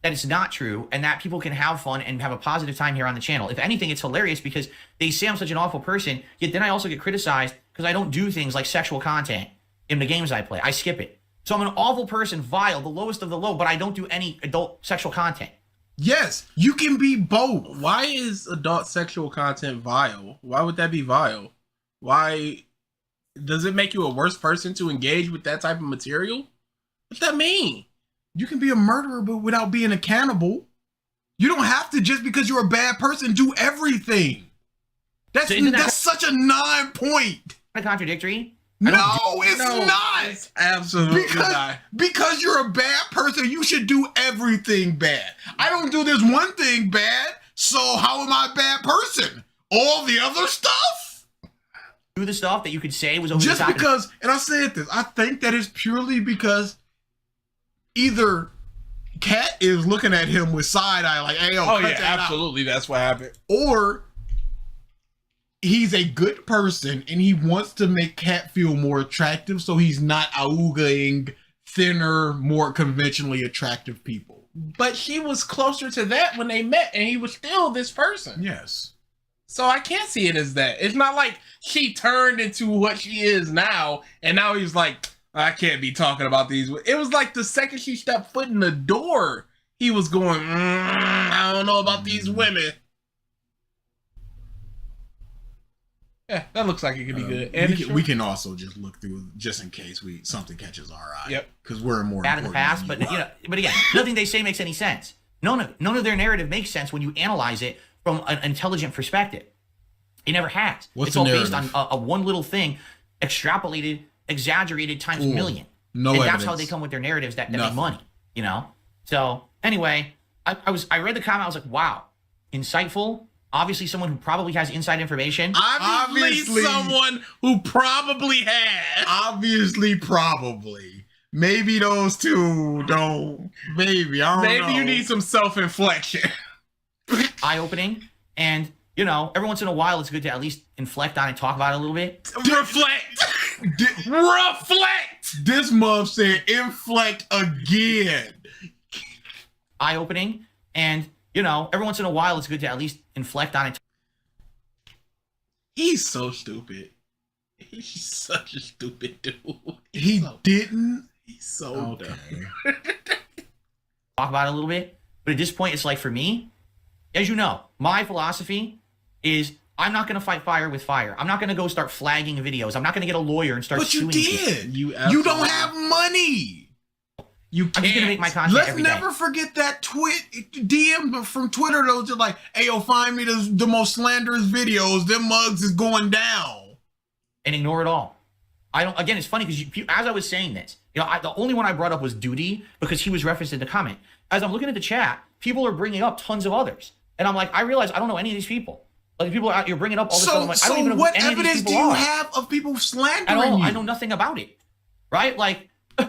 that it's not true and that people can have fun and have a positive time here on the channel. If anything, it's hilarious because they say I'm such an awful person, yet then I also get criticized because I don't do things like sexual content in the games I play. I skip it. So I'm an awful person, vile, the lowest of the low, but I don't do any adult sexual content. Yes, you can be both. Why is adult sexual content vile? Why would that be vile? Why does it make you a worse person to engage with that type of material? What's that mean? You can be a murderer, but without being a cannibal. You don't have to, just because you're a bad person, do everything. That's such a non-point. Contradictory? No, it's not. It's absolutely not. Because you're a bad person, you should do everything bad. I don't do this one thing bad, so how am I a bad person? All the other stuff? Do the stuff that you could say was over just the top. Because, and I said this, I think that is purely because either Kat is looking at him with side eye like, hey, yo, oh yeah, absolutely, that's what happened. Or he's a good person and he wants to make Kat feel more attractive, so he's not augaing thinner, more conventionally attractive people. But she was closer to that when they met, and he was still this person. Yes. So I can't see it as that. It's not like she turned into what she is now, and now he's like, I can't be talking about these. It was like the second she stepped foot in the door, he was going, I don't know about these women. Yeah, that looks like it could be good. And we can also just look through just in case something catches our eye. Yep. Because we're more bad in the past, but but again, nothing they say makes any sense. None of their narrative makes sense when you analyze it from an intelligent perspective. It never has. What's it's all based on a one little thing, extrapolated, exaggerated times a million. No and evidence. that's how they come with their narratives that make money. You know. So anyway, I read the comment. I was like, wow, insightful. Obviously, someone who probably has inside information. Obviously someone who probably has. Obviously, probably. Maybe those two don't. Maybe I don't know. Maybe you need some self-inflection. Eye-opening, and every once in a while, it's good to at least inflect on and talk about it a little bit. Reflect. Reflect. This month said inflect again. Eye-opening, and every once in a while, it's good to at least inflect on it. He's so stupid. He's such a stupid dude. He's so dumb. Talk about it a little bit, but at this point, it's like for me, as you know, my philosophy is I'm not going to fight fire with fire. I'm not going to go start flagging videos. I'm not going to get a lawyer and start suing people. But you did. You don't have money. You can't. I'm just going to make my content every day. Let's never forget that DM from Twitter. Those are like, hey, yo, find me the most slanderous videos. Them mugs is going down. And ignore it all. Again, it's funny because as I was saying this, the only one I brought up was Duty because he was referenced in the comment. As I'm looking at the chat, people are bringing up tons of others. And I'm like, I realize I don't know any of these people. Like, people are out here bringing up all this stuff. I'm like, I don't even know what who any of these evidence do people you are. have of people slandering At all. you? I know nothing about it. Right? Like, I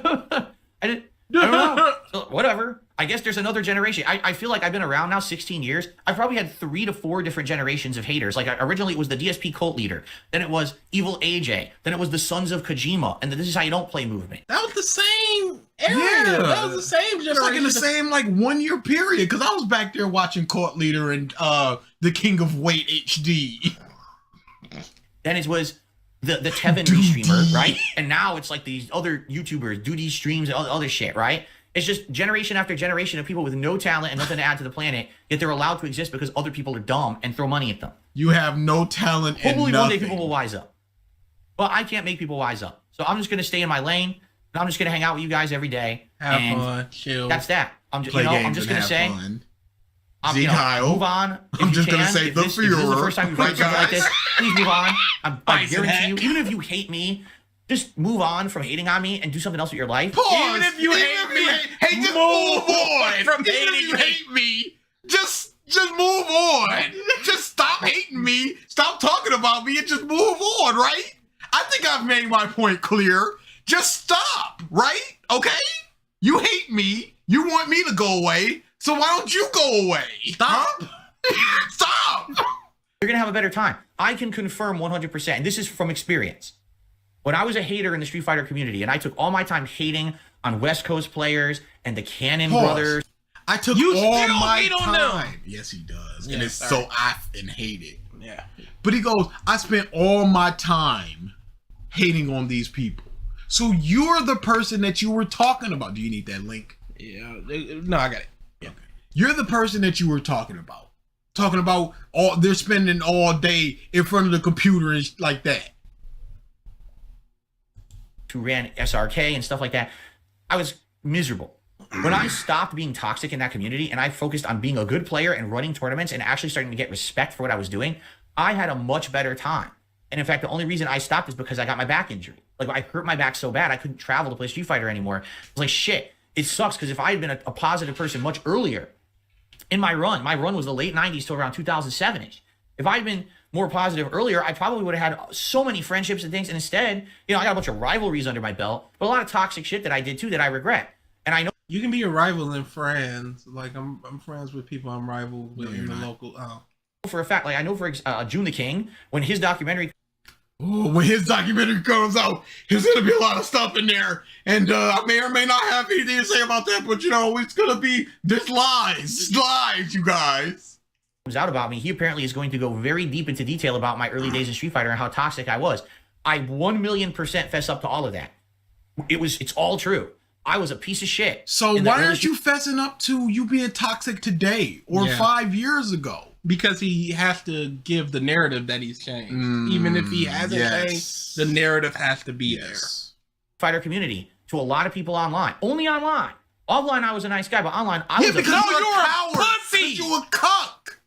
don't know. So, whatever. I guess there's another generation. I feel like I've been around now 16 years. I've probably had 3 to 4 different generations of haters. Like, originally it was the DSP cult leader. Then it was Evil AJ. Then it was the Sons of Kojima. And the This Is How You Don't Play movement. That was the same area. Yeah. That was the same generation. It's like in the same 1 year period. Because I was back there watching Cult Leader and the King of Weight HD. Then it was the Tevin streamer, right? And now it's like these other YouTubers do these streams and other shit, right? It's just generation after generation of people with no talent and nothing to add to the planet, yet they're allowed to exist because other people are dumb and throw money at them. You have no talent and hopefully nothing. One day people will wise up. But I can't make people wise up. So I'm just going to stay in my lane, and I'm just going to hang out with you guys every day. Have fun, chill. That's that. I'm just going to say, move on. I'm just going to say, if this is the first time you've heard something like this, please move on. I guarantee you, even if you hate me, just move on from hating on me and do something else with your life. Pause. Even if you hate me, just move on. From Even if you hate me, just move on. Just stop hating me. Stop talking about me and just move on, right? I think I've made my point clear. Just stop, right? Okay? You hate me. You want me to go away. So why don't you go away? Stop. Huh? Stop. You're going to have a better time. I can confirm 100%. And this is from experience. When I was a hater in the Street Fighter community, and I took all my time hating on West Coast players and the Cannon brothers. I took all my time. Yes, he does. Yeah, and it's so I and hate it. Yeah. But he goes, I spent all my time hating on these people. So you're the person that you were talking about. Do you need that link? Yeah. No, I got it. Okay. You're the person that you were talking about. Talking about they're spending all day in front of the computer and like that. Who ran SRK and stuff like that. I was miserable. When I stopped being toxic in that community and I focused on being a good player and running tournaments and actually starting to get respect for what I was doing, I had a much better time. And in fact, the only reason I stopped is because I got my back injury. Like, I hurt my back so bad I couldn't travel to play Street Fighter anymore. I was like, shit, it sucks, because if I had been a positive person much earlier in my run was the late 90s till around 2007-ish. If I had been more positive earlier, I probably would have had so many friendships and things. And instead, I got a bunch of rivalries under my belt, but a lot of toxic shit that I did too that I regret. And I know you can be a rival and friends. Like, I'm friends with people I'm rival with in the local. For a fact, like, I know for June the King, when his documentary. When his documentary comes out, there's gonna be a lot of stuff in there, and I may or may not have anything to say about that. But it's gonna be lies, you guys. out about me, he apparently is going to go very deep into detail about my early days in Street Fighter and how toxic I was. I 1,000,000% fess up to all of that. It's all true. I was a piece of shit. So why aren't you fessing up to you being toxic today or 5 years ago? Because he has to give the narrative that he's changed. Even if he hasn't changed, the narrative has to be there. Fighter community to a lot of people online. Only online. Offline, I was a nice guy, but online, I was because you're a pussy. You a cuck.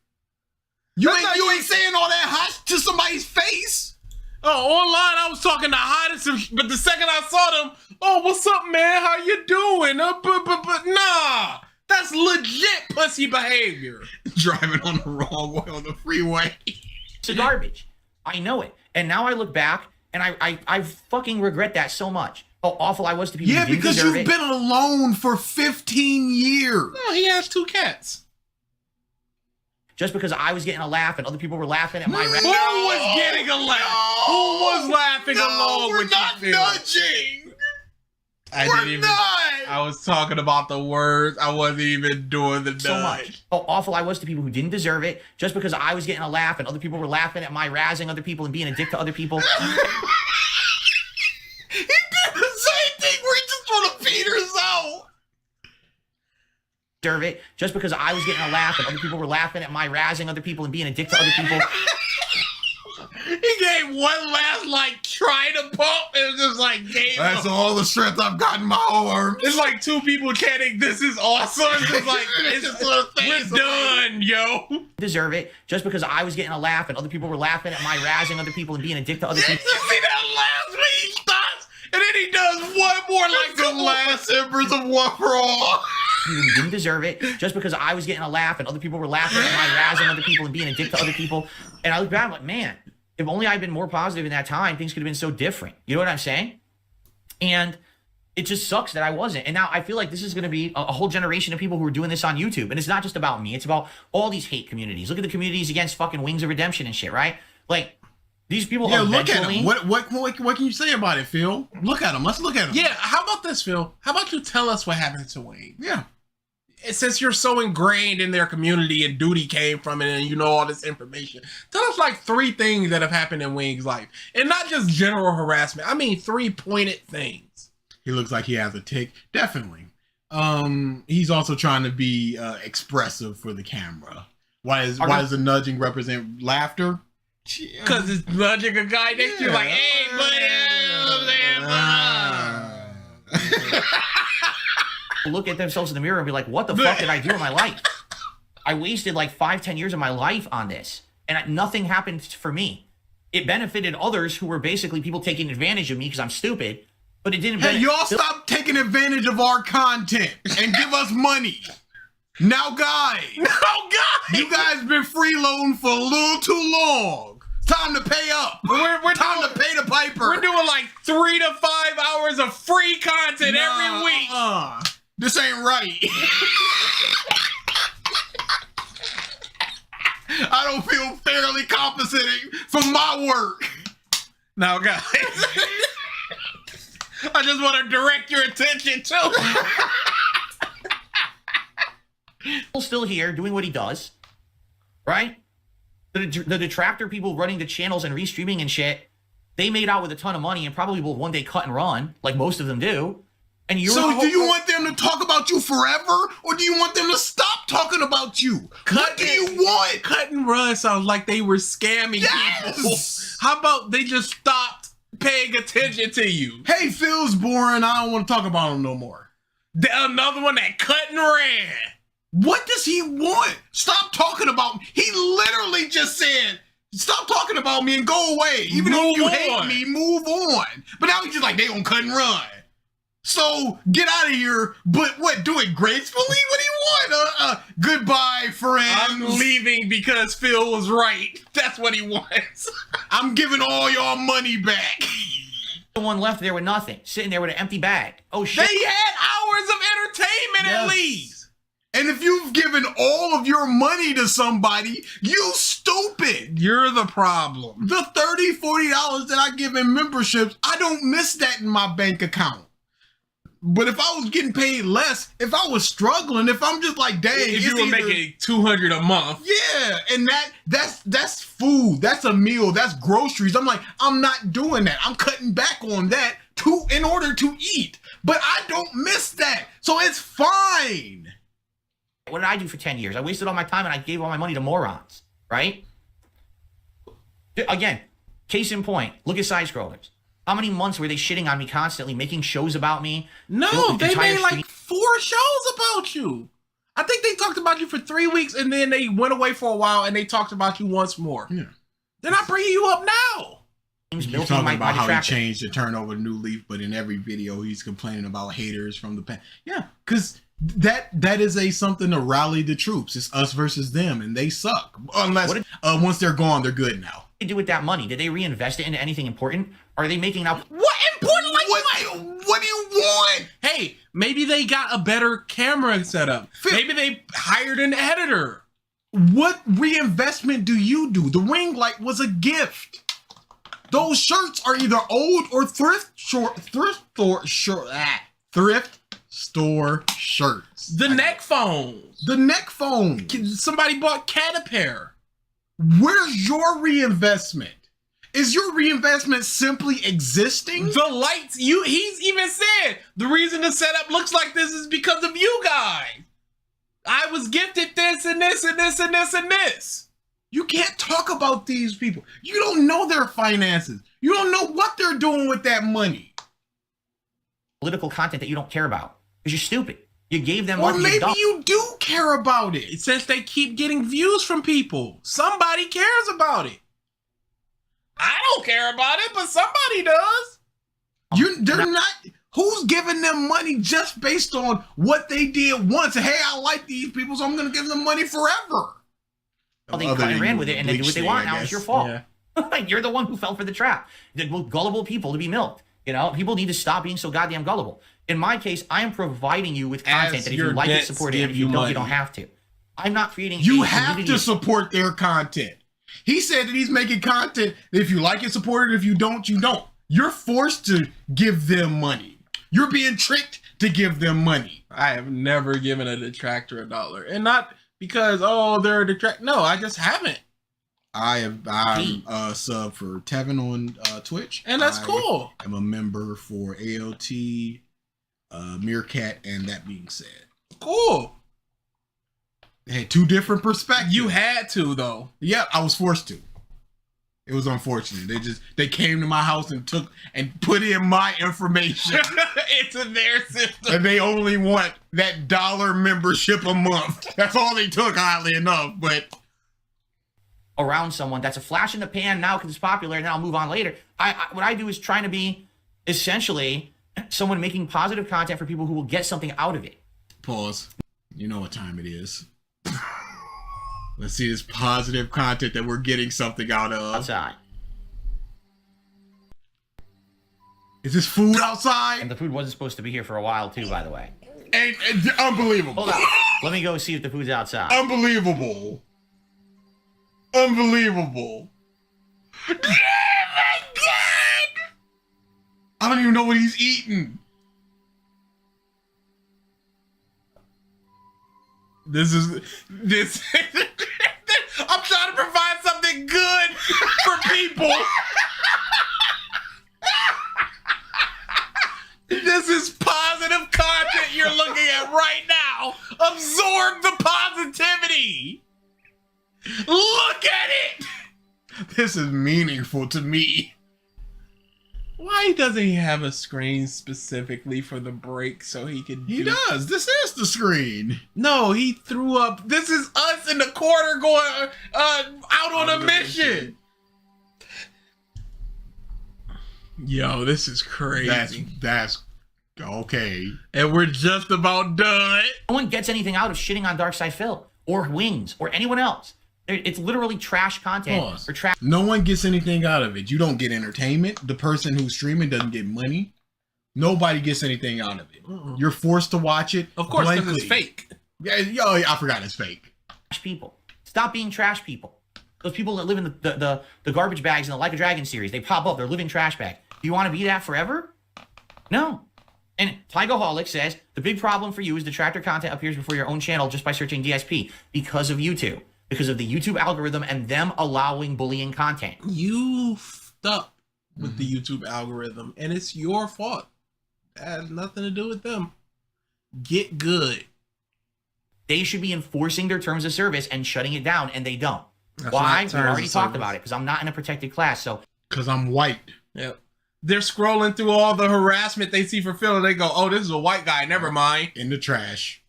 You ain't saying all that hot to somebody's face. Oh, online I was talking the hottest, but the second I saw them, oh, what's up, man? How you doing? But nah, that's legit pussy behavior. Driving on the wrong way on the freeway. It's garbage. I know it, and now I look back and I fucking regret that so much. How awful I was to people. Yeah, who didn't because deserve you've it. been alone for 15 years. No, he has 2 cats. Just because I was getting a laugh and other people were laughing at my rap. Who was getting a laugh? Who was laughing along with you? We're not nudging. I was talking about the words. I wasn't even doing the nudge. So much. How awful I was to people who didn't deserve it. Just because I was getting a laugh and other people were laughing at my razzing other people and being a dick to other people. He did the same thing where he just want to Peters out. Deserve it. Just because I was getting a laugh and other people were laughing at my razzing other people and being a dick to other people. He gave one last try to pump. It was just That's all the strength I've got in my arms. It's like 2 people chanting, "This is awesome." We're done, yo. Deserve it. Just because I was getting a laugh and other people were laughing at my razzing other people and being a dick to other people. You see that last when he stops, and then he does one more the last embers of One for All. You didn't deserve it. Just because I was getting a laugh and other people were laughing at my razzing other people and being a dick to other people. And I look back, I'm like, man, if only I'd been more positive in that time, things could have been so different. You know what I'm saying? And it just sucks that I wasn't. And now I feel like this is going to be a whole generation of people who are doing this on YouTube. And it's not just about me. It's about all these hate communities. Look at the communities against fucking Wings of Redemption and shit, right? Like, these people look at them. What can you say about it, Phil? Look at them. Let's look at them. Yeah, how about this, Phil? How about you tell us what happened to Wayne? Yeah. Since you're so ingrained in their community and Duty came from it and you know all this information, tell us 3 things that have happened in Wing's life. And not just general harassment. I mean 3 pointed things. He looks like he has a tick. Definitely. He's also trying to be expressive for the camera. Why does the nudging represent laughter? Because it's nudging a guy next to you like, hey, buddy. Look at themselves in the mirror and be like, what the fuck did I do in my life? I wasted 5-10 years of my life on this. And nothing happened for me. It benefited others who were basically people taking advantage of me because I'm stupid. But it didn't. Hey, y'all stop taking advantage of our content and give us money. Now, guys. You guys been freeloading for a little too long. It's time to pay up. We're time to pay the piper. We're doing 3 to 5 hours of free content every week. This ain't right. I don't feel fairly compensated for my work. Now, guys, I just want to direct your attention to still here doing what he does, right? The detractor people running the channels and restreaming and shit, they made out with a ton of money and probably will one day cut and run, like most of them do. And do you want them to talk about you forever, or do you want them to stop talking about you? What do you want? Cut and run sounds like they were scamming people. How about they just stopped paying attention to you? Hey, Phil's boring. I don't want to talk about him no more. Another one that cut and ran. What does he want? Stop talking about me. He literally just said, stop talking about me and go away. Even though you hate me, move on. But now he's just like, they gonna cut and run. So get out of here, but what? Do it gracefully? What do you want? Goodbye, friends. I'm leaving because Phil was right. That's what he wants. I'm giving all y'all money back. The one left there with nothing, sitting there with an empty bag. Oh shit! They had hours of entertainment at least. And if you've given all of your money to somebody, you stupid. You're the problem. The $30, $40 that I give in memberships, I don't miss that in my bank account. But if I was getting paid less, if I was struggling, if I'm just like, dang, if you were making $200 a month, yeah, and that's food, that's a meal, that's groceries. I'm like, I'm not doing that. I'm cutting back on that in order to eat. But I don't miss that, so it's fine. What did I do for 10 years? I wasted all my time and I gave all my money to morons, right? Again, case in point, look at side scrollers. How many months were they shitting on me constantly, making shows about me? No, they made like 4 shows about you. I think they talked about you for 3 weeks and then they went away for a while and they talked about you once more. Yeah. They're not bringing you up now. He's talking about how he changed the turn over the new leaf, but in every video he's complaining about haters from the past. Yeah, because that is something to rally the troops. It's us versus them, and they suck. Unless once they're gone, they're good now. What did they do with that money? Did they reinvest it into anything important? Are they making now? What important? What do you want? Hey, maybe they got a better camera setup. Maybe they hired an editor. What reinvestment do you do? The ring light was a gift. Those shirts are either old or thrift store shirts. The neck phones. The neck phone. Somebody bought Cat a pair. Where's your reinvestment? Is your reinvestment simply existing? The lights, he's even said the reason the setup looks like this is because of you guys. I was gifted this and this and this and this and this. You can't talk about these people. You don't know their finances. You don't know what they're doing with that money. Political content that you don't care about because you're stupid. You gave them or money. Maybe you do care about it. Since they keep getting views from people. Somebody cares about it. I don't care about it, but somebody does. They're not. Who's giving them money just based on what they did once? Hey, I like these people, so I'm going to give them money forever. Well, they ran with it and they do what they want. Now it's your fault. Yeah. You're the one who fell for the trap. They're gullible people to be milked. You know, people need to stop being so goddamn gullible. In my case, I am providing you with content that if you like it, support it. And if you don't, you don't have to. I'm not creating. You have to support their content. He said that he's making content that if you like it, support it. If you don't, you don't. You're forced to give them money. You're being tricked to give them money. I have never given a detractor $1, and not because they're a detractor. No, I just haven't. I'm a sub for Tevin on Twitch, and that's cool. I'm a member for ALT, Meerkat, and That Being Said, cool. They had 2 different perspectives. You had to though. Yeah, I was forced to. It was unfortunate. They came to my house and put in my information into their system. And they only want that $1 membership a month. That's all they took, oddly enough. But around someone that's a flash in the pan now because it's popular, and then I'll move on later. What I do is trying to be essentially someone making positive content for people who will get something out of it. Pause. You know what time it is. Let's see this positive content that we're getting something out of. Outside. Is this food outside? And the food wasn't supposed to be here for a while too, by the way. And unbelievable. Hold on. Let me go see if the food's outside. Unbelievable. Unbelievable. Oh my God! I don't even know what he's eating. This. I'm trying to provide something good for people. This is positive content you're looking at right now. Absorb the positivity. Look at it. This is meaningful to me. Why doesn't he have a screen specifically for the break so he could He does. This is the screen. No, he threw up. This is us in the corner going out on a mission. Yo, this is crazy. That's okay. And we're just about done. No one gets anything out of shitting on DarksydePhil or Wings or anyone else. It's literally trash content. Or trash. No one gets anything out of it. You don't get entertainment. The person who's streaming doesn't get money. Nobody gets anything out of it. You're forced to watch it. Of course, because it's fake. Yeah, I forgot it's fake. Trash people. Stop being trash people. Those people that live in the garbage bags in the Like a Dragon series, they pop up. They're living trash bags. Do you want to be that forever? No. And Tygoholic says, the big problem for you is detractor content appears before your own channel just by searching DSP because of YouTube. Because of the YouTube algorithm and them allowing bullying content. You fucked up with the YouTube algorithm, and it's your fault. It has nothing to do with them. Get good. They should be enforcing their terms of service and shutting it down, and they don't. That's Why? not We already terms of talked service. about it, because I'm not in a protected class, so... Because I'm white. Yep. They're scrolling through all the harassment they see for Phil, and they go, oh, this is a white guy, never mind. In the trash.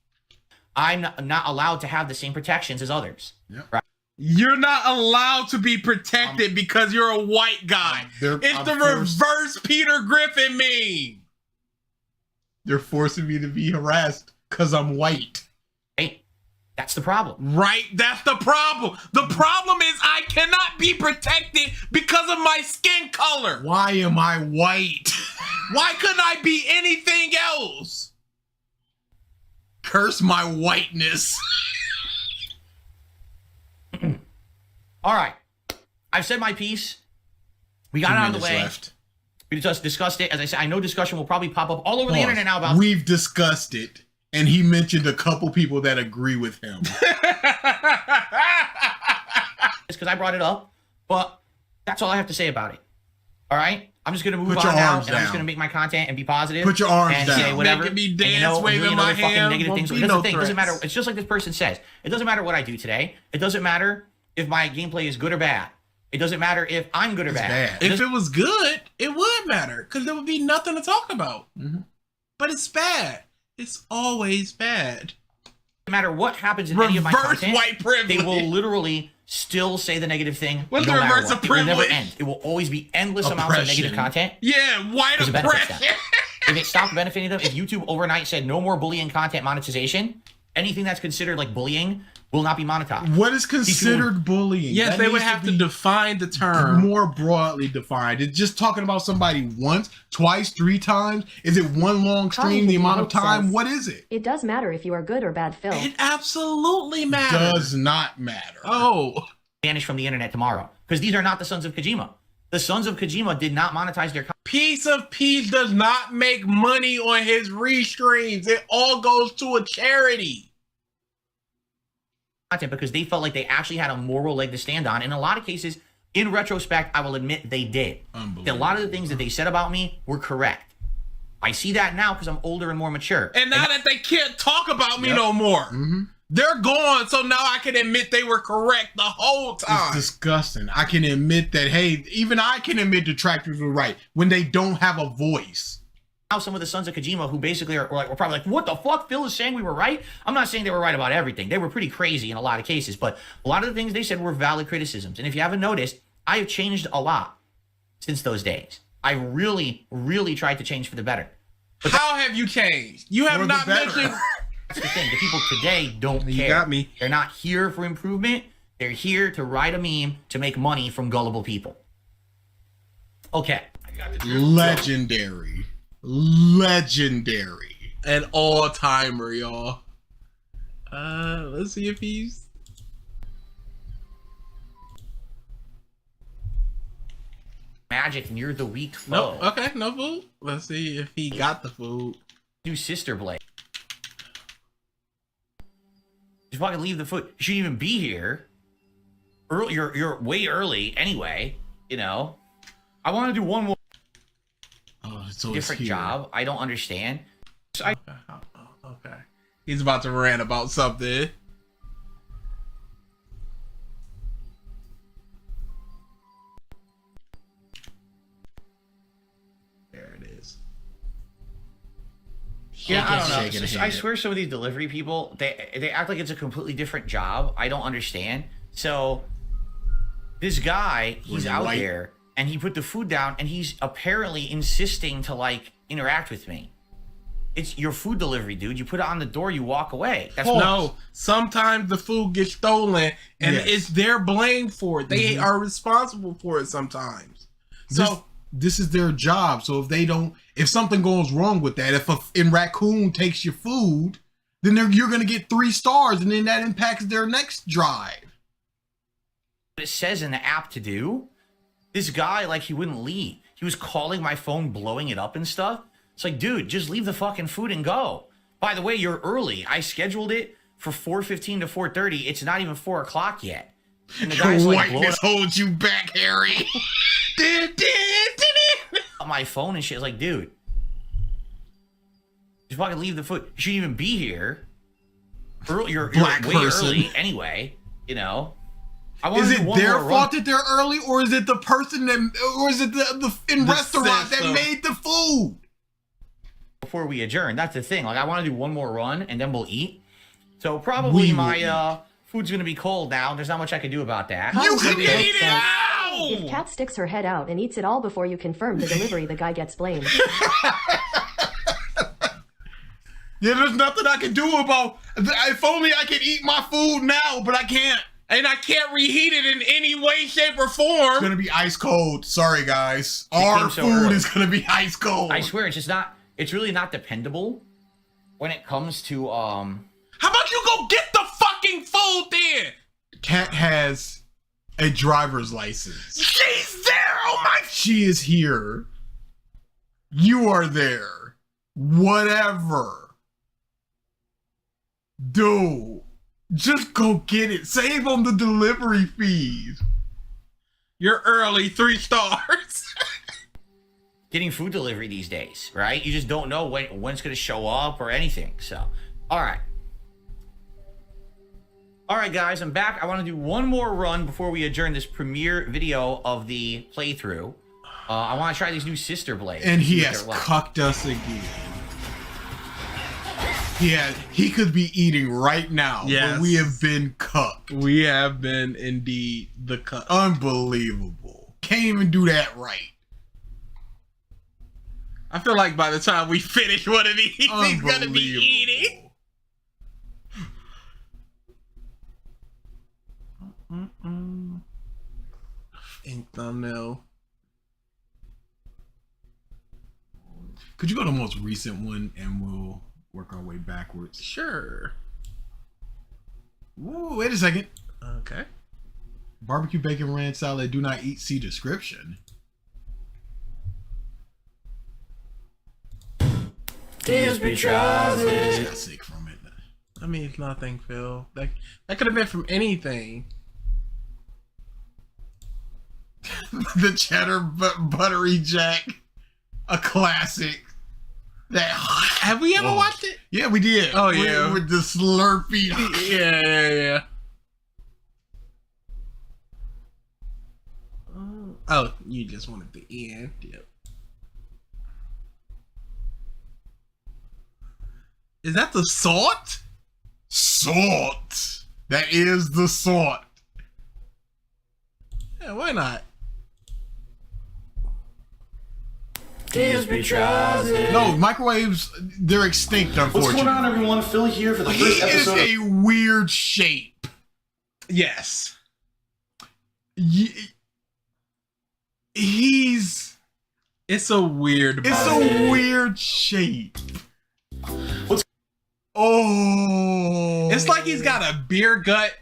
I'm not allowed to have the same protections as others. Yep. Right? You're not allowed to be protected because you're a white guy. It's the reverse Peter Griffin meme. They're forcing me to be harassed because I'm white. Hey, that's the problem. Right? That's the problem. The problem is I cannot be protected because of my skin color. Why am I white? Why couldn't I be anything else? Curse my whiteness. All right. I've said my piece. We got 2 it out of the minutes way. left. We just discussed it. As I said, I know discussion will probably pop up all over the internet now about... We've discussed it, and he mentioned a couple people that agree with him. It's because I brought it up, but that's all I have to say about it. All right? I'm just going to move Put your on now, arms and I'm just down. going to make my content and be positive. Put your arms and down. say whatever. Making me And, dance, a waving million my other fucking hand, negative won't things. be Here's no the thing. It doesn't threats. matter. It's just like this person says. It doesn't matter what I do today. It doesn't matter if my gameplay is good or bad. It doesn't matter if I'm good or bad. If it was good, it would matter because there would be nothing to talk about. But it's bad. It's always bad. No matter what happens in any of my Reverse content, white privilege. they will literally still say the negative thing. What's no the matter reverse what. of It will never privilege? end. It will always be endless amounts of negative content. Yeah, white Because it benefits them. oppression. If it stopped benefiting them, if YouTube overnight said no more bullying content monetization, anything that's considered like bullying will not be monetized. What is considered bullying? Yes, That they would needs have to be define the term. more broadly defined. It's just talking about somebody once, twice, 3 times. Is it one long stream? The amount of time? What is it? It does matter if you are good or bad, Phil. It absolutely matters. Does not matter. Oh. Vanish from the internet tomorrow. Because these are not the Sons of Kojima. The Sons of Kojima did not monetize their content. Piece of Peace does not make money on his restreams. It all goes to a charity. Because they felt like they actually had a moral leg to stand on. In a lot of cases, in retrospect, I will admit they did. A lot of the things that they said about me were correct. I see that now because I'm older and more mature. And now that they can't talk about me no more, they're gone. So now I can admit they were correct the whole time. It's disgusting. I can admit that, hey, even I can admit detractors were right when they don't have a voice. Now some of the Sons of Kojima who basically were probably like, what the fuck? Phil is saying we were right? I'm not saying they were right about everything. They were pretty crazy in a lot of cases, but a lot of the things they said were valid criticisms. And if you haven't noticed, I have changed a lot since those days. I really, really tried to change for the better. But how have you changed? You have not mentioned... That's the thing. The people today don't care. You got me. They're not here for improvement. They're here to write a meme to make money from gullible people. Okay. Legendary. Legendary. An all-timer, y'all. Let's see if he's... Magic near the weak foe. No, okay, no food. Let's see if he got the food. Do Sister Blade. Just fucking leave the food. You shouldn't even be here. Early, you're way early anyway. You know. I want to do one more different job. I don't understand. So Okay. He's about to rant about something. There it is. Yeah, I don't know. I swear some of these delivery people, they act like it's a completely different job. I don't understand. So this guy, he's out there and he put the food down and he's apparently insisting to like interact with me. It's your food delivery, dude. You put it on the door, you walk away. That's no. Sometimes the food gets stolen and it's their blame for it. They are responsible for it sometimes. So this is their job. So if they don't, if something goes wrong with that, if a raccoon takes your food, then you're going to get 3 stars, and then that impacts their next drive. It says in the app to do. This guy, like, he wouldn't leave. He was calling my phone, blowing it up and stuff. It's like, dude, just leave the fucking food and go. By the way, you're early. I scheduled it for 4:15 to 4:30. It's not even 4 o'clock yet. And the guy's Your like, whiteness holds you back, Harry. on my phone and shit. It's like, dude, just fucking leave the food. You shouldn't even be here. You're way early anyway. You know. Is it their fault that they're early, or is it the person that, or is it the restaurant that made the food? Before we adjourn, that's the thing. Like, I want to do one more run and then we'll eat. So probably my food's gonna be cold now. There's not much I can do about that. You can eat it out! If Kat sticks her head out and eats it all before you confirm the delivery, the guy gets blamed. Yeah, there's nothing I can do about. If only I could eat my food now, but I can't. And I can't reheat it in any way, shape, or form. It's gonna be ice cold. Sorry, guys. Our food is gonna be ice cold. I swear, it's just not. It's really not dependable when it comes to How about you go get the fucking food then? Kat has a driver's license. She's there. Oh my. She is here. You are there. Whatever. Dude. Just go get it. Save on the delivery fees. You're early. 3 stars. getting food delivery these days, right? You just don't know when it's going to show up or anything. So, all right. All right, guys, I'm back. I want to do one more run before we adjourn this premiere video of the playthrough. I want to try these new sister blades. And he has cucked us again. Yeah, he could be eating right now, yes. But we have been cucked. We have been indeed the cuck. Unbelievable. Can't even do that right. I feel like by the time we finish one of these, he's gonna be eating. Ink thumbnail. Could you go to the most recent one and we'll work our way backwards? Sure. Ooh, wait a second. Okay. Barbecue bacon ranch salad. Do not eat. See description. DSP Tries It. Got sick from it. I mean, it's nothing, Phil. That could have been from anything. The cheddar buttery jack, a classic. Have we ever watched it? Yeah, we did. Oh yeah, with the Slurpee. Yeah. Oh, you just wanted the end. Yep. Is that the salt? Salt. That is the salt. Yeah, why not? DSP Tries It. No, microwaves, they're extinct, unfortunately. What's going on, everyone? Phil here for the first episode. He is a weird shape. Yes. He's... It's a weird body. It's a weird shape. Oh. It's like he's got a beer gut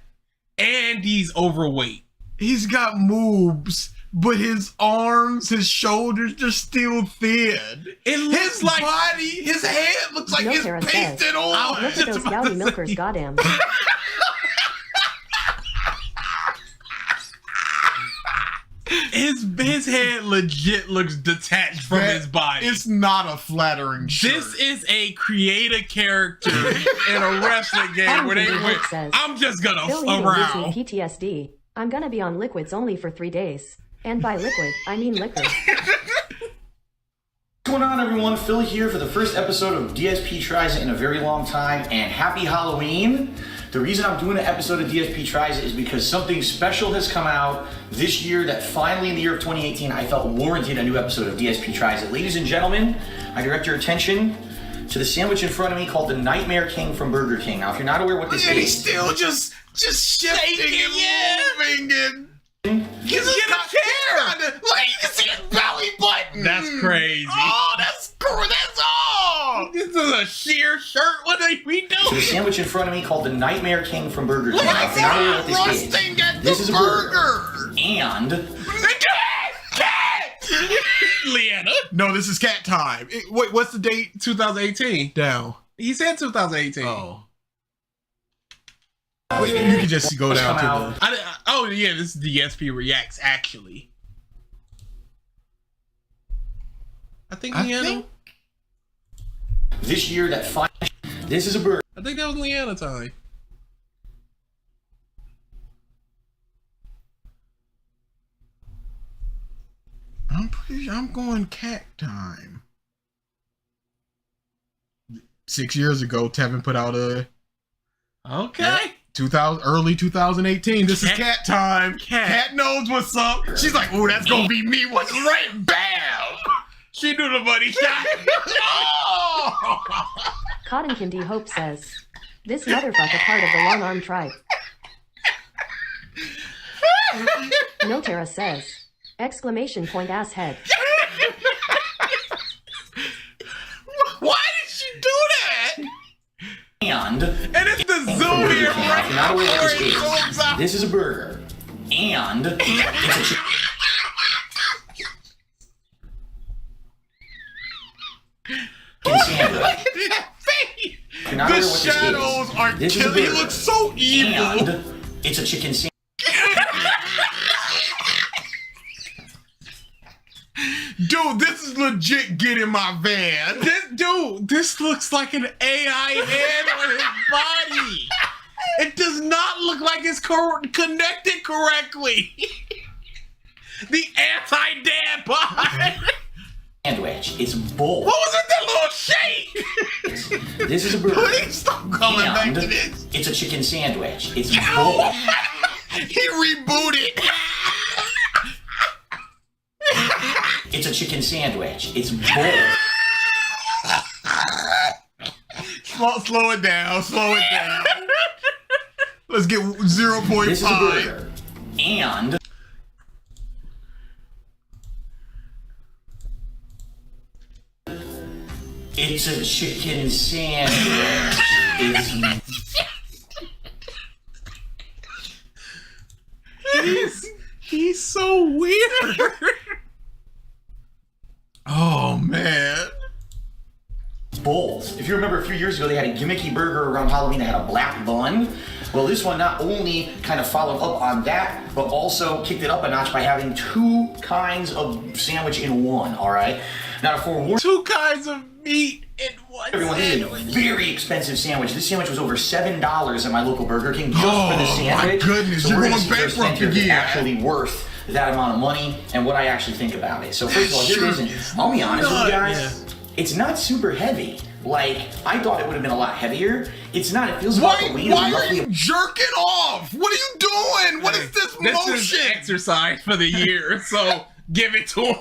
and he's overweight. He's got moves, but his arms, his shoulders, they're still thin. His like body, his head looks like it's pasted on. Look at those gouty milkers, goddamn. His head legit looks detached from his body. It's not a flattering shirt. This is a create a character in a wrestling game where they went, I'm just gonna around. Gives me PTSD. I'm gonna be on liquids only for 3 days. And by liquid, I mean liquor. What's going on, everyone? Phil here for the first episode of DSP Tries It in a very long time, and happy Halloween. The reason I'm doing an episode of DSP Tries It is because something special has come out this year that finally in the year of 2018 I felt warranted a new episode of DSP Tries It. Ladies and gentlemen, I direct your attention to the sandwich in front of me called the Nightmare King from Burger King. Now, if you're not aware what this is... He's still just shifting and moving and... Get a chair! Like, you can see his belly button! That's crazy. Oh, that's cool, that's all! This is a sheer shirt, what are we doing? So the sandwich in front of me called the Nightmare King from Burger King. Now, if you're not aware what this is, this is a burger. And... Leanna. No, this is cat time. Wait, what's the date? 2018. Down. He said 2018. Oh. Wait, you can just go down to the... Oh, yeah, this is DSP Reacts, actually. I think Leanna... This year, this is a bird. I think that was Leanna time. I'm pretty sure I'm going cat time. 6 years ago, Tevin put out a... Okay. 2000, early 2018. This is cat time. Cat knows what's up. She's like, "Oh, that's gonna be me." What's right? Bam! She do the money shot. Oh! Cotton Candy Hope says, "This motherfucker part of the long arm tribe." Notera says, "Exclamation point ass head." Why did she do that? And it's the zoom here right now. Right This is a burger. And it's a The shadows are killing. He looks so evil. And it's a chicken sandwich. Dude, this is legit get in my van. This looks like an AI head on his body. It does not look like it's connected correctly. The anti-dad bod. Sandwich. It's bold. What was it, that little shake? This is a burger. Please stop coming back to this. It's a chicken sandwich. It's bold. He rebooted. It's a chicken sandwich. It's bold. Slow it down. Slow it down. Let's get 0.5. This is a burger. And it's a chicken sandwich. He's so weird. Oh man. Bowls. If you remember a few years ago, they had a gimmicky burger around Halloween that had a black bun. Well, this one not only kind of followed up on that, but also kicked it up a notch by having two kinds of sandwich in one, all right? Now, for two kinds of meat in one sandwich. This is a very expensive sandwich. This sandwich was over $7 at my local Burger King just for the sandwich. My goodness, so you're we're going gonna see bankrupt firsthand if it's again. actually worth that amount of money and what I actually think about it. So first of all, here it is. And I'll be honest with you guys, it's not super heavy. Like, I thought it would have been a lot heavier. It's not. It feels about the weight of Why are roughly you jerking off? What are you doing? What is this motion? This is exercise for the year, so give it to him.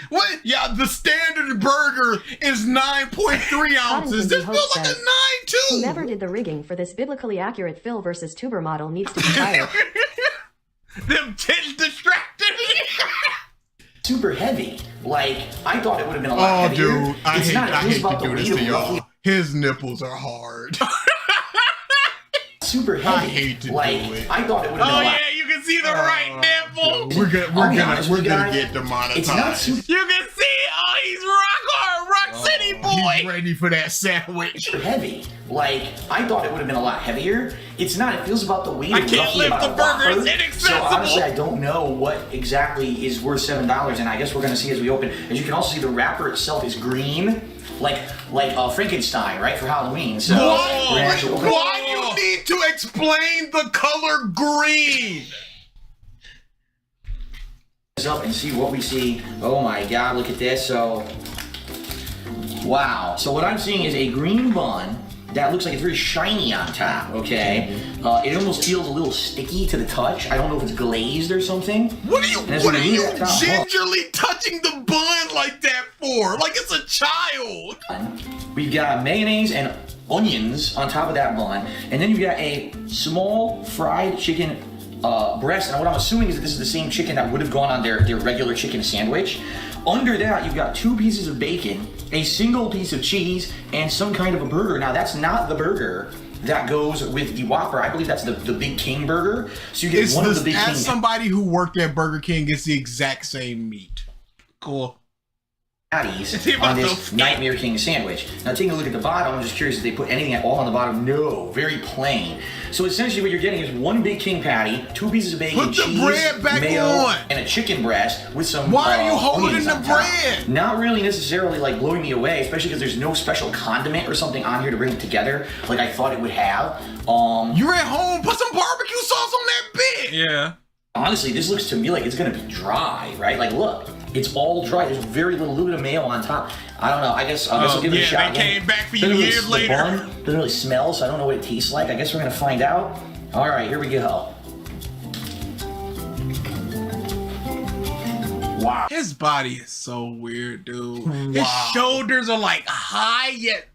What? Yeah, the standard burger is 9.3 ounces. This feels like a 9 too. Whoever did the rigging for this biblically accurate Phil versus Tuber model needs to be fired. Them tits distracted me. super heavy. Like, I thought it would have been a lot heavier. Dude, I it's hate, not. I hate to about do the this weight to of y'all. roughly His nipples are hard. super heavy. I hate to do it. I thought it would have been a lot. Yeah, you can see the right nipple. We're gonna get demonetized. It's not super You can see, he's rock city boy. He's ready for that sandwich. heavy. Like, I thought it would have been a lot heavier. It's not. It feels about the weight I of can't roughly lift about the a burger. Whopper. It's inaccessible. So honestly, I don't know what exactly is worth $7, and I guess we're gonna see as we open. As you can also see, the wrapper itself is green, like Frankenstein, right, for Halloween. So we're gonna actually open. Why do you need to explain the color green? This up and see what we see. Oh my God! Look at this. So, wow. So what I'm seeing is a green bun that looks like it's very shiny on top. Okay. It almost feels a little sticky to the touch. I don't know if it's glazed or something. What are you gingerly touching the bun like that for? Like it's a child. We've got mayonnaise and onions on top of that bun, and then you've got a small fried chicken breast. And what I'm assuming is that this is the same chicken that would have gone on their regular chicken sandwich. Under that, you've got 2 pieces of bacon, a single piece of cheese, and some kind of a burger. Now, that's not the burger that goes with the Whopper. I believe that's the Big King burger. So you get one of the Big King. As somebody who worked at Burger King, it's the exact same meat. Cool. patties on this Nightmare King sandwich. Now taking a look at the bottom, I'm just curious if they put anything at all on the bottom. No, very plain. So essentially what you're getting is one big king patty, 2 pieces of bacon, cheese, mayo, and a chicken breast with some Why are you holding the bread? Not really necessarily like blowing me away, especially because there's no special condiment or something on here to bring it together like I thought it would have. You're at home, put some barbecue sauce on that bit. Yeah. Honestly, this looks to me like it's gonna be dry, right? Like, look, it's all dry. There's very little bit of mayo on top. I don't know. I guess I'll give it a shot. They came back for you years later. Doesn't really smell, so I don't know what it tastes like. I guess we're gonna find out. All right, here we go. Wow. His body is so weird, dude. His shoulders are like high yet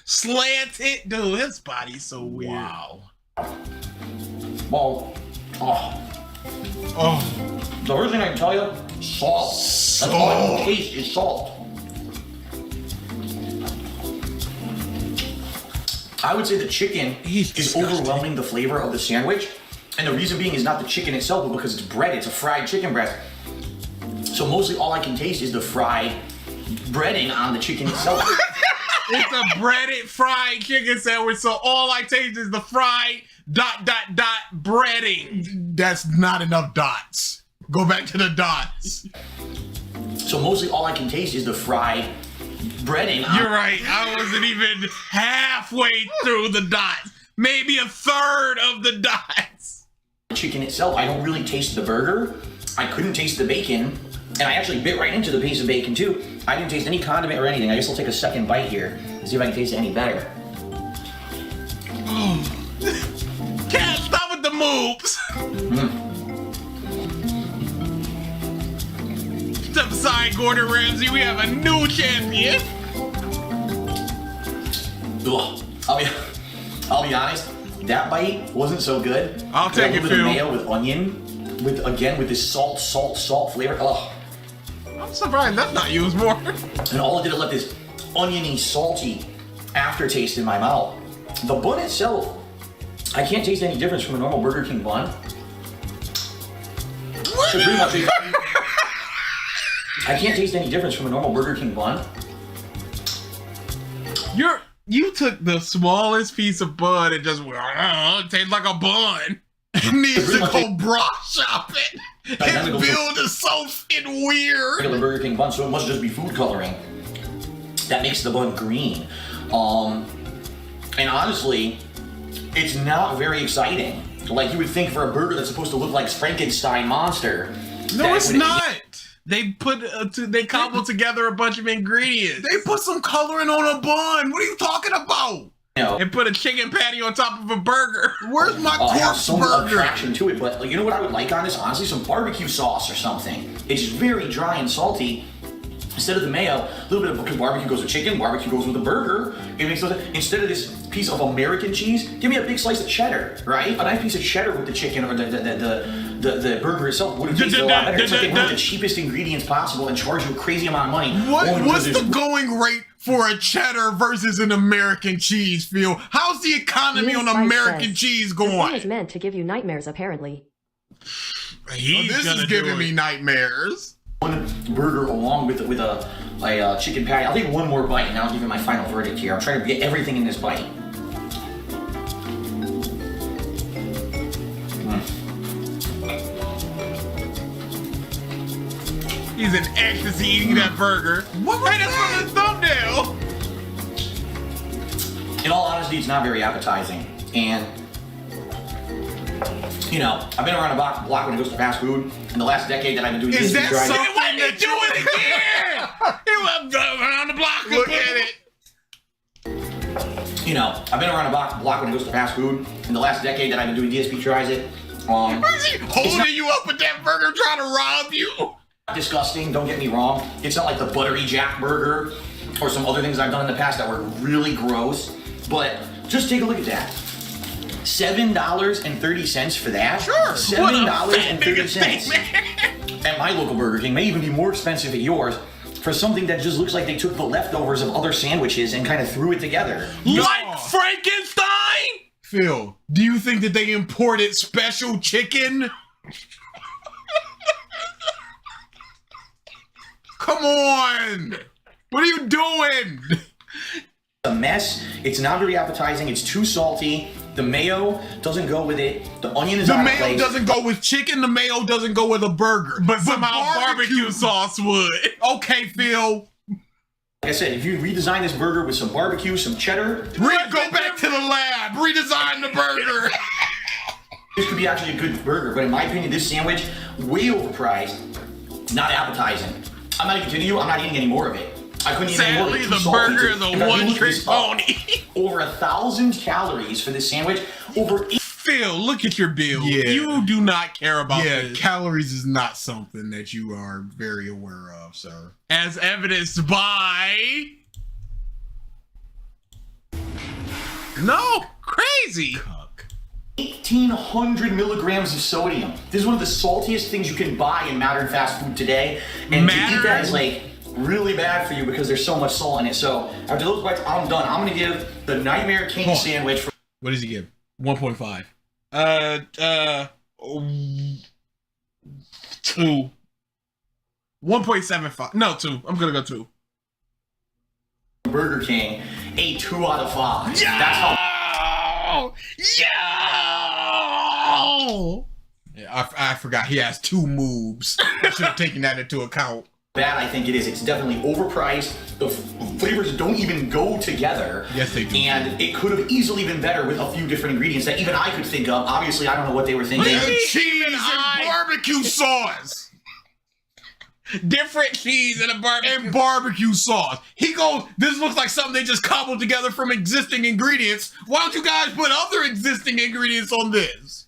slanted. Dude, his body's so weird. Wow. Well, the first thing I can tell you, salt. That's all I can taste is salt. I would say the chicken is overwhelming the flavor of the sandwich. And the reason being is not the chicken itself, but because it's bread. It's a fried chicken breast. So mostly all I can taste is the fried breading on the chicken itself. It's a breaded fried chicken sandwich, so all I taste is the fried ... breading. That's not enough dots. Go back to the dots. So mostly all I can taste is the fried breading. You're right. I wasn't even halfway through the dots. Maybe a third of the dots. The chicken itself, I don't really taste the burger. I couldn't taste the bacon. And I actually bit right into the piece of bacon too. I didn't taste any condiment or anything. I guess I'll take a second bite here and see if I can taste it any better. Can't stop with the moves. Step aside, Gordon Ramsay. We have a new champion. Ugh. I'll be honest. That bite wasn't so good. I'll take it, Phil. Mayo with onion, with this salt flavor. Ugh. I'm surprised that's not used more. And all it did is let this oniony, salty aftertaste in my mouth. The bun itself, I can't taste any difference from a normal Burger King bun. I can't taste any difference from a normal Burger King bun. You took the smallest piece of bun and just went, it tastes like a bun. It needs to go bra shopping. His build is so weird. Regular Burger King bun, so it must just be food coloring. That makes the bun green. And honestly, it's not very exciting. Like you would think for a burger that's supposed to look like Frankenstein monster. No, it's not. They cobbled together a bunch of ingredients. They put some coloring on a bun. What are you talking about? And put a chicken patty on top of a burger. Where's my corpse burger? Attraction to it, but you know what I would like on this? Honestly, some barbecue sauce or something. It's very dry and salty. Instead of the mayo, a little bit of, because barbecue goes with chicken, barbecue goes with a burger. It makes instead of this piece of American cheese, give me a big slice of cheddar, right? A nice piece of cheddar with the chicken or the burger itself would have tasted a lot better. It's like they wanted the cheapest ingredients possible and charge you a crazy amount of money. What's the going rate for a cheddar versus an American cheese, Phil? How's the economy on American cheese going? This thing is meant to give you nightmares, apparently. This is giving me nightmares. One burger along with a chicken patty. I'll take one more bite and I'll give you my final verdict here. I'm trying to get everything in this bite. He's in ecstasy eating that burger. What was that? From the thumbnail. In all honesty, it's not very appetizing. And, you know, I've been around a block when it goes to fast food. In the last decade that I've been doing Is this, that something why did do it again? He went around the block. Look at it. You know, I've been around a block when it goes to fast food. In the last decade that I've been doing DSP Tries It. Is he holding you up with that burger trying to rob you? Disgusting, don't get me wrong. It's not like the Buttery Jack burger or some other things I've done in the past that were really gross. But just take a look at that. $7.30 for that? Sure. $7.30 at my local Burger King. May even be more expensive at yours for something that just looks like they took the leftovers of other sandwiches and kind of threw it together. Like Frankenstein? Phil, do you think that they imported special chicken? Come on! What are you doing? A mess. It's not very appetizing. It's too salty. The mayo doesn't go with it. The onion is out of place. The mayo doesn't go with chicken. The mayo doesn't go with a burger. But somehow barbecue sauce would. Okay, Phil. Like I said, if you redesign this burger with some barbecue, some cheddar, go back to the lab. Redesign the burger. This could be actually a good burger, but in my opinion, this sandwich, way overpriced, not appetizing. I'm not even kidding you, I'm not eating any more of it. I couldn't eat any more of it. Sadly, the burger is a one-trick pony. Over 1,000 calories for this sandwich. Phil, look at your bill. Yeah. You do not care about this. Calories is not something that you are very aware of, sir. As evidenced by... No, crazy. 1,800 milligrams of sodium. This is one of the saltiest things you can buy in modern fast food today. And to eat that is like really bad for you because there's so much salt in it. So after those bites, I'm done. I'm gonna give the Nightmare King sandwich. What does he give? 1.5. 2. 1.75. No, 2. I'm gonna go 2. Burger King, a 2 out of 5. Yeah! That's how. Yeah, I forgot he has 2 moves. I should have taken that into account. Bad I think it is. It's definitely overpriced. The flavors don't even go together. Yes, they do. And it could have easily been better with a few different ingredients that even I could think of. Obviously, I don't know what they were thinking. Cheese and barbecue sauce. Different cheese and a barbecue sauce. He goes, this looks like something they just cobbled together from existing ingredients. Why don't you guys put other existing ingredients on this?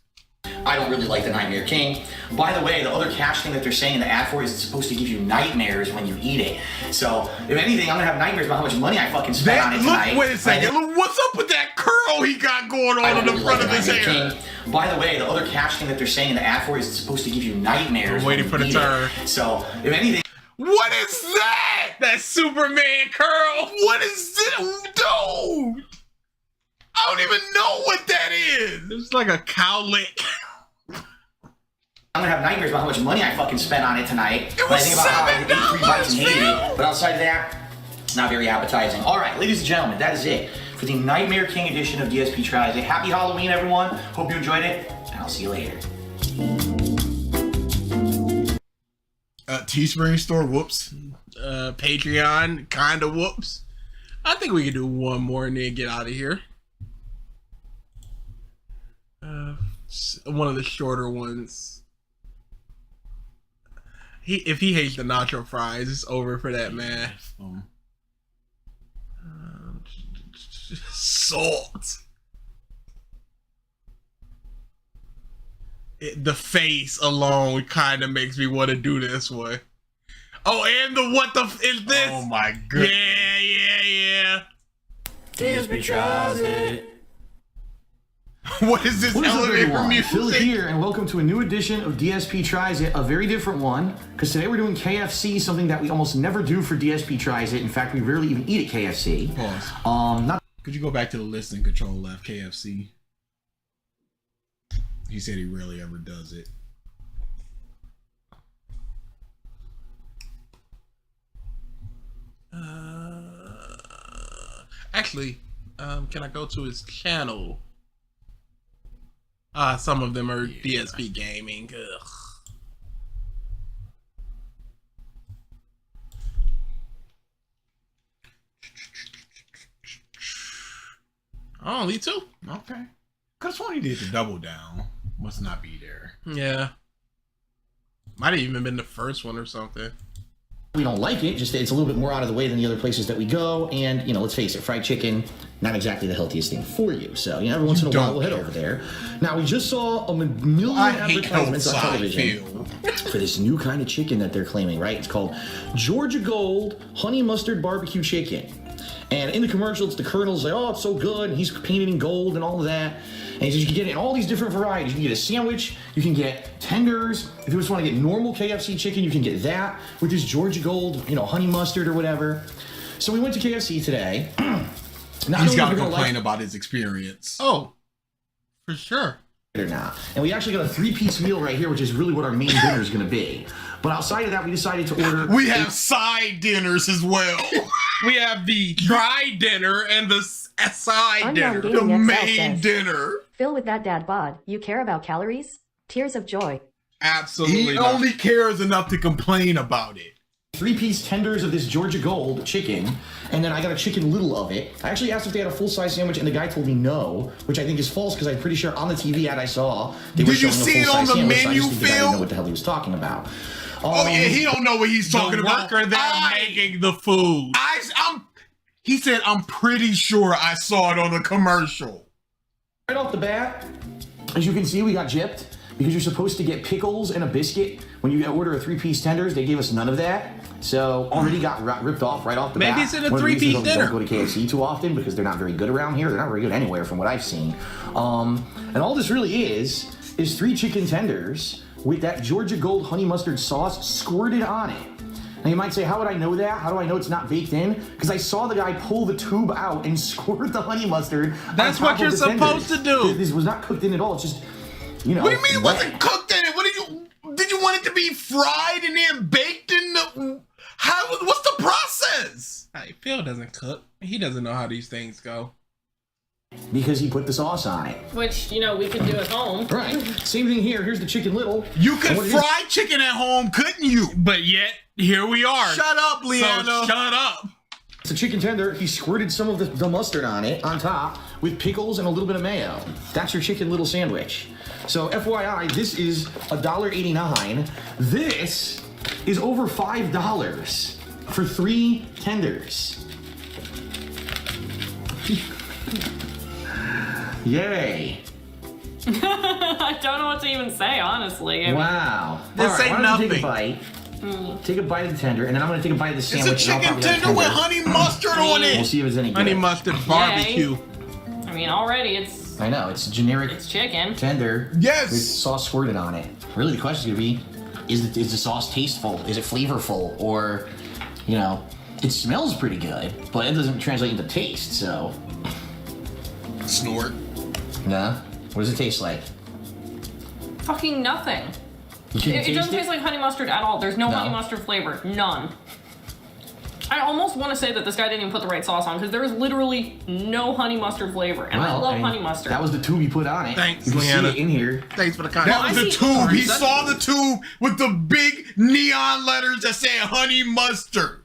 I don't really like the Nightmare King. By the way, the other cash thing that they're saying in the ad for is it's supposed to give you nightmares when you eat it. So, if anything, I'm gonna have nightmares about how much money I fucking spent on it tonight. Wait a second. What's up with that curl he got going on in the front of his hair? By the way, the other cash thing that they're saying in the ad for is it's supposed to give you nightmares. I'm waiting for the turn. So, if anything. What is that? That Superman curl. What is this? Dude! I don't even know what that is. It's like a cowlick. I'm gonna have nightmares about how much money I fucking spent on it tonight. When I think about how I ate 3 bites and hated it. But outside of that, not very appetizing. Alright, ladies and gentlemen, that is it for the Nightmare King edition of DSP Tries It. Happy Halloween, everyone. Hope you enjoyed it, and I'll see you later. Teespring store, whoops. Patreon, kinda whoops. I think we can do one more and then get out of here. One of the shorter ones. If he hates the nacho fries, it's over for that man. Salt. The face alone kind of makes me want to do this one. Oh, and the what the is this? Oh my goodness. Yeah. DSP Tries It. What is this elevator music? Phil here, and welcome to a new edition of DSP Tries It, a very different one, because today we're doing KFC, something that we almost never do for DSP Tries It. In fact, we rarely even eat at KFC. Pause. Could you go back to the list and control left KFC? He said he rarely ever does it. Actually, can I go to his channel? Some of them are DSP Gaming. Ugh. Only 2. Okay. Cause when he did the double down, must not be there. Yeah. Might have even been the first one or something. We don't like it, just that it's a little bit more out of the way than the other places that we go, and, you know, let's face it, fried chicken, not exactly the healthiest thing for you. So, you know, every once in a while we'll head over there. Now, we just saw a million advertisements on television for this new kind of chicken that they're claiming, right? It's called Georgia Gold Honey Mustard Barbecue Chicken. And in the commercial, it's the Colonel's like, oh, it's so good, and he's painted in gold and all of that. And he says you can get it in all these different varieties. You can get a sandwich, you can get tenders. If you just want to get normal KFC chicken, you can get that with this Georgia Gold, you know, honey mustard or whatever. So we went to KFC today. He's got to complain about his experience. Oh, for sure. Or not. And we actually got a 3-piece meal right here, which is really what our main dinner is going to be. But outside of that, we decided to order. We have side dinners as well. We have the dry dinner and the side dinner. The main dinner. Phil with that dad bod. You care about calories? Tears of joy. Absolutely. He only cares enough to complain about it. 3-piece tenders of this Georgia Gold chicken, and then I got a chicken little of it. I actually asked if they had a full-size sandwich, and the guy told me no, which I think is false because I'm pretty sure on the TV ad I saw they were showing a full-size sandwich. Did you see it on the menu, Phil? I didn't know what the hell he was talking about. Oh yeah, he don't know what he's talking about. The worker that's making the food. He said, I'm pretty sure I saw it on the commercial. Right off the bat, as you can see, we got gypped because you're supposed to get pickles and a biscuit when you order a 3-piece tenders. They gave us none of that. So already got ripped off right off the bat. Maybe it's in a 3-piece dinner. Don't go to KFC too often because they're not very good around here. They're not very good anywhere from what I've seen. And all this really is 3 chicken tenders with that Georgia Gold honey mustard sauce squirted on it. Now you might say, how would I know that? How do I know it's not baked in? Because I saw the guy pull the tube out and squirt the honey mustard. That's what you're supposed to do. This was not cooked in at all. It's just, you know. What do you mean it wasn't cooked in it? What did you want it to be fried and then baked in the? What's the process? Hey, Phil doesn't cook. He doesn't know how these things go. Because he put the sauce on it. Which, you know, we could do at home. Right. Same thing here. Here's the chicken little. You could fry chicken at home, couldn't you? But yet, here we are. Shut up, Leanna. So shut up. It's a chicken tender. He squirted some of the mustard on it, on top, with pickles and a little bit of mayo. That's your chicken little sandwich. So FYI, this is $1.89. This is over $5 for 3 tenders. Yay. I don't know what to even say, honestly. Wow. This ain't nothing. Take a bite. Take a bite of the tender, and then I'm going to take a bite of the sandwich. It's a chicken tender with honey mustard on it. We'll see if it's any good. Honey mustard barbecue. I mean, already it's... I know, it's generic. It's chicken. Tender. Yes. With sauce squirted on it. Really, the question is going to be, is the sauce tasteful? Is it flavorful? Or, you know, it smells pretty good, but it doesn't translate into taste, so... Snort. Nah. What does it taste like? Fucking nothing. It doesn't taste like honey mustard at all. There's no honey mustard flavor. None. I almost want to say that this guy didn't even put the right sauce on because there is literally no honey mustard flavor. And I love honey mustard. That was the tube he put on it. Thanks, you Leanna. see it in here. Thanks for the comment. That was the tube. He saw the tube with the big neon letters that say honey mustard.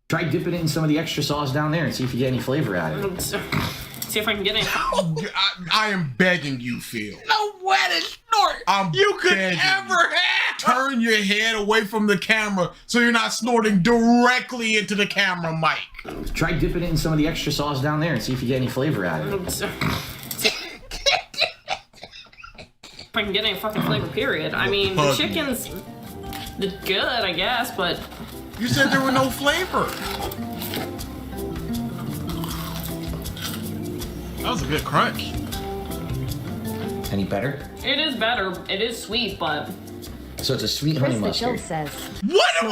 Try dipping it in some of the extra sauce down there and see if you get any flavor out of it. See if I can get any. I am begging you, Phil. No way to snort. You could ever have. Turn your head away from the camera so you're not snorting directly into the camera mic. Try dipping it in some of the extra sauce down there and see if you get any flavor out of it. If I can get any fucking flavor, period. I mean, the chicken's good, I guess, but... You said there were no flavor. That was a good crunch. Any better? It is better. It is sweet, but... So it's a sweet honey mustard. Says. What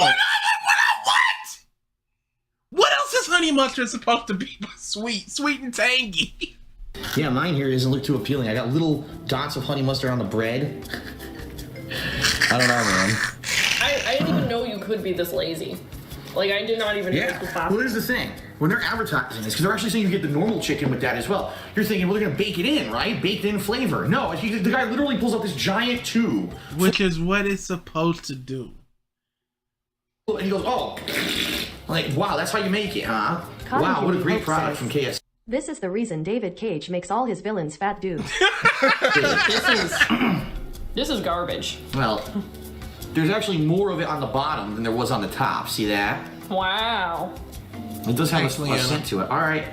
else is honey mustard supposed to be but sweet? Sweet and tangy. Yeah, mine here doesn't look too appealing. I got little dots of honey mustard on the bread. I don't know, man. I didn't even know you could be this lazy. Like, I did not even know this was possible. Well, here's the thing. When they're advertising this, because they're actually saying you get the normal chicken with that as well, you're thinking, well, they're going to bake it in, right? Baked in flavor. No, the guy literally pulls out this giant tube. Which is what it's supposed to do. And he goes, oh. Like, wow, that's how you make it, huh? Wow, what a great product from KFC. This is the reason David Cage makes all his villains fat dudes. This is garbage. Well, there's actually more of it on the bottom than there was on the top. See that? Wow. It does have a scent to it. All right.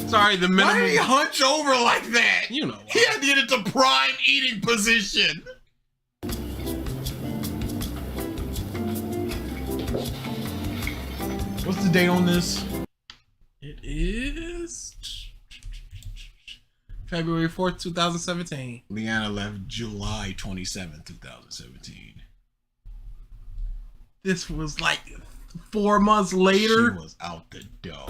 Sorry, the minimum. Why did he hunch over like that? You know. He had to get into prime eating position. What's the date on this? It is February 4th, 2017. Leanna left July 27th, 2017. This was like 4 months later. She was out the door.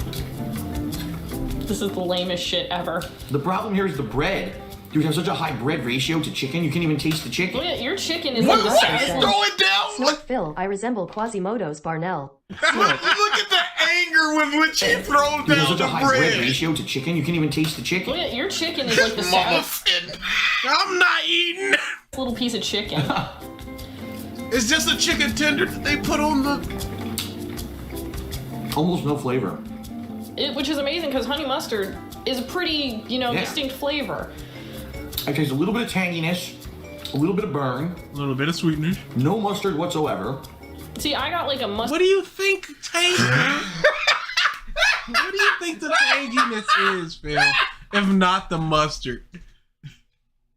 This is the lamest shit ever. The problem here is the bread. You have such a high bread ratio to chicken, you can't even taste the chicken. Look at your chicken is What? like Throw it down! SWATed, I resemble Quasimodo's Barnell. Look at the anger with which he throws You have down such the a high bread bread. ratio to chicken, you can't even taste the chicken. Look at your chicken is like the saddest Muffin. I'm not eating. little piece of chicken. It's just a chicken tender that they put on the. Almost no flavor. Which is amazing because honey mustard is a pretty, Yeah. distinct flavor. I taste a little bit of tanginess, a little bit of burn, A little bit of sweetness. no mustard whatsoever. See, I got like a mustard. What do you think What do you think the tanginess is, Phil? If not the mustard.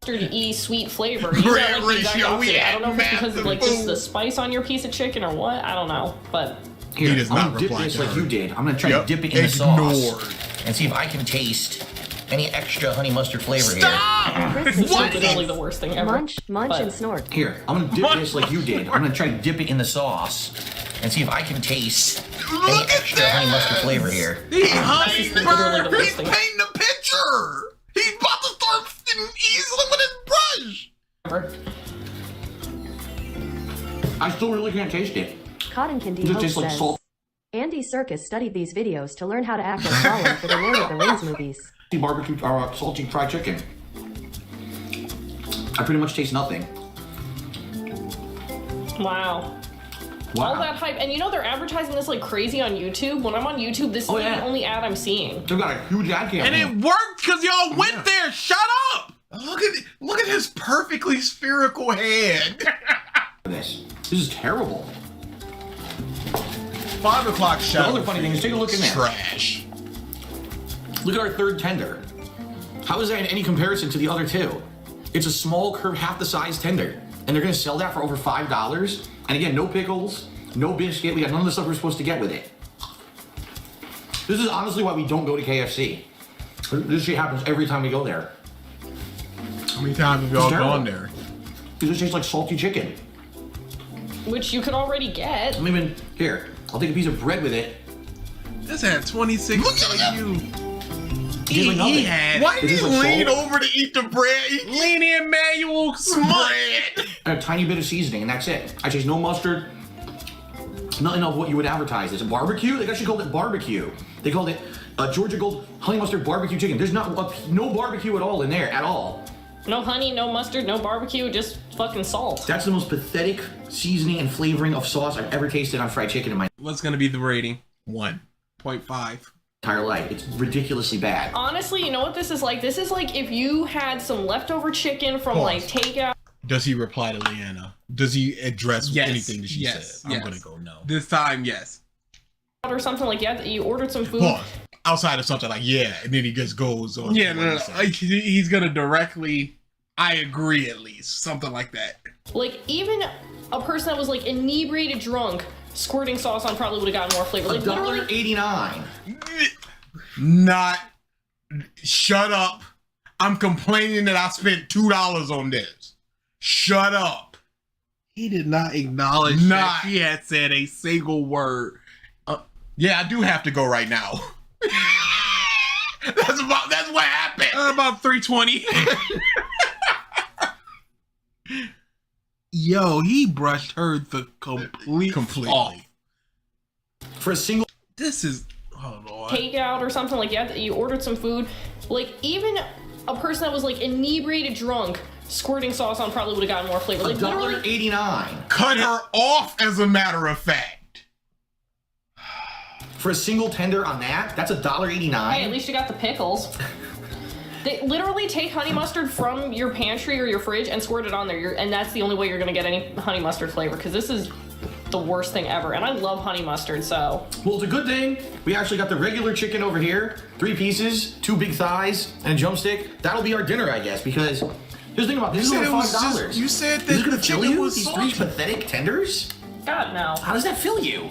Mustard-y sweet flavor. You got like the exact ratio, we opposite. I don't know if it's because of like just food. the spice on your piece of chicken or what. I don't know, but Here, He does I'm not gonna dip reply this to like her. you did. I'm gonna try Yep. to dip it in the Ignored. sauce and see if I can taste any extra honey mustard flavor Chris it's is literally the worst thing ever. Munch, But- and snort. here. Here, I'm gonna dip this like you did. I'm gonna try to dip it in the sauce and see if I can taste any Look at extra honey mustard flavor here. He's This is literally the worst He's thing. painting a picture. He's about to start easily with his brush. ever. I still really can't taste it. Cotton Candy It just Hope tastes like says, salt. Andy Serkis studied these videos to learn how to act as Gollum for the Lord of the Rings movies. Barbecue or salty fried chicken. I pretty much taste nothing. Wow. All that hype, and they're advertising this like crazy on YouTube. When I'm on YouTube, this is the only ad I'm seeing. They've got a huge ad campaign. And it worked because y'all went there. Shut up. Look at his perfectly spherical head. This is terrible. 5 o'clock show. The other funny thing is, take a look in there. Trash. Look at our third tender. How is that in any comparison to the other two? It's a small curve, half the size tender. And they're gonna sell that for over $5. And again, no pickles, no biscuit. We got none of the stuff we're supposed to get with it. This is honestly why we don't go to KFC. This shit happens every time we go there. How many times have y'all gone there? It just tastes like salty chicken. Which you could already get. I'm even, here, I'll take a piece of bread with it. This had 26 like you. He had. Why did It he is like lean salt. over to eat the bread? Lean in, manual smut. And a tiny bit of seasoning, and that's it. I taste no mustard, nothing of what you would advertise. It's a barbecue. They actually called it barbecue. They called it Georgia Gold honey mustard barbecue chicken. There's no barbecue at all in there at all. No honey, no mustard, no barbecue, just fucking salt. That's the most pathetic seasoning and flavoring of sauce I've ever tasted on fried chicken in my What's gonna be the rating? 1.5. entire life. It's ridiculously bad. Honestly, you know what this is like? This is like if you had some leftover chicken from Pause. like takeout. Does he reply to Leanna? Does he address Yes. anything that she Yes. said? I'm Yes. gonna go no. This time, yes. Or something like you ordered some food. Pause. Outside of something like and then he just goes on. Yeah, to no, what no, he no. said. Like, he's gonna directly. I agree, at least something like that. Like even a person that was like inebriated drunk squirting sauce on probably would have gotten more flavor. Like literally, $1.89. Not. Shut up. I'm complaining that I spent $2 on this. Shut up. He did not acknowledge that she had said a single word. Yeah, I do have to go right now. That's what happened. About 3:20. Yo, he brushed her the completely off. For a single. This is. Hold on. takeout or something like you ordered some food. Like even a person that was like inebriated drunk squirting sauce on probably would have gotten more flavor. Like literally, $1.89. Cut her off, as a matter of fact. For a single tender on that's $1.89. hey, at least you got the pickles. They literally take honey mustard from your pantry or your fridge and squirt it on there. And that's the only way you're gonna get any honey mustard flavor because this is the worst thing ever. And I love honey mustard, so. Well, it's a good thing we actually got the regular chicken over here, 3 pieces, 2 big thighs, and a drumstick. That'll be our dinner, I guess, because just think about this. This is only $5. You said that this is gonna fill chicken you? was These salty. 3 pathetic tenders? God, no. How does that fill you?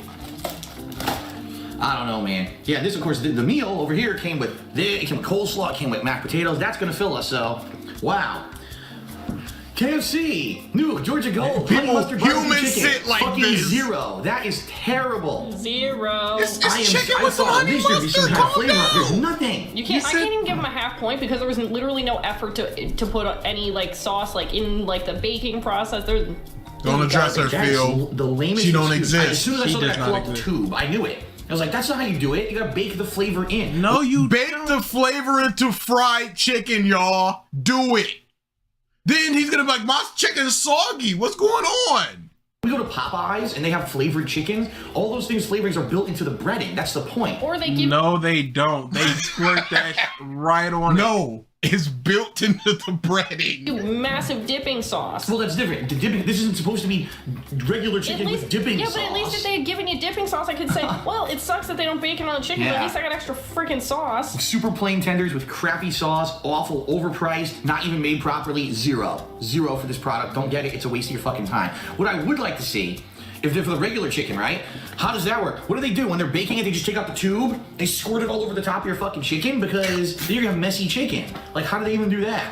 I don't know, man. Yeah, this, of course, the meal over here came with this, it came with coleslaw, it came with mashed potatoes. That's gonna fill us, so wow. KFC, new Georgia Gold, People- honey mustard barbecue humans chicken. sit like Fucking this. 0. That is terrible. 0. It's chicken with some thought at honey least there'd be some mustard. kind of Calm flavor. down. There's nothing. You can't. I can't even give him a half point because there was literally no effort to put any like sauce like in like the baking process. There's Don't address her, That's Phil. the lamest She don't excuse. As exist. soon as I She saw does that not pull up the exist. tube, I knew it. I was like, that's not how you do it. You gotta bake the flavor in. No, you bake the flavor into fried chicken, y'all. Do it. Then he's gonna be like, my chicken's soggy. What's going on? We go to Popeyes and they have flavored chickens. All those things, flavorings are built into the breading. That's the point. Or they give. No, they don't. They squirt that right on. No, it's built into the breading. Massive dipping sauce. Well, that's different. The dipping. This isn't supposed to be regular chicken with dipping Yeah, sauce. but at least if they had given you dipping sauce, I could say, well, it sucks that they don't bake it on the chicken, but Yeah. at least I got extra freaking sauce. Super plain tenders with crappy sauce, awful, overpriced, not even made properly. 0. 0 for this product. Don't get it. It's a waste of your fucking time. What I would like to see, if they're for the regular chicken, right? How does that work? What do they do when they're baking it? They just take out the tube, they squirt it all over the top of your fucking chicken because then you're gonna have messy chicken. Like, how do they even do that?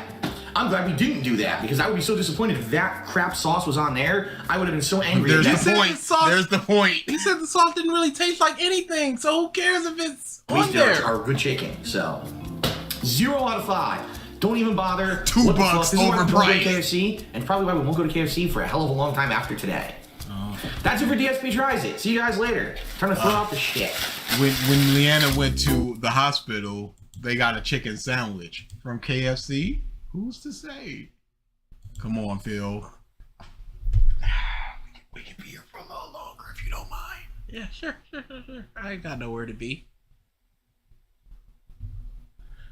I'm glad we didn't do that because I would be so disappointed if that crap sauce was on there. I would have been so angry. There's at the that. point. There's the point. He said the sauce didn't really taste like anything, so who cares if it's At on least there there? are good chicken. So 0 out of 5. Don't even bother. $2 What the fuck? This is why we don't go to overpriced. KFC, and probably why we won't go to KFC for a hell of a long time after today. That's it for DSP Tries It. See you guys later. Trying to throw out the shit. When Leanna went to the hospital, they got a chicken sandwich from KFC. Who's to say? Come on, Phil. We can be here for a little longer if you don't mind. Yeah, sure. I ain't got nowhere to be.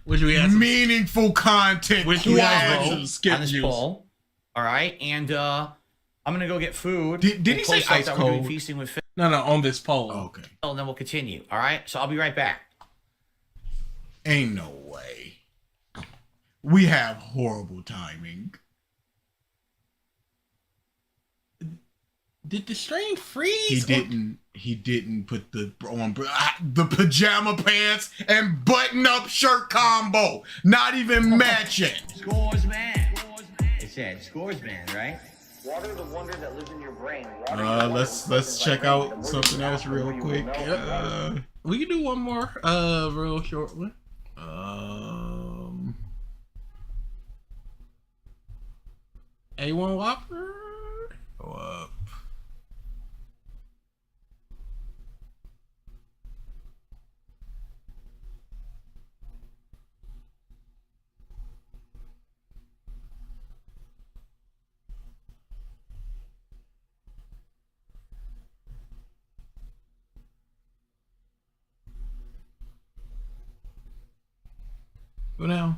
Which we had meaningful content. Which we had on some this skip juice. poll. All right, and I'm gonna go get food. Did he We'll say post up ice that we're doing cold? feasting with Phil, No, on this poll. Oh, okay. and then we'll continue. All right, so I'll be right back. Ain't no way. We have horrible timing. Did the stream freeze? He didn't put the on the pajama pants and button up shirt combo. Not even matching. Scores man. It said scores man, right? Water the wonder that lives in your brain. Let's check out something else real quick. We can do one more real short one. A1 Whopper. Go up. Go down.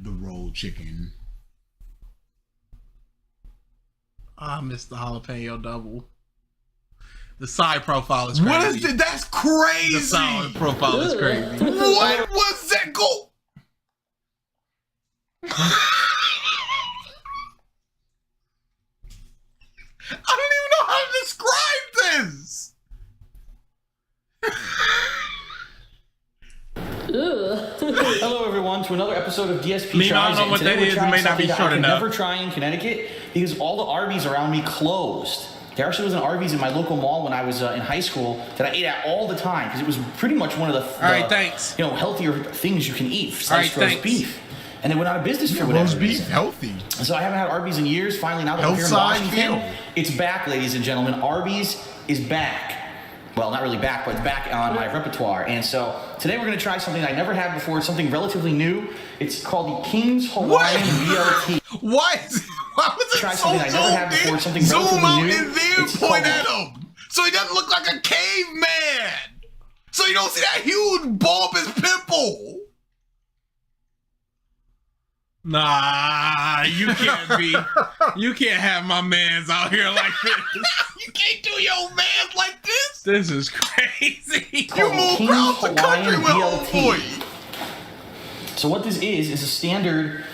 The rolled chicken. I missed the jalapeno double. The side profile is crazy. What is it? That's crazy. The side profile is crazy. What was that goal? I don't even know how to describe this. Hello, everyone, to another episode of DSP Me Tries not know It. what Today that we're is, it trying may not be something that short I could enough. never try in Connecticut because all the Arby's around me closed. There actually was an Arby's in my local mall when I was in high school that I ate at all the time because it was pretty much one of the right, thanks. healthier things you can eat. Sliced All right, roast thanks. beef. And they went out of business for whatever Roast beef, reason. healthy. And so I haven't had Arby's in years. Finally, now that I'm here in Health side Washington, feel. it's back, ladies and gentlemen. Arby's is back. Well, not really back, but it's back on my repertoire. And so today we're going to try something I never had before, something relatively new. It's called the King's Hawaiian BLT. Why was it Try so something I never had zoomed before, in? something Zoom relatively out new. and then It's point called- at him, so he doesn't look like a caveman. So you don't see that huge bulbous pimple. Nah, you can't be. You can't have my mans out here like this. You can't do your man like this. This is crazy. You move across the country with homeboy. So what this is a standard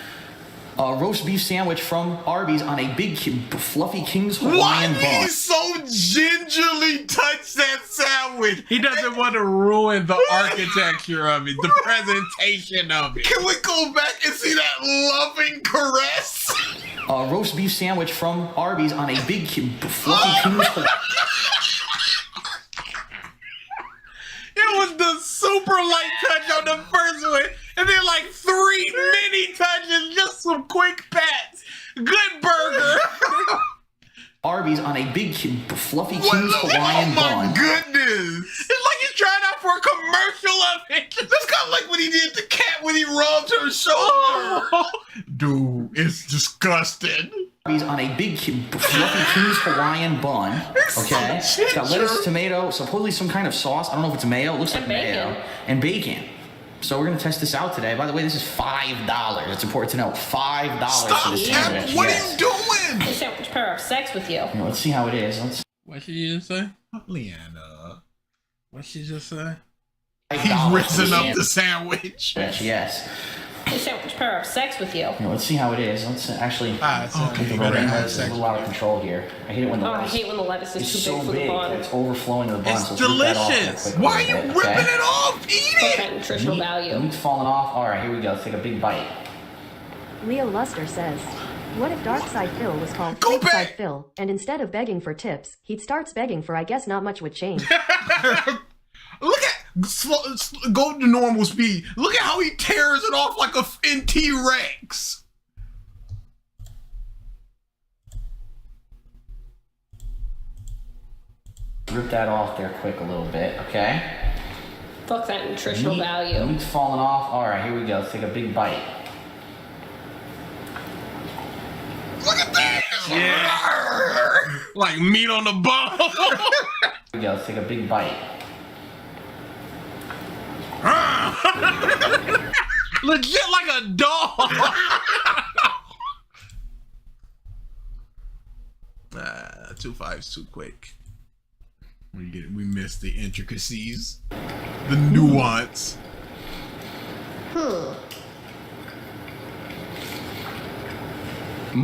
roast beef sandwich from Arby's on a big fluffy King's Hawaiian Why bun. did he so gingerly touch that sandwich? He doesn't want to ruin the architecture of it, the presentation of it. Can we go back and see that loving caress? Roast beef sandwich from Arby's on a big fluffy King's Hawaiian. It was the super light touch on the first one, and then like 3 mini touches, just some quick pats. Good burger. Arby's on a big fluffy King's Hawaiian bun. Oh my goodness! It's like he's trying out for a commercial of it. That's kind of like what he did to Cat when he rubbed her shoulder. Dude, it's disgusting. Arby's on a big fluffy King's Hawaiian bun. Okay, it's got lettuce, tomato, supposedly some kind of sauce. I don't know if it's mayo. It looks like mayo and bacon. So we're gonna test this out today. By the way, this is $5. It's important to know $5 for the sandwich. What are you doing? This sandwich pair have sex with you. Let's see how it is. What did you just say? Leanna. What she just say? He's risen up the sandwich. Yes. This sandwich pair have sex with you. Let's see how it is. Let's actually. Okay, the romaine lettuce is a little out of control here. I hate it when the I lettuce. hate when the lettuce is It's too so big for big the bun. that it's overflowing to the bun. It's so let's rip that off real delicious. quick. Why are you ripping it off? Eat it. Okay, nutritional value. Meat's falling off. All right, here we go. Let's take a big bite. Leo Luster says, what if DarksydePhil was called DarksydePhil, and instead of begging for tips, he starts begging for I guess not much would change. Look at go to normal speed. Look at how he tears it off like a T-Rex. Rip that off there quick a little bit, okay? Fuck that nutritional value. Meat's falling off. All right, here we go. Let's take a big bite. Look at that. Yeah. Like meat on the bone. Here we go. Let's take a big bite. Legit like a dog. 2 5's too quick. We missed the intricacies, the nuance.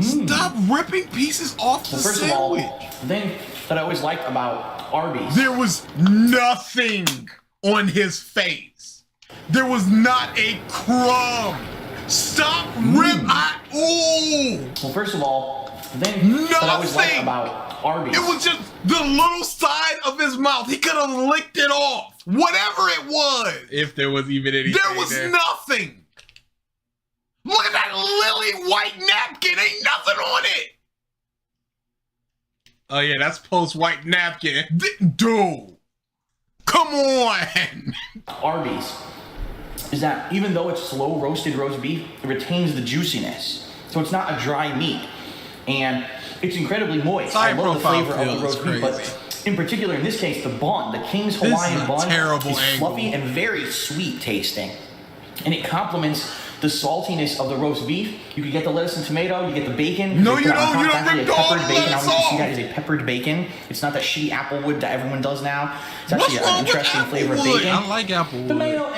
Stop ripping pieces off the First sandwich. of all, the thing that I always liked about Arby's. There was nothing on his face. There was not a crumb. Stop rip. Well, first of all, the thing that I always liked about Arby's. It was just the little side of his mouth. He could have licked it off. Whatever it was. If there was even anything there was nothing. Look at that lily white napkin. Ain't nothing on it. Oh yeah, that's post white napkin. Dude. Come on. Arby's is that even though it's slow roasted roast beef, it retains the juiciness. So it's not a dry meat. And it's incredibly moist. I love the flavor of the roast beef, but in particular, in this case, the bun, the King's Hawaiian bun is fluffy and very sweet tasting. And it complements the saltiness of the roast beef. You can get the lettuce and tomato, you get the bacon. No, you don't. You don't rip peppered bacon. I want you to see that as a peppered bacon. It's not that shitty applewood that everyone does now. It's actually an interesting flavor of bacon. I like applewood. Tomato,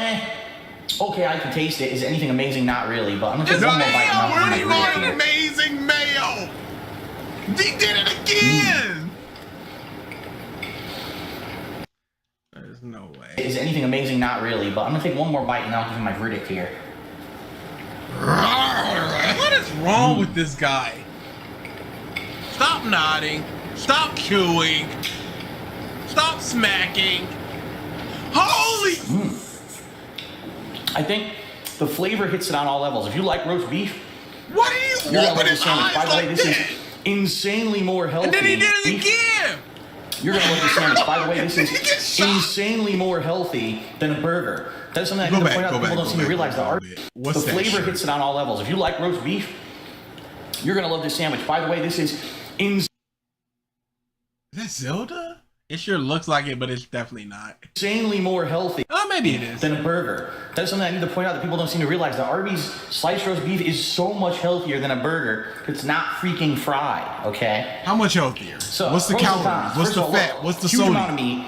okay, I can taste it. Is it anything amazing? Not really, but I'm gonna take one more bite. Where you going? Amazing mayo. He did it again. There's no way. Is it anything amazing? Not really, but I'm gonna take one more bite and then I'll give you my verdict here. What is wrong with this guy? Stop nodding. Stop chewing. Stop smacking. Holy! I think the flavor hits it on all levels. If you like roast beef, what are you you're gonna love his this sandwich. By the way, like this is insanely more healthy. And then he did it again. You're gonna love this sandwich. By the way, this is insanely more healthy than a burger. That's something I need to point out that people don't seem to realize. The flavor hits it on all levels. If you like roast beef, you're gonna love this sandwich. By the way, this is Is that Zelda? It sure looks like it, but it's definitely not. Insanely more healthy. Oh, maybe it is. Than a burger. That's something I need to point out that people don't seem to realize. The Arby's sliced roast beef is so much healthier than a burger. It's not freaking fried, okay? How much healthier? So, what's the calories? What's the fat? What's the huge sodium? Amount of meat,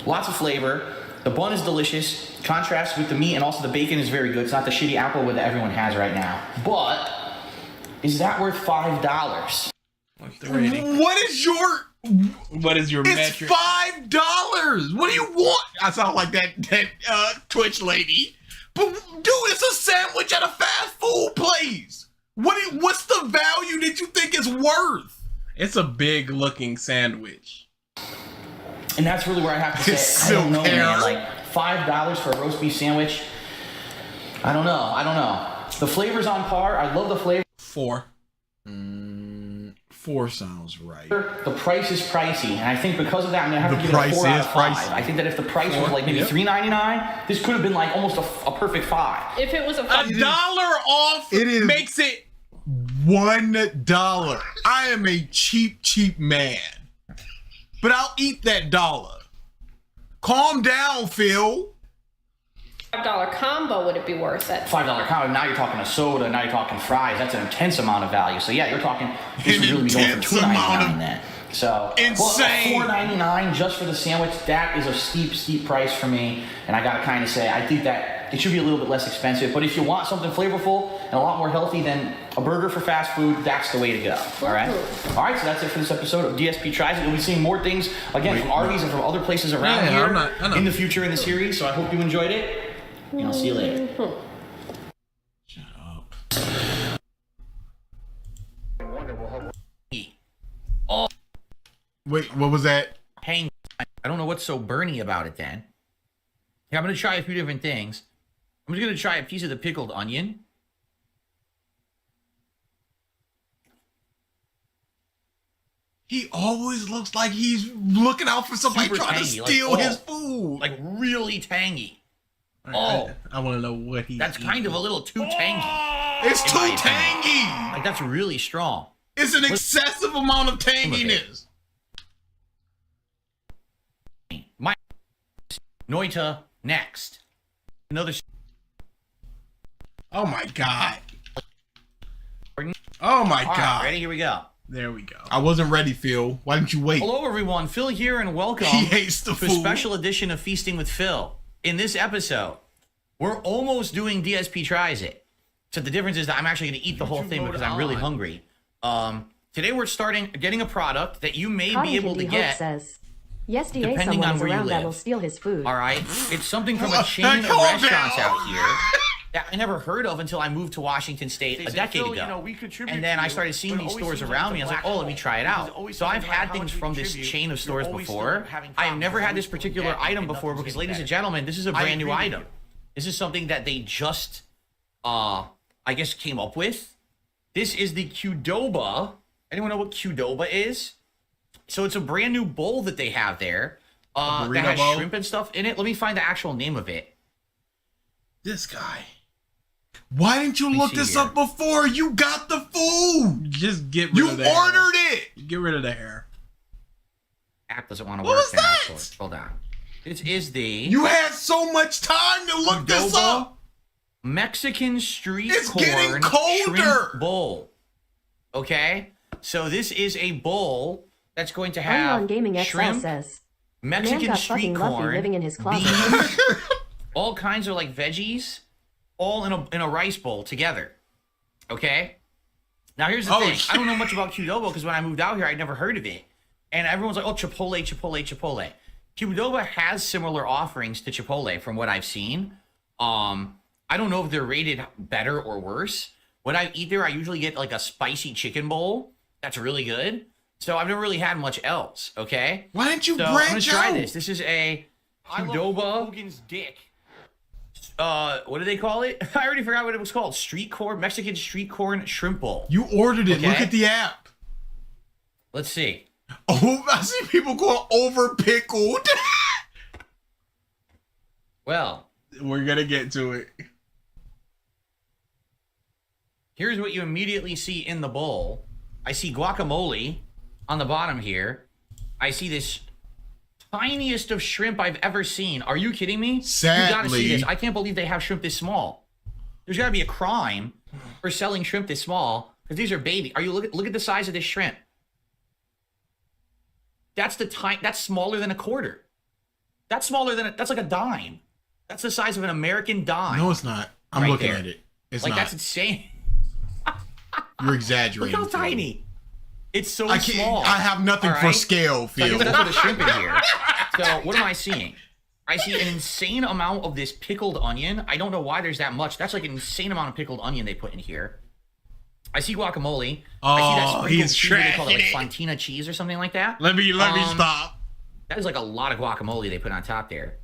lots of flavor, The bun is delicious, contrasts with the meat, and also the bacon is very good. It's not the shitty Applewood that everyone has right now. But is that worth $5? What is your It's metric? $5. What do you want? I sound like that Twitch lady. But dude, it's a sandwich at a fast food place. What's the value that you think it's worth? It's a big looking sandwich. And that's really where I have to say, I don't know, man. Like $5 for a roast beef sandwich. I don't know. The flavor's on par. I love the flavor. 4. 4 sounds right. The price is pricey, and I think because of that, I'm gonna have to give it a 4 out of 5. I think that if the price was like maybe $3.99, this could have been like almost a perfect 5. If it was a $1 off, makes it $1. I am a cheap man, but I'll eat that dollar. Calm down, Phil. $5 combo, would it be worth it? $5 combo. Now you're talking a soda. Now you're talking fries. That's an intense amount of value. So yeah, you're talking. This would really be going for $2.99 then. So insane. Well, $4.99 just for the sandwich. That is a steep price for me. And I gotta kind of say, I think that it should be a little bit less expensive. But if you want something flavorful and a lot more healthy than a burger for fast food, that's the way to go. All right. All right. So that's it for this episode of DSP Tries It. You'll be seeing more things again from Arby's and from other places around here in the future in the series. So I hope you enjoyed it. And I'll see you later. Shut up. Oh. Wait, what was that? Hang. I don't know what's so burny about it then. Yeah, I'm going to try a few different things. I'm just going to try a piece of the pickled onion. He always looks like he's looking out for somebody Super trying tangy, to steal like, his food. Like really tangy. I want to know what he. That's kind of a little too tangy. It's too tangy. Like that's really strong. It's an excessive amount of tanginess. My Noita next. Another. Oh my god. Oh my All god. right, ready? Here we go. There we go. I wasn't ready, Phil. Why didn't you wait? Hello, everyone. Phil here, and welcome He hates the to a food. special edition of Feasting with Phil. In this episode, we're almost doing DSP Tries It. So the difference is that I'm actually going to eat the whole thing because I'm really hungry. Today we're getting a product that you may be able to get. Says, yes, DA depending someone on is where you around that live. will steal his food. All right, it's something from a chain of restaurants out here that I never heard of until I moved to Washington State a decade ago. And then I started seeing these stores around me. I was like, oh, let me try it out. So I've had things from this chain of stores before. I have never had this particular item before because, ladies and gentlemen, this is a brand new item. This is something that they just, I guess, came up with. This is the Qdoba. Anyone know what Qdoba is? So it's a brand new bowl that they have there that has bowl? shrimp and stuff in it. Let me find the actual name of it. This guy. Why didn't you look this up before? You got the food. Just get rid of the hair. You ordered it. Get rid of the hair. App doesn't want to What work. was that? Hold on. This is the You had so much time to look this Qdoba up. Mexican street It's corn getting colder. shrimp bowl. Okay? So this is a bowl that's going to have Onion Gaming XL shrimp, says, Mexican man got street fucking lucky corn, living in his closet. beans, all kinds of like veggies, all in a rice bowl together. Okay? Now here's the thing. I don't know much about Qdoba because when I moved out here, I'd never heard of it. And everyone's like, oh, Chipotle. Qdoba has similar offerings to Chipotle from what I've seen. I don't know if they're rated better or worse. When I eat there, I usually get like a spicy chicken bowl. That's really good. So I've never really had much else, okay? Why didn't you I'm gonna branch try out? this. This is a Qdoba. Hogan's dick. What do they call it? I already forgot what it was called. Mexican street corn shrimp bowl. You ordered it. Okay? Look at the app. Let's see. Oh, I see people going over pickled. Well, we're gonna get to it. Here's what you immediately see in the bowl. I see guacamole on the bottom here. I see this tiniest of shrimp I've ever seen. Are you kidding me? Sadly. You gotta see this. I can't believe they have shrimp this small. There's gotta be a crime for selling shrimp this small because these are baby. Are you look at the size of this shrimp? That's smaller than a quarter. That's smaller than that's like a dime. That's the size of an American dime. No, it's not. I'm looking at it. It's like not. That's insane. You're exaggerating. Look how tiny. It's so I can't, small. I have nothing for scale, So I Phil. guess that's what the shrimp in here. So what am I seeing? I see an insane amount of this pickled onion. I don't know why there's that much. That's like an insane amount of pickled onion they put in here. I see guacamole. I see that sprinkled he's cheese. They call it like trashing it. fontina cheese or something like that. Let me stop. That is like a lot of guacamole they put on top there.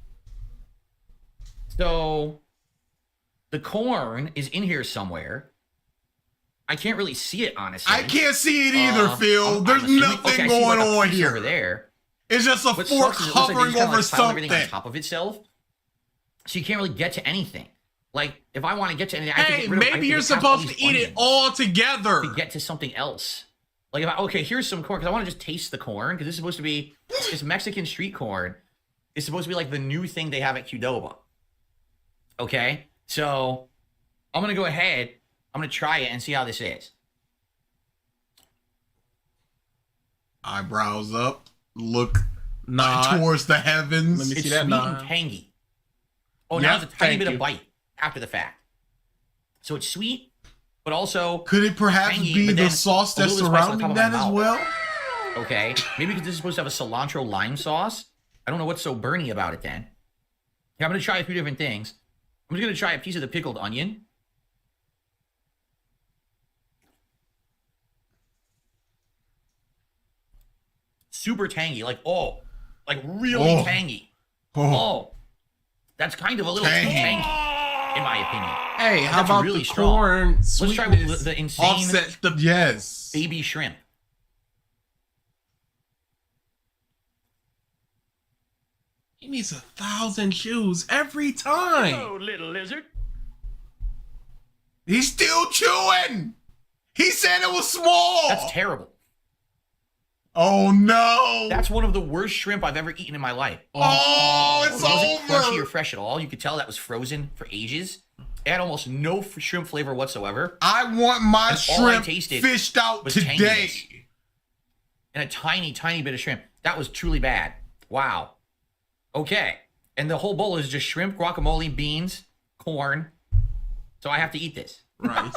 So the corn is in here somewhere. I can't really see it, honestly. I can't see it either, Phil. There's nothing I see going like a on piece here. over there. It's just a What fork sucks is it looks like they hovering just kinda, over like, pile everything something. on top of itself. So you can't really get to anything. Like, if I want to get to anything, I have to Hey, get rid of, I have maybe to you're get past all supposed to these eat it onions all together. to get to something else. Like, if I, okay, here's some corn, because I want to just taste the corn, because this is supposed to be, this Mexican street corn is supposed to be like the new thing they have at Qdoba. Okay? So, I'm going to go ahead, I'm going to try it and see how this is. Eyebrows up. Look towards the heavens. Let me see that. It's sweet and tangy. Oh, now it's a tiny bit of bite after the fact. So it's sweet, but also could it perhaps tangy, be but the then sauce a that's little bit spice on surrounding top of my that as mouth. well? Okay, maybe because this is supposed to have a cilantro lime sauce. I don't know what's so burny about it then. Yeah, I'm gonna try a few different things. I'm just gonna try a piece of the pickled onion. Super tangy, like really tangy. Oh, that's kind of a little too tangy, in my opinion. Hey, how That's about really the strong. corn Let's try with sweetness the insane offset the baby shrimp. He needs 1,000 shoes every time. Hello, little lizard. He's still chewing. He said it was small. That's terrible. Oh no! That's one of the worst shrimp I've ever eaten in my life. Oh, it's it wasn't over. crunchy or fresh at all. You could tell that was frozen for ages. It had almost no shrimp flavor whatsoever. I want my And all I shrimp tasted fished out was today. tanginess. And a tiny, tiny bit of shrimp. That was truly bad. Wow. Okay. And the whole bowl is just shrimp, guacamole, beans, corn. So I have to eat this. Right.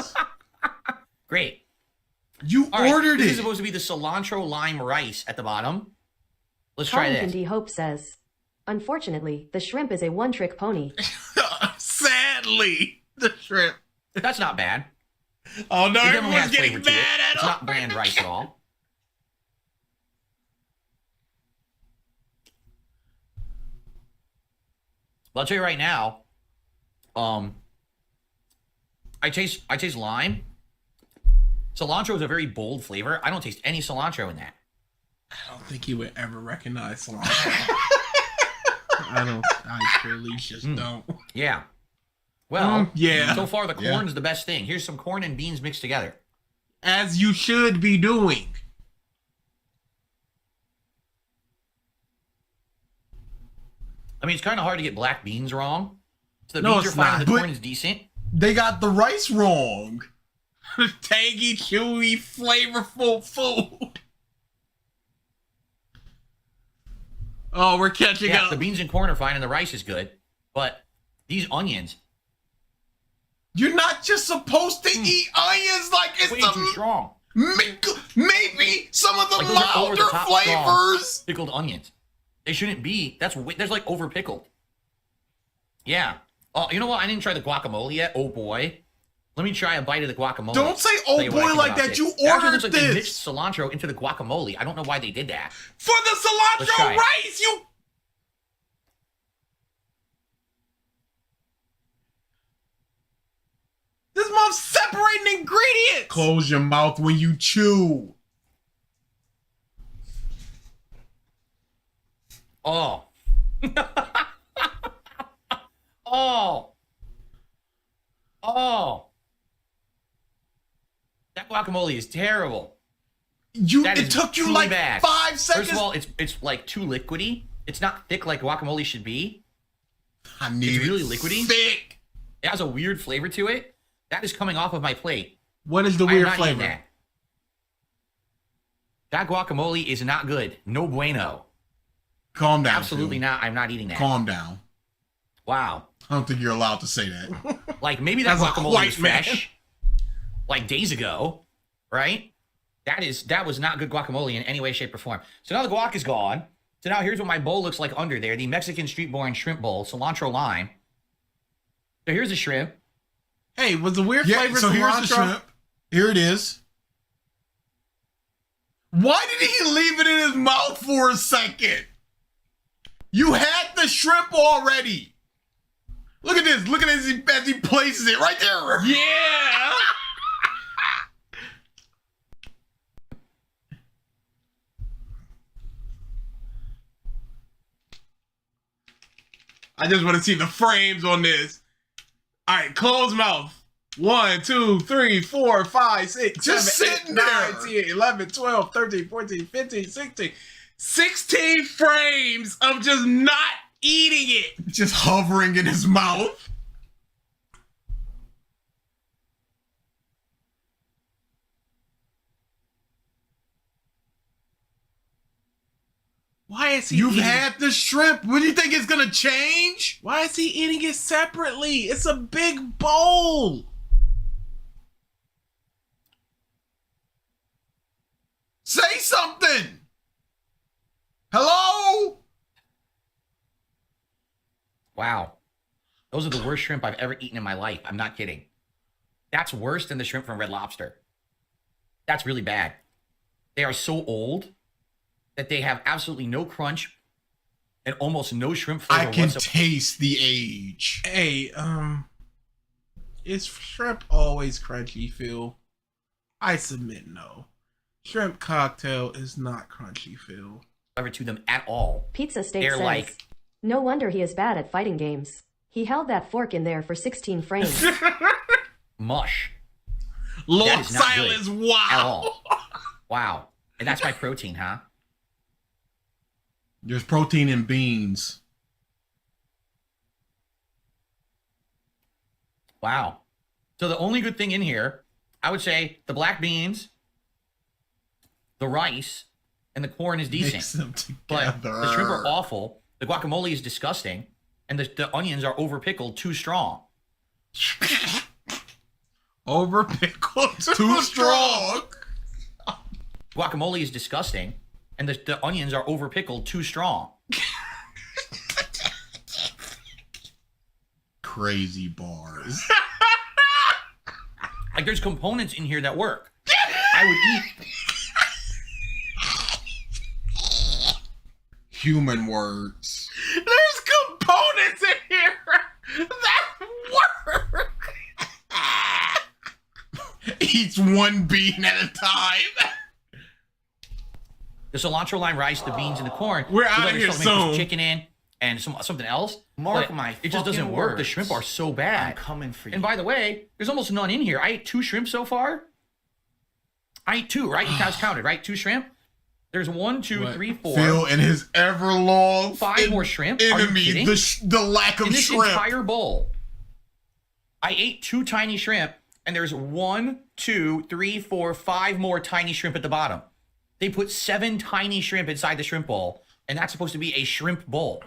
Great. You All right, ordered this it. is supposed to be the cilantro lime rice at the bottom. Let's try Colin this. Kindy Hope says, unfortunately, the shrimp is a one-trick pony. Sadly, the shrimp. That's not bad. Oh no, It definitely everyone's has getting flavor to it. mad at It's him. not bland rice at all. Well, I'll tell you right now. I taste lime. Cilantro is a very bold flavor. I don't taste any cilantro in that. I don't think you would ever recognize cilantro. I truly just don't. Yeah. Well, yeah. So far, the Yeah. corn's the best thing. Here's some corn and beans mixed together. As you should be doing. I mean, it's kind of hard to get black beans wrong. So the No, beans are it's fine. not. The But- corn is decent. They got the rice wrong. Tangy, chewy, flavorful food. Oh, we're catching Yeah, up. the beans and corn are fine, and the rice is good. But these onions, You're not just supposed to eat onions like it's way too strong. Maybe some of the Like, those are milder over-the-top flavors. strong pickled onions. They shouldn't be. That's like over pickled. Yeah. Oh, you know what? I didn't try the guacamole yet. Oh boy. Let me try a bite of the guacamole. Don't say Tell "oh you what I boy" think like about that. this. You It actually ordered looks like they this. mixed cilantro into the guacamole. I don't know why they did that. For the Let's try cilantro it. rice, you. This mom's separating ingredients. Close your mouth when you chew. Oh. Oh. Oh. That guacamole is terrible. That It is took you truly like bad. 5 seconds. First of all, it's like too liquidy. It's not thick like guacamole should be. I need It's really it liquidy. thick. It has a weird flavor to it. That is coming off of my plate. What is the I am weird not eating flavor? That guacamole is not good. No bueno. Calm down. Absolutely Phil. not. I'm not eating that. Calm down. Wow. I don't think you're allowed to say that. Like maybe that As a guacamole white was fresh, like days ago, right? That was not good guacamole in any way, shape, or form. So now the guac is gone. So now here's what my bowl looks like under there: the Mexican street-born shrimp bowl, cilantro lime. So here's the shrimp. Hey, was the weird Yeah, flavor so here's the cilantro? shrimp. Here it is. Why did he leave it in his mouth for a second? You had the shrimp already. Look at this. Look at this as he places it right there. Yeah. I just want to see the frames on this. All right, close mouth. 1, 2, 3, 4, 5, 6, Just 7, 8, sitting 9, there. 10, 11, 12, 13, 14, 15, 16. 16 frames of just not eating it. Just hovering in his mouth. Why is he You've eating had the shrimp. What do you think it's going to change? Why is he eating it separately? It's a big bowl. Say something. Hello? Wow. Those are the worst shrimp I've ever eaten in my life. I'm not kidding. That's worse than the shrimp from Red Lobster. That's really bad. They are so old that they have absolutely no crunch and almost no shrimp flavor I can whatsoever. taste the age. Hey, is shrimp always crunchy, Phil? I submit no. Shrimp cocktail is not crunchy, Phil. To them at all. Pizza Steak They're says, like, no wonder he is bad at fighting games. He held that fork in there for 16 frames. mush. Lord That is not Silence, good wow. at all. Wow. And that's my protein, huh? There's protein in beans. Wow. So the only good thing in here, I would say the black beans, the rice, and the corn is Mix decent. them But together. the shrimp are awful. The guacamole is disgusting. And the onions are over pickled too strong. Over pickled Too strong. Guacamole is disgusting. And the onions are over pickled too strong. Crazy bars. Like there's components in here that work. I would eat. Human words. There's components in here that work. Eats one bean at a time. The cilantro lime rice, the beans, and the corn. We're you out let of here yourself make soon. this chicken in and something else. Mark but my it just doesn't fucking work. The words. shrimp are so bad. I'm coming for you. And by the way, there's almost none in here. I ate 2 shrimp so far. I ate 2, right? You guys counted, right? 2 shrimp. There's 1, 2, 3, 4. Phil and his ever-long 5 more shrimp. Are you enemy, kidding? the lack of In this shrimp. entire bowl, I ate 2 tiny shrimp, and there's 1, 2, 3, 4, 5 more tiny shrimp at the bottom. They put 7 tiny shrimp inside the shrimp bowl, and that's supposed to be a shrimp bowl.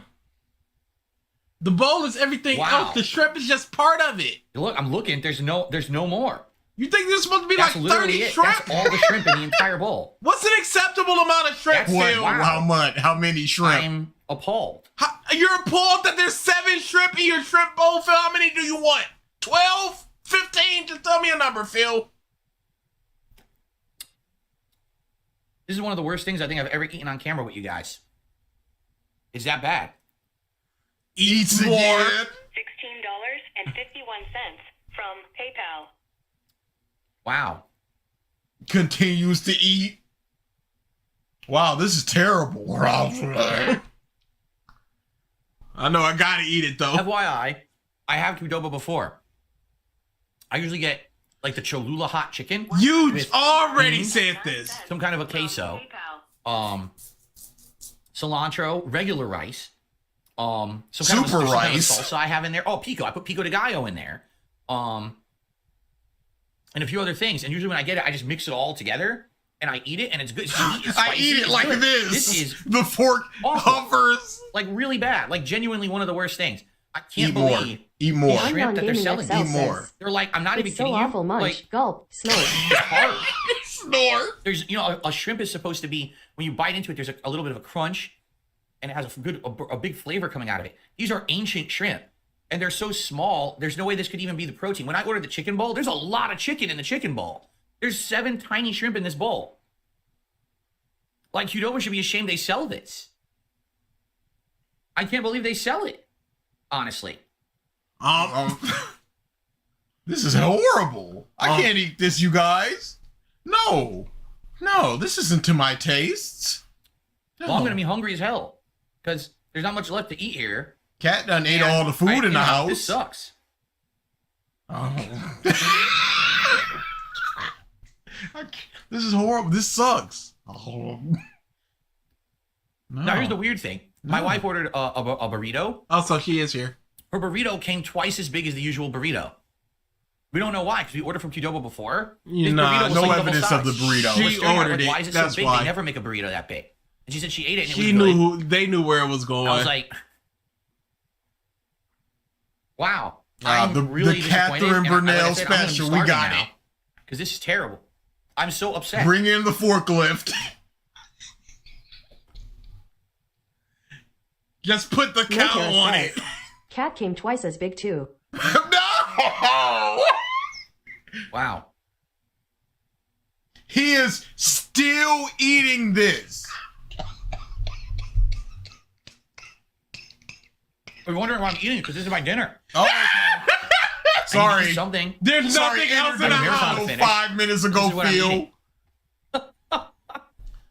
The bowl is everything Wow. else. The shrimp is just part of it. Look, I'm looking. There's no more. You think there's supposed to be That's like literally 30 it. shrimp? That's all the shrimp in the entire bowl. What's an acceptable amount of shrimp, That's Phil? wow. How much? How many shrimp? I'm appalled. You're appalled that there's 7 shrimp in your shrimp bowl, Phil? How many do you want? 12? 15? Just tell me a number, Phil. This is one of the worst things I think I've ever eaten on camera with you guys. It's that bad. Eats more. again. $16.51 from PayPal. Wow. Continues to eat. Wow, this is terrible. I know I gotta eat it though. FYI, I have Qdoba before. I usually get like the Cholula hot chicken. You with already beans, said this. some kind of a queso, cilantro, regular rice, some kind Super of rice. salsa I have in there. Oh, pico. I put pico de gallo in there. And a few other things. And usually when I get it, I just mix it all together and I eat it, and it's good. I eat it like this. This is the fork hovers. Like really bad. Like genuinely one of the worst things. I can't believe Eat more. the shrimp that they're selling. Eat more. They're like, I'm not even It's so kidding awful, you. munch, Like, gulp, snort. it's hard. Snore. There's, a shrimp is supposed to be, when you bite into it, there's a little bit of a crunch, and it has a big flavor coming out of it. These are ancient shrimp, and they're so small. There's no way this could even be the protein. When I ordered the chicken bowl, there's a lot of chicken in the chicken bowl. There's 7 tiny shrimp in this bowl. Like, Qdoba should be ashamed they sell this. I can't believe they sell it. Honestly. This is horrible. I can't eat this, you guys. No, this isn't to my tastes. No. Well, I'm gonna be hungry as hell because there's not much left to eat here. Cat done ate all the food in the house. This sucks. This is horrible. This sucks. Now here's the weird thing. My wife ordered a burrito. Oh, so she is here. Her burrito came twice as big as the usual burrito. We don't know why, because we ordered from Qdoba before. This burrito was no like evidence of the burrito. She ordered it. Why is it That's so big? why. They never make a burrito that big. And she said she ate it and She it was knew good. they knew where it was going. I was like, wow. The I'm really Catherine disappointed, and Burnell like I said, I'm gonna be special. We starving got now, it. because this is terrible. I'm so upset. Bring in the forklift. Just put the cow on it. Cat came twice as big too. No! Wow. He is still eating this. We're wondering why I'm eating it, because this is my dinner. Oh, sorry. Something. There's nothing else in the house. 5 minutes ago, Phil.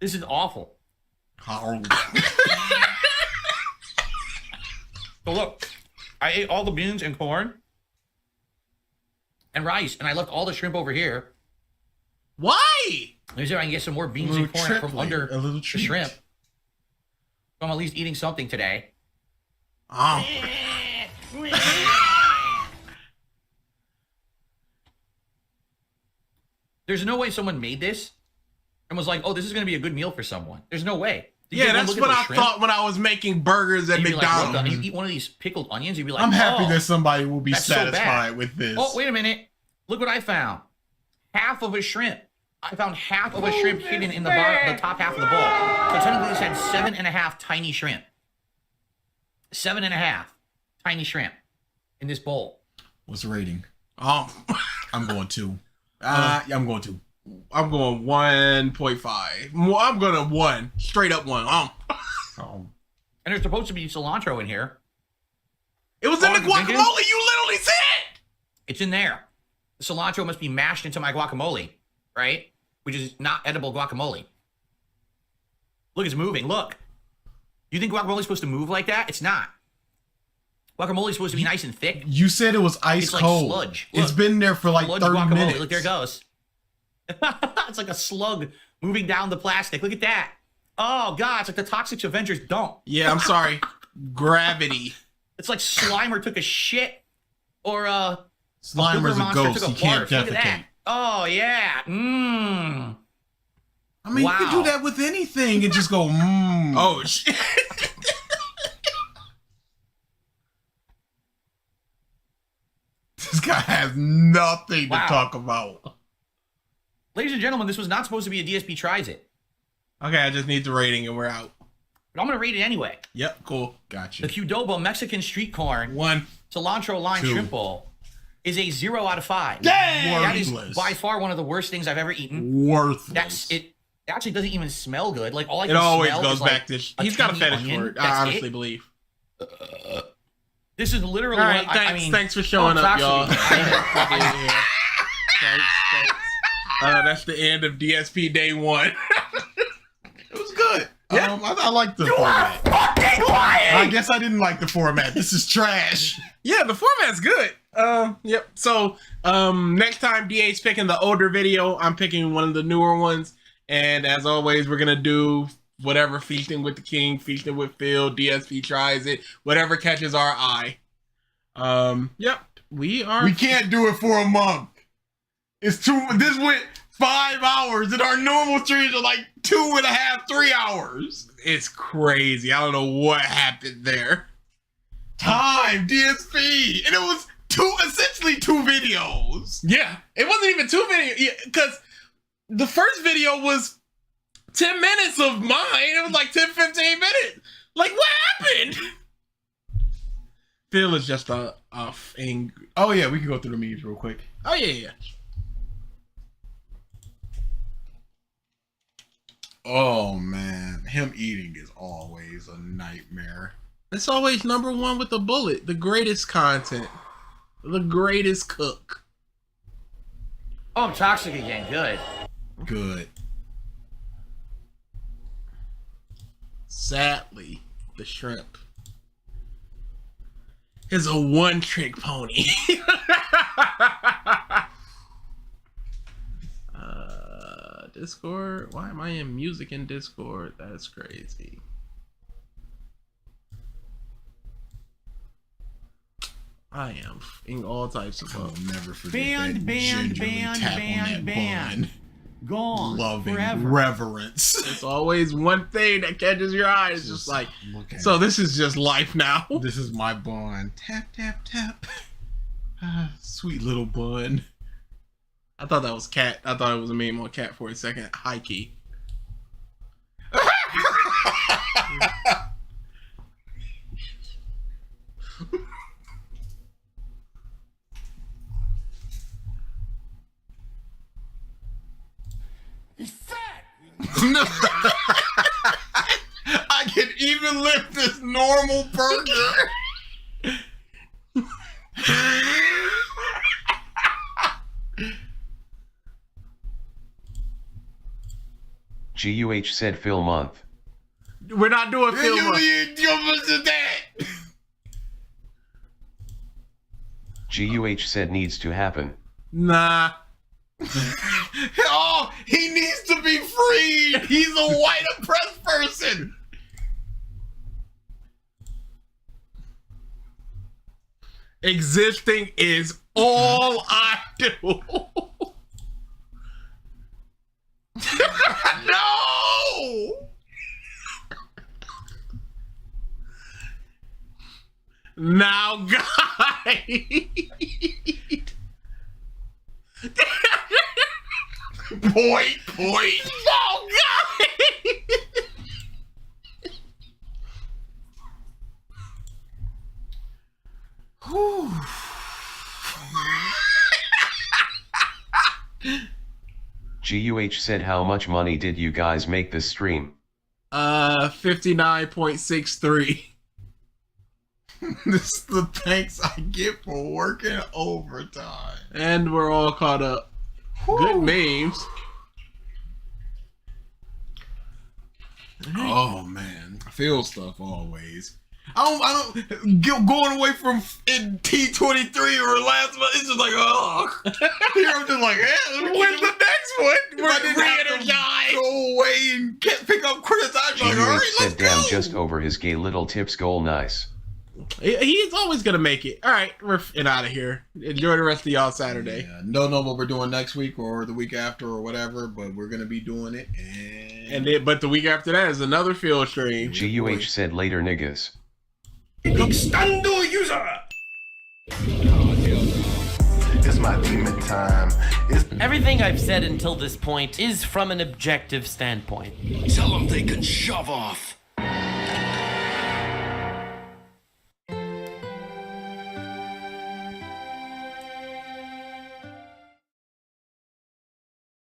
This is awful. So look, I ate all the beans and corn and rice, and I left all the shrimp over here. Why? Let me see if I can get some more beans and corn from under the shrimp. So I'm at least eating something today. Oh. There's no way someone made this and was like, oh, this is going to be a good meal for someone. There's no way. Yeah, that's what I thought when I was making burgers at McDonald's. Like, you eat one of these pickled onions, you'd be like, I'm happy oh, that somebody will be that's so satisfied bad. with this. Oh, wait a minute. Look what I found. Half of a shrimp. I found half of a shrimp hidden in the top half of the bowl. So technically this had 7.5 tiny shrimp. 7.5 tiny shrimp in this bowl. What's the rating? I'm going 2. I'm going 2. I'm going 1.5. I'm going to 1. Straight up 1. And there's supposed to be cilantro in here. It was in the guacamole. You literally said. It's in there. The cilantro must be mashed into my guacamole, right? Which is not edible guacamole. Look, it's moving. Look. You think guacamole is supposed to move like that? It's not. Guacamole is supposed to be nice and thick. You said it was ice it's cold. Like sludge. It's been there for like 30 guacamole. minutes. Look, there it goes. It's like a slug moving down the plastic. Look at that. Oh, God. It's like the Toxic Avengers dump. Yeah, I'm sorry. Gravity. It's like Slimer took a shit. Or Slimer's a ghost. He can't Look at defecate. that. Oh, yeah. Mmm. I mean, you can do that with anything and just go, mmm. Oh, shit. This guy has nothing to talk about. Ladies and gentlemen, this was not supposed to be a DSP Tries It. Okay, I just need the rating and we're out. But I'm going to rate it anyway. Yep, cool. Gotcha. The Qdoba Mexican street corn 1 cilantro lime 2 shrimp bowl is a 0 out of 5. Dang! That is Worthless. by far one of the worst things I've ever eaten. Worthless. It actually doesn't even smell good. Like all I It can always smell goes is back like to. He's got a fetish onion. for it. That's I honestly it. believe. This is literally All right, what thanks. I mean. Thanks for showing up, y'all. Thanks. That's the end of DSP Day 1. It was good. Yeah. I like the format. Fucking lying! I guess I didn't like the format. This is trash. Yeah, the format's good. Yep. So, next time DA's picking the older video, I'm picking one of the newer ones. And as always, we're gonna do whatever Feasting with the King, Feasting with Phil, DSP Tries It, whatever catches our eye. Yep. We We can't do it for a month. It's too. This went 5 hours, and our normal streams are like 2.5, 3 hours. It's crazy. I don't know what happened there. Time, DSP, and it was essentially 2 videos. Yeah, it wasn't even 2 videos. Yeah, because the first video was 10 minutes of mine. It was like 10, 15 minutes. Like, what happened? Phil is just a angry. Oh yeah, we can go through the memes real quick. Oh yeah. Oh man, him eating is always a nightmare. It's always number 1 with the bullet. The greatest content. The greatest cook. Oh, I'm toxic again. Good. Good. Sadly, the shrimp is a one-trick pony. Discord? Why am I in music in Discord? That's crazy. I am in all types of I'll never forget that band. Gone. Loving forever. reverence. It's always one thing that catches your eye. It's just like, so this is just life now. This is my bun. Tap, tap, tap. Sweet little bun. I thought that was Cat. I thought it was a meme on Cat for a second. High key. He's fat. I can even lift this normal burger. GUH said Phil month. We're not doing Phil month. GUH said needs to happen. Nah. Oh, he needs to be freed. He's a white oppressed person. Existing is all I do. No. Now, guys. Point. No, guys. GUH said how much money did you guys make this stream? 59.63. This is the thanks I get for working overtime. And we're all caught up. Good memes. Oh man, Phil stuff always. I don't going away from in T23 or last month. It's just like, oh, here I'm just like, when's the next one? We're re-energized. Go away and pick up credits. I'm like, all right, let's said damn go. just over his gay little tips goal. Nice. He's always gonna make it. All right, we're out of here. Enjoy the rest of y'all Saturday. Yeah, don't know what we're doing next week or the week after or whatever, but we're gonna be doing it. But the week after that is another field stream. GUH said later niggas. Extendo user. It's my demon time. Everything I've said until this point is from an objective standpoint. Tell them they can shove off.